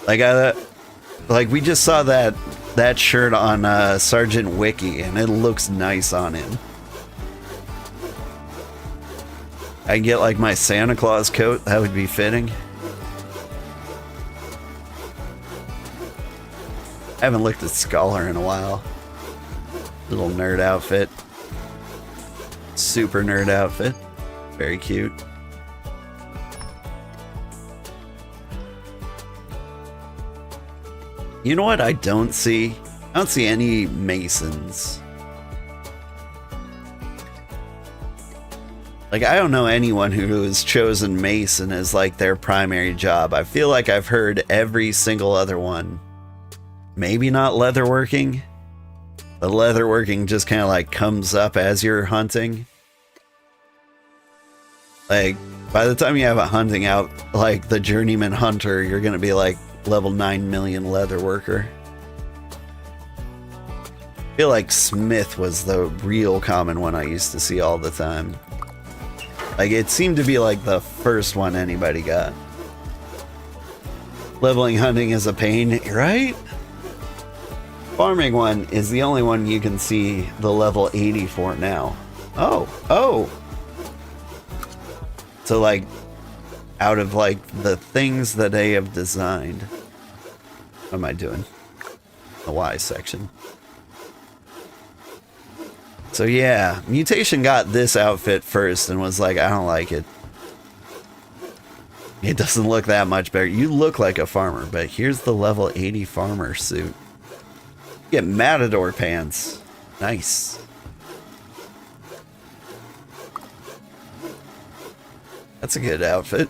Like we just saw that shirt on Sergeant Wiki, and it looks nice on him. I can get like my Santa Claus coat, that would be fitting. I haven't looked at Scholar in a while. Little nerd outfit. Super nerd outfit. Very cute. You know what I don't see? I don't see any masons. Like, I don't know anyone who has chosen mason as like their primary job. I feel like I've heard every single other one. Maybe not leatherworking, but leatherworking just kind of like comes up as you're hunting. Like, by the time you have a hunting out, like the journeyman hunter, you're gonna be like level 9 million leatherworker. I feel like smith was the real common one I used to see all the time. Like, it seemed to be like the first one anybody got. Leveling hunting is a pain, right? Farming one is the only one you can see the level 80 for now. Oh. So like, out of like the things that they have designed. What am I doing? The Y section. So yeah, Mutation got this outfit first and was like, I don't like it. It doesn't look that much better. You look like a farmer, but here's the level 80 farmer suit. You get matador pants. Nice. That's a good outfit.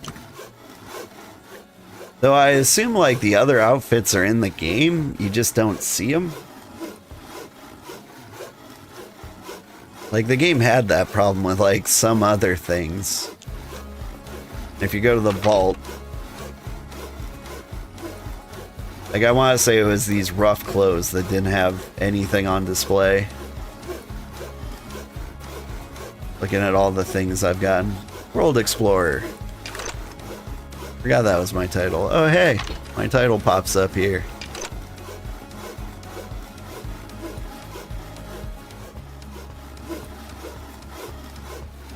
Though I assume like the other outfits are in the game, you just don't see them. Like, the game had that problem with like some other things. If you go to the vault, like, I want to say it was these rough clothes that didn't have anything on display. Looking at all the things I've gotten. World Explorer. Forgot that was my title. Oh hey, my title pops up here.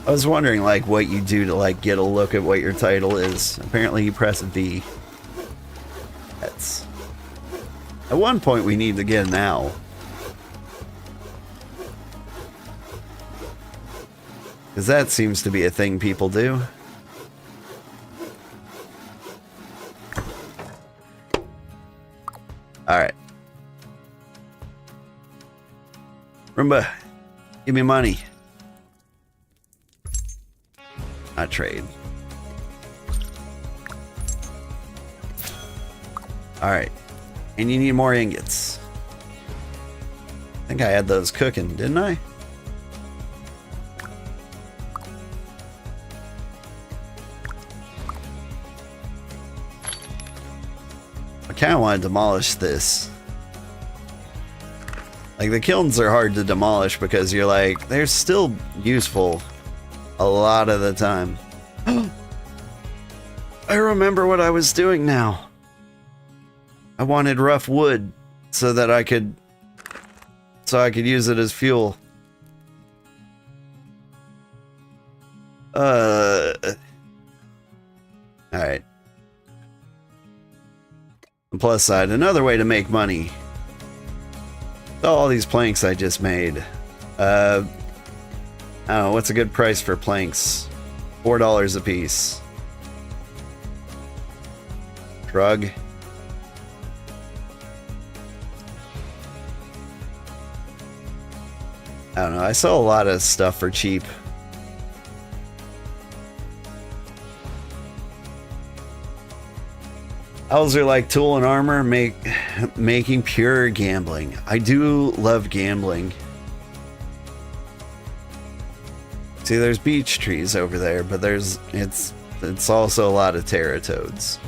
I was wondering like what you do to like get a look at what your title is. Apparently you press V. one point we need to get an owl. Because that seems to be a thing people do. Alright. Roomba, give me money. Not trade. Alright. And you need more ingots. I think I had those cooking, didn't I? I kind of want to demolish this. Like, the kilns are hard to demolish because you're like, they're still useful a lot of the time. I remember what I was doing now. I wanted rough wood so that I could use it as fuel. Alright. Plus side, another way to make money. All these planks I just made. I don't know, what's a good price for planks? $4 a piece. Shrug. I don't know, I sell a lot of stuff for cheap. Owls are like tool and armor, making pure gambling. I do love gambling. See, there's beech trees over there, but it's also a lot of teratodes.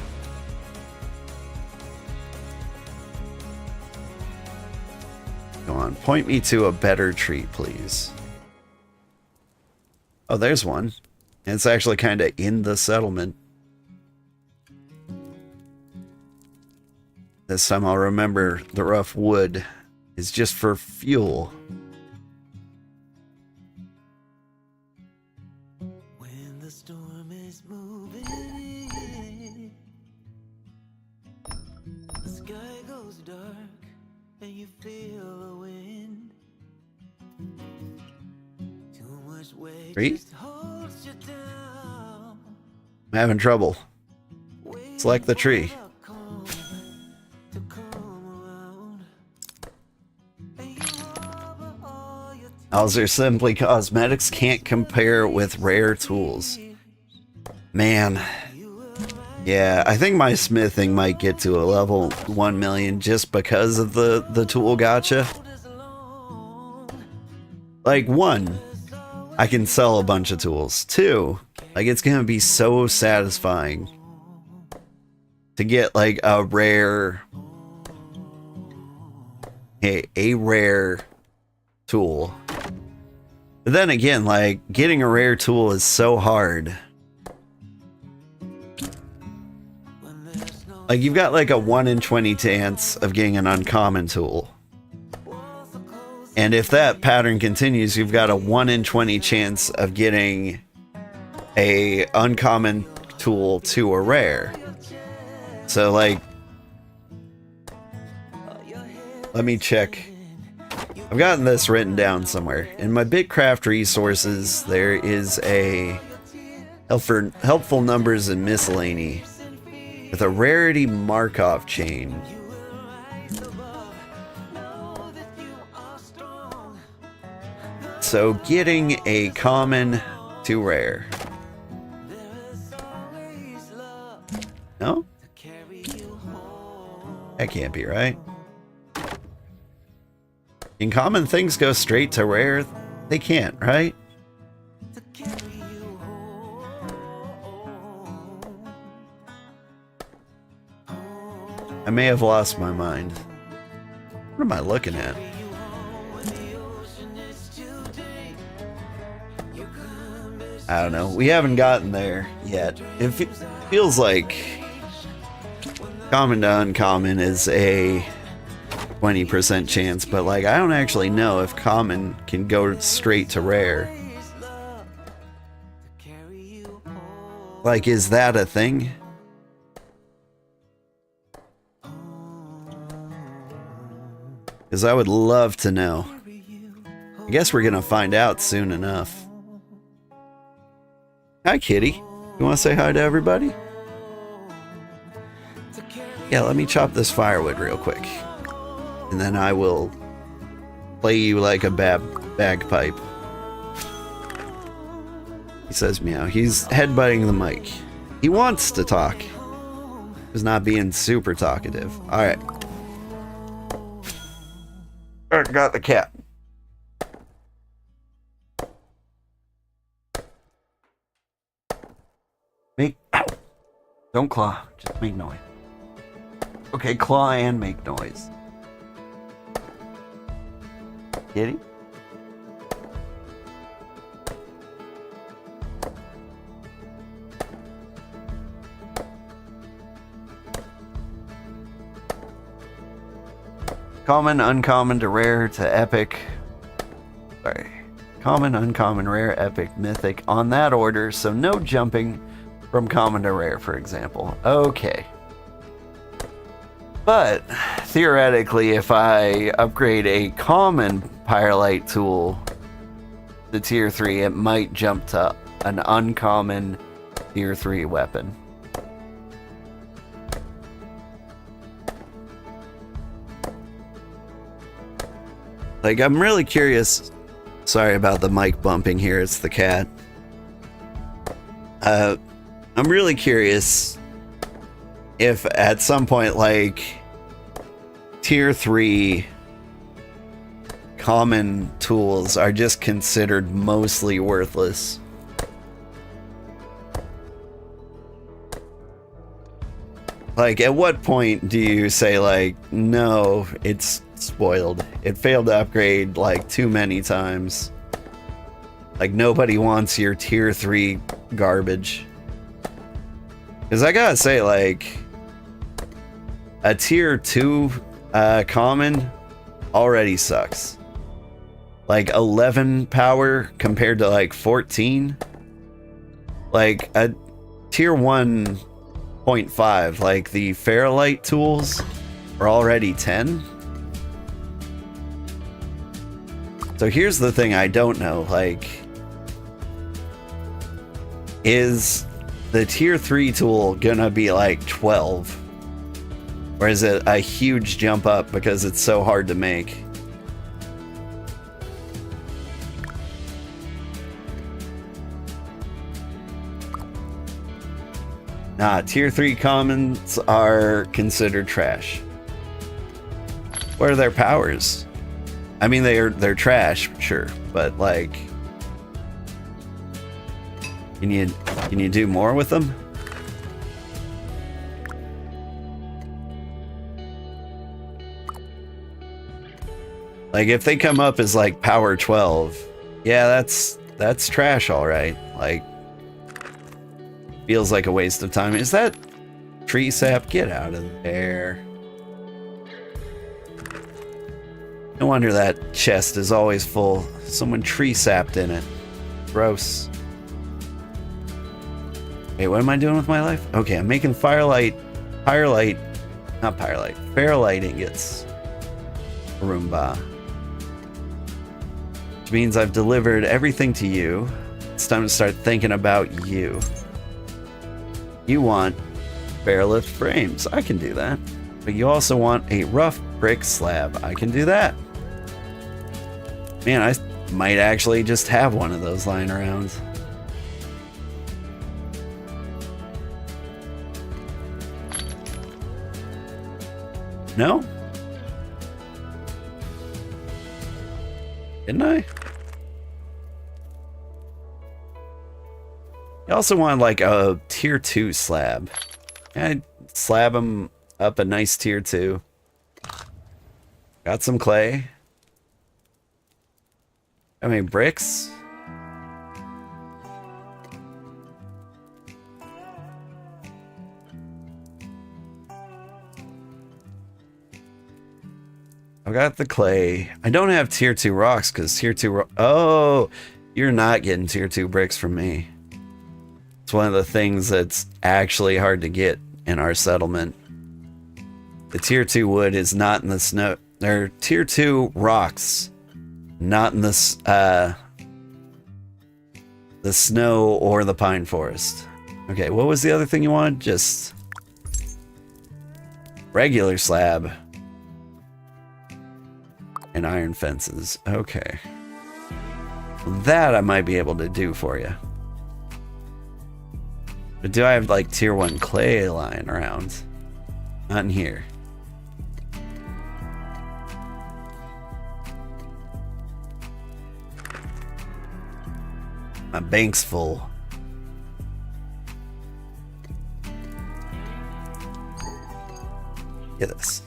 Go on, point me to a better tree, please. Oh, there's one. It's actually kind of in the settlement. This time I'll remember the rough wood is just for fuel. When the storm is moving in, the sky goes dark and you feel the wind. Too much weight just holds you down. I'm having trouble. Select the tree. Owls are simply cosmetics, can't compare with rare tools. Man. Yeah, I think my smithing might get to a level 1 million just because of the tool gacha. Like, 1, I can sell a bunch of tools. 2, like, it's gonna be so satisfying to get like a rare tool. But then again, like, getting a rare tool is so hard. Like, you've got like a 1 in 20 chance of getting an uncommon tool. And if that pattern continues, you've got a 1 in 20 chance of getting a uncommon tool to a rare. So, like, let me check. I've gotten this written down somewhere. In my BitCraft resources, there is a helpful numbers and miscellany with a rarity Markov chain. So getting a common to rare. No? That can't be right. Can common things go straight to rare? They can't, right? I may have lost my mind. What am I looking at? I don't know. We haven't gotten there yet. It feels like common to uncommon is a 20% chance, but like, I don't actually know if common can go straight to rare. Like, is that a thing? Because I would love to know. I guess we're going to find out soon enough. Hi, Kitty. You want to say hi to everybody? Yeah, let me chop this firewood real quick. And then I will play you like a bagpipe. He says meow. He's headbutting the mic. He wants to talk. He's not being super talkative. Alright. Got the cat. Ow. Don't claw. Just make noise. Okay, claw and make noise. Kitty? Common, uncommon to rare to epic. Sorry. Common, uncommon, rare, epic, mythic. On that order, so no jumping from common to rare, for example. Okay. But, theoretically, if I upgrade a common Pyrelite tool to tier 3, it might jump to an uncommon tier 3 weapon. Like, I'm really curious. Sorry about the mic bumping here, it's the cat. I'm really curious if at some point, like, tier 3 common tools are just considered mostly worthless. Like, at what point do you say, like, no, it's spoiled. It failed to upgrade, like, too many times. Like, nobody wants your tier 3 garbage. Because I gotta say, like, a tier 2 common already sucks. Like, 11 power compared to, like, 14. Like, a tier 1.5, like, the Ferrolite tools are already 10. So here's the thing I don't know, like, is the tier 3 tool gonna be like 12? Or is it a huge jump up because it's so hard to make? Nah, tier 3 commons are considered trash. What are their powers? I mean, they're trash, sure, but like, can you do more with them? Like, if they come up as like power 12, yeah, that's trash, all right. Like, feels like a waste of time. Is that tree sap? Get out of there. No wonder that chest is always full. Someone tree sapped in it. Gross. Wait, what am I doing with my life? Okay, I'm making Ferrolite ingots. Roomba. Which means I've delivered everything to you. It's time to start thinking about you. You want barrelith frames. I can do that. But you also want a rough brick slab. I can do that. Man, I might actually just have one of those lying around. No? Didn't I? You also want like a tier 2 slab. I'd slab them up a nice tier 2. Got some clay. I mean, bricks. I've got the clay. I don't have tier 2 rocks because tier 2 oh, you're not getting tier 2 bricks from me. It's one of the things that's actually hard to get in our settlement. The tier 2 wood is not in the They're tier 2 rocks, not in this the snow or the pine forest. Okay, what was the other thing you wanted? Just regular slab and iron fences. Okay. That I might be able to do for you. But do I have like tier 1 clay lying around? Not in here. My bank's full. Get this.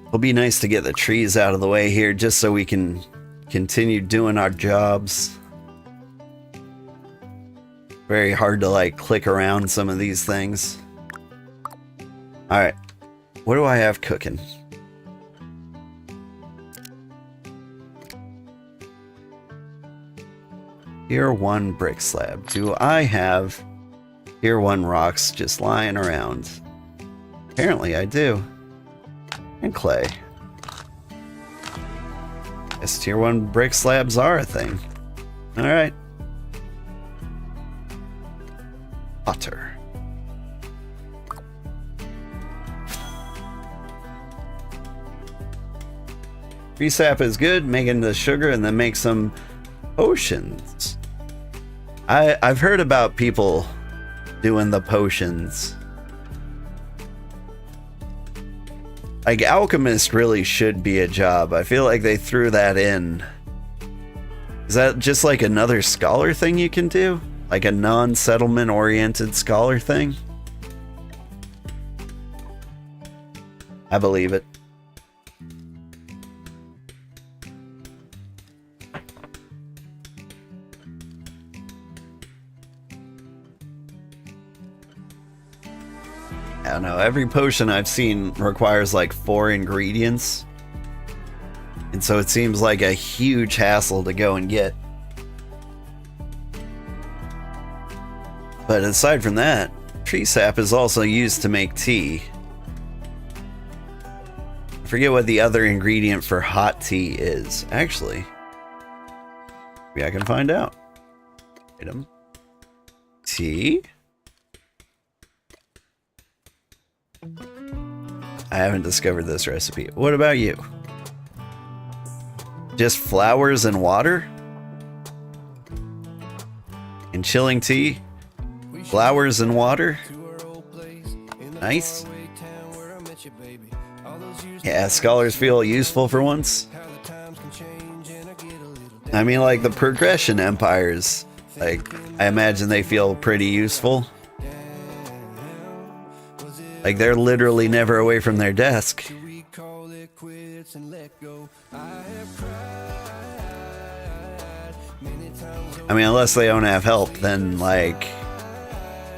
It'll be nice to get the trees out of the way here just so we can continue doing our jobs. Very hard to like click around some of these things. Alright. What do I have cooking? Tier 1 brick slab. Do I have tier 1 rocks just lying around? Apparently I do. And clay. Guess tier 1 brick slabs are a thing. Alright. Butter. Tree sap is good. Make it into sugar and then make some potions. I've heard about people doing the potions. Like, alchemist really should be a job. I feel like they threw that in. Is that just like another scholar thing you can do? Like a non-settlement oriented scholar thing? I believe it. I don't know, every potion I've seen requires like 4 ingredients. And so it seems like a huge hassle to go and get. But aside from that, tree sap is also used to make tea. I forget what the other ingredient for hot tea is. Actually, maybe I can find out. Item. Tea? I haven't discovered this recipe. What about you? Just flowers and water? And chilling tea? Flowers and water? Nice. Yeah, scholars feel useful for once. I mean, like the progression empires, like, I imagine they feel pretty useful. Like, they're literally never away from their desk. I mean, unless they don't have help, then, like,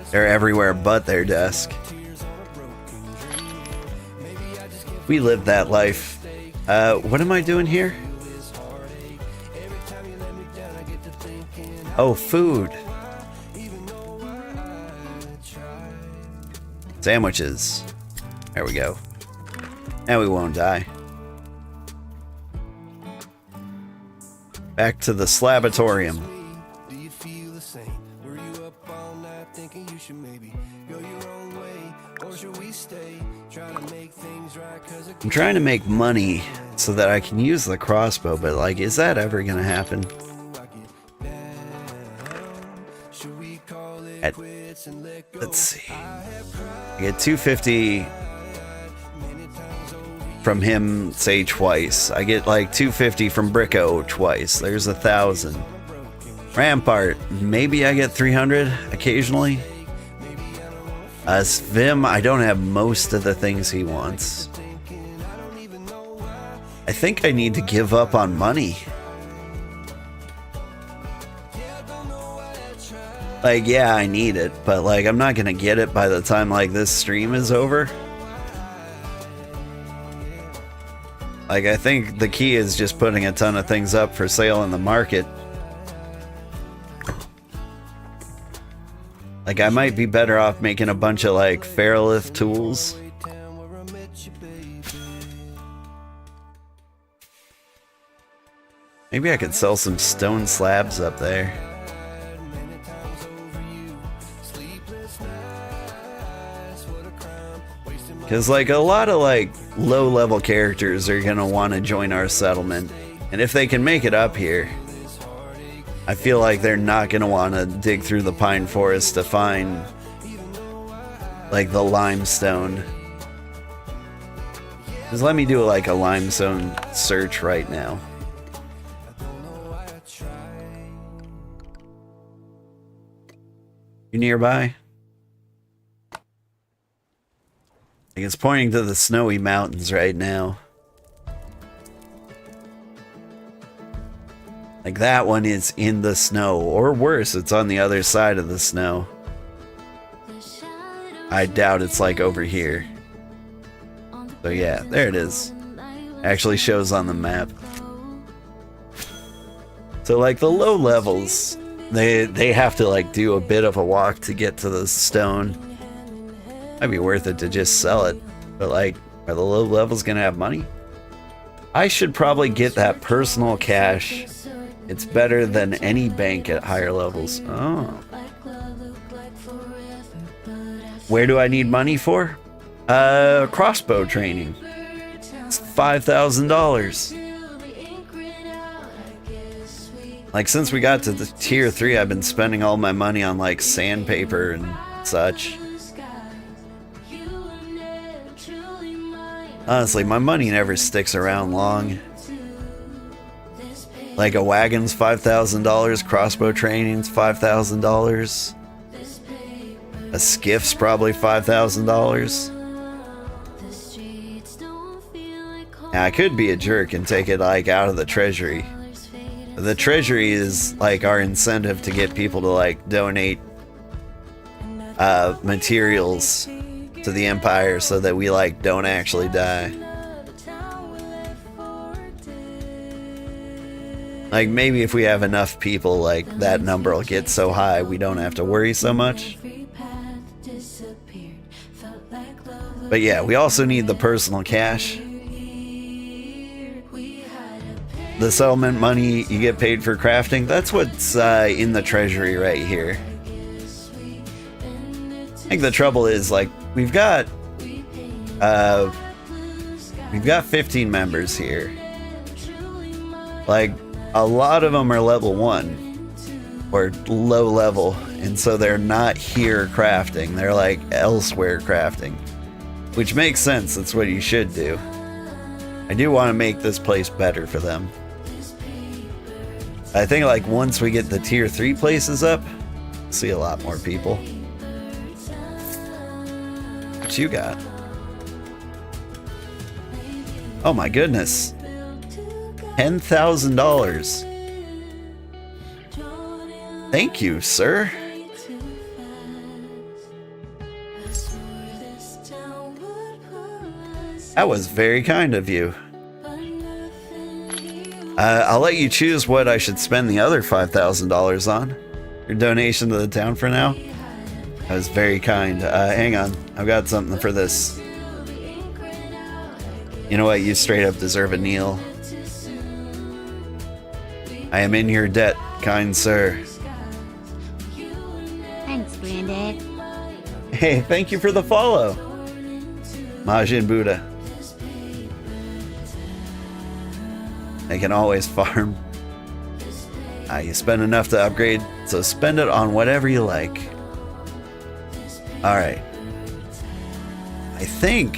they're everywhere but their desk. We lived that life. What am I doing here? Oh, food. Sandwiches. There we go. Now we won't die. Back to the slabatorium. I'm trying to make money so that I can use the crossbow, but like, is that ever gonna happen? Let's see. I get 250 from him, say twice. I get like 250 from Bricko twice. There's 1,000. Rampart, maybe I get 300 occasionally. Svim, I don't have most of the things he wants. I think I need to give up on money. Like, yeah, I need it, but like, I'm not gonna get it by the time like this stream is over. Like, I think the key is just putting a ton of things up for sale in the market. Like, I might be better off making a bunch of like Feralith tools Maybe I could sell some stone slabs up there. Because, like, a lot of, like, low-level characters are gonna want to join our settlement. And if they can make it up here, I feel like they're not gonna want to dig through the pine forest to find, like, the limestone. Just let me do, like, a limestone search right now. You nearby? Like, it's pointing to the snowy mountains right now. Like, that one is in the snow, or worse, it's on the other side of the snow. I doubt it's like over here. So yeah, there it is. Actually shows on the map. So like the low levels, they have to like do a bit of a walk to get to the stone. Might be worth it to just sell it. But like, are the low levels gonna have money? I should probably get that personal cash. It's better than any bank at higher levels. Oh. Where do I need money for? Crossbow training. It's $5,000. Like, since we got to the tier 3, I've been spending all my money on like sandpaper and such. Honestly, my money never sticks around long. Like, a wagon's $5,000, crossbow training's $5,000. A skiff's probably $5,000. Now, I could be a jerk and take it like out of the treasury. The treasury is like our incentive to get people to like donate materials to the Empire so that we like don't actually die. Like, maybe if we have enough people, like, that number will get so high we don't have to worry so much. But yeah, we also need the personal cash. The settlement money you get paid for crafting, that's what's in the treasury right here. I think the trouble is, like, we've got 15 members here. Like, a lot of them are level 1 or low level, and so they're not here crafting. They're like elsewhere crafting, which makes sense. That's what you should do. I do want to make this place better for them. I think like once we get the tier 3 places up, we'll see a lot more people. What you got? Oh my goodness. $10,000. Thank you, sir. That was very kind of you. I'll let you choose what I should spend the other $5,000 on. Your donation to the town for now. That was very kind. Hang on. I've got something for this. You know what? You straight up deserve a kneel. I am in your debt, kind sir. Thanks, Granddad. Hey, thank you for the follow. Majin Buddha. They can always farm. You spend enough to upgrade, so spend it on whatever you like. Alright. I think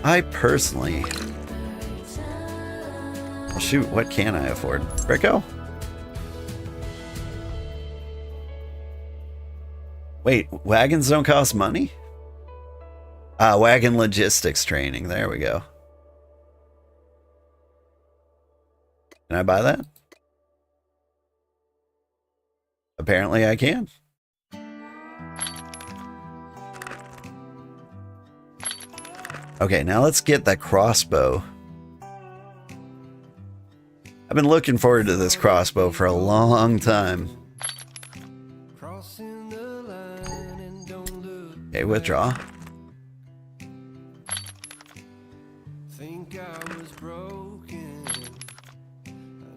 I personally... Well, shoot, what can I afford? Rico? Wait, wagons don't cost money? Wagon logistics training. There we go. Can I buy that? Apparently I can. Okay, now let's get the crossbow. I've been looking forward to this crossbow for a long time. Okay, withdraw.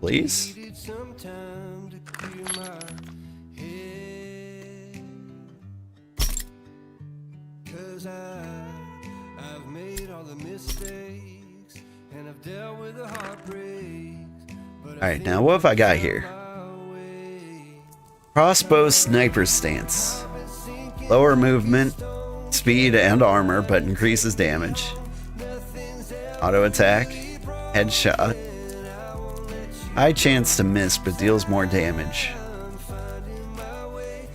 Please? Needed some time to clear my head. 'Cause I've made all the mistakes and I've dealt with the heartbreaks. Alright, now what have I got here? Crossbow sniper stance. Lower movement, speed, and armor, but increases damage. Auto attack, headshot. High chance to miss, but deals more damage.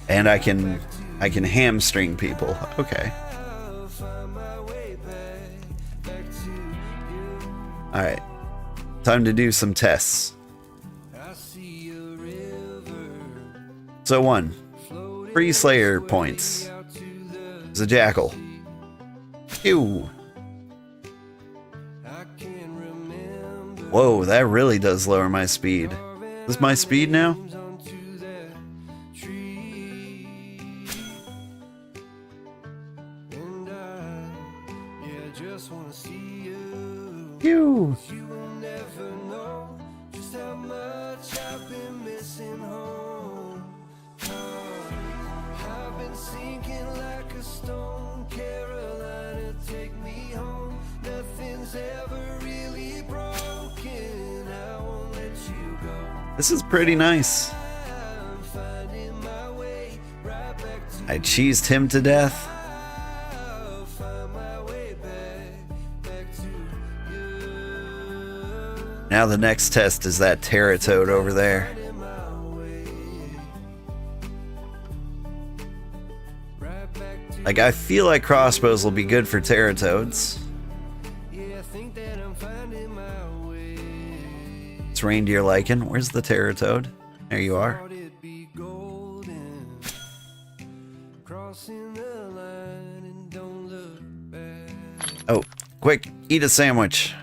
And I can hamstring people. Okay. Alright. Time to do some tests. So 1. Free Slayer points. It's a jackal. Ew. Whoa, that really does lower my speed. Is this my speed now? Ew. This is pretty nice. I cheesed him to death. Now the next test is that Terratoad over there. Like, I feel like crossbows will be good for Terratoads. It's reindeer lichen. Where's the Terratoad? There you are. Oh, quick, eat a sandwich.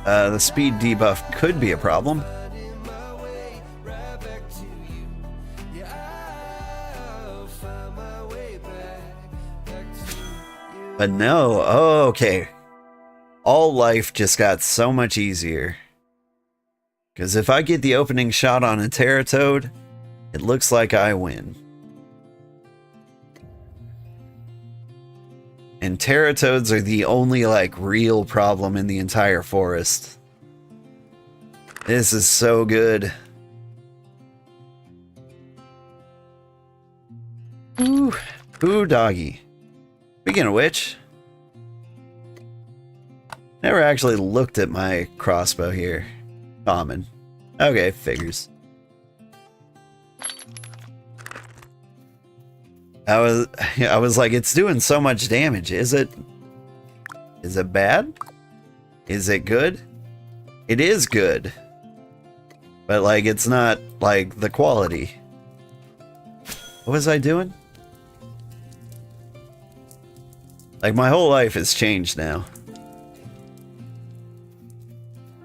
The speed debuff could be a problem. But no, oh, okay. All life just got so much easier. Because if I get the opening shot on a Terratoad, it looks like I win. And Terratoads are the only, like, real problem in the entire forest. This is so good. Ooh, ooh, doggy. Speaking of which, never actually looked at my crossbow here. Common. Okay, figures. I was like, it's doing so much damage. Is it bad? Is it good? It is good. But like, it's not like the quality. What was I doing? Like, my whole life has changed now.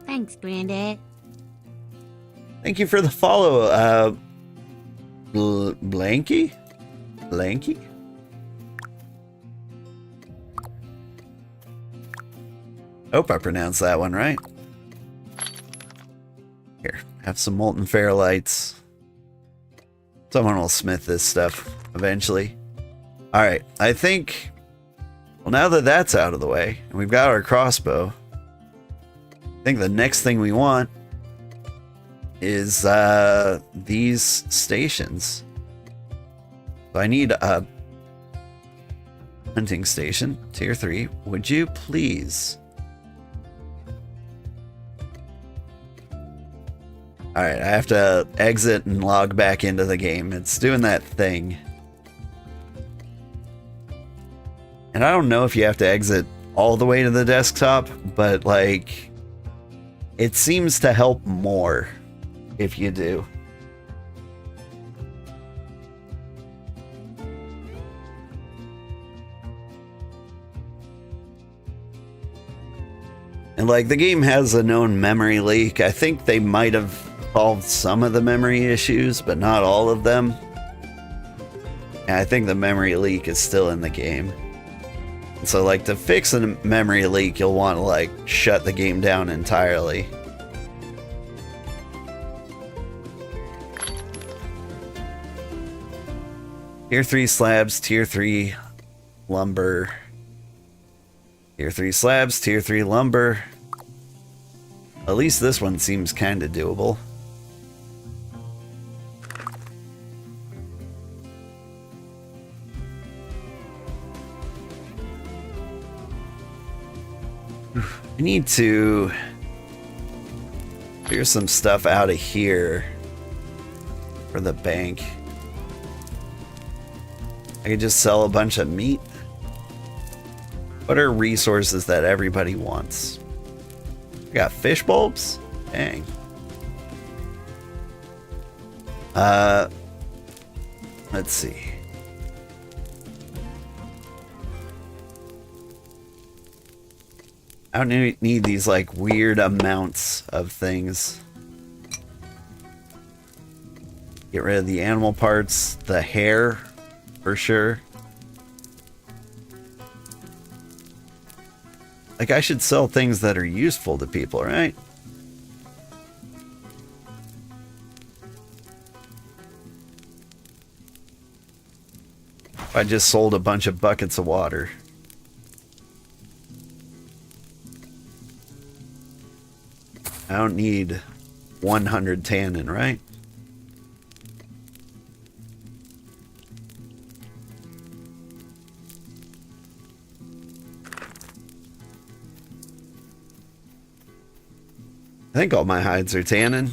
Thanks, Granddad. Thank you for the follow, Blanky? Blanky? Hope I pronounced that one right. Here, have some molten ferrolites. Someone will smith this stuff eventually. Alright, I think... Well, now that that's out of the way, and we've got our crossbow, I think the next thing we want is these stations. So I need a hunting station, tier 3. Would you please? Alright, I have to exit and log back into the game. It's doing that thing. And I don't know if you have to exit all the way to the desktop, but like, it seems to help more if you do. And like, the game has a known memory leak. I think they might have solved some of the memory issues, but not all of them. And I think the memory leak is still in the game. So like to fix a memory leak, you'll want to like shut the game down entirely. Tier 3 slabs, Tier 3 lumber. Tier 3 slabs, Tier 3 lumber. At least this one seems kind of doable. I need to clear some stuff out of here for the bank. I could just sell a bunch of meat. What are resources that everybody wants? I got fish bulbs? Dang. Let's see. I don't need these like weird amounts of things. Get rid of the animal parts, the hair, for sure. Like I should sell things that are useful to people, right? If I just sold a bunch of buckets of water. I don't need 100 tannin, right? I think all my hides are tannin.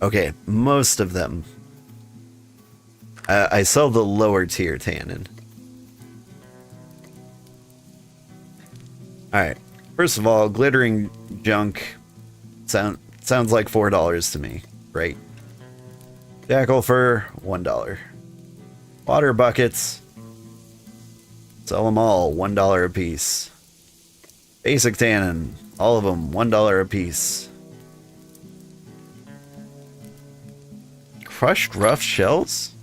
Okay, most of them. I sell the lower tier tannin. Alright. First of all, glittering junk sounds like $4 to me. Great. Jackal fur, $1. Water buckets. Sell them all, $1 a piece. Basic tannin, all of them, $1 a piece. Crushed rough shells?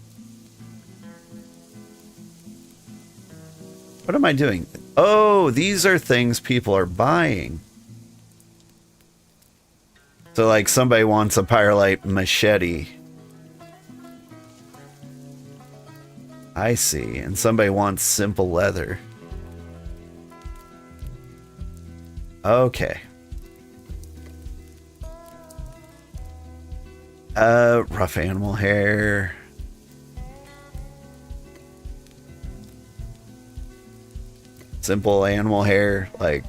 What am I doing? Oh, these are things people are buying. So like somebody wants a pyrolite machete. I see. And somebody wants simple leather. Okay. Rough animal hair. Simple animal hair, like,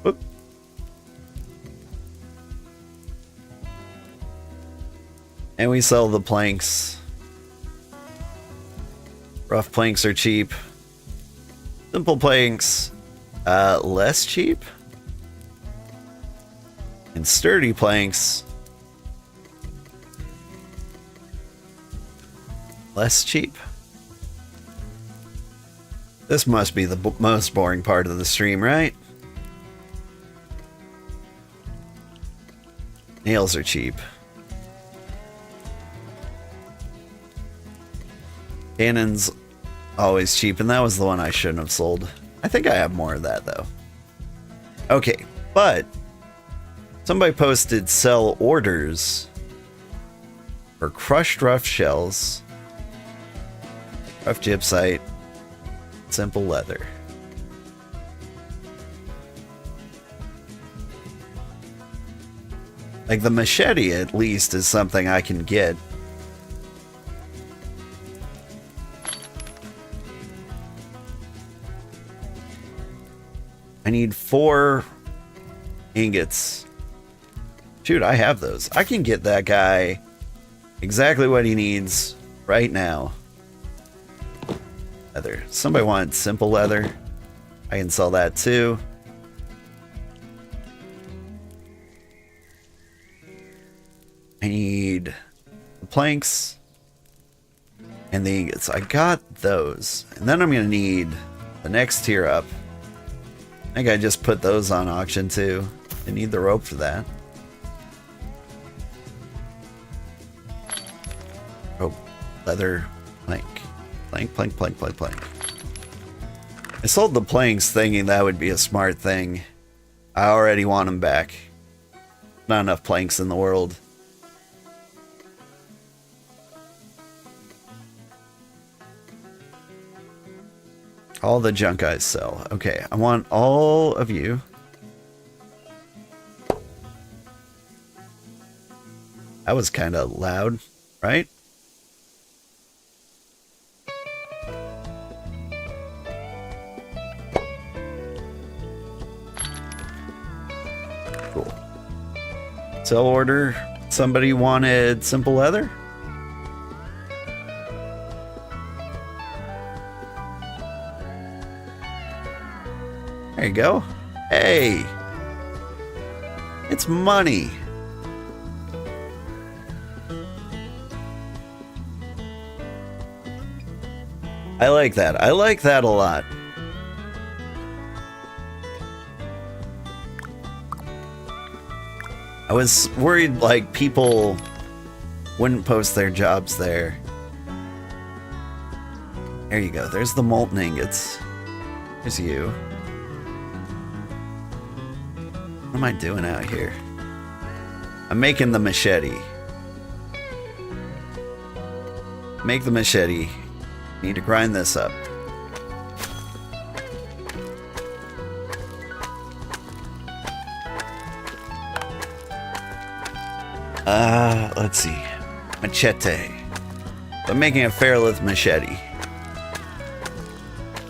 whoop. And we sell the planks. Rough planks are cheap. Simple planks, less cheap. And sturdy planks, less cheap. This must be the most boring part of the stream, right? Nails are cheap. Cannon's always cheap, and that was the one I shouldn't have sold. I think I have more of that, though. Okay, but somebody posted sell orders for crushed rough shells, rough gypsite, simple leather. Like the machete at least is something I can get. I need 4 ingots. Shoot, I have those. I can get that guy exactly what he needs right now. Leather. Somebody wanted simple leather. I can sell that too. I need the planks and the ingots. I got those. And then I'm going to need the next tier up. I think I just put those on auction too. I need the rope for that. Rope, leather, plank. Plank. I sold the planks thinking that would be a smart thing. I already want them back. Not enough planks in the world. All the junk I sell. Okay, I want all of you. That was kind of loud, right? Cool. Sell order. Somebody wanted simple leather? There you go. Hey! It's money! I like that. I like that a lot. I was worried like people wouldn't post their jobs there. There you go. There's the molten ingots. There's you. What am I doing out here? I'm making the machete. Make the machete. Need to grind this up. Let's see. Machete. I'm making a Fairlith machete.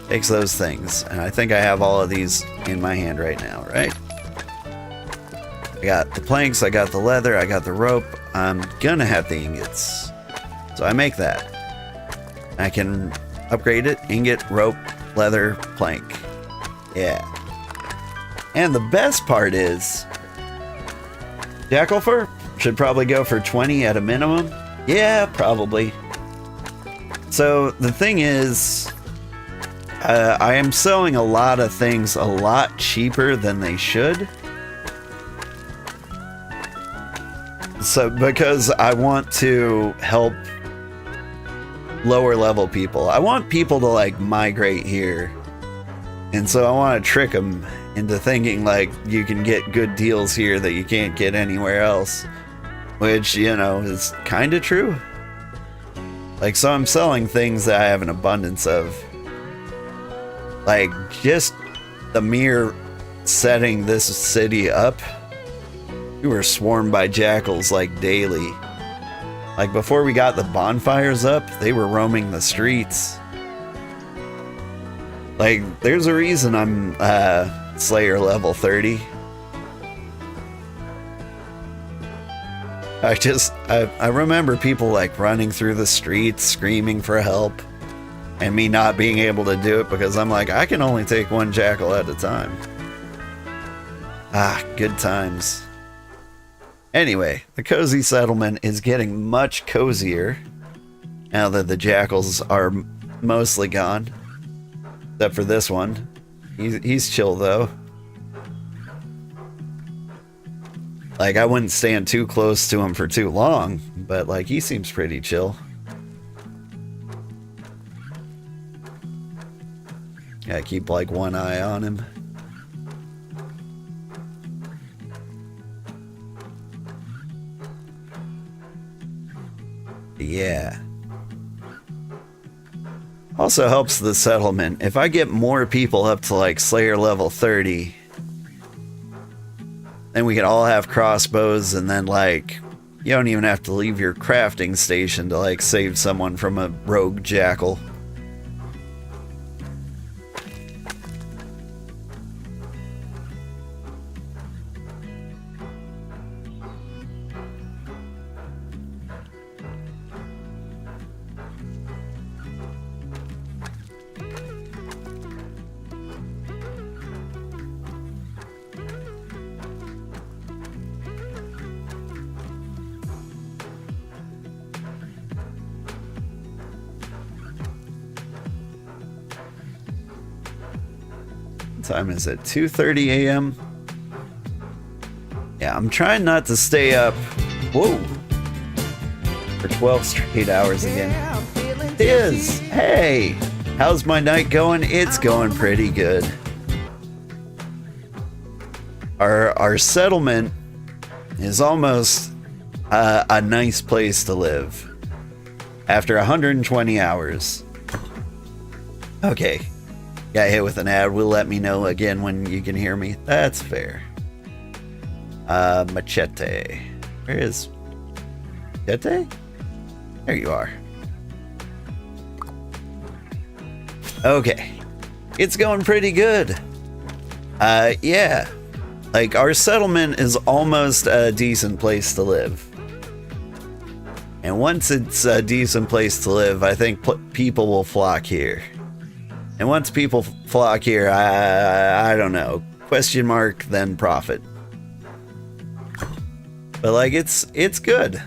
Takes those things. And I think I have all of these in my hand right now, right? I got the planks, I got the leather, I got the rope. I'm gonna have the ingots. So I make that. I can upgrade it. Ingot, rope, leather, plank. Yeah. And the best part is jackal fur should probably go for 20 at a minimum. Yeah, probably. So the thing is, I am selling a lot of things a lot cheaper than they should. So because I want to help lower level people. I want people to like migrate here. And so I want to trick them into thinking like you can get good deals here that you can't get anywhere else. Which, you know, is kind of true. Like, so I'm selling things that I have an abundance of. Like, just the mere setting this city up, we were swarmed by jackals like daily. Like, before we got the bonfires up, they were roaming the streets. Like, there's a reason I'm Slayer level 30. I remember people like running through the streets screaming for help, and me not being able to do it because I'm like, I can only take one jackal at a time. Ah, good times. Anyway, the cozy settlement is getting much cozier now that the jackals are mostly gone. Except for this one. He's chill though. Like, I wouldn't stand too close to him for too long, but like, he seems pretty chill. Gotta keep like one eye on him. Yeah. Also helps the settlement. If I get more people up to like Slayer level 30, then we can all have crossbows, and then like you don't even have to leave your crafting station to like save someone from a rogue jackal. Time is it? 2:30 a.m. Yeah, I'm trying not to stay up. Whoa. For 12 straight hours again. Tiz, hey, how's my night going? It's going pretty good. Our settlement is almost a nice place to live after 120 hours. Okay, got hit with an ad. Will let me know again when you can hear me. That's fair. Machete. Where is Machete? There you are. Okay, it's going pretty good. Yeah, like our settlement is almost a decent place to live. And once it's a decent place to live, I think people will flock here. And once people flock here, I don't know, question mark, then profit. But like, it's good.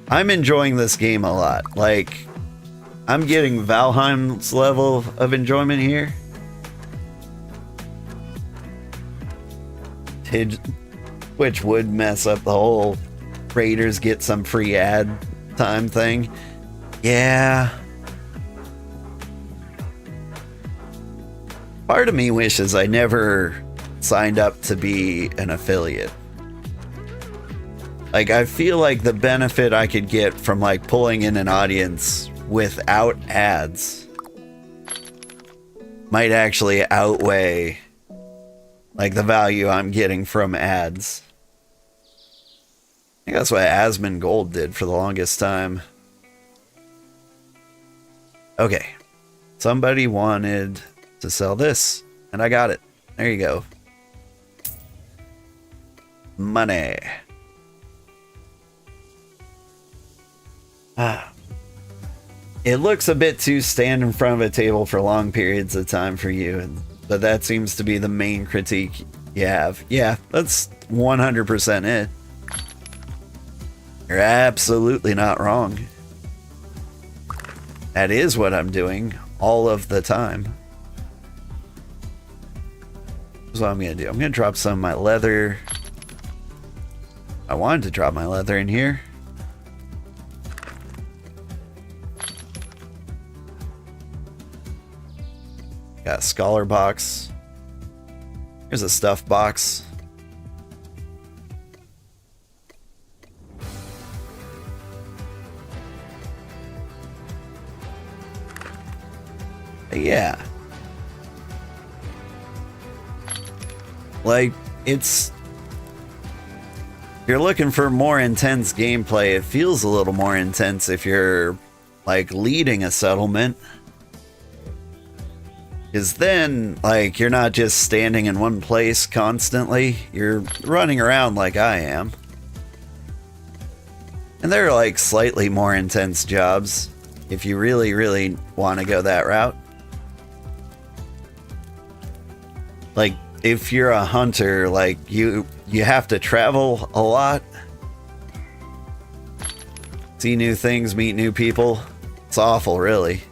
I'm enjoying this game a lot. Like, I'm getting Valheim's level of enjoyment here. Which would mess up the whole Raiders get some free ad time thing. Yeah. Part of me wishes I never signed up to be an affiliate. Like, I feel like the benefit I could get from like pulling in an audience without ads might actually outweigh like the value I'm getting from ads. I think that's what Asmongold did for the longest time. Okay. Somebody wanted to sell this, and I got it. There you go. Money. It looks a bit too stand in front of a table for long periods of time for you, but that seems to be the main critique you have. Yeah, that's 100% it. You're absolutely not wrong. That is what I'm doing all of the time. That's what I'm gonna do. I'm gonna drop some of my leather. I wanted to drop my leather in here. Got a scholar box. Here's a stuff box. Yeah. Like, if you're looking for more intense gameplay, it feels a little more intense if you're like leading a settlement. Because then, like, you're not just standing in one place constantly, you're running around like I am. And they're like slightly more intense jobs if you really, really want to go that route. Like, if you're a hunter, like, you have to travel a lot. See new things, meet new people. It's awful, really.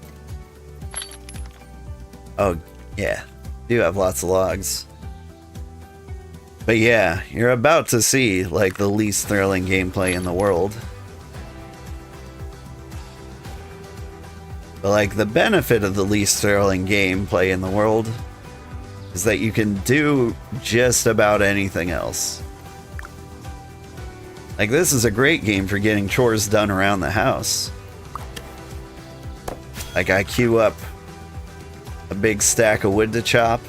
Oh, yeah. Do have lots of logs. But yeah, you're about to see, like, the least thrilling gameplay in the world. But, like, the benefit of the least thrilling gameplay in the world is that you can do just about anything else. Like, this is a great game for getting chores done around the house. Like, I queue up a big stack of wood to chop.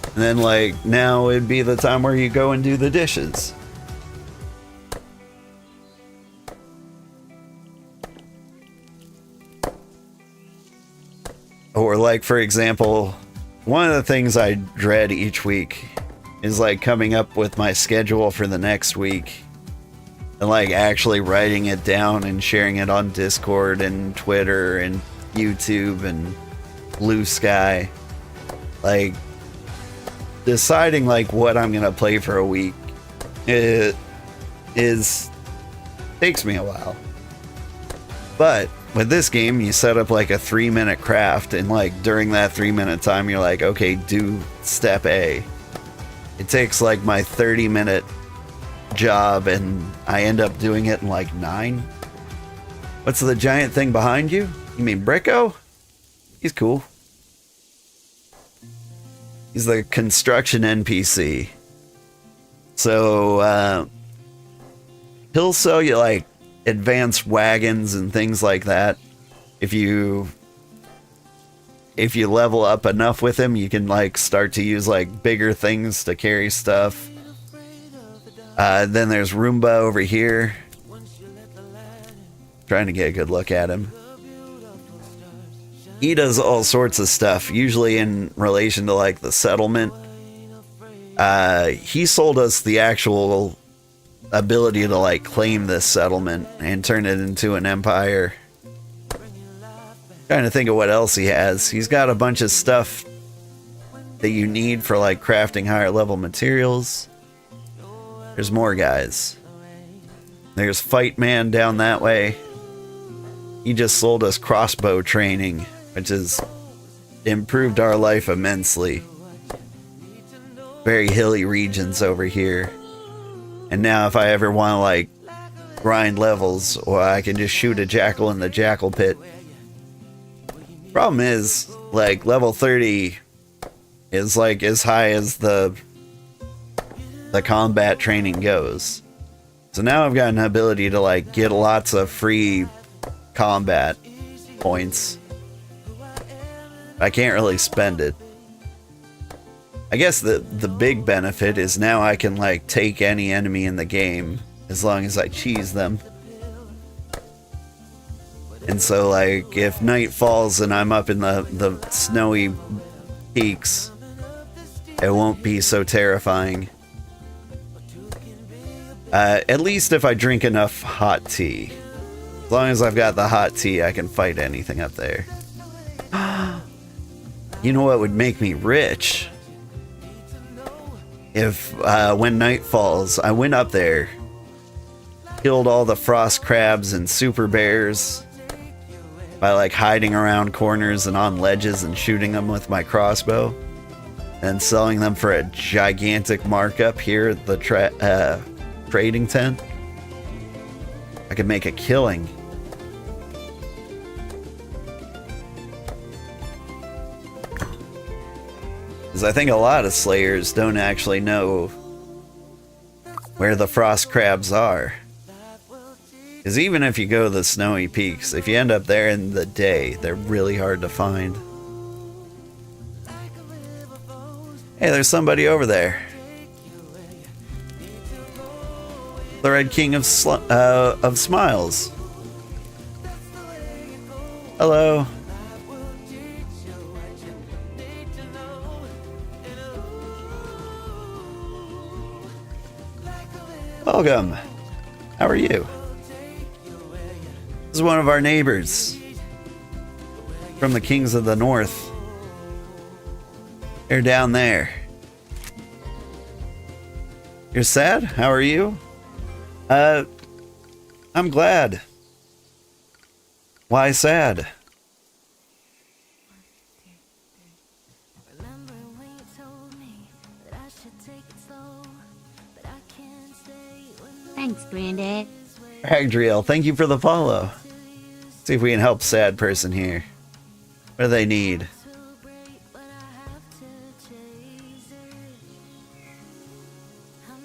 And then, like, now it'd be the time where you go and do the dishes. Or, like, for example, one of the things I dread each week is, like, coming up with my schedule for the next week and, like, actually writing it down and sharing it on Discord and Twitter and YouTube and Blue Sky. Like, deciding, like, what I'm gonna play for a week takes me a while. But with this game, you set up like a 3-minute craft, and like during that 3-minute time, you're like, okay, do step A. It takes like my 30-minute job, and I end up doing it in like 9. What's the giant thing behind you? You mean Bricko? He's cool. He's the construction NPC. So, he'll sell you like advanced wagons and things like that. If you level up enough with him, you can like start to use like bigger things to carry stuff. Then there's Roomba over here. Trying to get a good look at him. He does all sorts of stuff, usually in relation to like the settlement. He sold us the actual ability to like claim this settlement and turn it into an empire. Trying to think of what else he has. He's got a bunch of stuff that you need for like crafting higher level materials. There's more guys. There's Fight Man down that way. He just sold us crossbow training, which has improved our life immensely. Very hilly regions over here. And now if I ever want to like grind levels, or I can just shoot a jackal in the jackal pit. Problem is, like, level 30 is like as high as the combat training goes. So now I've got an ability to like get lots of free combat points. I can't really spend it. I guess the big benefit is now I can like take any enemy in the game as long as I cheese them. And so like if night falls and I'm up in the snowy peaks, it won't be so terrifying. At least if I drink enough hot tea. As long as I've got the hot tea, I can fight anything up there. You know what would make me rich? If when night falls, I went up there, killed all the frost crabs and super bears by like hiding around corners and on ledges and shooting them with my crossbow, and selling them for a gigantic markup here at the trading tent. I could make a killing. Because I think a lot of slayers don't actually know where the frost crabs are. Because even if you go to the snowy peaks, if you end up there in the day, they're really hard to find. Hey, there's somebody over there. The Red King of Smiles. Hello. Welcome. How are you? This is one of our neighbors from the Kings of the North. They're down there. You're sad? How are you? I'm glad. Why sad? Thanks, Granddad. Agdriel, thank you for the follow. See if we can help sad person here. What do they need?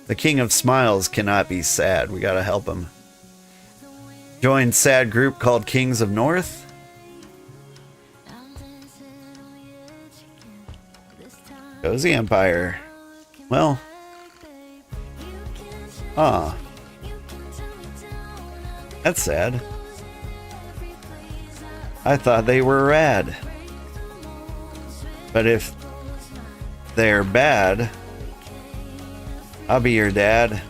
The King of Smiles cannot be sad. We gotta help him. Join sad group called Kings of North. Cozy Empire. Well. Ah. That's sad. I thought they were rad. But if they're bad, I'll be your dad.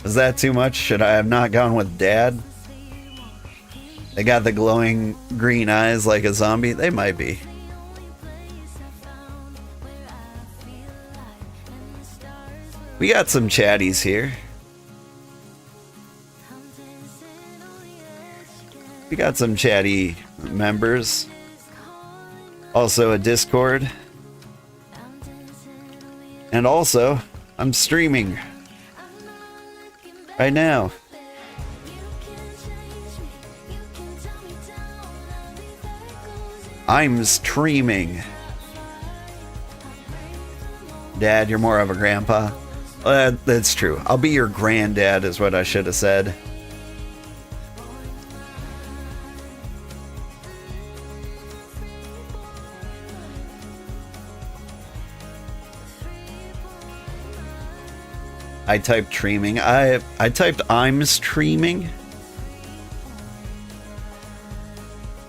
Is that too much? Should I have not gone with dad? They got the glowing green eyes like a zombie? They might be. We got some chatties here. We got some chatty members. Also a Discord. And also, I'm streaming right now. I'm streaming. Dad, you're more of a grandpa. That's true. I'll be your granddad is what I should have said. I typed streaming. I typed I'm streaming.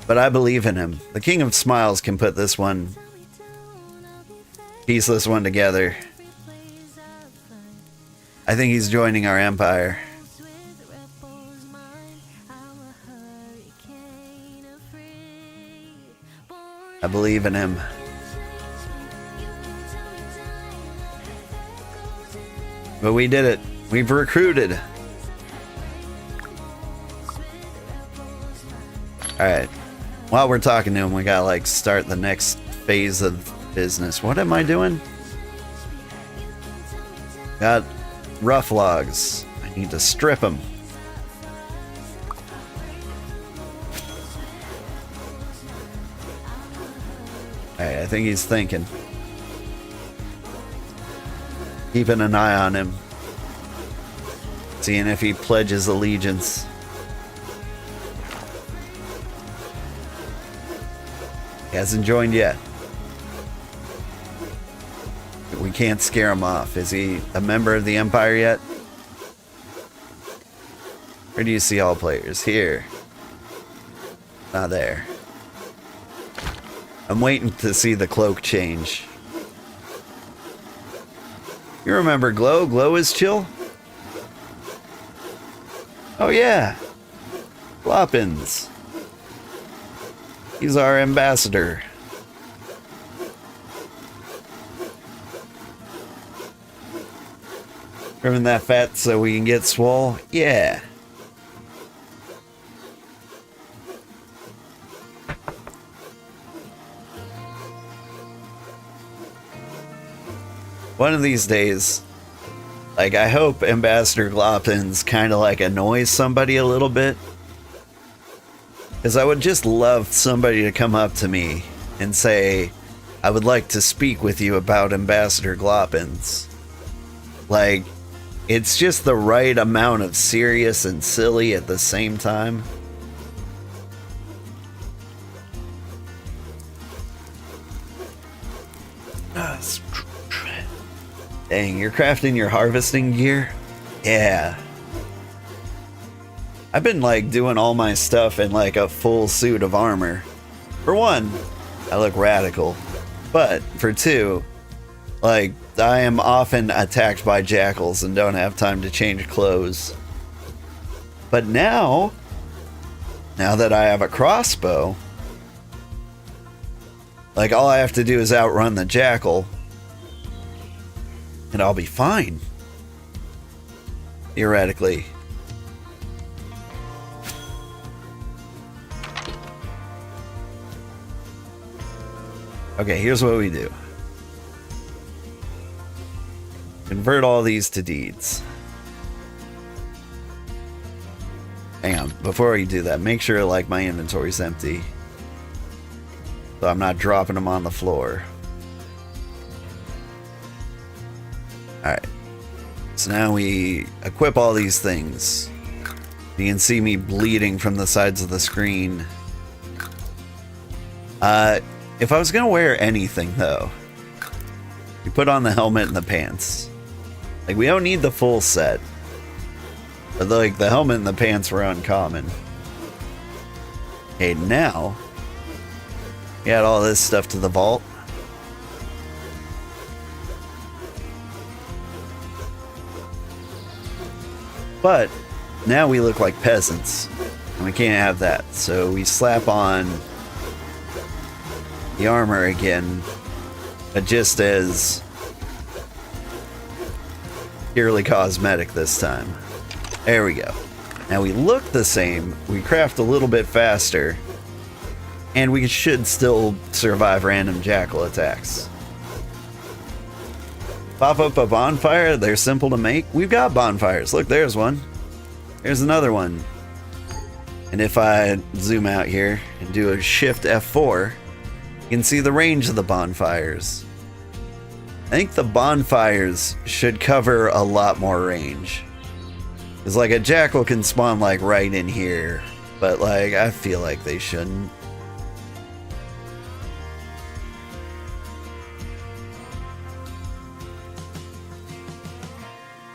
But I believe in him. The King of Smiles can put this one, piece one together. I think he's joining our empire. I believe in him. But we did it. We've recruited. Alright. While we're talking to him, we gotta like start the next phase of business. What am I doing? Got rough logs. I need to strip them. Alright, I think he's thinking. Keeping an eye on him. Seeing if he pledges allegiance. He hasn't joined yet. We can't scare him off. Is he a member of the Empire yet? Where do you see all players? Here. Not there. I'm waiting to see the cloak change. You remember Glow? Glow is chill? Oh yeah. Loppins. He's our ambassador. Trimming that fat so we can get swole? Yeah. One of these days, like, I hope Ambassador Gloppins kind of like annoys somebody a little bit. Because I would just love somebody to come up to me and say, I would like to speak with you about Ambassador Gloppins. Like, it's just the right amount of serious and silly at the same time. Dang, you're crafting your harvesting gear? Yeah. I've been like doing all my stuff in like a full suit of armor. For one, I look radical. But for two, like, I am often attacked by jackals and don't have time to change clothes. But now that I have a crossbow, like, all I have to do is outrun the jackal and I'll be fine. Theoretically. Okay, here's what we do. Convert all these to deeds. Hang on, before you do that, make sure like my inventory's empty. So I'm not dropping them on the floor. Alright. So now we equip all these things. You can see me bleeding from the sides of the screen. If I was gonna wear anything though, you put on the helmet and the pants. Like, we don't need the full set. But like, the helmet and the pants were uncommon. Okay, now we add all this stuff to the vault. But now we look like peasants, and we can't have that. So we slap on the armor again, but just as purely cosmetic this time. There we go. Now we look the same, we craft a little bit faster, and we should still survive random jackal attacks. Pop up a bonfire, they're simple to make. We've got bonfires. Look, there's one. There's another one. And if I zoom out here and do a shift F4, you can see the range of the bonfires. I think the bonfires should cover a lot more range. Because like a jackal can spawn like right in here, but like I feel like they shouldn't.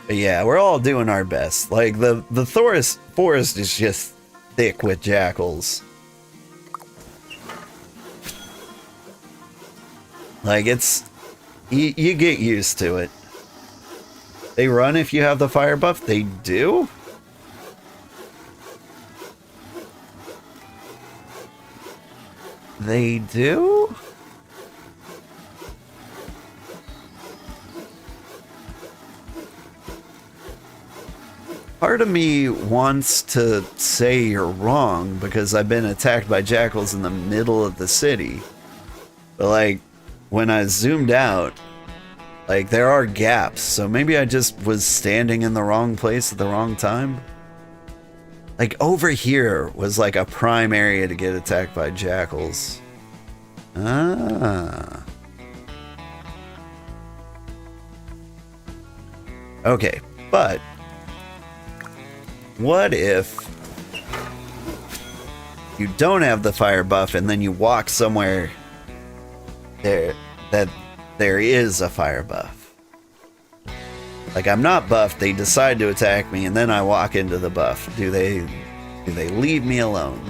But yeah, we're all doing our best. Like the forest is just thick with jackals. Like it's you get used to it. They run if you have the fire buff. They do? They do? Part of me wants to say you're wrong because I've been attacked by jackals in the middle of the city. But like, when I zoomed out, like there are gaps, so maybe I just was standing in the wrong place at the wrong time. Like over here was like a prime area to get attacked by jackals. Ah. Okay, but what if you don't have the fire buff and then you walk somewhere there that there is a fire buff? Like I'm not buffed, they decide to attack me and then I walk into the buff. Do they leave me alone?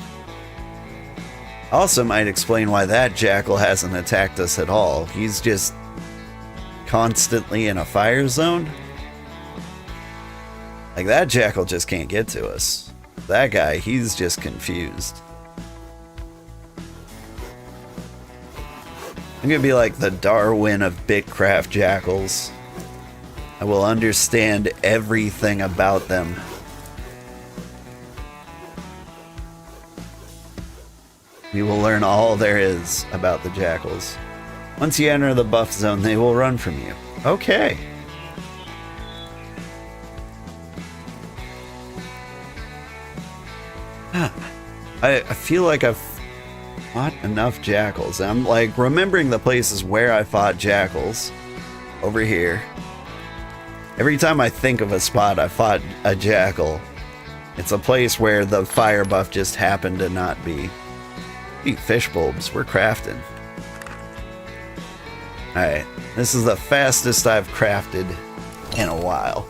Also might explain why that jackal hasn't attacked us at all. He's just constantly in a fire zone. Like that jackal just can't get to us. That guy, he's just confused. I'm gonna be like the Darwin of BitCraft jackals. I will understand everything about them. We will learn all there is about the jackals. Once you enter the buff zone, they will run from you. Okay. I feel like I've fought enough jackals. I'm like remembering the places where I fought jackals. Over here. Every time I think of a spot I fought a jackal, it's a place where the fire buff just happened to not be. Eat fish bulbs, we're crafting. Alright, this is the fastest I've crafted in a while.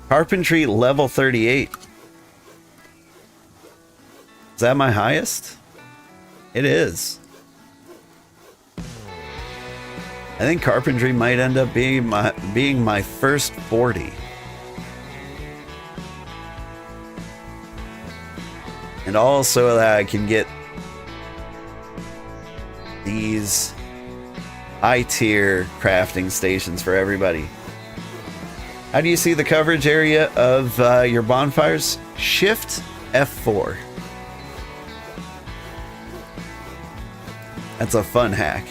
Carpentry level 38. Is that my highest? It is. I think carpentry might end up being my first 40. And also that I can get these high tier crafting stations for everybody. How do you see the coverage area of your bonfires? Shift F4. That's a fun hack.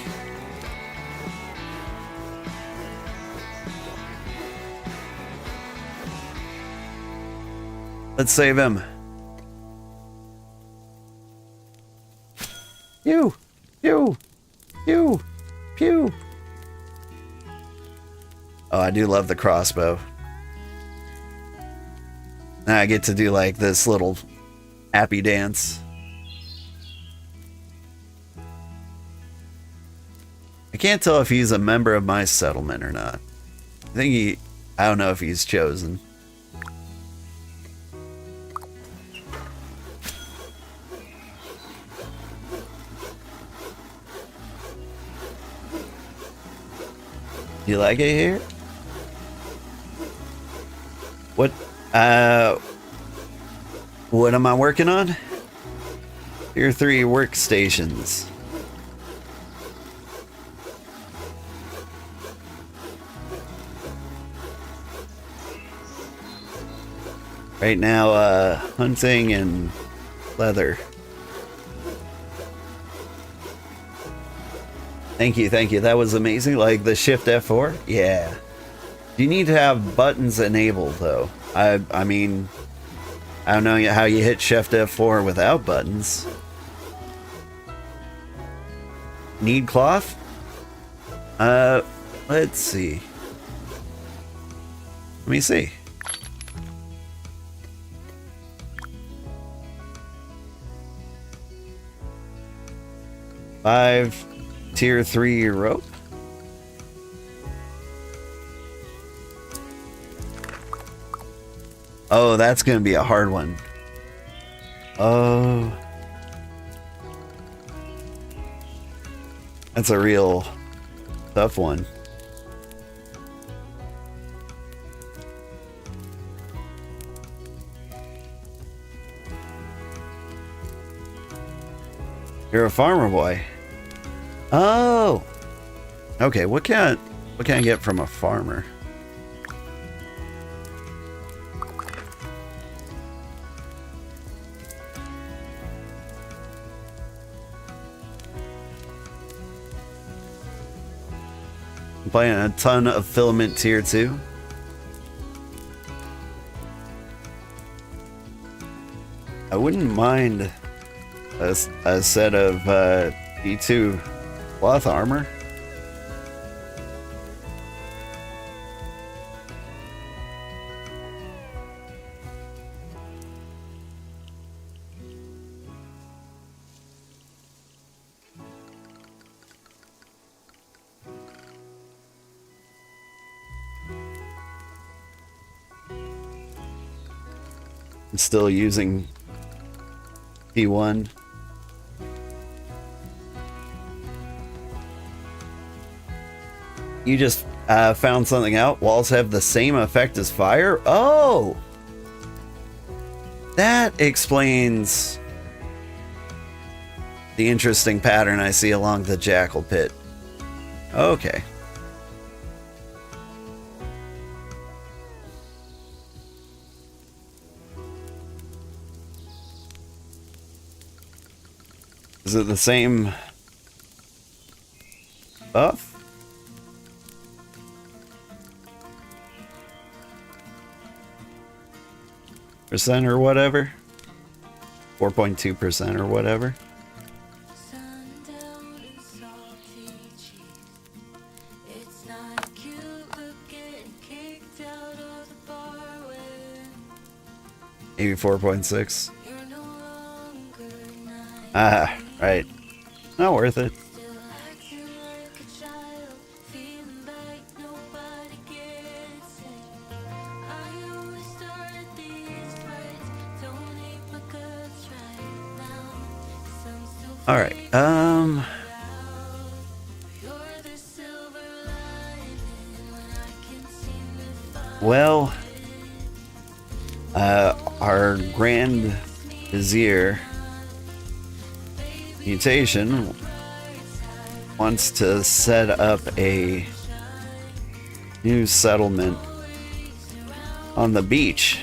Let's save him. Pew, pew, pew, pew. Oh, I do love the crossbow. Now I get to do like this little happy dance. I can't tell if he's a member of my settlement or not. I don't know if he's chosen. You like it here? What am I working on? Tier 3 workstations. Right now, hunting and leather. Thank you, thank you. That was amazing. Like the Shift F4? Yeah. You need to have buttons enabled, though. I mean, I don't know how you hit Shift F4 without buttons. Need cloth? Let's see. Let me see. Five tier 3 rope. Oh, that's gonna be a hard one. Oh, that's a real tough one. You're a farmer boy. Oh, okay. What can I get from a farmer? I'm playing a ton of filament tier 2. I wouldn't mind a set of D2 cloth armor. I'm still using P1. You just found something out. Walls have the same effect as fire? Oh! That explains the interesting pattern I see along the jackal pit. Okay. Is it the same buff? Percent or whatever? 4.2% or whatever. Maybe 4.6. Ah, right. Not worth it. All right. Well, our Grand Vizier Mutation wants to set up a new settlement on the beach.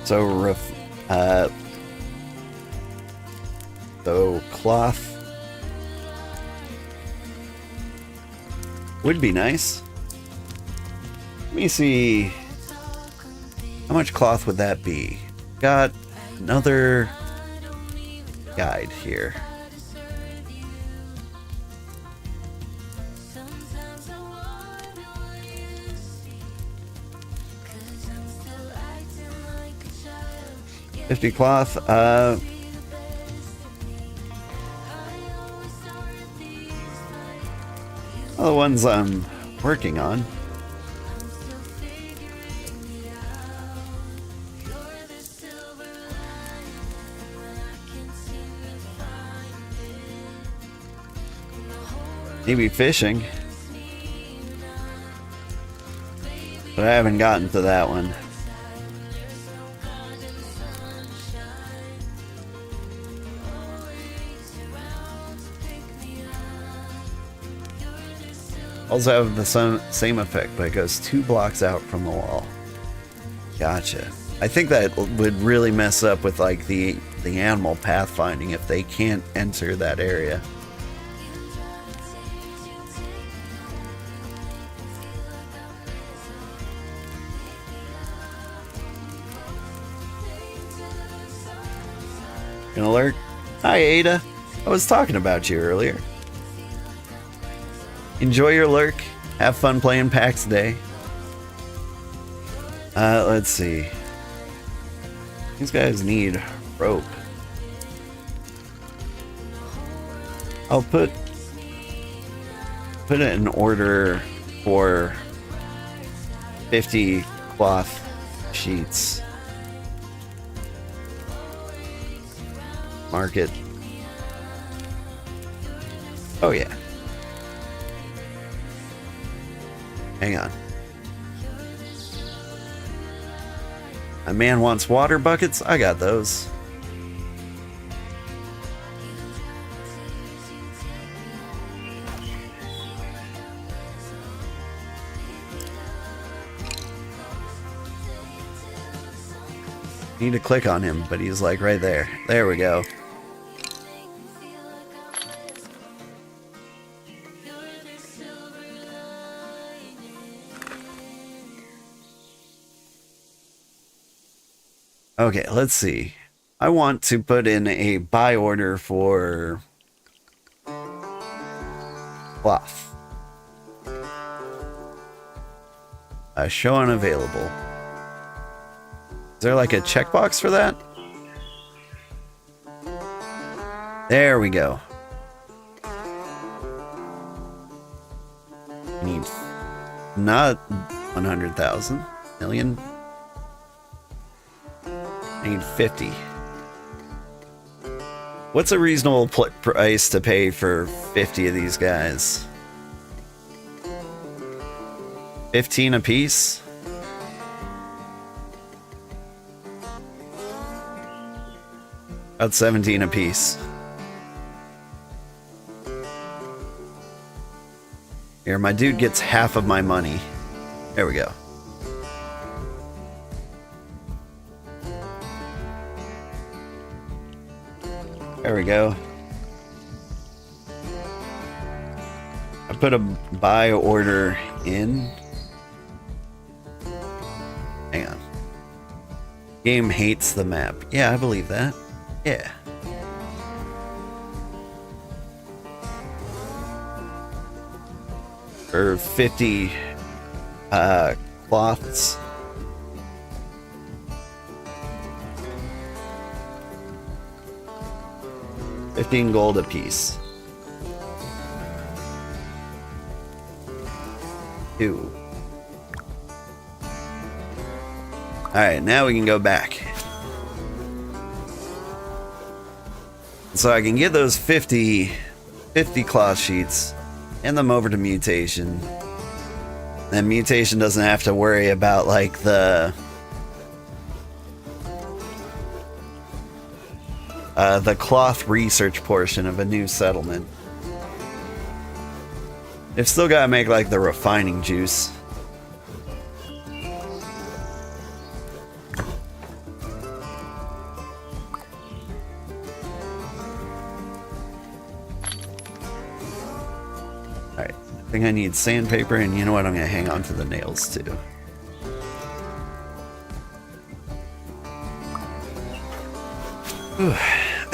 So, cloth would be nice. Let me see. How much cloth would that be? Got another guide here. $50 cloth. All the ones I'm working on. Maybe fishing. But I haven't gotten to that one. Also have the same effect, but it goes 2 blocks out from the wall. Gotcha. I think that would really mess up with like the animal pathfinding if they can't enter that area. An alert. Hi, Ada. I was talking about you earlier. Enjoy your lurk. Have fun playing PAX Day. Let's see. These guys need rope. I'll put it in order for 50 cloth sheets. Mark it. Oh yeah. Hang on. A man wants water buckets? I got those. Need to click on him, but he's like right there. There we go. Okay, let's see. I want to put in a buy order for cloth. Show unavailable. Is there like a checkbox for that? There we go. Need not 100,000 million. I need 50. What's a reasonable price to pay for 50 of these guys? 15 a piece? About 17 a piece. Here, my dude gets half of my money. There we go. There we go. I put a buy order in. Hang on. Game hates the map. Yeah, I believe that. Yeah. For 50 cloths. $15 gold a piece. 2. Alright, now we can go back. So I can get those 50 cloth sheets, hand them over to Mutation. Then Mutation doesn't have to worry about like the cloth research portion of a new settlement. They've still got to make like the refining juice. Alright, I think I need sandpaper, and you know what? I'm going to hang on to the nails too. Whew.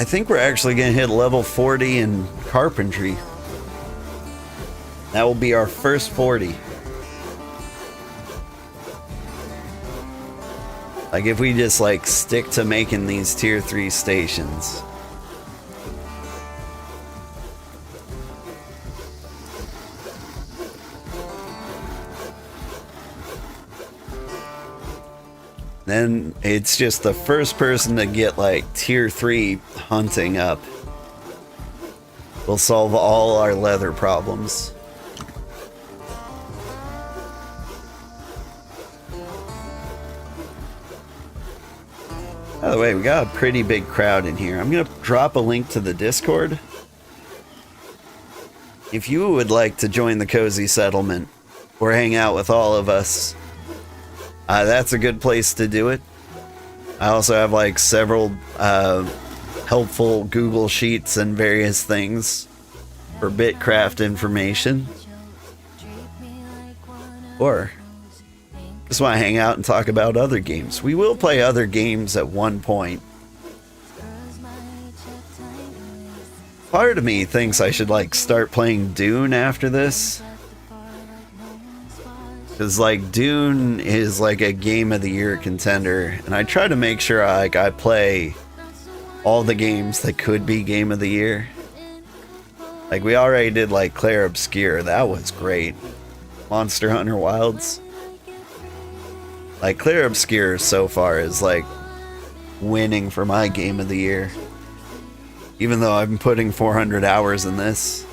I think we're actually going to hit level 40 in carpentry. That will be our first 40. Like if we just like stick to making these tier 3 stations. Then it's just the first person to get like tier 3 hunting up will solve all our leather problems. By the way, we got a pretty big crowd in here. I'm gonna drop a link to the Discord. if you would like to join the Cozy Settlement or hang out with all of us, that's a good place to do it. I also have like several helpful Google Sheets and various things for BitCraft information. Or just want to hang out and talk about other games. We will play other games at one point. Part of me thinks I should like start playing Dune after this. Because like Dune is like a Game of the Year contender, and I try to make sure I play all the games that could be Game of the Year. Like we already did like Clair Obscur, that was great. Monster Hunter Wilds. Like Clair Obscur so far is like winning for my Game of the Year. Even though I'm putting 400 hours in this.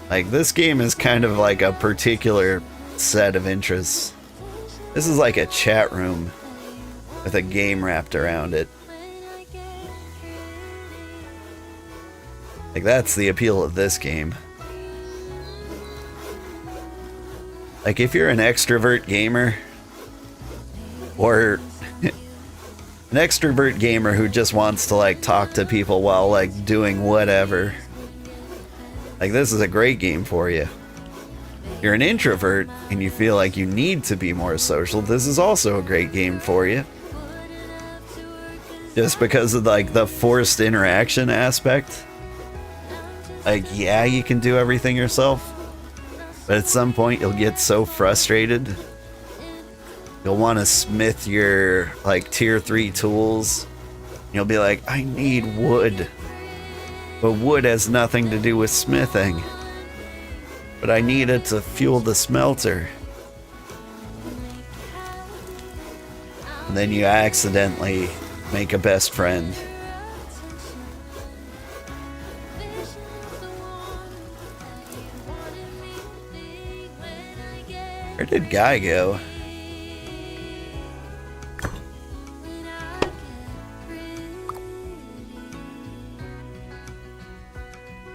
Like this game is kind of like a particular set of interests. This is like a chat room with a game wrapped around it. Like that's the appeal of this game. Like if you're an extrovert gamer, or an extrovert gamer who just wants to like talk to people while like doing whatever, like this is a great game for you. You're an introvert and you feel like you need to be more social, this is also a great game for you. Just because of like the forced interaction aspect. Like yeah, you can do everything yourself, but at some point you'll get so frustrated. You'll want to smith your like tier 3 tools. You'll be like, I need wood. But wood has nothing to do with smithing. But I need it to fuel the smelter. And then you accidentally make a best friend. Where did Guy go?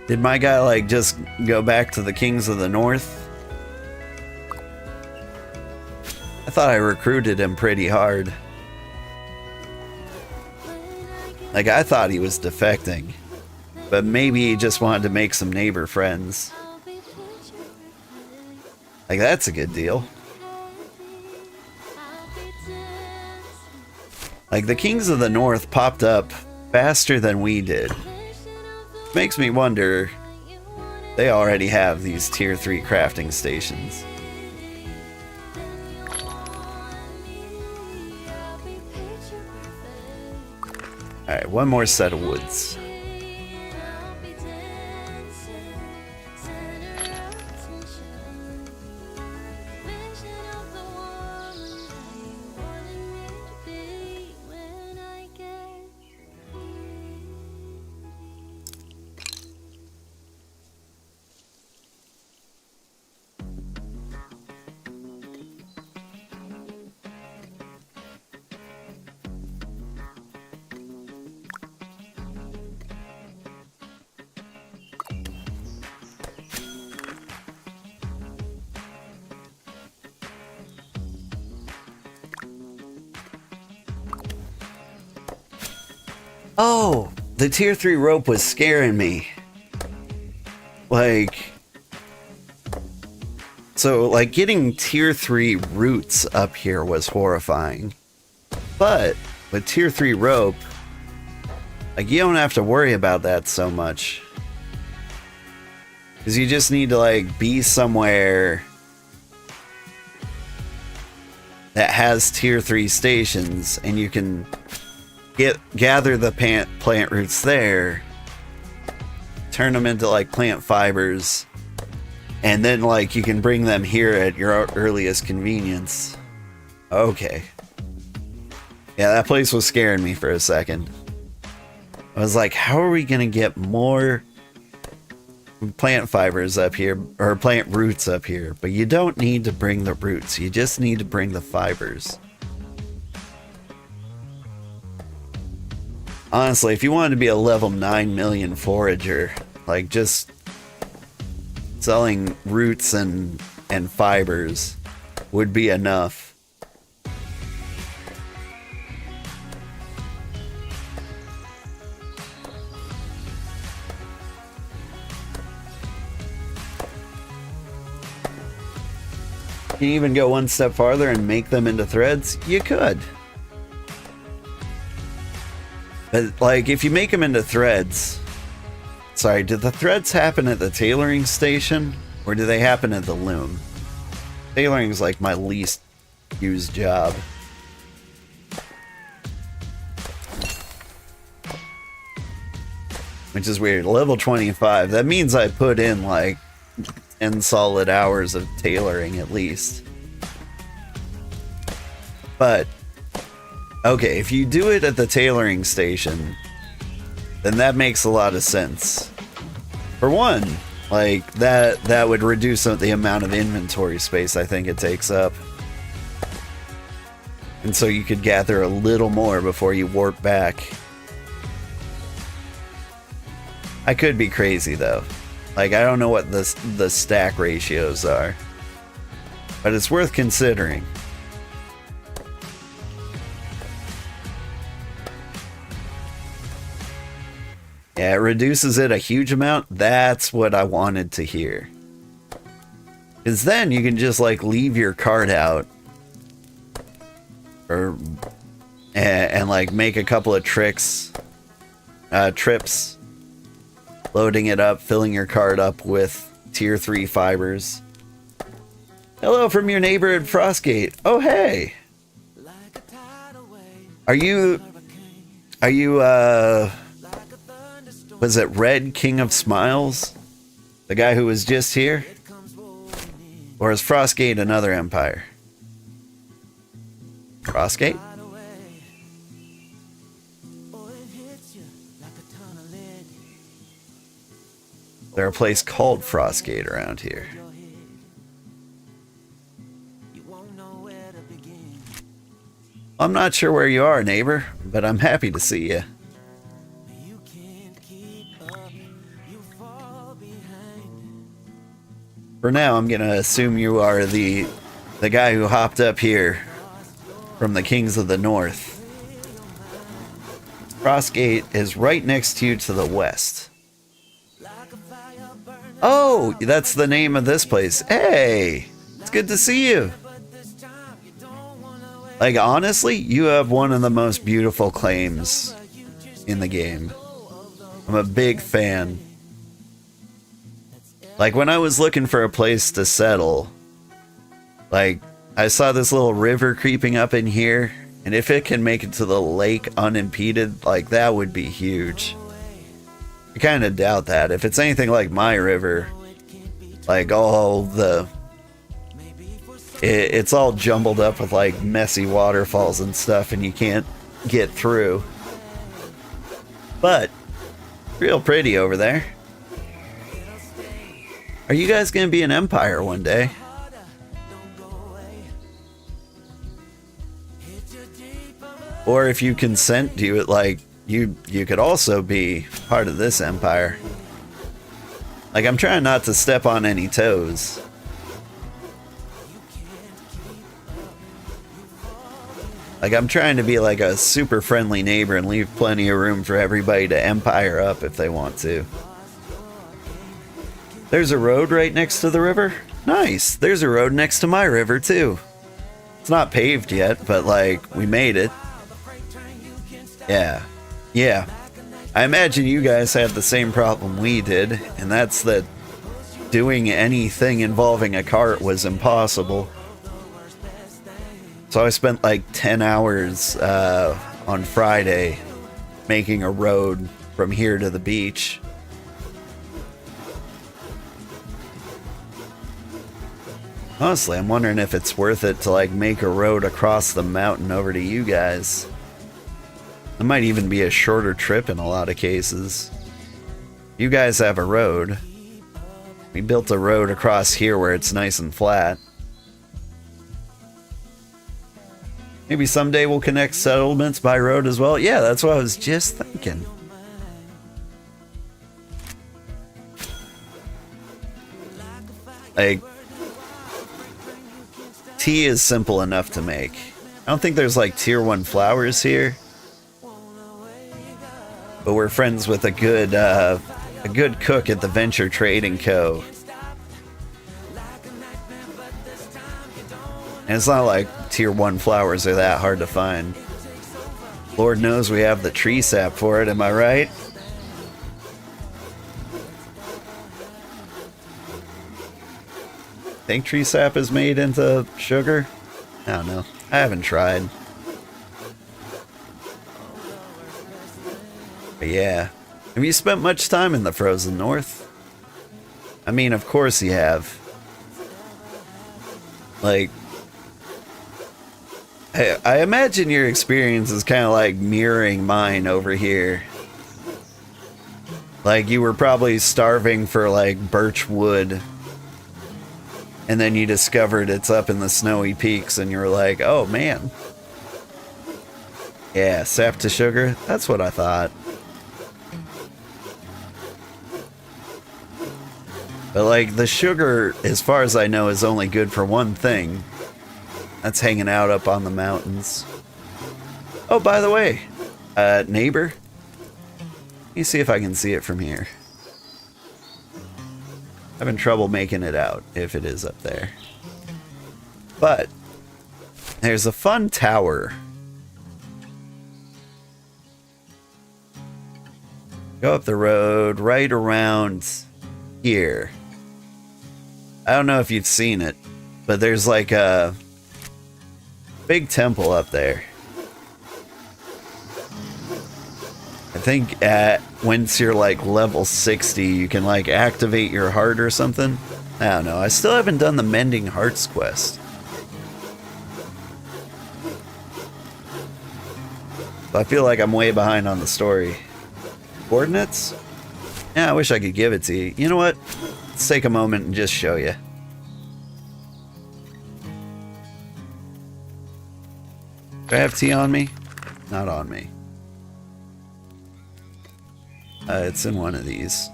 Did my guy like just go back to the Kings of the North? I thought I recruited him pretty hard. Like I thought he was defecting, but maybe he just wanted to make some neighbor friends. Like that's a good deal. Like the Kings of the North popped up faster than we did. Makes me wonder, they already have these tier 3 crafting stations. Alright, one more set of woods. Oh, the tier 3 rope was scaring me. Like, so like getting tier 3 roots up here was horrifying. But with tier 3 rope, like you don't have to worry about that so much. Because you just need to like be somewhere that has tier 3 stations and you can gather the plant roots there, turn them into like plant fibers, and then like you can bring them here at your earliest convenience. Okay. Yeah, that place was scaring me for a second. I was like, how are we gonna get more plant fibers up here, or plant roots up here? But you don't need to bring the roots, you just need to bring the fibers. Honestly, if you wanted to be a level 9 million forager, Like just selling roots and fibers would be enough. Can you even go one step farther and make them into threads? You could. But like if you make them into threads, sorry, did the threads happen at the tailoring station or do they happen at the loom? Tailoring is like my least used job. Which is weird. Level 25. That means I put in like 10 solid hours of tailoring at least. But okay, if you do it at the tailoring station, then that makes a lot of sense. For one, like that would reduce the amount of inventory space I think it takes up. And so you could gather a little more before you warp back. I could be crazy though. Like I don't know what the stack ratios are. But it's worth considering. Yeah, it reduces it a huge amount. That's what I wanted to hear. Because then you can just like leave your cart out. And like make a couple of trips. Loading it up, filling your cart up with tier 3 fibers. Hello from your neighbor at Frostgate. Oh hey. Are you was it Red King of Smiles? The guy who was just here? Or is Frostgate another empire? Frostgate? There's a place called Frostgate around here. I'm not sure where you are, neighbor, but I'm happy to see you. For now, I'm gonna assume you are the guy who hopped up here from the Kings of the North. Frostgate is right next to you to the west. Oh, that's the name of this place. Hey, it's good to see you. Like, honestly, you have one of the most beautiful claims in the game. I'm a big fan. Like, when I was looking for a place to settle, like, I saw this little river creeping up in here, and if it can make it to the lake unimpeded, like, that would be huge. I kind of doubt that. If it's anything like my river, like, all the... It's all jumbled up with, like, messy waterfalls and stuff, and you can't get through. But, real pretty over there. Are you guys gonna be an empire one day? Or if you consent to it, like, you could also be part of this empire. Like, I'm trying not to step on any toes. Like, I'm trying to be like a super friendly neighbor and leave plenty of room for everybody to empire up if they want to. There's a road right next to the river? Nice. There's a road next to my river, too. It's not paved yet, but, like, we made it. Yeah. Yeah. I imagine you guys had the same problem we did, and that's that doing anything involving a cart was impossible. So I spent, like, 10 hours on Friday making a road from here to the beach. Honestly, I'm wondering if it's worth it to, like, make a road across the mountain over to you guys. It might even be a shorter trip in a lot of cases. You guys have a road. We built a road across here where it's nice and flat. Maybe someday we'll connect settlements by road as well. Yeah, that's what I was just thinking. Like, tea is simple enough to make. I don't think there's like tier 1 flowers here. But we're friends with a good cook at the Venture Trading Co. And it's not like tier 1 flowers are that hard to find. Lord knows we have the tree sap for it, am I right? Think tree sap is made into sugar? I don't know. I haven't tried. But yeah. Have you spent much time in the frozen north? I mean, of course you have. Like, I imagine your experience is kind of like mirroring mine over here. Like, you were probably starving for like birch wood, and then you discovered it's up in the snowy peaks, and you were like, oh man. Yeah, sap to sugar? That's what I thought. But like, the sugar, as far as I know, is only good for one thing. That's hanging out up on the mountains. Oh, by the way, neighbor. Let me see if I can see it from here. Having trouble making it out if it is up there. But there's a fun tower. Go up the road right around here. I don't know if you've seen it, but there's like a big temple up there. I think once you're like level 60, you can like activate your heart or something. I don't know. I still haven't done the Mending Hearts quest. I feel like I'm way behind on the story. Coordinates? Yeah, I wish I could give it to you. You know what? Let's take a moment and just show you. Do I have tea on me? Not on me. It's in one of these.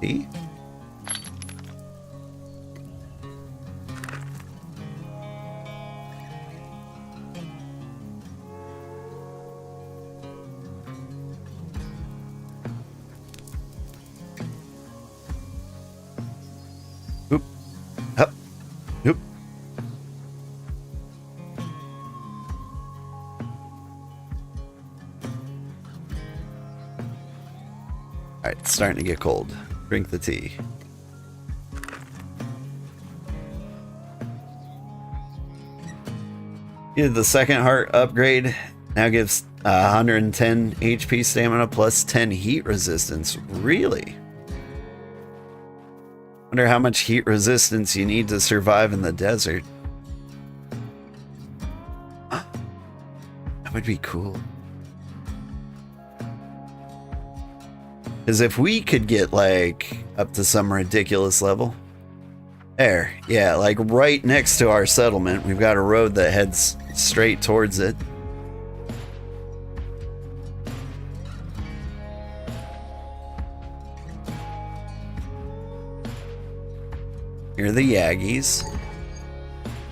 Tea? Oop. Hup. Oop. Alright, it's starting to get cold. Drink the tea. Did the second heart upgrade. Now gives 110 HP stamina plus 10 heat resistance. Really? Wonder how much heat resistance you need to survive in the desert. That would be cool. Because if we could get, like, up to some ridiculous level. There, yeah, like right next to our settlement, we've got a road that heads straight towards it. Here are the Yaggies.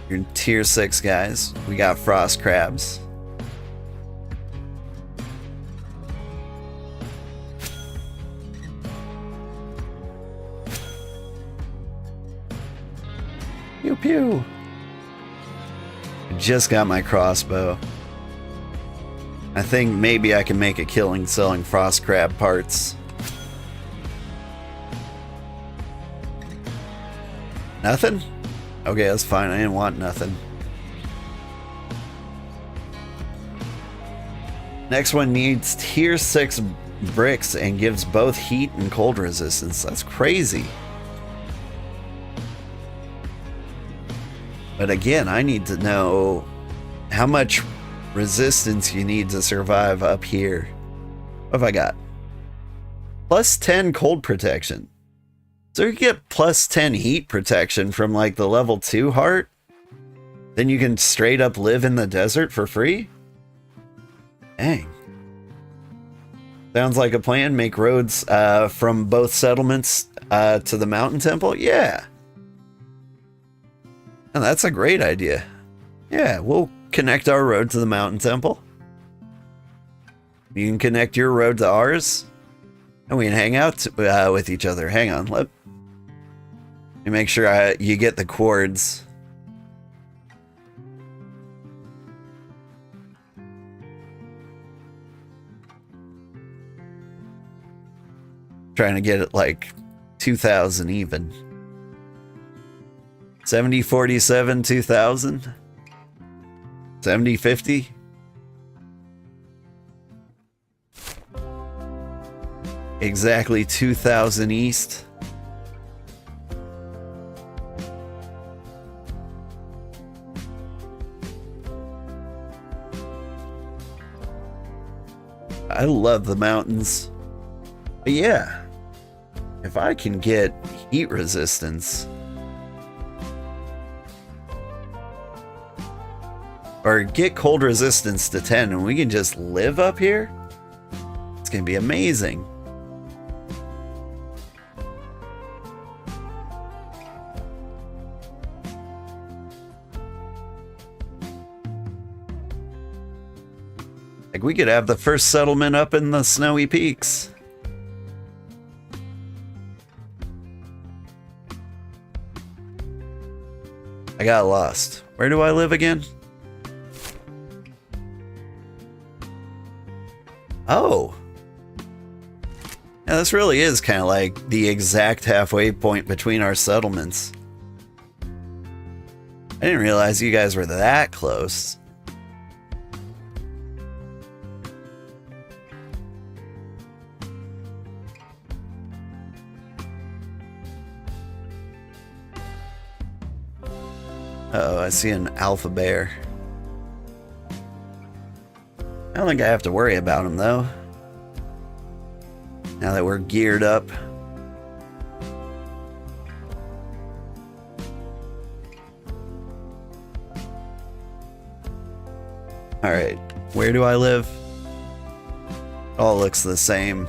Your tier 6 guys. We got frost crabs. Pew pew. Just got my crossbow. I think maybe I can make a killing selling frost crab parts. Nothing? Okay, that's fine. I didn't want nothing. Next one needs tier 6 bricks and gives both heat and cold resistance. That's crazy. But again, I need to know how much resistance you need to survive up here. What have I got? Plus 10 cold protection. So you get plus 10 heat protection from like the level 2 heart. Then you can straight up live in the desert for free? Dang. Sounds like a plan. Make roads from both settlements to the mountain temple? Yeah. Oh, that's a great idea. Yeah, we'll connect our road to the mountain temple. You can connect your road to ours. And we can hang out with each other. Hang on. Let me make sure you get the cords. Trying to get it like 2,000 even. 70, 47, 2,000. 70, 50. Exactly 2,000 east. I love the mountains. But yeah, if I can get heat resistance or get cold resistance to 10 and we can just live up here, it's gonna be amazing. Like, we could have the first settlement up in the snowy peaks. I got lost. Where do I live again? Oh. Yeah, this really is kind of like the exact halfway point between our settlements. I didn't realize you guys were that close. Uh-oh, I see an alpha bear. I don't think I have to worry about him, though. Now that we're geared up. Alright, where do I live? It all looks the same.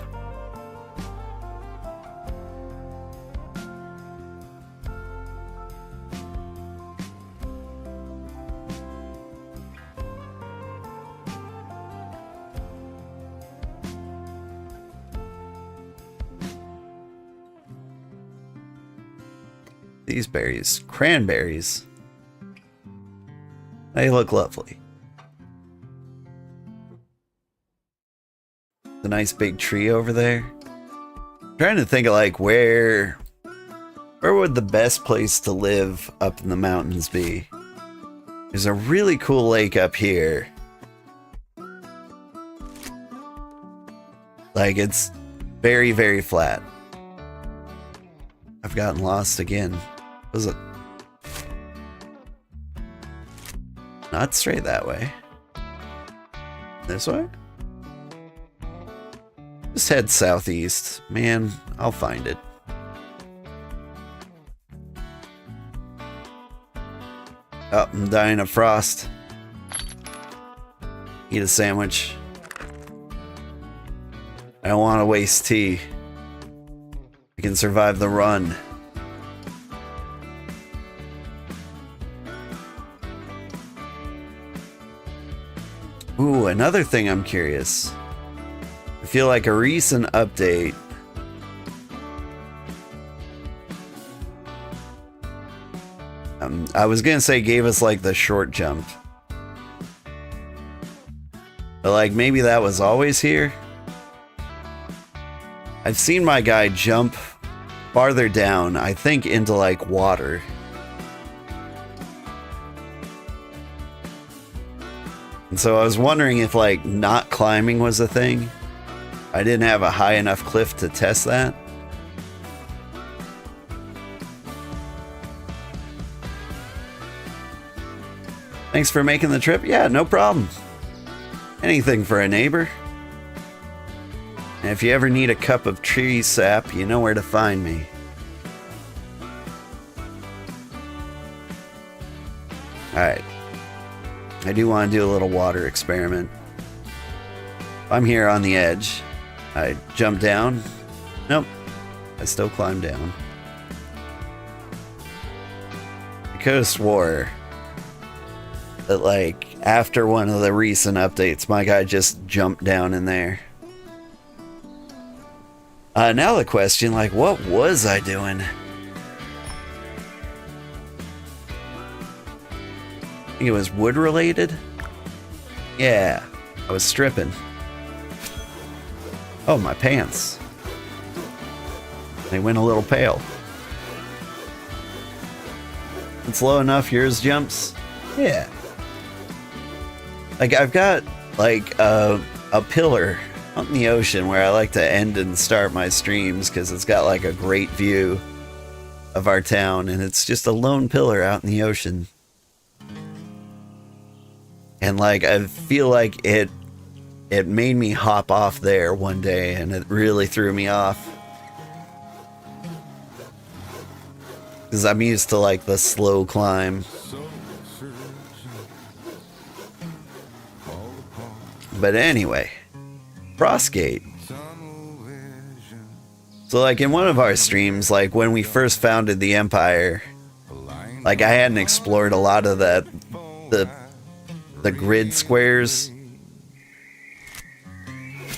These berries, cranberries. They look lovely. The nice big tree over there. I'm trying to think of like where would the best place to live up in the mountains be? There's a really cool lake up here. Like, it's very, very flat. I've gotten lost again. Was it not straight that way? This way? Just head southeast. Man, I'll find it. Oh, I'm dying of frost. Eat a sandwich. I don't want to waste tea. I can survive the run. Ooh, another thing I'm curious. I feel like a recent update. I was gonna say gave us like the short jump. But like maybe that was always here. I've seen my guy jump farther down, I think into like water. And so I was wondering if like not climbing was a thing. I didn't have a high enough cliff to test that. Thanks for making the trip. Yeah, no problem. Anything for a neighbor. And if you ever need a cup of tree sap, you know where to find me. Alright. I do want to do a little water experiment. I'm here on the edge. I jump down. Nope. I still climb down. I could have swore that, like, after one of the recent updates, my guy just jumped down in there. Now the question, like, what was I doing? I think it was wood related? Yeah, I was stripping. Oh, my pants. They went a little pale. It's low enough, yours jumps? Yeah. Like, I've got, like, a pillar out in the ocean where I like to end and start my streams because it's got, like, a great view of our town, and it's just a lone pillar out in the ocean. And, like, I feel like it made me hop off there one day, and it really threw me off. Because I'm used to, like, the slow climb. But anyway, Frostgate. So, like, in one of our streams, like, when we first founded the Empire, like, I hadn't explored a lot of the grid squares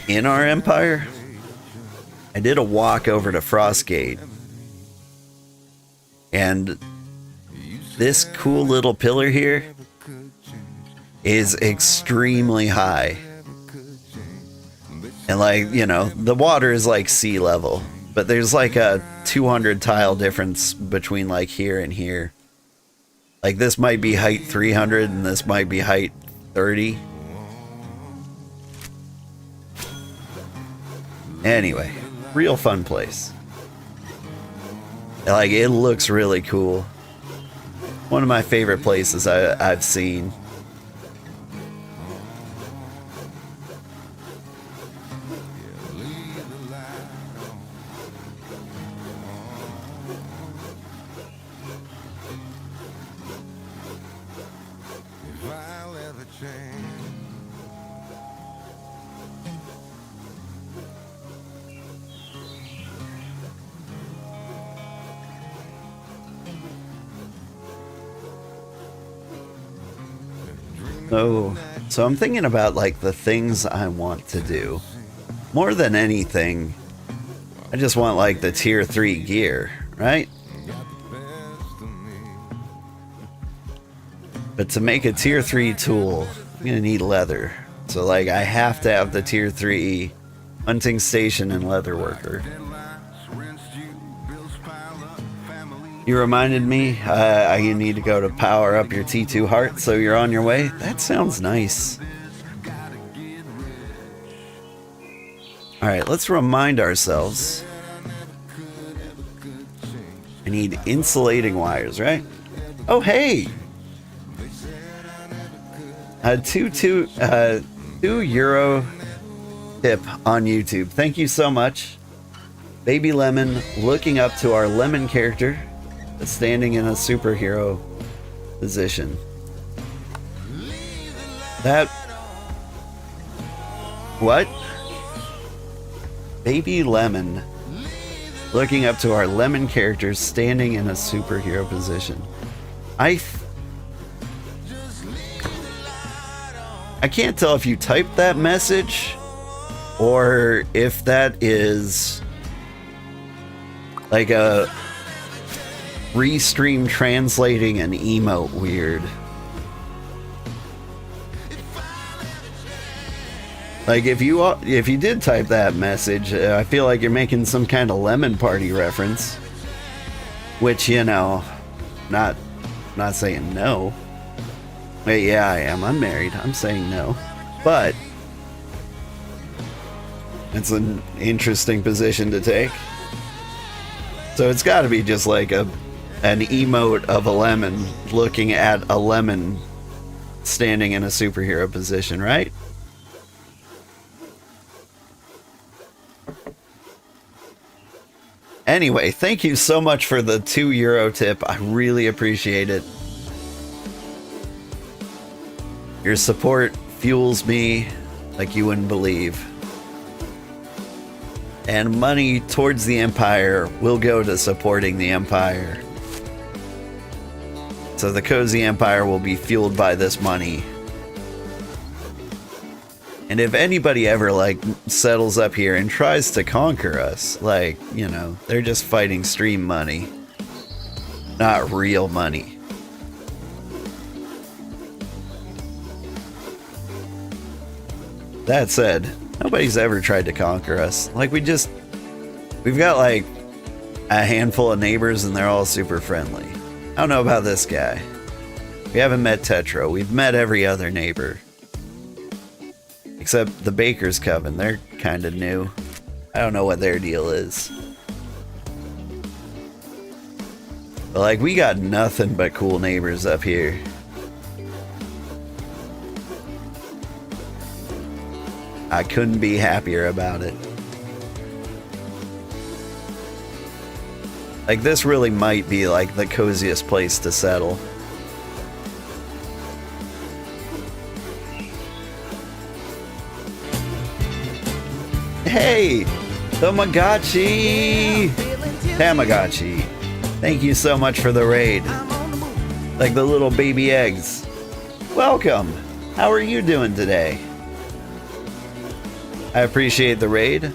in our Empire. I did a walk over to Frostgate. And this cool little pillar here is extremely high. And, like, you know, the water is like sea level, but there's like a 200 tile difference between, like, here and here. Like, this might be height 300 and this might be height 30. Anyway, real fun place. Like, it looks really cool. One of my favorite places I've seen. So I'm thinking about, like, the things I want to do. More than anything, I just want, like, the tier 3 gear, right? But to make a tier 3 tool, I'm gonna need leather. So, like, I have to have the tier 3 hunting station and leather worker. You reminded me you need to go to power up your T2 heart, so you're on your way. That sounds nice. Alright, let's remind ourselves. I need insulating wires, right? Oh, hey! A €2 tip on YouTube. Thank you so much. Baby Lemon looking up to our Lemon character, standing in a superhero position. That... What? Baby Lemon looking up to our Lemon character, standing in a superhero position. I can't tell if you typed that message or if that is like a restream translating an emote weird. Like, if you did type that message, I feel like you're making some kind of Lemon Party reference, which, you know, not saying no. But yeah, I am. I'm married. I'm saying no. But it's an interesting position to take. So it's got to be just like an emote of a lemon looking at a lemon standing in a superhero position, right? Anyway, thank you so much for the €2 tip. I really appreciate it. Your support fuels me like you wouldn't believe. And money towards the Empire will go to supporting the Empire. So the Cozy Empire will be fueled by this money. And if anybody ever, like, settles up here and tries to conquer us, like, you know, they're just fighting stream money. Not real money. That said, nobody's ever tried to conquer us. Like, we've got, like, a handful of neighbors and they're all super friendly. I don't know about this guy. We haven't met Tetra. We've met every other neighbor. Except the Baker's Coven. They're kind of new. I don't know what their deal is. But, like, we got nothing but cool neighbors up here. I couldn't be happier about it. Like, this really might be, like, the coziest place to settle. Hey! Tamagotchi! Thank you so much for the raid. Like the little baby eggs. Welcome! How are you doing today? I appreciate the raid.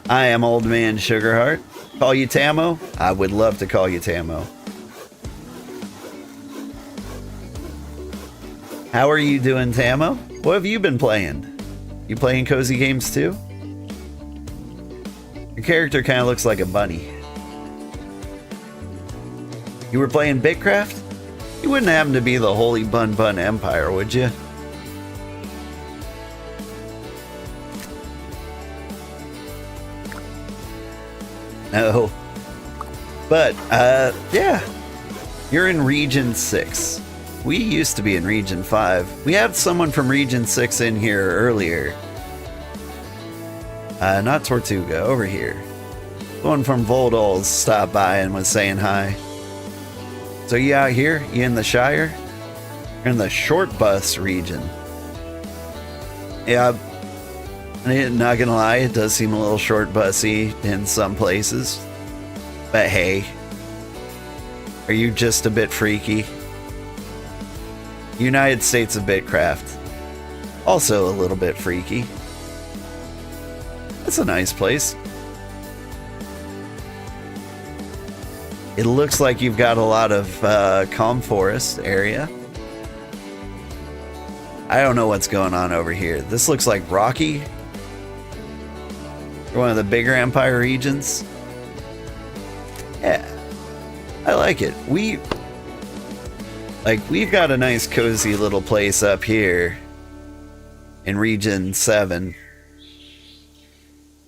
I am Old Man Sugarheart. Call you Tamo? I would love to call you Tamo. How are you doing, Tamo? What have you been playing? You playing cozy games too? Your character kind of looks like a bunny. You were playing BitCraft? You wouldn't happen to be the Holy Bun Bun Empire, would you? No. But, yeah. You're in Region 6. We used to be in Region 5. We had someone from Region 6 in here earlier. Not Tortuga, over here. The one from Voldol's stopped by and was saying hi. So you out here? You in the Shire? You're in the short bus region. Yeah, I'm not gonna lie, it does seem a little short bussy in some places. But hey, are you just a bit freaky? United States of BitCraft. Also a little bit freaky. That's a nice place. It looks like you've got a lot of calm forest area. I don't know what's going on over here. This looks like rocky. One of the bigger Empire regions. Yeah, I like it. We've got a nice cozy little place up here in Region 7.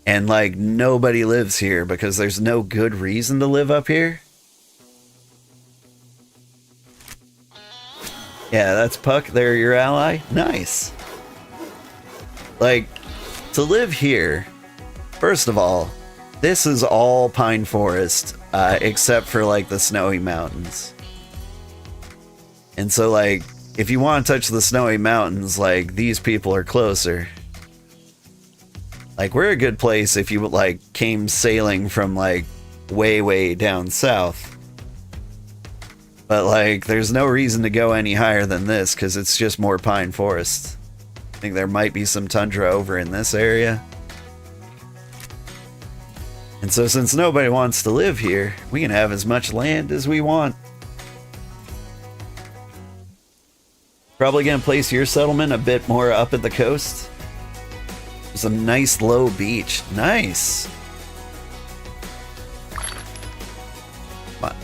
And like nobody lives here because there's no good reason to live up here. Yeah, that's Puck. They're your ally. Nice. Like, to live here, first of all, this is all pine forest, except for like the snowy mountains. And so like, if you want to touch the snowy mountains, like these people are closer. Like, we're a good place if you like came sailing from like way down south. But like, there's no reason to go any higher than this because it's just more pine forest. I think there might be some tundra over in this area. And so since nobody wants to live here, we can have as much land as we want. Probably gonna place your settlement a bit more up at the coast. There's a nice low beach. Nice. Come on.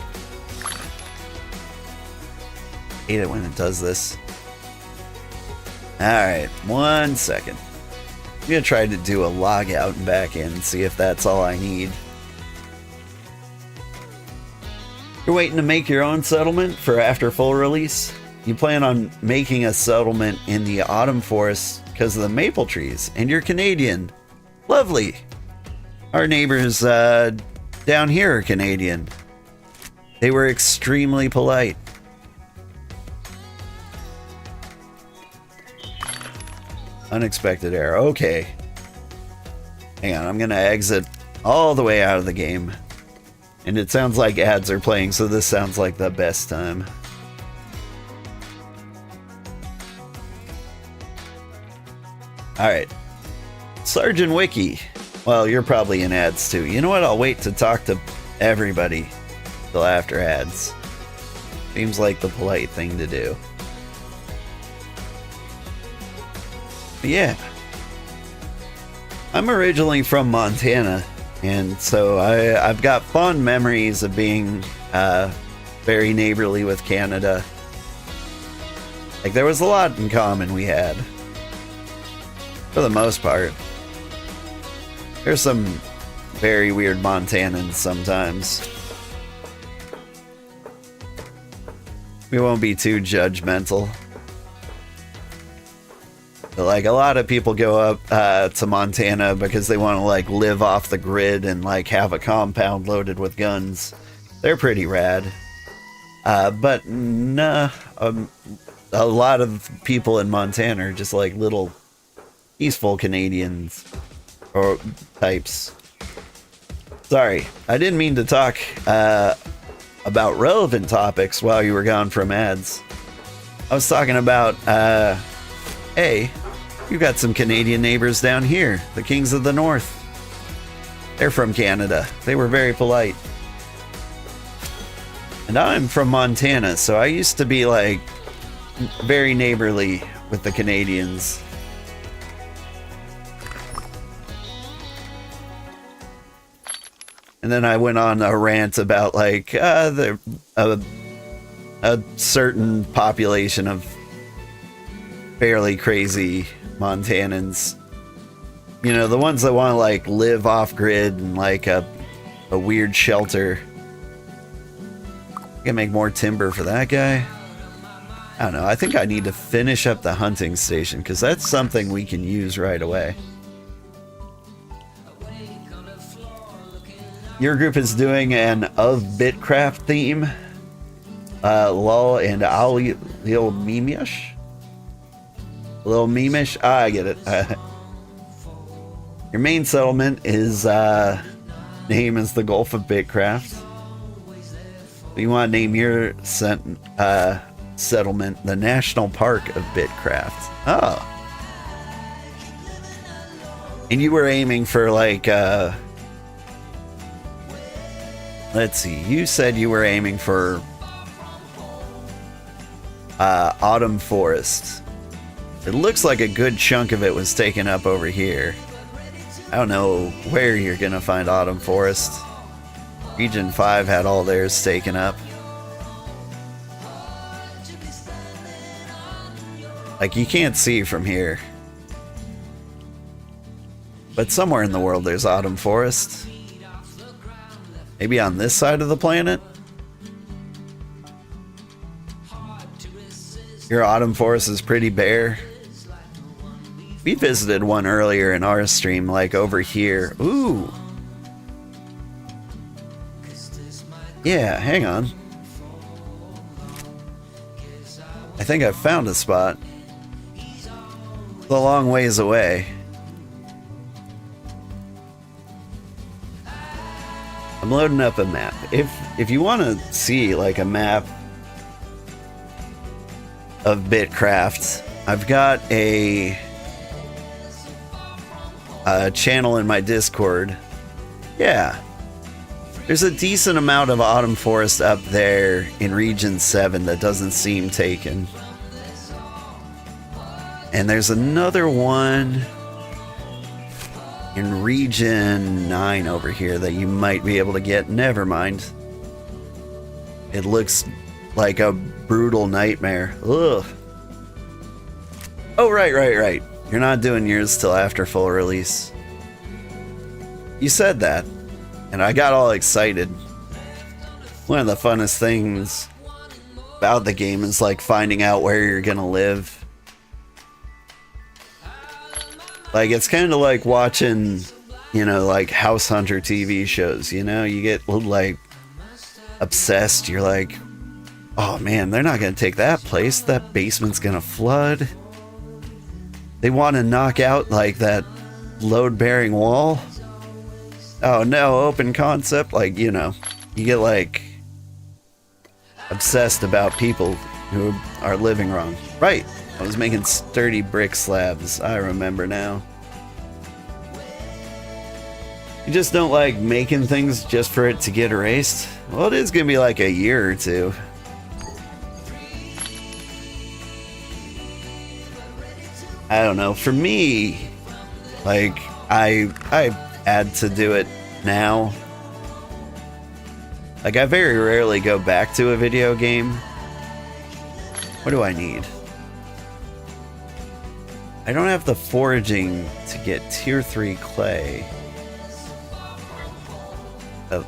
Hate it when it does this. Alright, 1 second. I'm gonna try to do a log out and back in and see if that's all I need. You're waiting to make your own settlement for after full release? You plan on making a settlement in the autumn forest because of the maple trees, and you're Canadian. Lovely. Our neighbors down here are Canadian. They were extremely polite. Unexpected error. Okay. Hang on, I'm gonna exit all the way out of the game. And it sounds like ads are playing, so this sounds like the best time. Alright. Sergeant Wiki. Well, you're probably in ads too. You know what? I'll wait to talk to everybody till after ads. Seems like the polite thing to do. But yeah. I'm originally from Montana, and so I've got fond memories of being very neighborly with Canada. Like, there was a lot in common we had. For the most part. There's some very weird Montanans sometimes. We won't be too judgmental. But like, a lot of people go up to Montana because they want to like live off the grid and like have a compound loaded with guns. They're pretty rad. But nah, a lot of people in Montana are just like little peaceful Canadians or types. Sorry, I didn't mean to talk about relevant topics while you were gone from ads. I was talking about, hey, you've got some Canadian neighbors down here, the Kings of the North. They're from Canada. They were very polite. And I'm from Montana, so I used to be like very neighborly with the Canadians. And then I went on a rant about like a certain population of fairly crazy Montanans. You know, the ones that want to like live off grid and like a weird shelter. I can make more timber for that guy. I don't know. I think I need to finish up the hunting station because that's something we can use right away. Your group is doing an of BitCraft theme. Lol and Lil Mimish. Lil Mimish. Ah, I get it. Your main settlement is name is the Gulf of BitCraft. You want to name your settlement the National Park of BitCraft. Oh. And you were aiming for like let's see, you said you were aiming for Autumn Forest. It looks like a good chunk of it was taken up over here. I don't know where you're gonna find Autumn Forest. Region 5 had all theirs taken up. Like, you can't see from here. But somewhere in the world there's Autumn Forest. Maybe on this side of the planet? Your Autumn Forest is pretty bare. We visited one earlier in our stream, like over here. Ooh. Yeah, hang on. I think I found a spot. It's a long ways away. I'm loading up a map. If you want to see like a map of BitCraft, I've got a channel in my Discord. Yeah. There's a decent amount of Autumn Forest up there in Region 7 that doesn't seem taken. And there's another one in Region 9 over here that you might be able to get. Never mind. It looks like a brutal nightmare. Ugh. Oh, right. You're not doing yours till after full release. You said that, and I got all excited. One of the funnest things about the game is like finding out where you're gonna live. Like, it's kind of like watching, you know, like House Hunter TV shows, you know? You get, like, obsessed. You're like, oh, man, they're not going to take that place. That basement's going to flood. They want to knock out, like, that load-bearing wall. Oh, no, open concept. Like, you know, you get, like, obsessed about people who are living wrong. Right. I was making sturdy brick slabs. I remember now. You just don't like making things just for it to get erased? Well, it is going to be like a year or two. I don't know. For me, like, I had to do it now. Like, I very rarely go back to a video game. What do I need? I don't have the foraging to get tier 3 clay. Oh,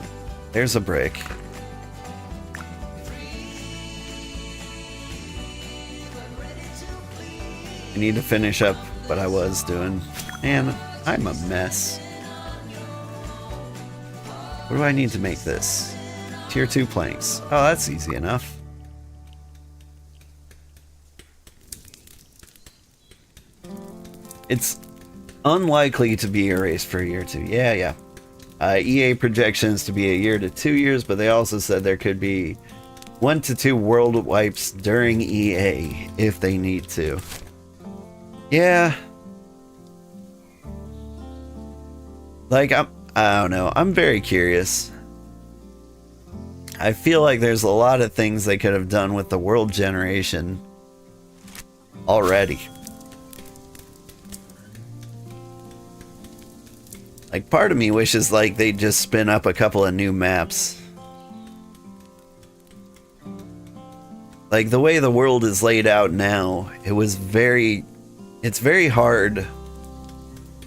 there's a brick. I need to finish up what I was doing. Man, I'm a mess. What do I need to make this? Tier 2 planks. Oh, that's easy enough. It's unlikely to be erased for a year or two. Yeah. EA projections to be a year to 2 years, but they also said there could be 1 to 2 world wipes during EA if they need to. Yeah. Like, I don't know. I'm very curious. I feel like there's a lot of things they could have done with the world generation already. Like, part of me wishes like they'd just spin up a couple of new maps. Like, the way the world is laid out now, it's very hard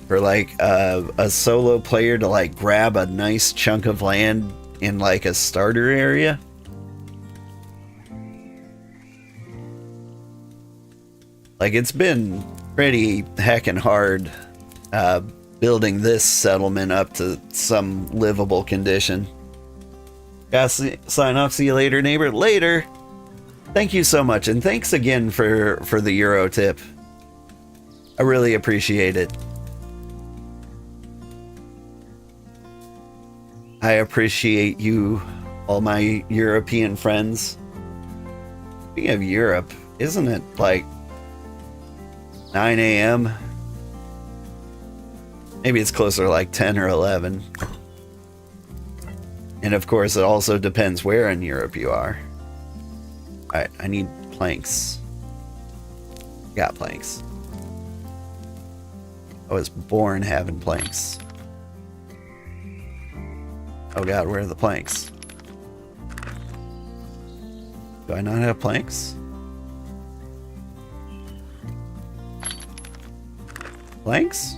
for like a solo player to like grab a nice chunk of land in like a starter area. Like, it's been pretty heckin' hard building this settlement up to some livable condition. Gotta sign off. See you later, neighbor. Later. Thank you so much, and thanks again for the Euro tip. I really appreciate it. I appreciate you, all my European friends. Speaking of Europe, isn't it like 9 a.m.? Maybe it's closer to like 10 or 11. And of course, it also depends where in Europe you are. Alright, I need planks. Got planks. I was born having planks. Oh god, where are the planks? Do I not have planks? Planks?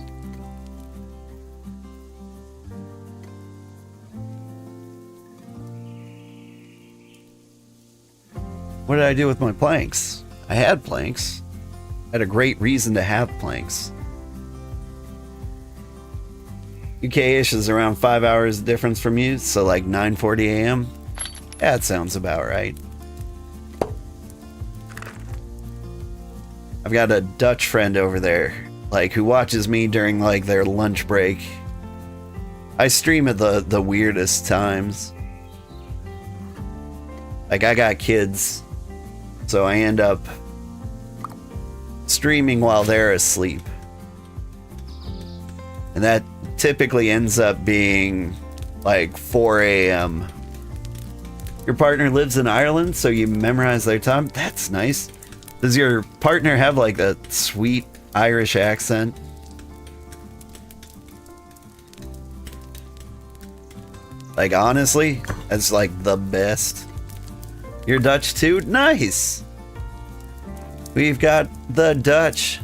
What did I do with my planks? I had planks. I had a great reason to have planks. UK-ish is around 5 hours difference from you, so like 9:40 a.m. Yeah, that sounds about right. I've got a Dutch friend over there, like, who watches me during like their lunch break. I stream at the weirdest times. Like, I got kids, so I end up streaming while they're asleep. And that typically ends up being like 4 a.m. Your partner lives in Ireland, so you memorize their time? That's nice. Does your partner have like a sweet Irish accent? Like, honestly, that's like the best. You're Dutch too? Nice! We've got the Dutch.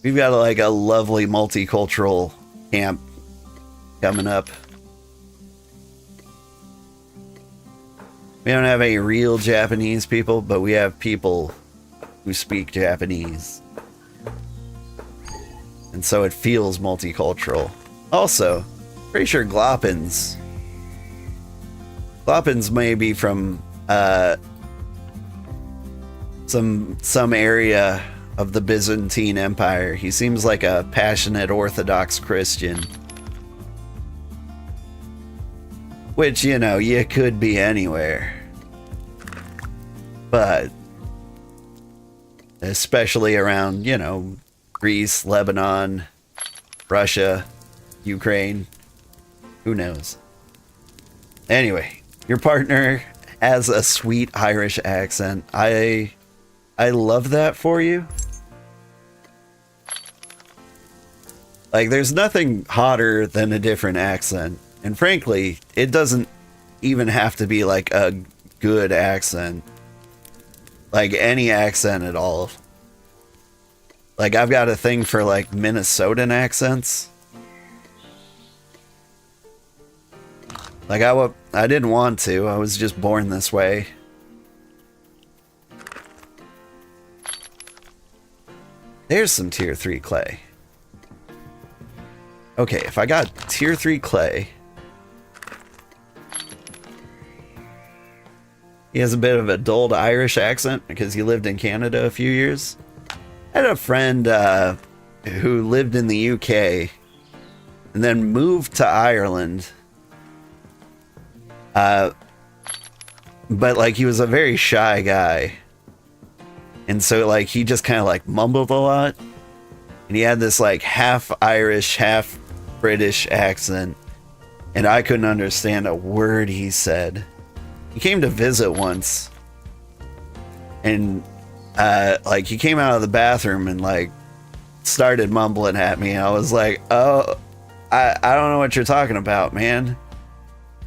We've got like a lovely multicultural camp coming up. We don't have any real Japanese people, but we have people who speak Japanese. And so it feels multicultural. Also, pretty sure Gloppins may be from some area of the Byzantine Empire. He seems like a passionate Orthodox Christian. Which, you know, you could be anywhere. But especially around, you know, Greece, Lebanon, Russia, Ukraine. Who knows? Anyway, your partner has a sweet Irish accent. I love that for you. Like, there's nothing hotter than a different accent. And frankly, it doesn't even have to be like a good accent. Like any accent at all. Like, I've got a thing for like Minnesotan accents. Like, I didn't want to. I was just born this way. There's some tier 3 clay. Okay, if I got tier 3 clay. He has a bit of a dulled Irish accent because he lived in Canada a few years. I had a friend who lived in the UK and then moved to Ireland. But like, he was a very shy guy. And so like, he just kind of like mumbled a lot. And he had this like half Irish, half British accent. And I couldn't understand a word he said. He came to visit once. And like, he came out of the bathroom and like started mumbling at me. I was like, oh, I don't know what you're talking about, man.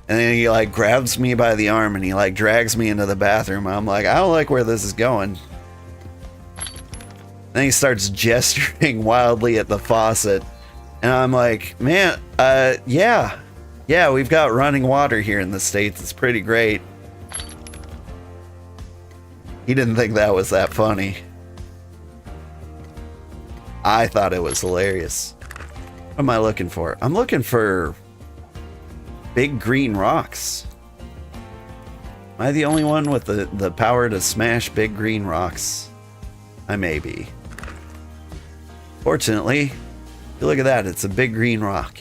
And then he like grabs me by the arm and he like drags me into the bathroom. I'm like, I don't like where this is going. Then he starts gesturing wildly at the faucet. And I'm like, man, yeah, we've got running water here in the States. It's pretty great. He didn't think that was that funny. I thought it was hilarious. What am I looking for? I'm looking for big green rocks. Am I the only one with the power to smash big green rocks? I may be. Fortunately, look at that. It's a big green rock.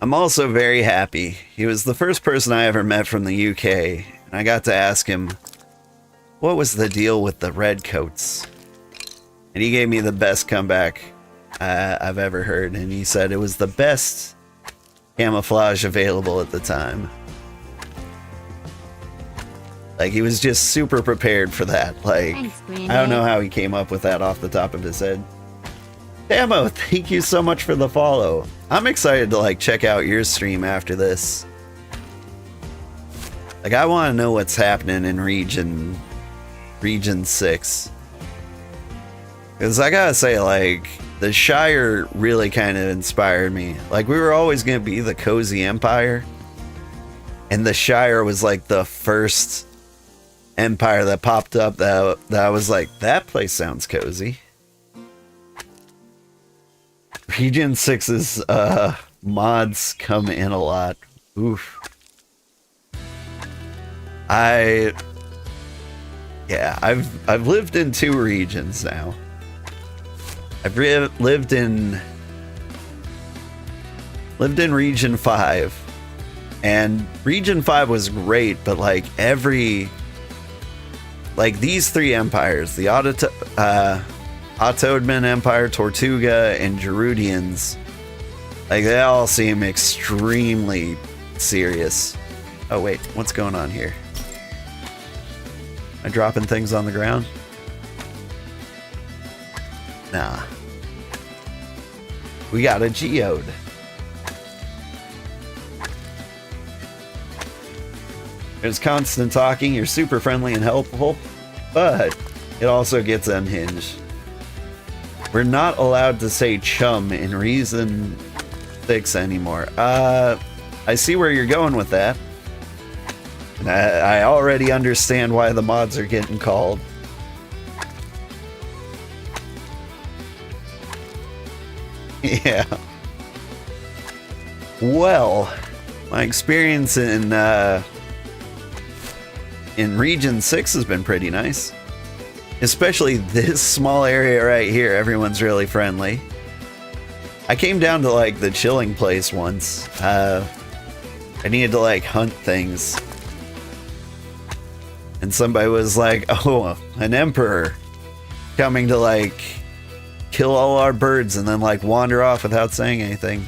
I'm also very happy. He was the first person I ever met from the UK, and I got to ask him, what was the deal with the red coats? And he gave me the best comeback I've ever heard, and he said it was the best camouflage available at the time. Like, he was just super prepared for that. Like, Thanks, Granny. I don't know how he came up with that off the top of his head. Damo, thank you so much for the follow. I'm excited to like check out your stream after this. Like, I want to know what's happening in region 6. Because I gotta say, like, the Shire really kind of inspired me. Like, we were always going to be the cozy empire. And the Shire was like the first empire that popped up that I was like, that place sounds cozy. Region 6's mods come in a lot. Oof. I've lived in 2 regions now. I've lived in region 5, and region 5 was great, but like these 3 empires, the Ottoman Empire, Tortuga, and Gerudians, like, they all seem extremely serious. Oh wait, what's going on here? Am I dropping things on the ground? Nah. We got a geode. There's constant talking, you're super friendly and helpful, but it also gets unhinged. We're not allowed to say chum in Reason 6 anymore. I see where you're going with that. And I already understand why the mods are getting called. Yeah. Well, my experience in Region 6 has been pretty nice. Especially this small area right here. Everyone's really friendly. I came down to like the chilling place once. I needed to like hunt things. And somebody was like, oh, an emperor coming to like kill all our birds and then like wander off without saying anything.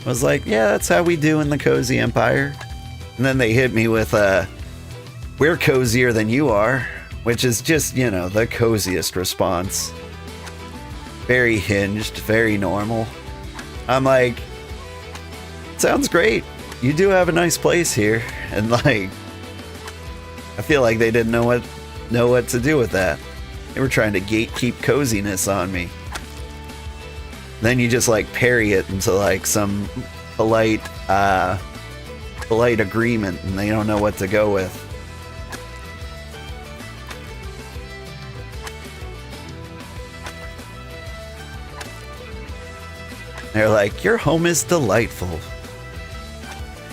I was like, yeah, that's how we do in the Cozy Empire. And then they hit me with we're cozier than you are, which is just, you know, the coziest response. Very hinged, very normal. I'm like, sounds great. You do have a nice place here. And like, I feel like they didn't know what to do with that. They were trying to gatekeep coziness on me. Then you just like parry it into like some polite agreement, and they don't know what to go with. They're like, your home is delightful.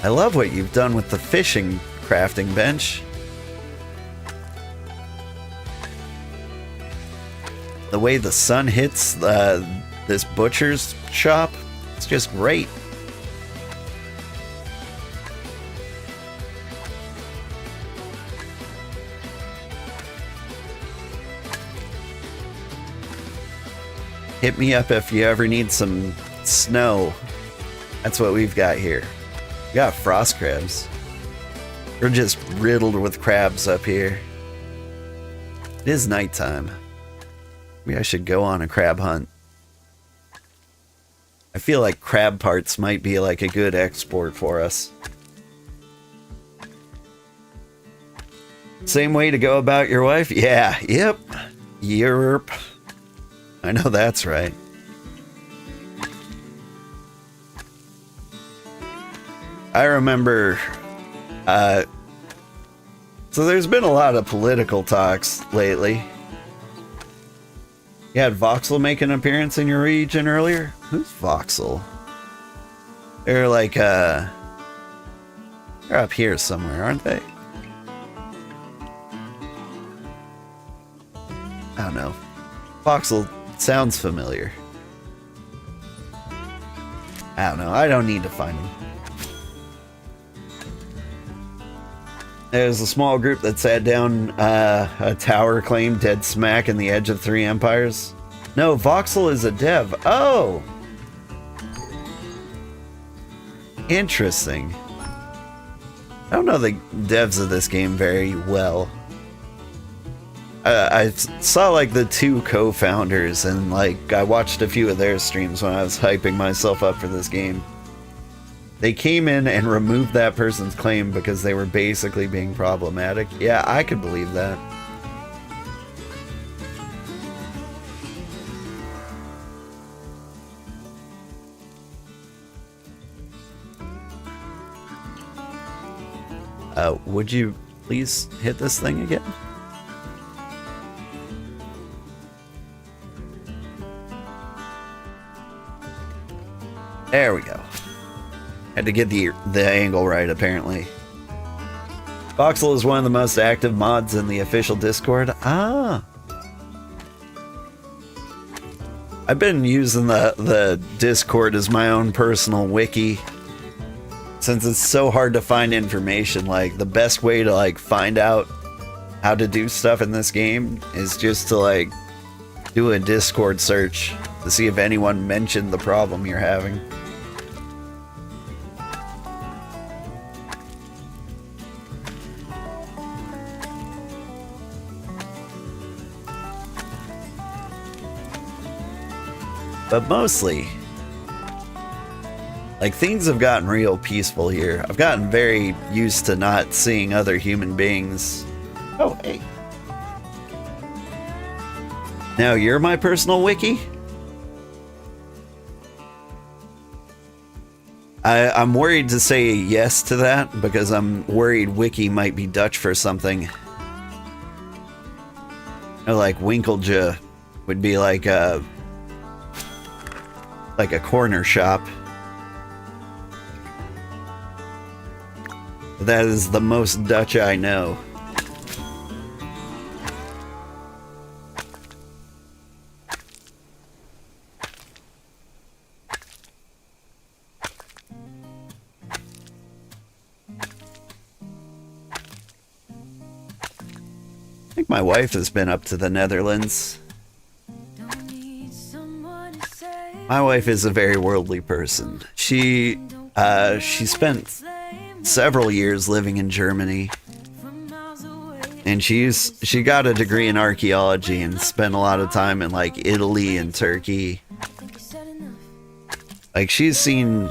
I love what you've done with the fishing crafting bench. The way the sun hits this butcher's shop, it's just great. Hit me up if you ever need some snow. That's what we've got here. We got frost crabs. We're just riddled with crabs up here. It is nighttime. Maybe I should go on a crab hunt. I feel like crab parts might be like a good export for us. Same way to go about your wife? Yeah, yep. Yerp. I know that's right. I remember, so there's been a lot of political talks lately. You had Voxel make an appearance in your region earlier? Who's Voxel? They're like, they're up here somewhere, aren't they? I don't know. Voxel sounds familiar. I don't know. I don't need to find him. There's a small group that sat down a tower claim dead smack in the edge of 3 empires. No, Voxel is a dev. Oh! Interesting. I don't know the devs of this game very well. I saw like the 2 co-founders and like I watched a few of their streams when I was hyping myself up for this game. They came in and removed that person's claim because they were basically being problematic. Yeah, I could believe that. Would you please hit this thing again? There we go. Had to get the angle right, apparently. Voxel is one of the most active mods in the official Discord. Ah. I've been using the Discord as my own personal wiki. Since it's so hard to find information, like the best way to like find out how to do stuff in this game is just to like do a Discord search to see if anyone mentioned the problem you're having. But mostly, like, things have gotten real peaceful here. I've gotten very used to not seeing other human beings. Oh, hey. Now you're my personal wiki? I'm worried to say yes to that because I'm worried wiki might be Dutch for something. Or like Winkelje would be like a corner shop. That is the most Dutch I know. I think my wife has been up to the Netherlands. My wife is a very worldly person. She spent several years living in Germany, and she got a degree in archaeology and spent a lot of time in like Italy and Turkey. Like, she's seen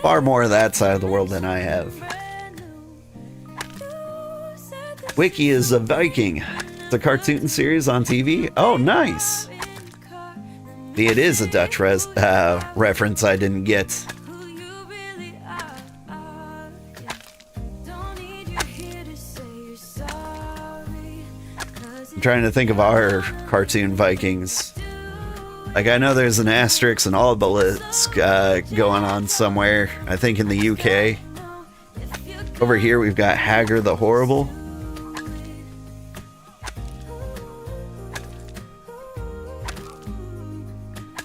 far more of that side of the world than I have. Wiki is a Viking. It's a cartoon series on TV. Oh, nice. It is a Dutch reference I didn't get. I'm trying to think of our cartoon Vikings. Like, I know there's an Asterix and Obelisk going on somewhere. I think in the UK. Over here we've got Hagar the Horrible.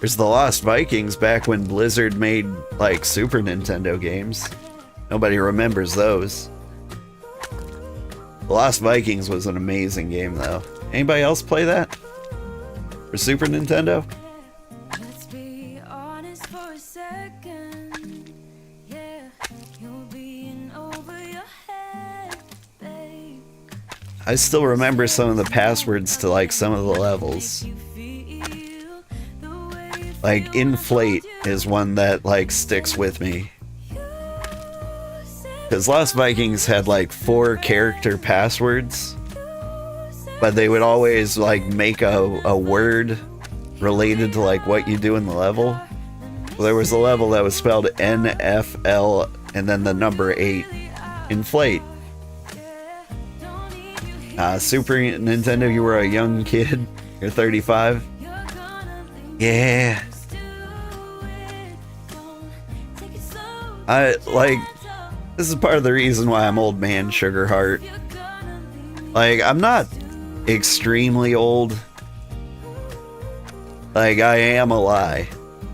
There's the Lost Vikings back when Blizzard made, like, Super Nintendo games. Nobody remembers those. The Lost Vikings was an amazing game, though. Anybody else play that? For Super Nintendo? Let's be honest for a second. Yeah, you'll be in over your head, babe. I still remember some of the passwords to, like, some of the levels. Like, Inflate is one that, like, sticks with me. Because Lost Vikings had, like, 4 character passwords. But they would always, like, make a word related to, like, what you do in the level. Well, there was a level that was spelled NFL and then the number 8. Inflate. Super Nintendo, you were a young kid. You're 35. Yeah. This is part of the reason why I'm old man Sugarheart. Like, I'm not extremely old. Like, I am a lie.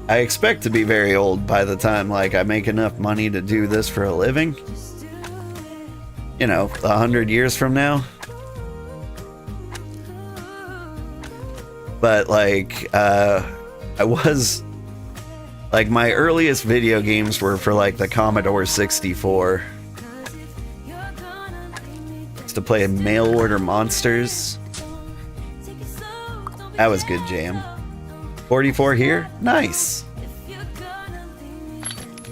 I expect to be very old by the time, like, I make enough money to do this for a living. You know, 100 years from now. But, like, I was, like, my earliest video games were for, like, the Commodore 64. Used to play Mail Order Monsters. That was good jam. 44 here? Nice.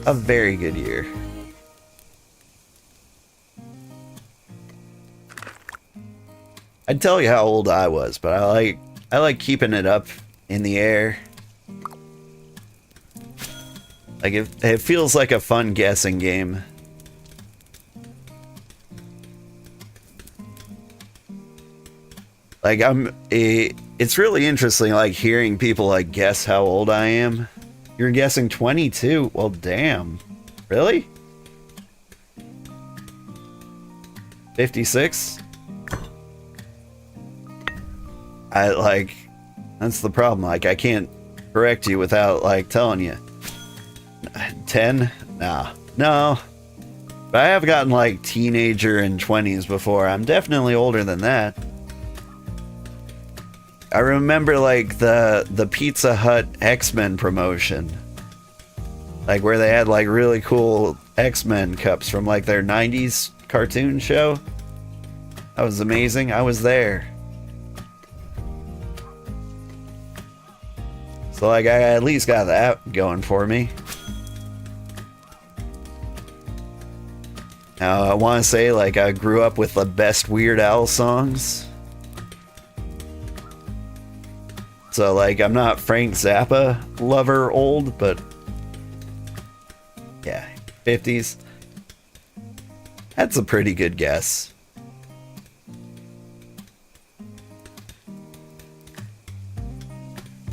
A very good year. I'd tell you how old I was, but I like keeping it up in the air. Like, it feels like a fun guessing game. Like, it's really interesting, like, hearing people, like, guess how old I am. You're guessing 22? Well, damn. Really? 56? That's the problem. Like, I can't correct you without, like, telling you. 10? Nah. No. But I have gotten, like, teenager and 20s before. I'm definitely older than that. I remember, like, the Pizza Hut X-Men promotion. Like, where they had, like, really cool X-Men cups from, like, their 90s cartoon show. That was amazing. I was there. So, like, I at least got that going for me. Now, I want to say, like, I grew up with the best Weird Al songs. So, like, I'm not Frank Zappa lover old, but yeah, 50s. That's a pretty good guess.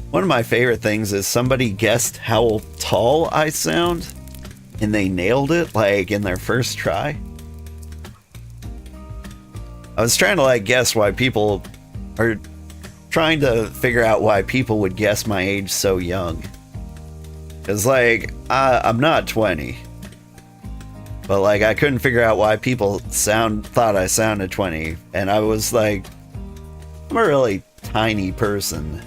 One of my favorite things is somebody guessed how tall I sound, and they nailed it, like, in their first try. I was trying to like guess why people are trying to figure out why people would guess my age so young. Cause like I'm not 20, but like I couldn't figure out why people thought I sounded 20, and I was like, I'm a really tiny person.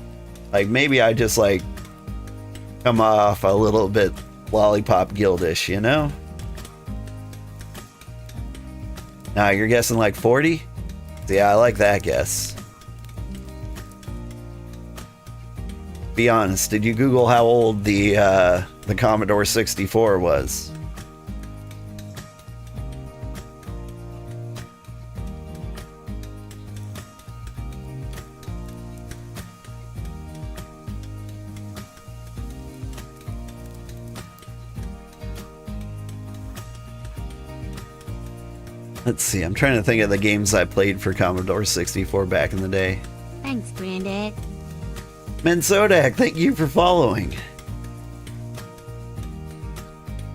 Like maybe I just like come off a little bit lollipop gildish, you know? Nah, you're guessing like 40? Yeah, I like that guess. Be honest, did you Google how old the Commodore 64 was? Let's see, I'm trying to think of the games I played for Commodore 64 back in the day. Thanks, Granddad. Mensodak, thank you for following.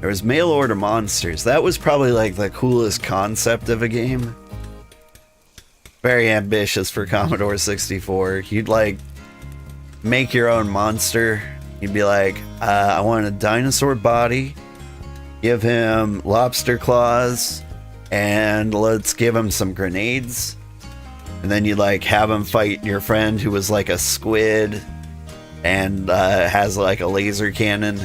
There was Mail Order Monsters. That was probably like the coolest concept of a game. Very ambitious for Commodore 64. You'd like make your own monster. You'd be like, I want a dinosaur body. Give him lobster claws. And let's give him some grenades. And then you like have him fight your friend who was like a squid and has like a laser cannon.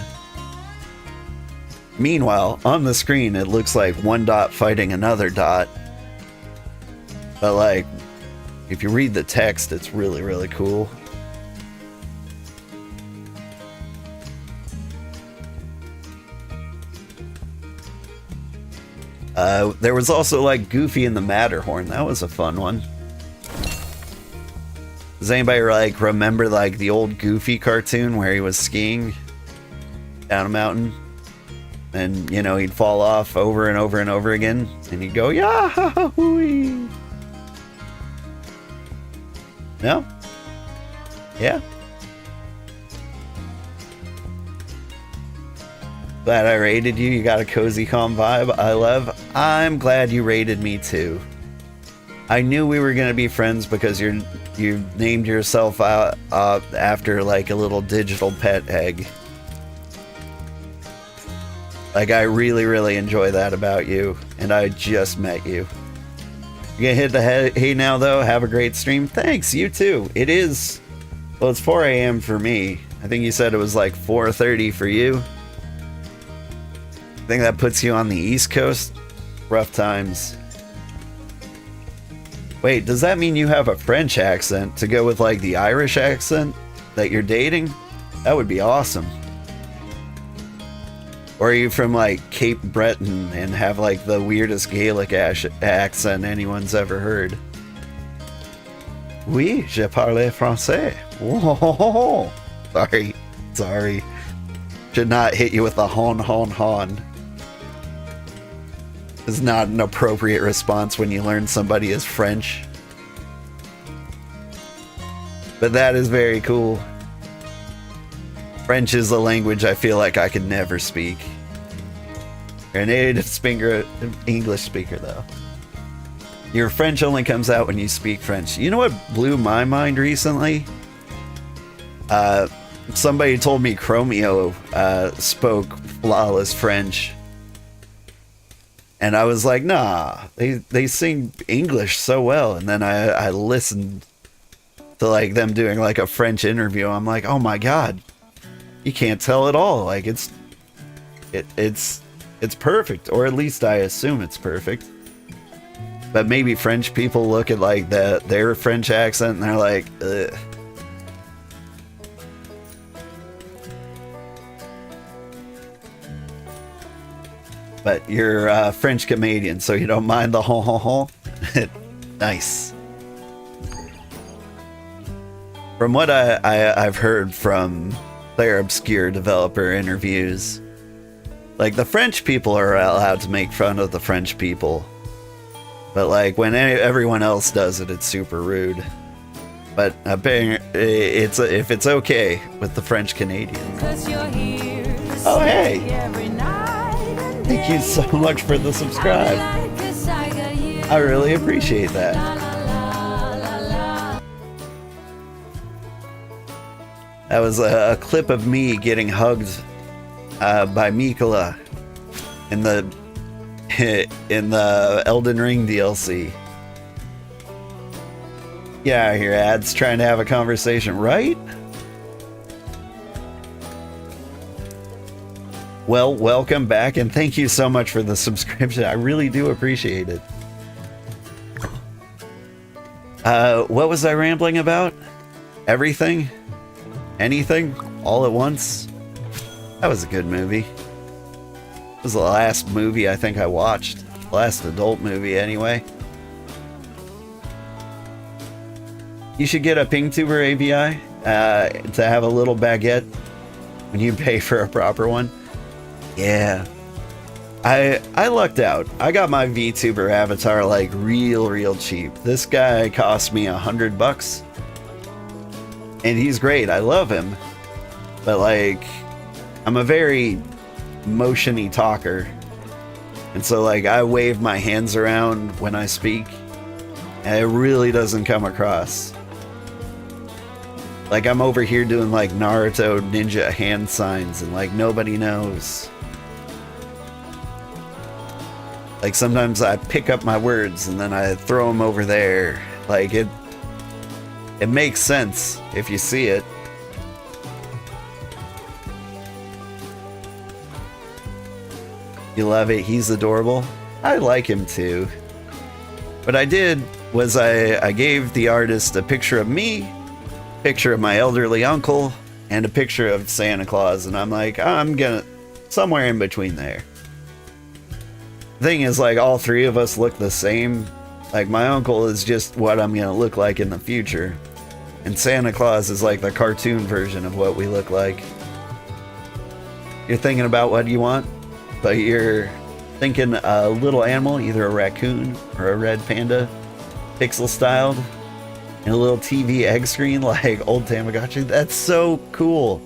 Meanwhile, on the screen it looks like one dot fighting another dot. But like, if you read the text, it's really, really cool. There was also like Goofy and the Matterhorn. That was a fun one. Does anybody like remember like the old Goofy cartoon where he was skiing down a mountain? And you know, he'd fall off over and over and over again, and he'd go, Yahoo! No? Yeah? Glad I raided you. You got a cozy calm vibe. I'm glad you raided me too. I knew we were gonna be friends because you named yourself out after like a little digital pet egg. Like I really, really enjoy that about you, and I just met you. You gonna hit the head? Hey now though, have a great stream. Thanks, you too. It is. Well, it's 4 a.m. for me. I think you said it was like 4:30 for you. I think that puts you on the East Coast. Rough times. Wait, does that mean you have a French accent to go with like the Irish accent that you're dating? That would be awesome. Or are you from like Cape Breton and have like the weirdest Gaelic accent anyone's ever heard? Oui, je parle français. Whoa. Sorry. Should not hit you with the hon. Is not an appropriate response when you learn somebody is French. But that is very cool. French is a language I feel like I could never speak. You're a native speaker, English speaker though. Your French only comes out when you speak French. You know what blew my mind recently? Somebody told me Chromio spoke flawless French. And I was like, nah, they sing English so well. And then I listened to like them doing like a French interview. I'm like, oh my God, you can't tell at all. Like it's perfect, or at least I assume it's perfect. But maybe French people look at like their French accent and they're like, ugh. But you're French Canadian, so you don't mind the ho. Nice. From what I've heard from their obscure developer interviews, like the French people are allowed to make fun of the French people, but like when everyone else does it, it's super rude. But if it's okay with the French Canadians. Oh hey. Thank you so much for the subscribe. I really appreciate that. That was a clip of me getting hugged by Mikola in the Elden Ring DLC. Yeah, here ads trying to have a conversation, right? Well, welcome back, and thank you so much for the subscription. I really do appreciate it. What was I rambling about? Everything? Anything? All at once? That was a good movie. It was the last movie I think I watched. Last adult movie, anyway. You should get a PingTuber API to have a little baguette when you pay for a proper one. Yeah. I lucked out. I got my VTuber avatar like real cheap. This guy cost me $100. And he's great. I love him. But like, I'm a very motiony talker. And so like, I wave my hands around when I speak. And it really doesn't come across. Like, I'm over here doing like Naruto ninja hand signs and like nobody knows. Like sometimes I pick up my words and then I throw them over there. Like it makes sense if you see it. You love it. He's adorable. I like him too. What I did was I gave the artist a picture of me, picture of my elderly uncle, and a picture of Santa Claus. And I'm like, I'm gonna somewhere in between there. Thing is, like, all three of us look the same. Like, my uncle is just what I'm gonna look like in the future, and Santa Claus is like the cartoon version of what we look like. You're thinking about what you want, but you're thinking a little animal, either a raccoon or a red panda, pixel styled, and a little TV egg screen like old Tamagotchi. That's so cool.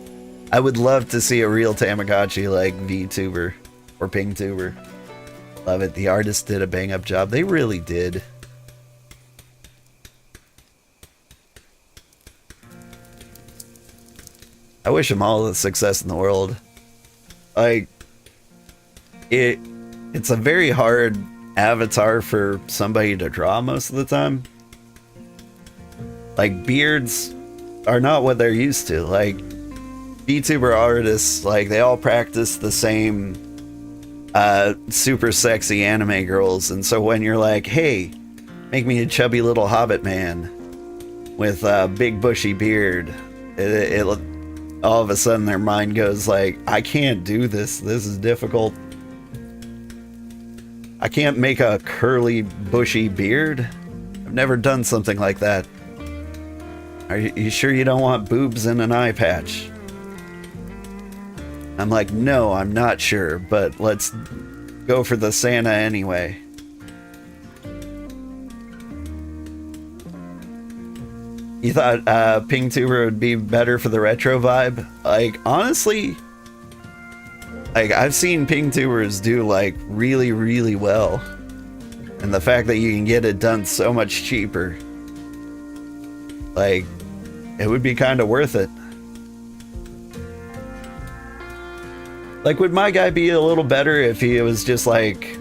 I would love to see a real Tamagotchi like VTuber or PingTuber. Love it. The artist did a bang up job. They really did. I wish him all the success in the world. Like, it's a very hard avatar for somebody to draw most of the time. Like, beards are not what they're used to. Like, VTuber artists, like, they all practice the same super sexy anime girls, and so when you're like, hey, make me a chubby little hobbit man with a big bushy beard, it all of a sudden their mind goes like, I can't do this. This is difficult. I can't make a curly bushy beard. I've never done something like that. Are you sure you don't want boobs and an eye patch? I'm like, no, I'm not sure, but let's go for the Santa anyway. You thought PingTuber would be better for the retro vibe? Like, honestly, like, I've seen PingTubers do, like, really well. And the fact that you can get it done so much cheaper, like, it would be kind of worth it. Like, would my guy be a little better if he was just like,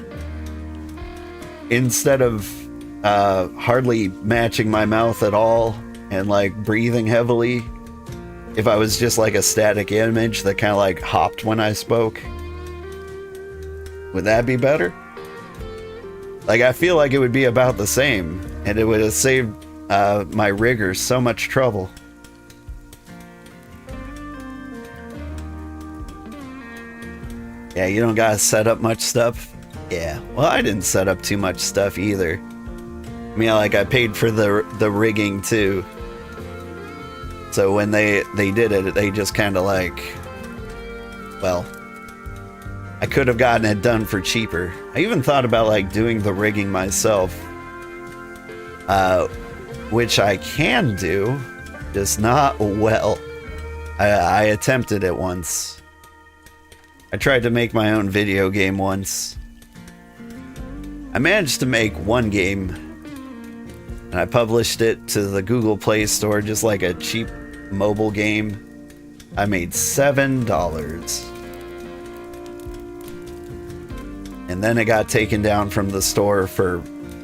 instead of hardly matching my mouth at all and like breathing heavily, if I was just like a static image that kind of like hopped when I spoke? Would that be better? Like, I feel like it would be about the same, and it would have saved my riggers so much trouble. Yeah, you don't gotta set up much stuff. Yeah, well, I didn't set up too much stuff either. I mean, like, I paid for the rigging too. So when they did it, they just kind of like, well, I could have gotten it done for cheaper. I even thought about like doing the rigging myself, which I can do, just not well. I attempted it once. I tried to make my own video game once. I managed to make one game, and I published it to the Google Play Store, just like a cheap mobile game. I made $7. And then it got taken down from the store for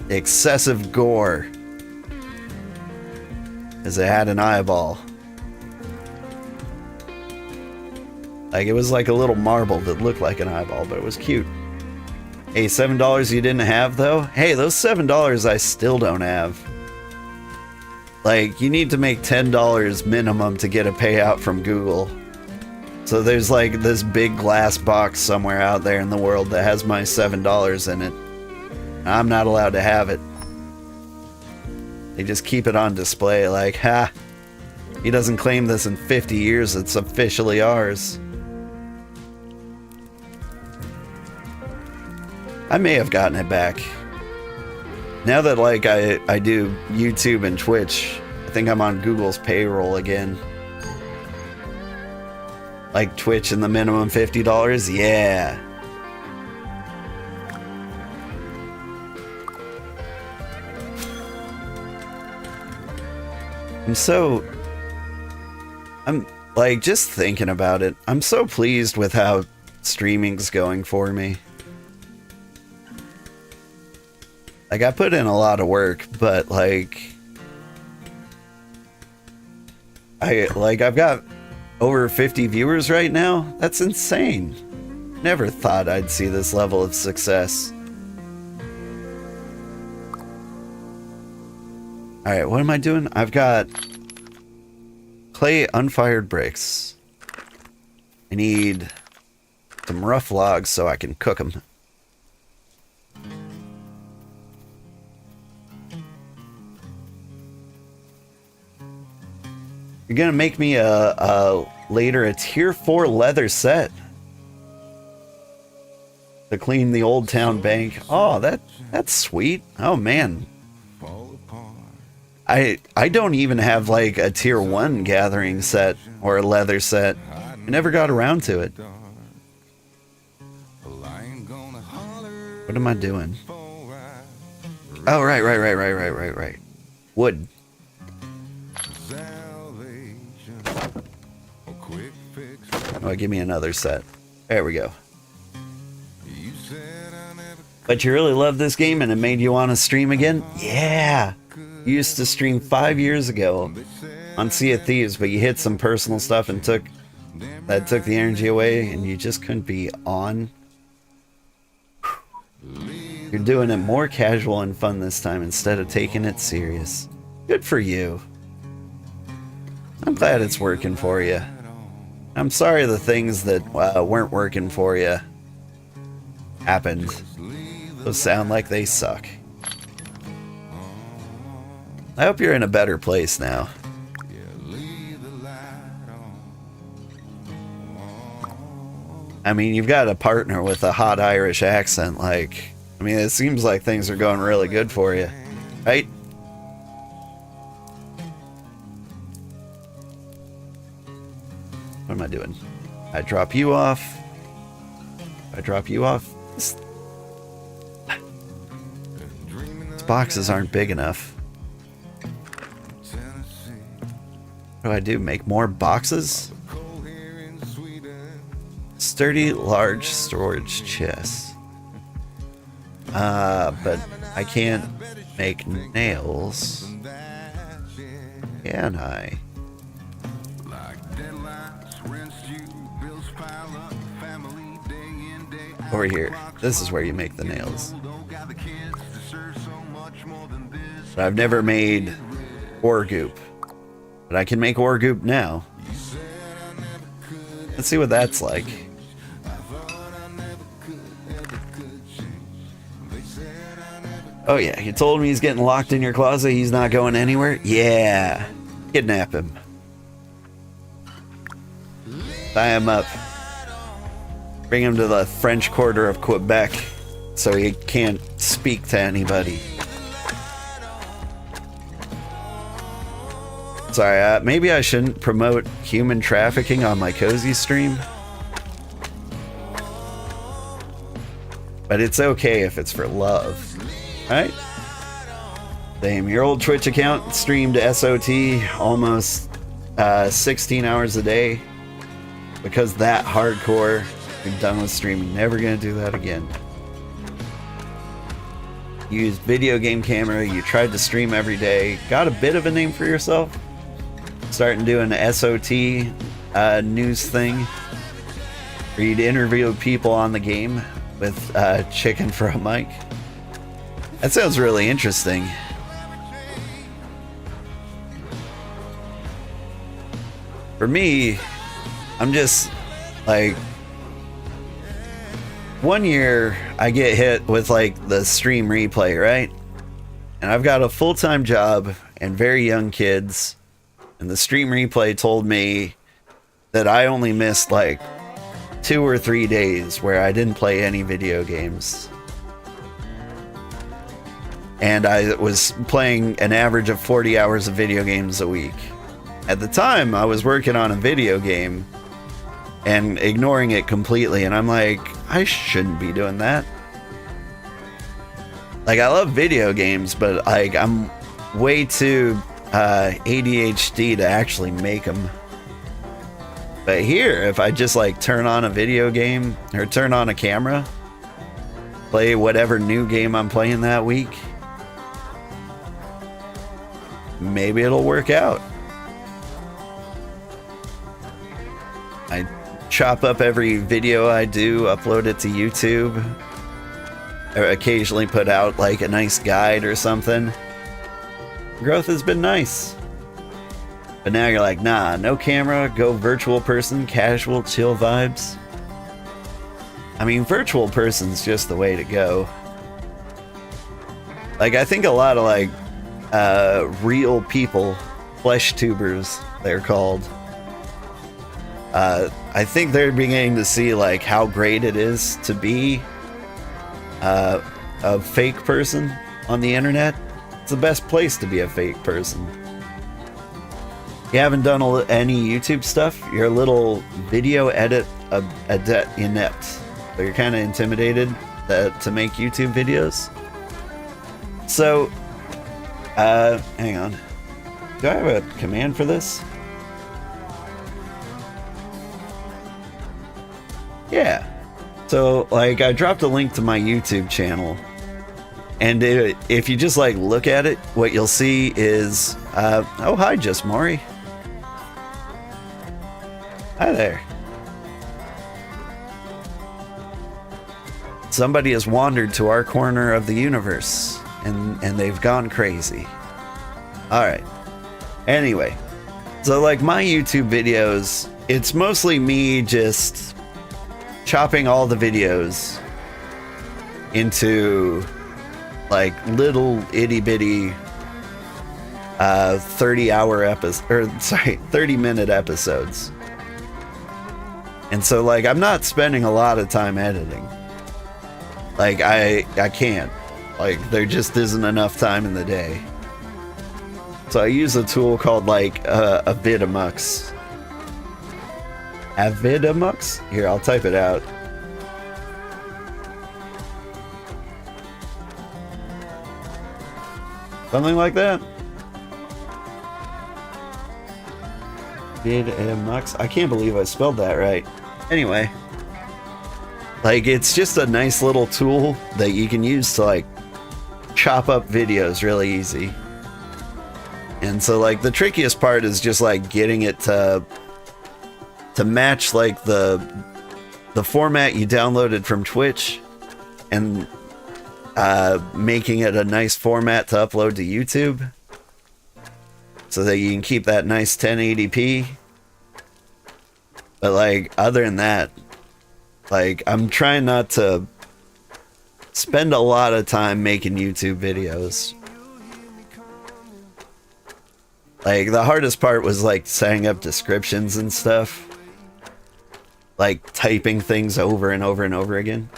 excessive gore. As it had an eyeball. Like, it was like a little marble that looked like an eyeball, but it was cute. Hey, $7 you didn't have, though? Hey, those $7 I still don't have. Like, you need to make $10 minimum to get a payout from Google. So there's like this big glass box somewhere out there in the world that has my $7 in it. I'm not allowed to have it. They just keep it on display like, ha, he doesn't claim this in 50 years, it's officially ours. I may have gotten it back. Now that like I do YouTube and Twitch, I think I'm on Google's payroll again. Like Twitch and the minimum $50? Yeah. I'm like just thinking about it. I'm so pleased with how streaming's going for me. Like, I put in a lot of work, but like I've got over 50 viewers right now. That's insane. Never thought I'd see this level of success. Alright, what am I doing? I've got clay unfired bricks. I need some rough logs so I can cook them. You're gonna make me later a tier 4 leather set to clean the old town bank. Oh, that's sweet. Oh man, I don't even have like a tier 1 gathering set or a leather set. I never got around to it. What am I doing? Oh, right. Wood. Oh, give me another set. There we go. But you really love this game and it made you want to stream again? Yeah! You used to stream 5 years ago on Sea of Thieves, but you hit some personal stuff and took the energy away and you just couldn't be on. You're doing it more casual and fun this time instead of taking it serious. Good for you. I'm glad it's working for you. I'm sorry the things that weren't working for you happened. Those sound like they suck. I hope you're in a better place now. I mean, you've got a partner with a hot Irish accent, like, I mean, it seems like things are going really good for you, right? What am I doing? I drop you off. These boxes aren't big enough. What do I do? Make more boxes? Sturdy, large storage chests. But I can't make nails. Can I? Over here. This is where you make the nails. But I've never made ore goop. But I can make ore goop now. Let's see what that's like. Oh yeah, you told me he's getting locked in your closet. He's not going anywhere? Yeah. Kidnap him. Tie him up. Bring him to the French Quarter of Quebec so he can't speak to anybody. Sorry, maybe I shouldn't promote human trafficking on my cozy stream. But it's okay if it's for love. Right? Damn, your old Twitch account streamed SOT almost 16 hours a day. because that hardcore. You're done with streaming. Never gonna do that again. You use video game camera. You tried to stream every day. Got a bit of a name for yourself. Starting doing an SOT news thing where you'd interview people on the game with chicken for a mic. That sounds really interesting. For me, I'm just like, one year I get hit with like the stream replay, right? And I've got a full-time job and very young kids, and the stream replay told me that I only missed like 2 or 3 days where I didn't play any video games. And I was playing an average of 40 hours of video games a week. At the time, I was working on a video game and ignoring it completely, and I'm like, I shouldn't be doing that. Like, I love video games, but like, I'm way too ADHD to actually make them. But here, if I just like turn on a video game or turn on a camera, play whatever new game I'm playing that week, maybe it'll work out. I chop up every video I do, upload it to YouTube, or occasionally put out like a nice guide or something. Growth has been nice. But now you're like, nah, no camera, go virtual person, casual, chill vibes. I mean, virtual person's just the way to go. Like, I think a lot of like real people, flesh tubers, they're called. I think they're beginning to see like how great it is to be a fake person on the internet. It's the best place to be a fake person. You haven't done any YouTube stuff, you're a little video edit inept. So you're kind of intimidated to make YouTube videos. So, hang on. Do I have a command for this? Yeah. So, like, I dropped a link to my YouTube channel. And if you just, like, look at it, what you'll see is... oh, hi, Just Maury. Hi there. Somebody has wandered to our corner of the universe, and they've gone crazy. Alright. Anyway. So, like, my YouTube videos, it's mostly me just... chopping all the videos into like little itty-bitty 30-minute episodes. And so like I'm not spending a lot of time editing. Like I can't. Like there just isn't enough time in the day. So I use a tool called like a Vidamux. Avidamux? Here, I'll type it out. Something like that. Vidamux. I can't believe I spelled that right. Anyway. Like, it's just a nice little tool that you can use to, like, chop up videos really easy. And so, like, the trickiest part is just, like, getting it to match like the format you downloaded from Twitch and making it a nice format to upload to YouTube so that you can keep that nice 1080p. But like other than that, like I'm trying not to spend a lot of time making YouTube videos. Like the hardest part was like setting up descriptions and stuff. Like typing things over and over and over again.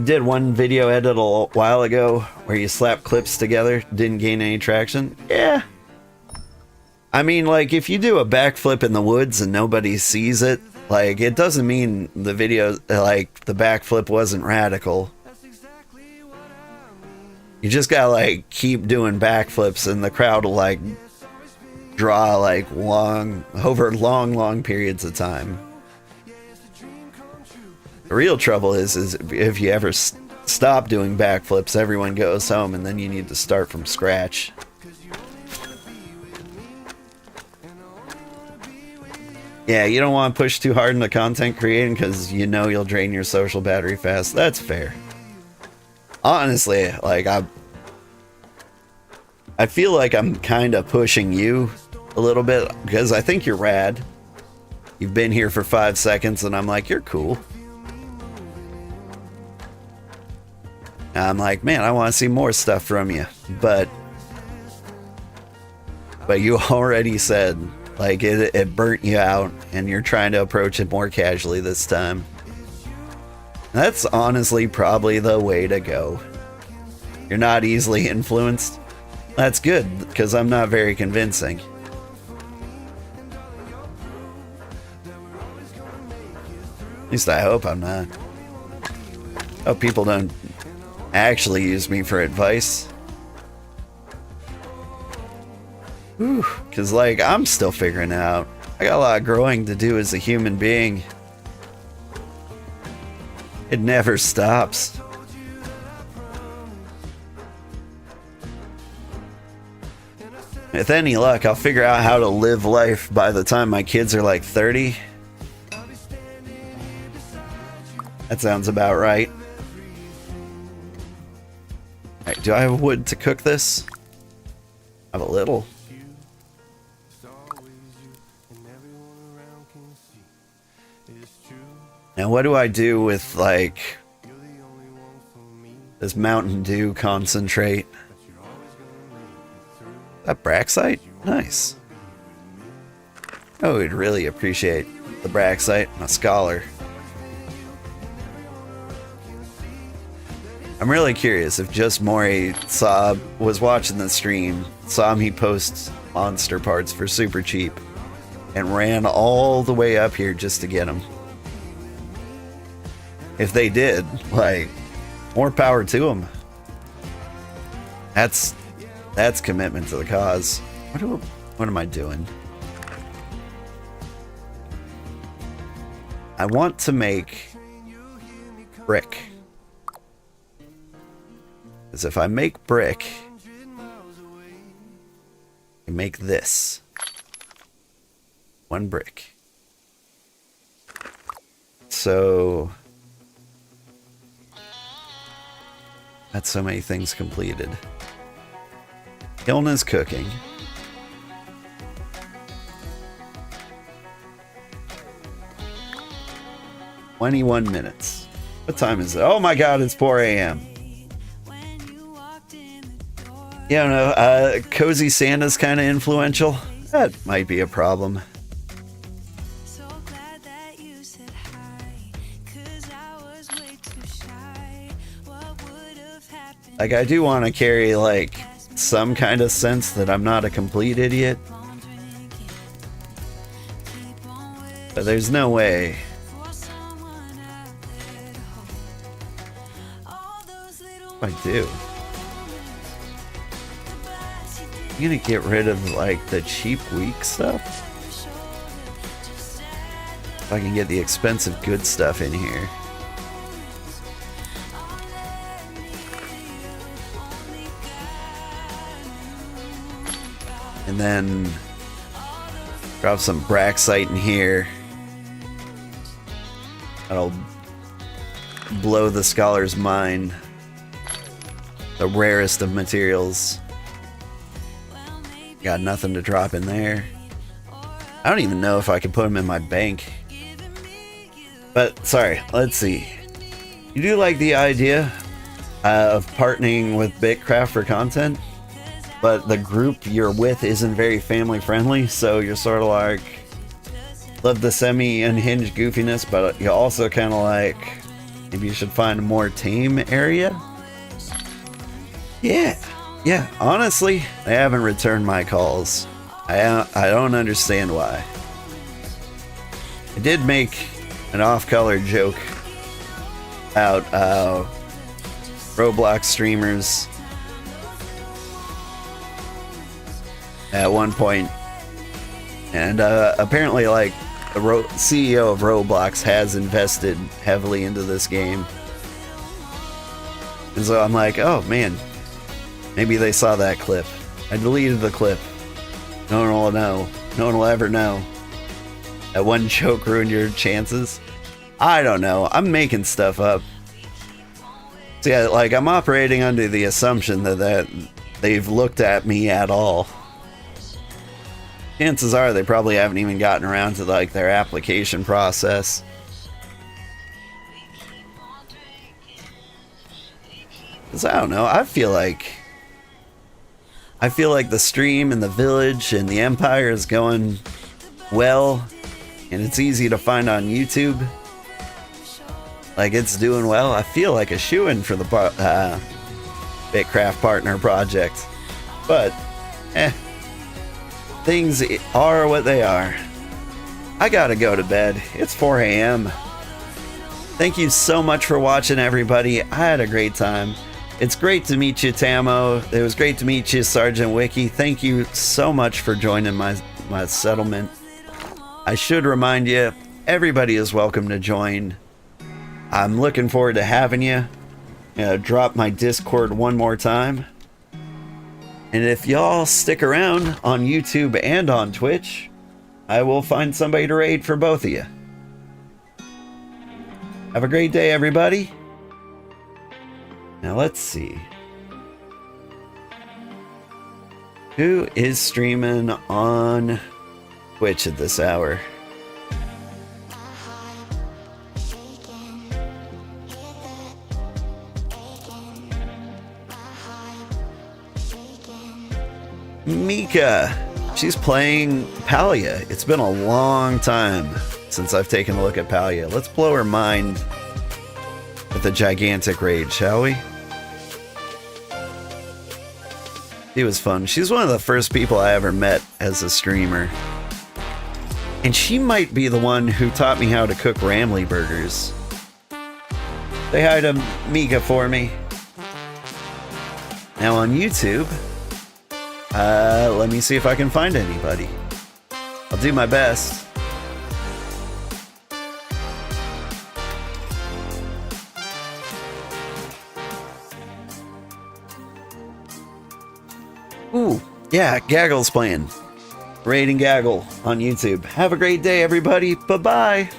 Did one video edit a while ago where you slap clips together, didn't gain any traction. Yeah. I mean, like if you do a backflip in the woods and nobody sees it, like it doesn't mean the video, like the backflip wasn't radical. You just gotta like keep doing backflips and the crowd will like draw like over long periods of time. The real trouble is if you ever stop doing backflips, everyone goes home and then you need to start from scratch. Yeah, you don't want to push too hard into content creating because you know you'll drain your social battery fast. That's fair. Honestly, like I feel like I'm kind of pushing you a little bit because I think you're rad. You've been here for 5 seconds and I'm like, you're cool. And I'm like, man, I want to see more stuff from you. But you already said, like, it burnt you out and you're trying to approach it more casually this time. That's honestly probably the way to go. You're not easily influenced. That's good, because I'm not very convincing. At least I hope I'm not. Hope people don't actually use me for advice. Because, like, I'm still figuring it out. I got a lot of growing to do as a human being. It never stops. With any luck, I'll figure out how to live life by the time my kids are like 30. That sounds about right. Alright, do I have wood to cook this? I have a little. Now what do I do with, like, this Mountain Dew concentrate? That Braxite? Nice. Oh, we'd really appreciate the Braxite. I'm a scholar. I'm really curious if just Maury was watching the stream, saw me post monster parts for super cheap, and ran all the way up here just to get them. If they did, like, more power to them. That's commitment to the cause. What am I doing? I want to make brick. Because if I make brick, I make this. 1 brick. So that's so many things completed. Kiln is cooking. "21 minutes. What time is it? Oh my god, it's 4 a.m. Yeah, no, Cozy Santa's kind of influential. That might be a problem. Like, I do want to carry, like, some kind of sense that I'm not a complete idiot. But there's no way. What do I do? I'm gonna get rid of, like, the cheap, weak stuff. If I can get the expensive, good stuff in here. And then drop some Braxite in here. That'll blow the scholar's mind. The rarest of materials. Got nothing to drop in there. I don't even know if I can put them in my bank. But, sorry, let's see. You do like the idea of partnering with BitCraft for content? But the group you're with isn't very family friendly, so you're sort of like, love the semi-unhinged goofiness, but you also kind of like, maybe you should find a more tame area? Yeah, honestly, they haven't returned my calls. I don't understand why. I did make an off-color joke about Roblox streamers at one point And apparently, like, the CEO of Roblox has invested heavily into this game. And so I'm like, oh man, maybe they saw that clip. I deleted the clip. No one will know. No one will ever know. That one joke ruined your chances. I don't know. I'm making stuff up. So yeah, like, I'm operating under the assumption that they've looked at me at all. Chances are they probably haven't even gotten around to, like, their application process. Because I don't know, I feel like the stream and the village and the empire is going well, and it's easy to find on YouTube. Like, it's doing well. I feel like a shoo-in for the BitCraft partner project. But, things are what they are. I gotta go to bed. It's 4 a.m. Thank you so much for watching, everybody. I had a great time. It's great to meet you, Tamo. It was great to meet you, Sergeant Wiki. Thank you so much for joining my settlement. I should remind you, everybody is welcome to join. I'm looking forward to having you. Drop my Discord one more time. And if y'all stick around on YouTube and on Twitch, I will find somebody to raid for both of you. Have a great day, everybody. Now let's see. Who is streaming on Twitch at this hour? Mika. She's playing Palia. It's been a long time since I've taken a look at Palia. Let's blow her mind with a gigantic raid, shall we? It was fun. She's one of the first people I ever met as a streamer. And she might be the one who taught me how to cook Ramley burgers. Say hi to Mika for me. Now on YouTube, let me see if I can find anybody. I'll do my best. Ooh, yeah, Gaggle's playing. Raiding Gaggle on YouTube. Have a great day, everybody. Bye-bye.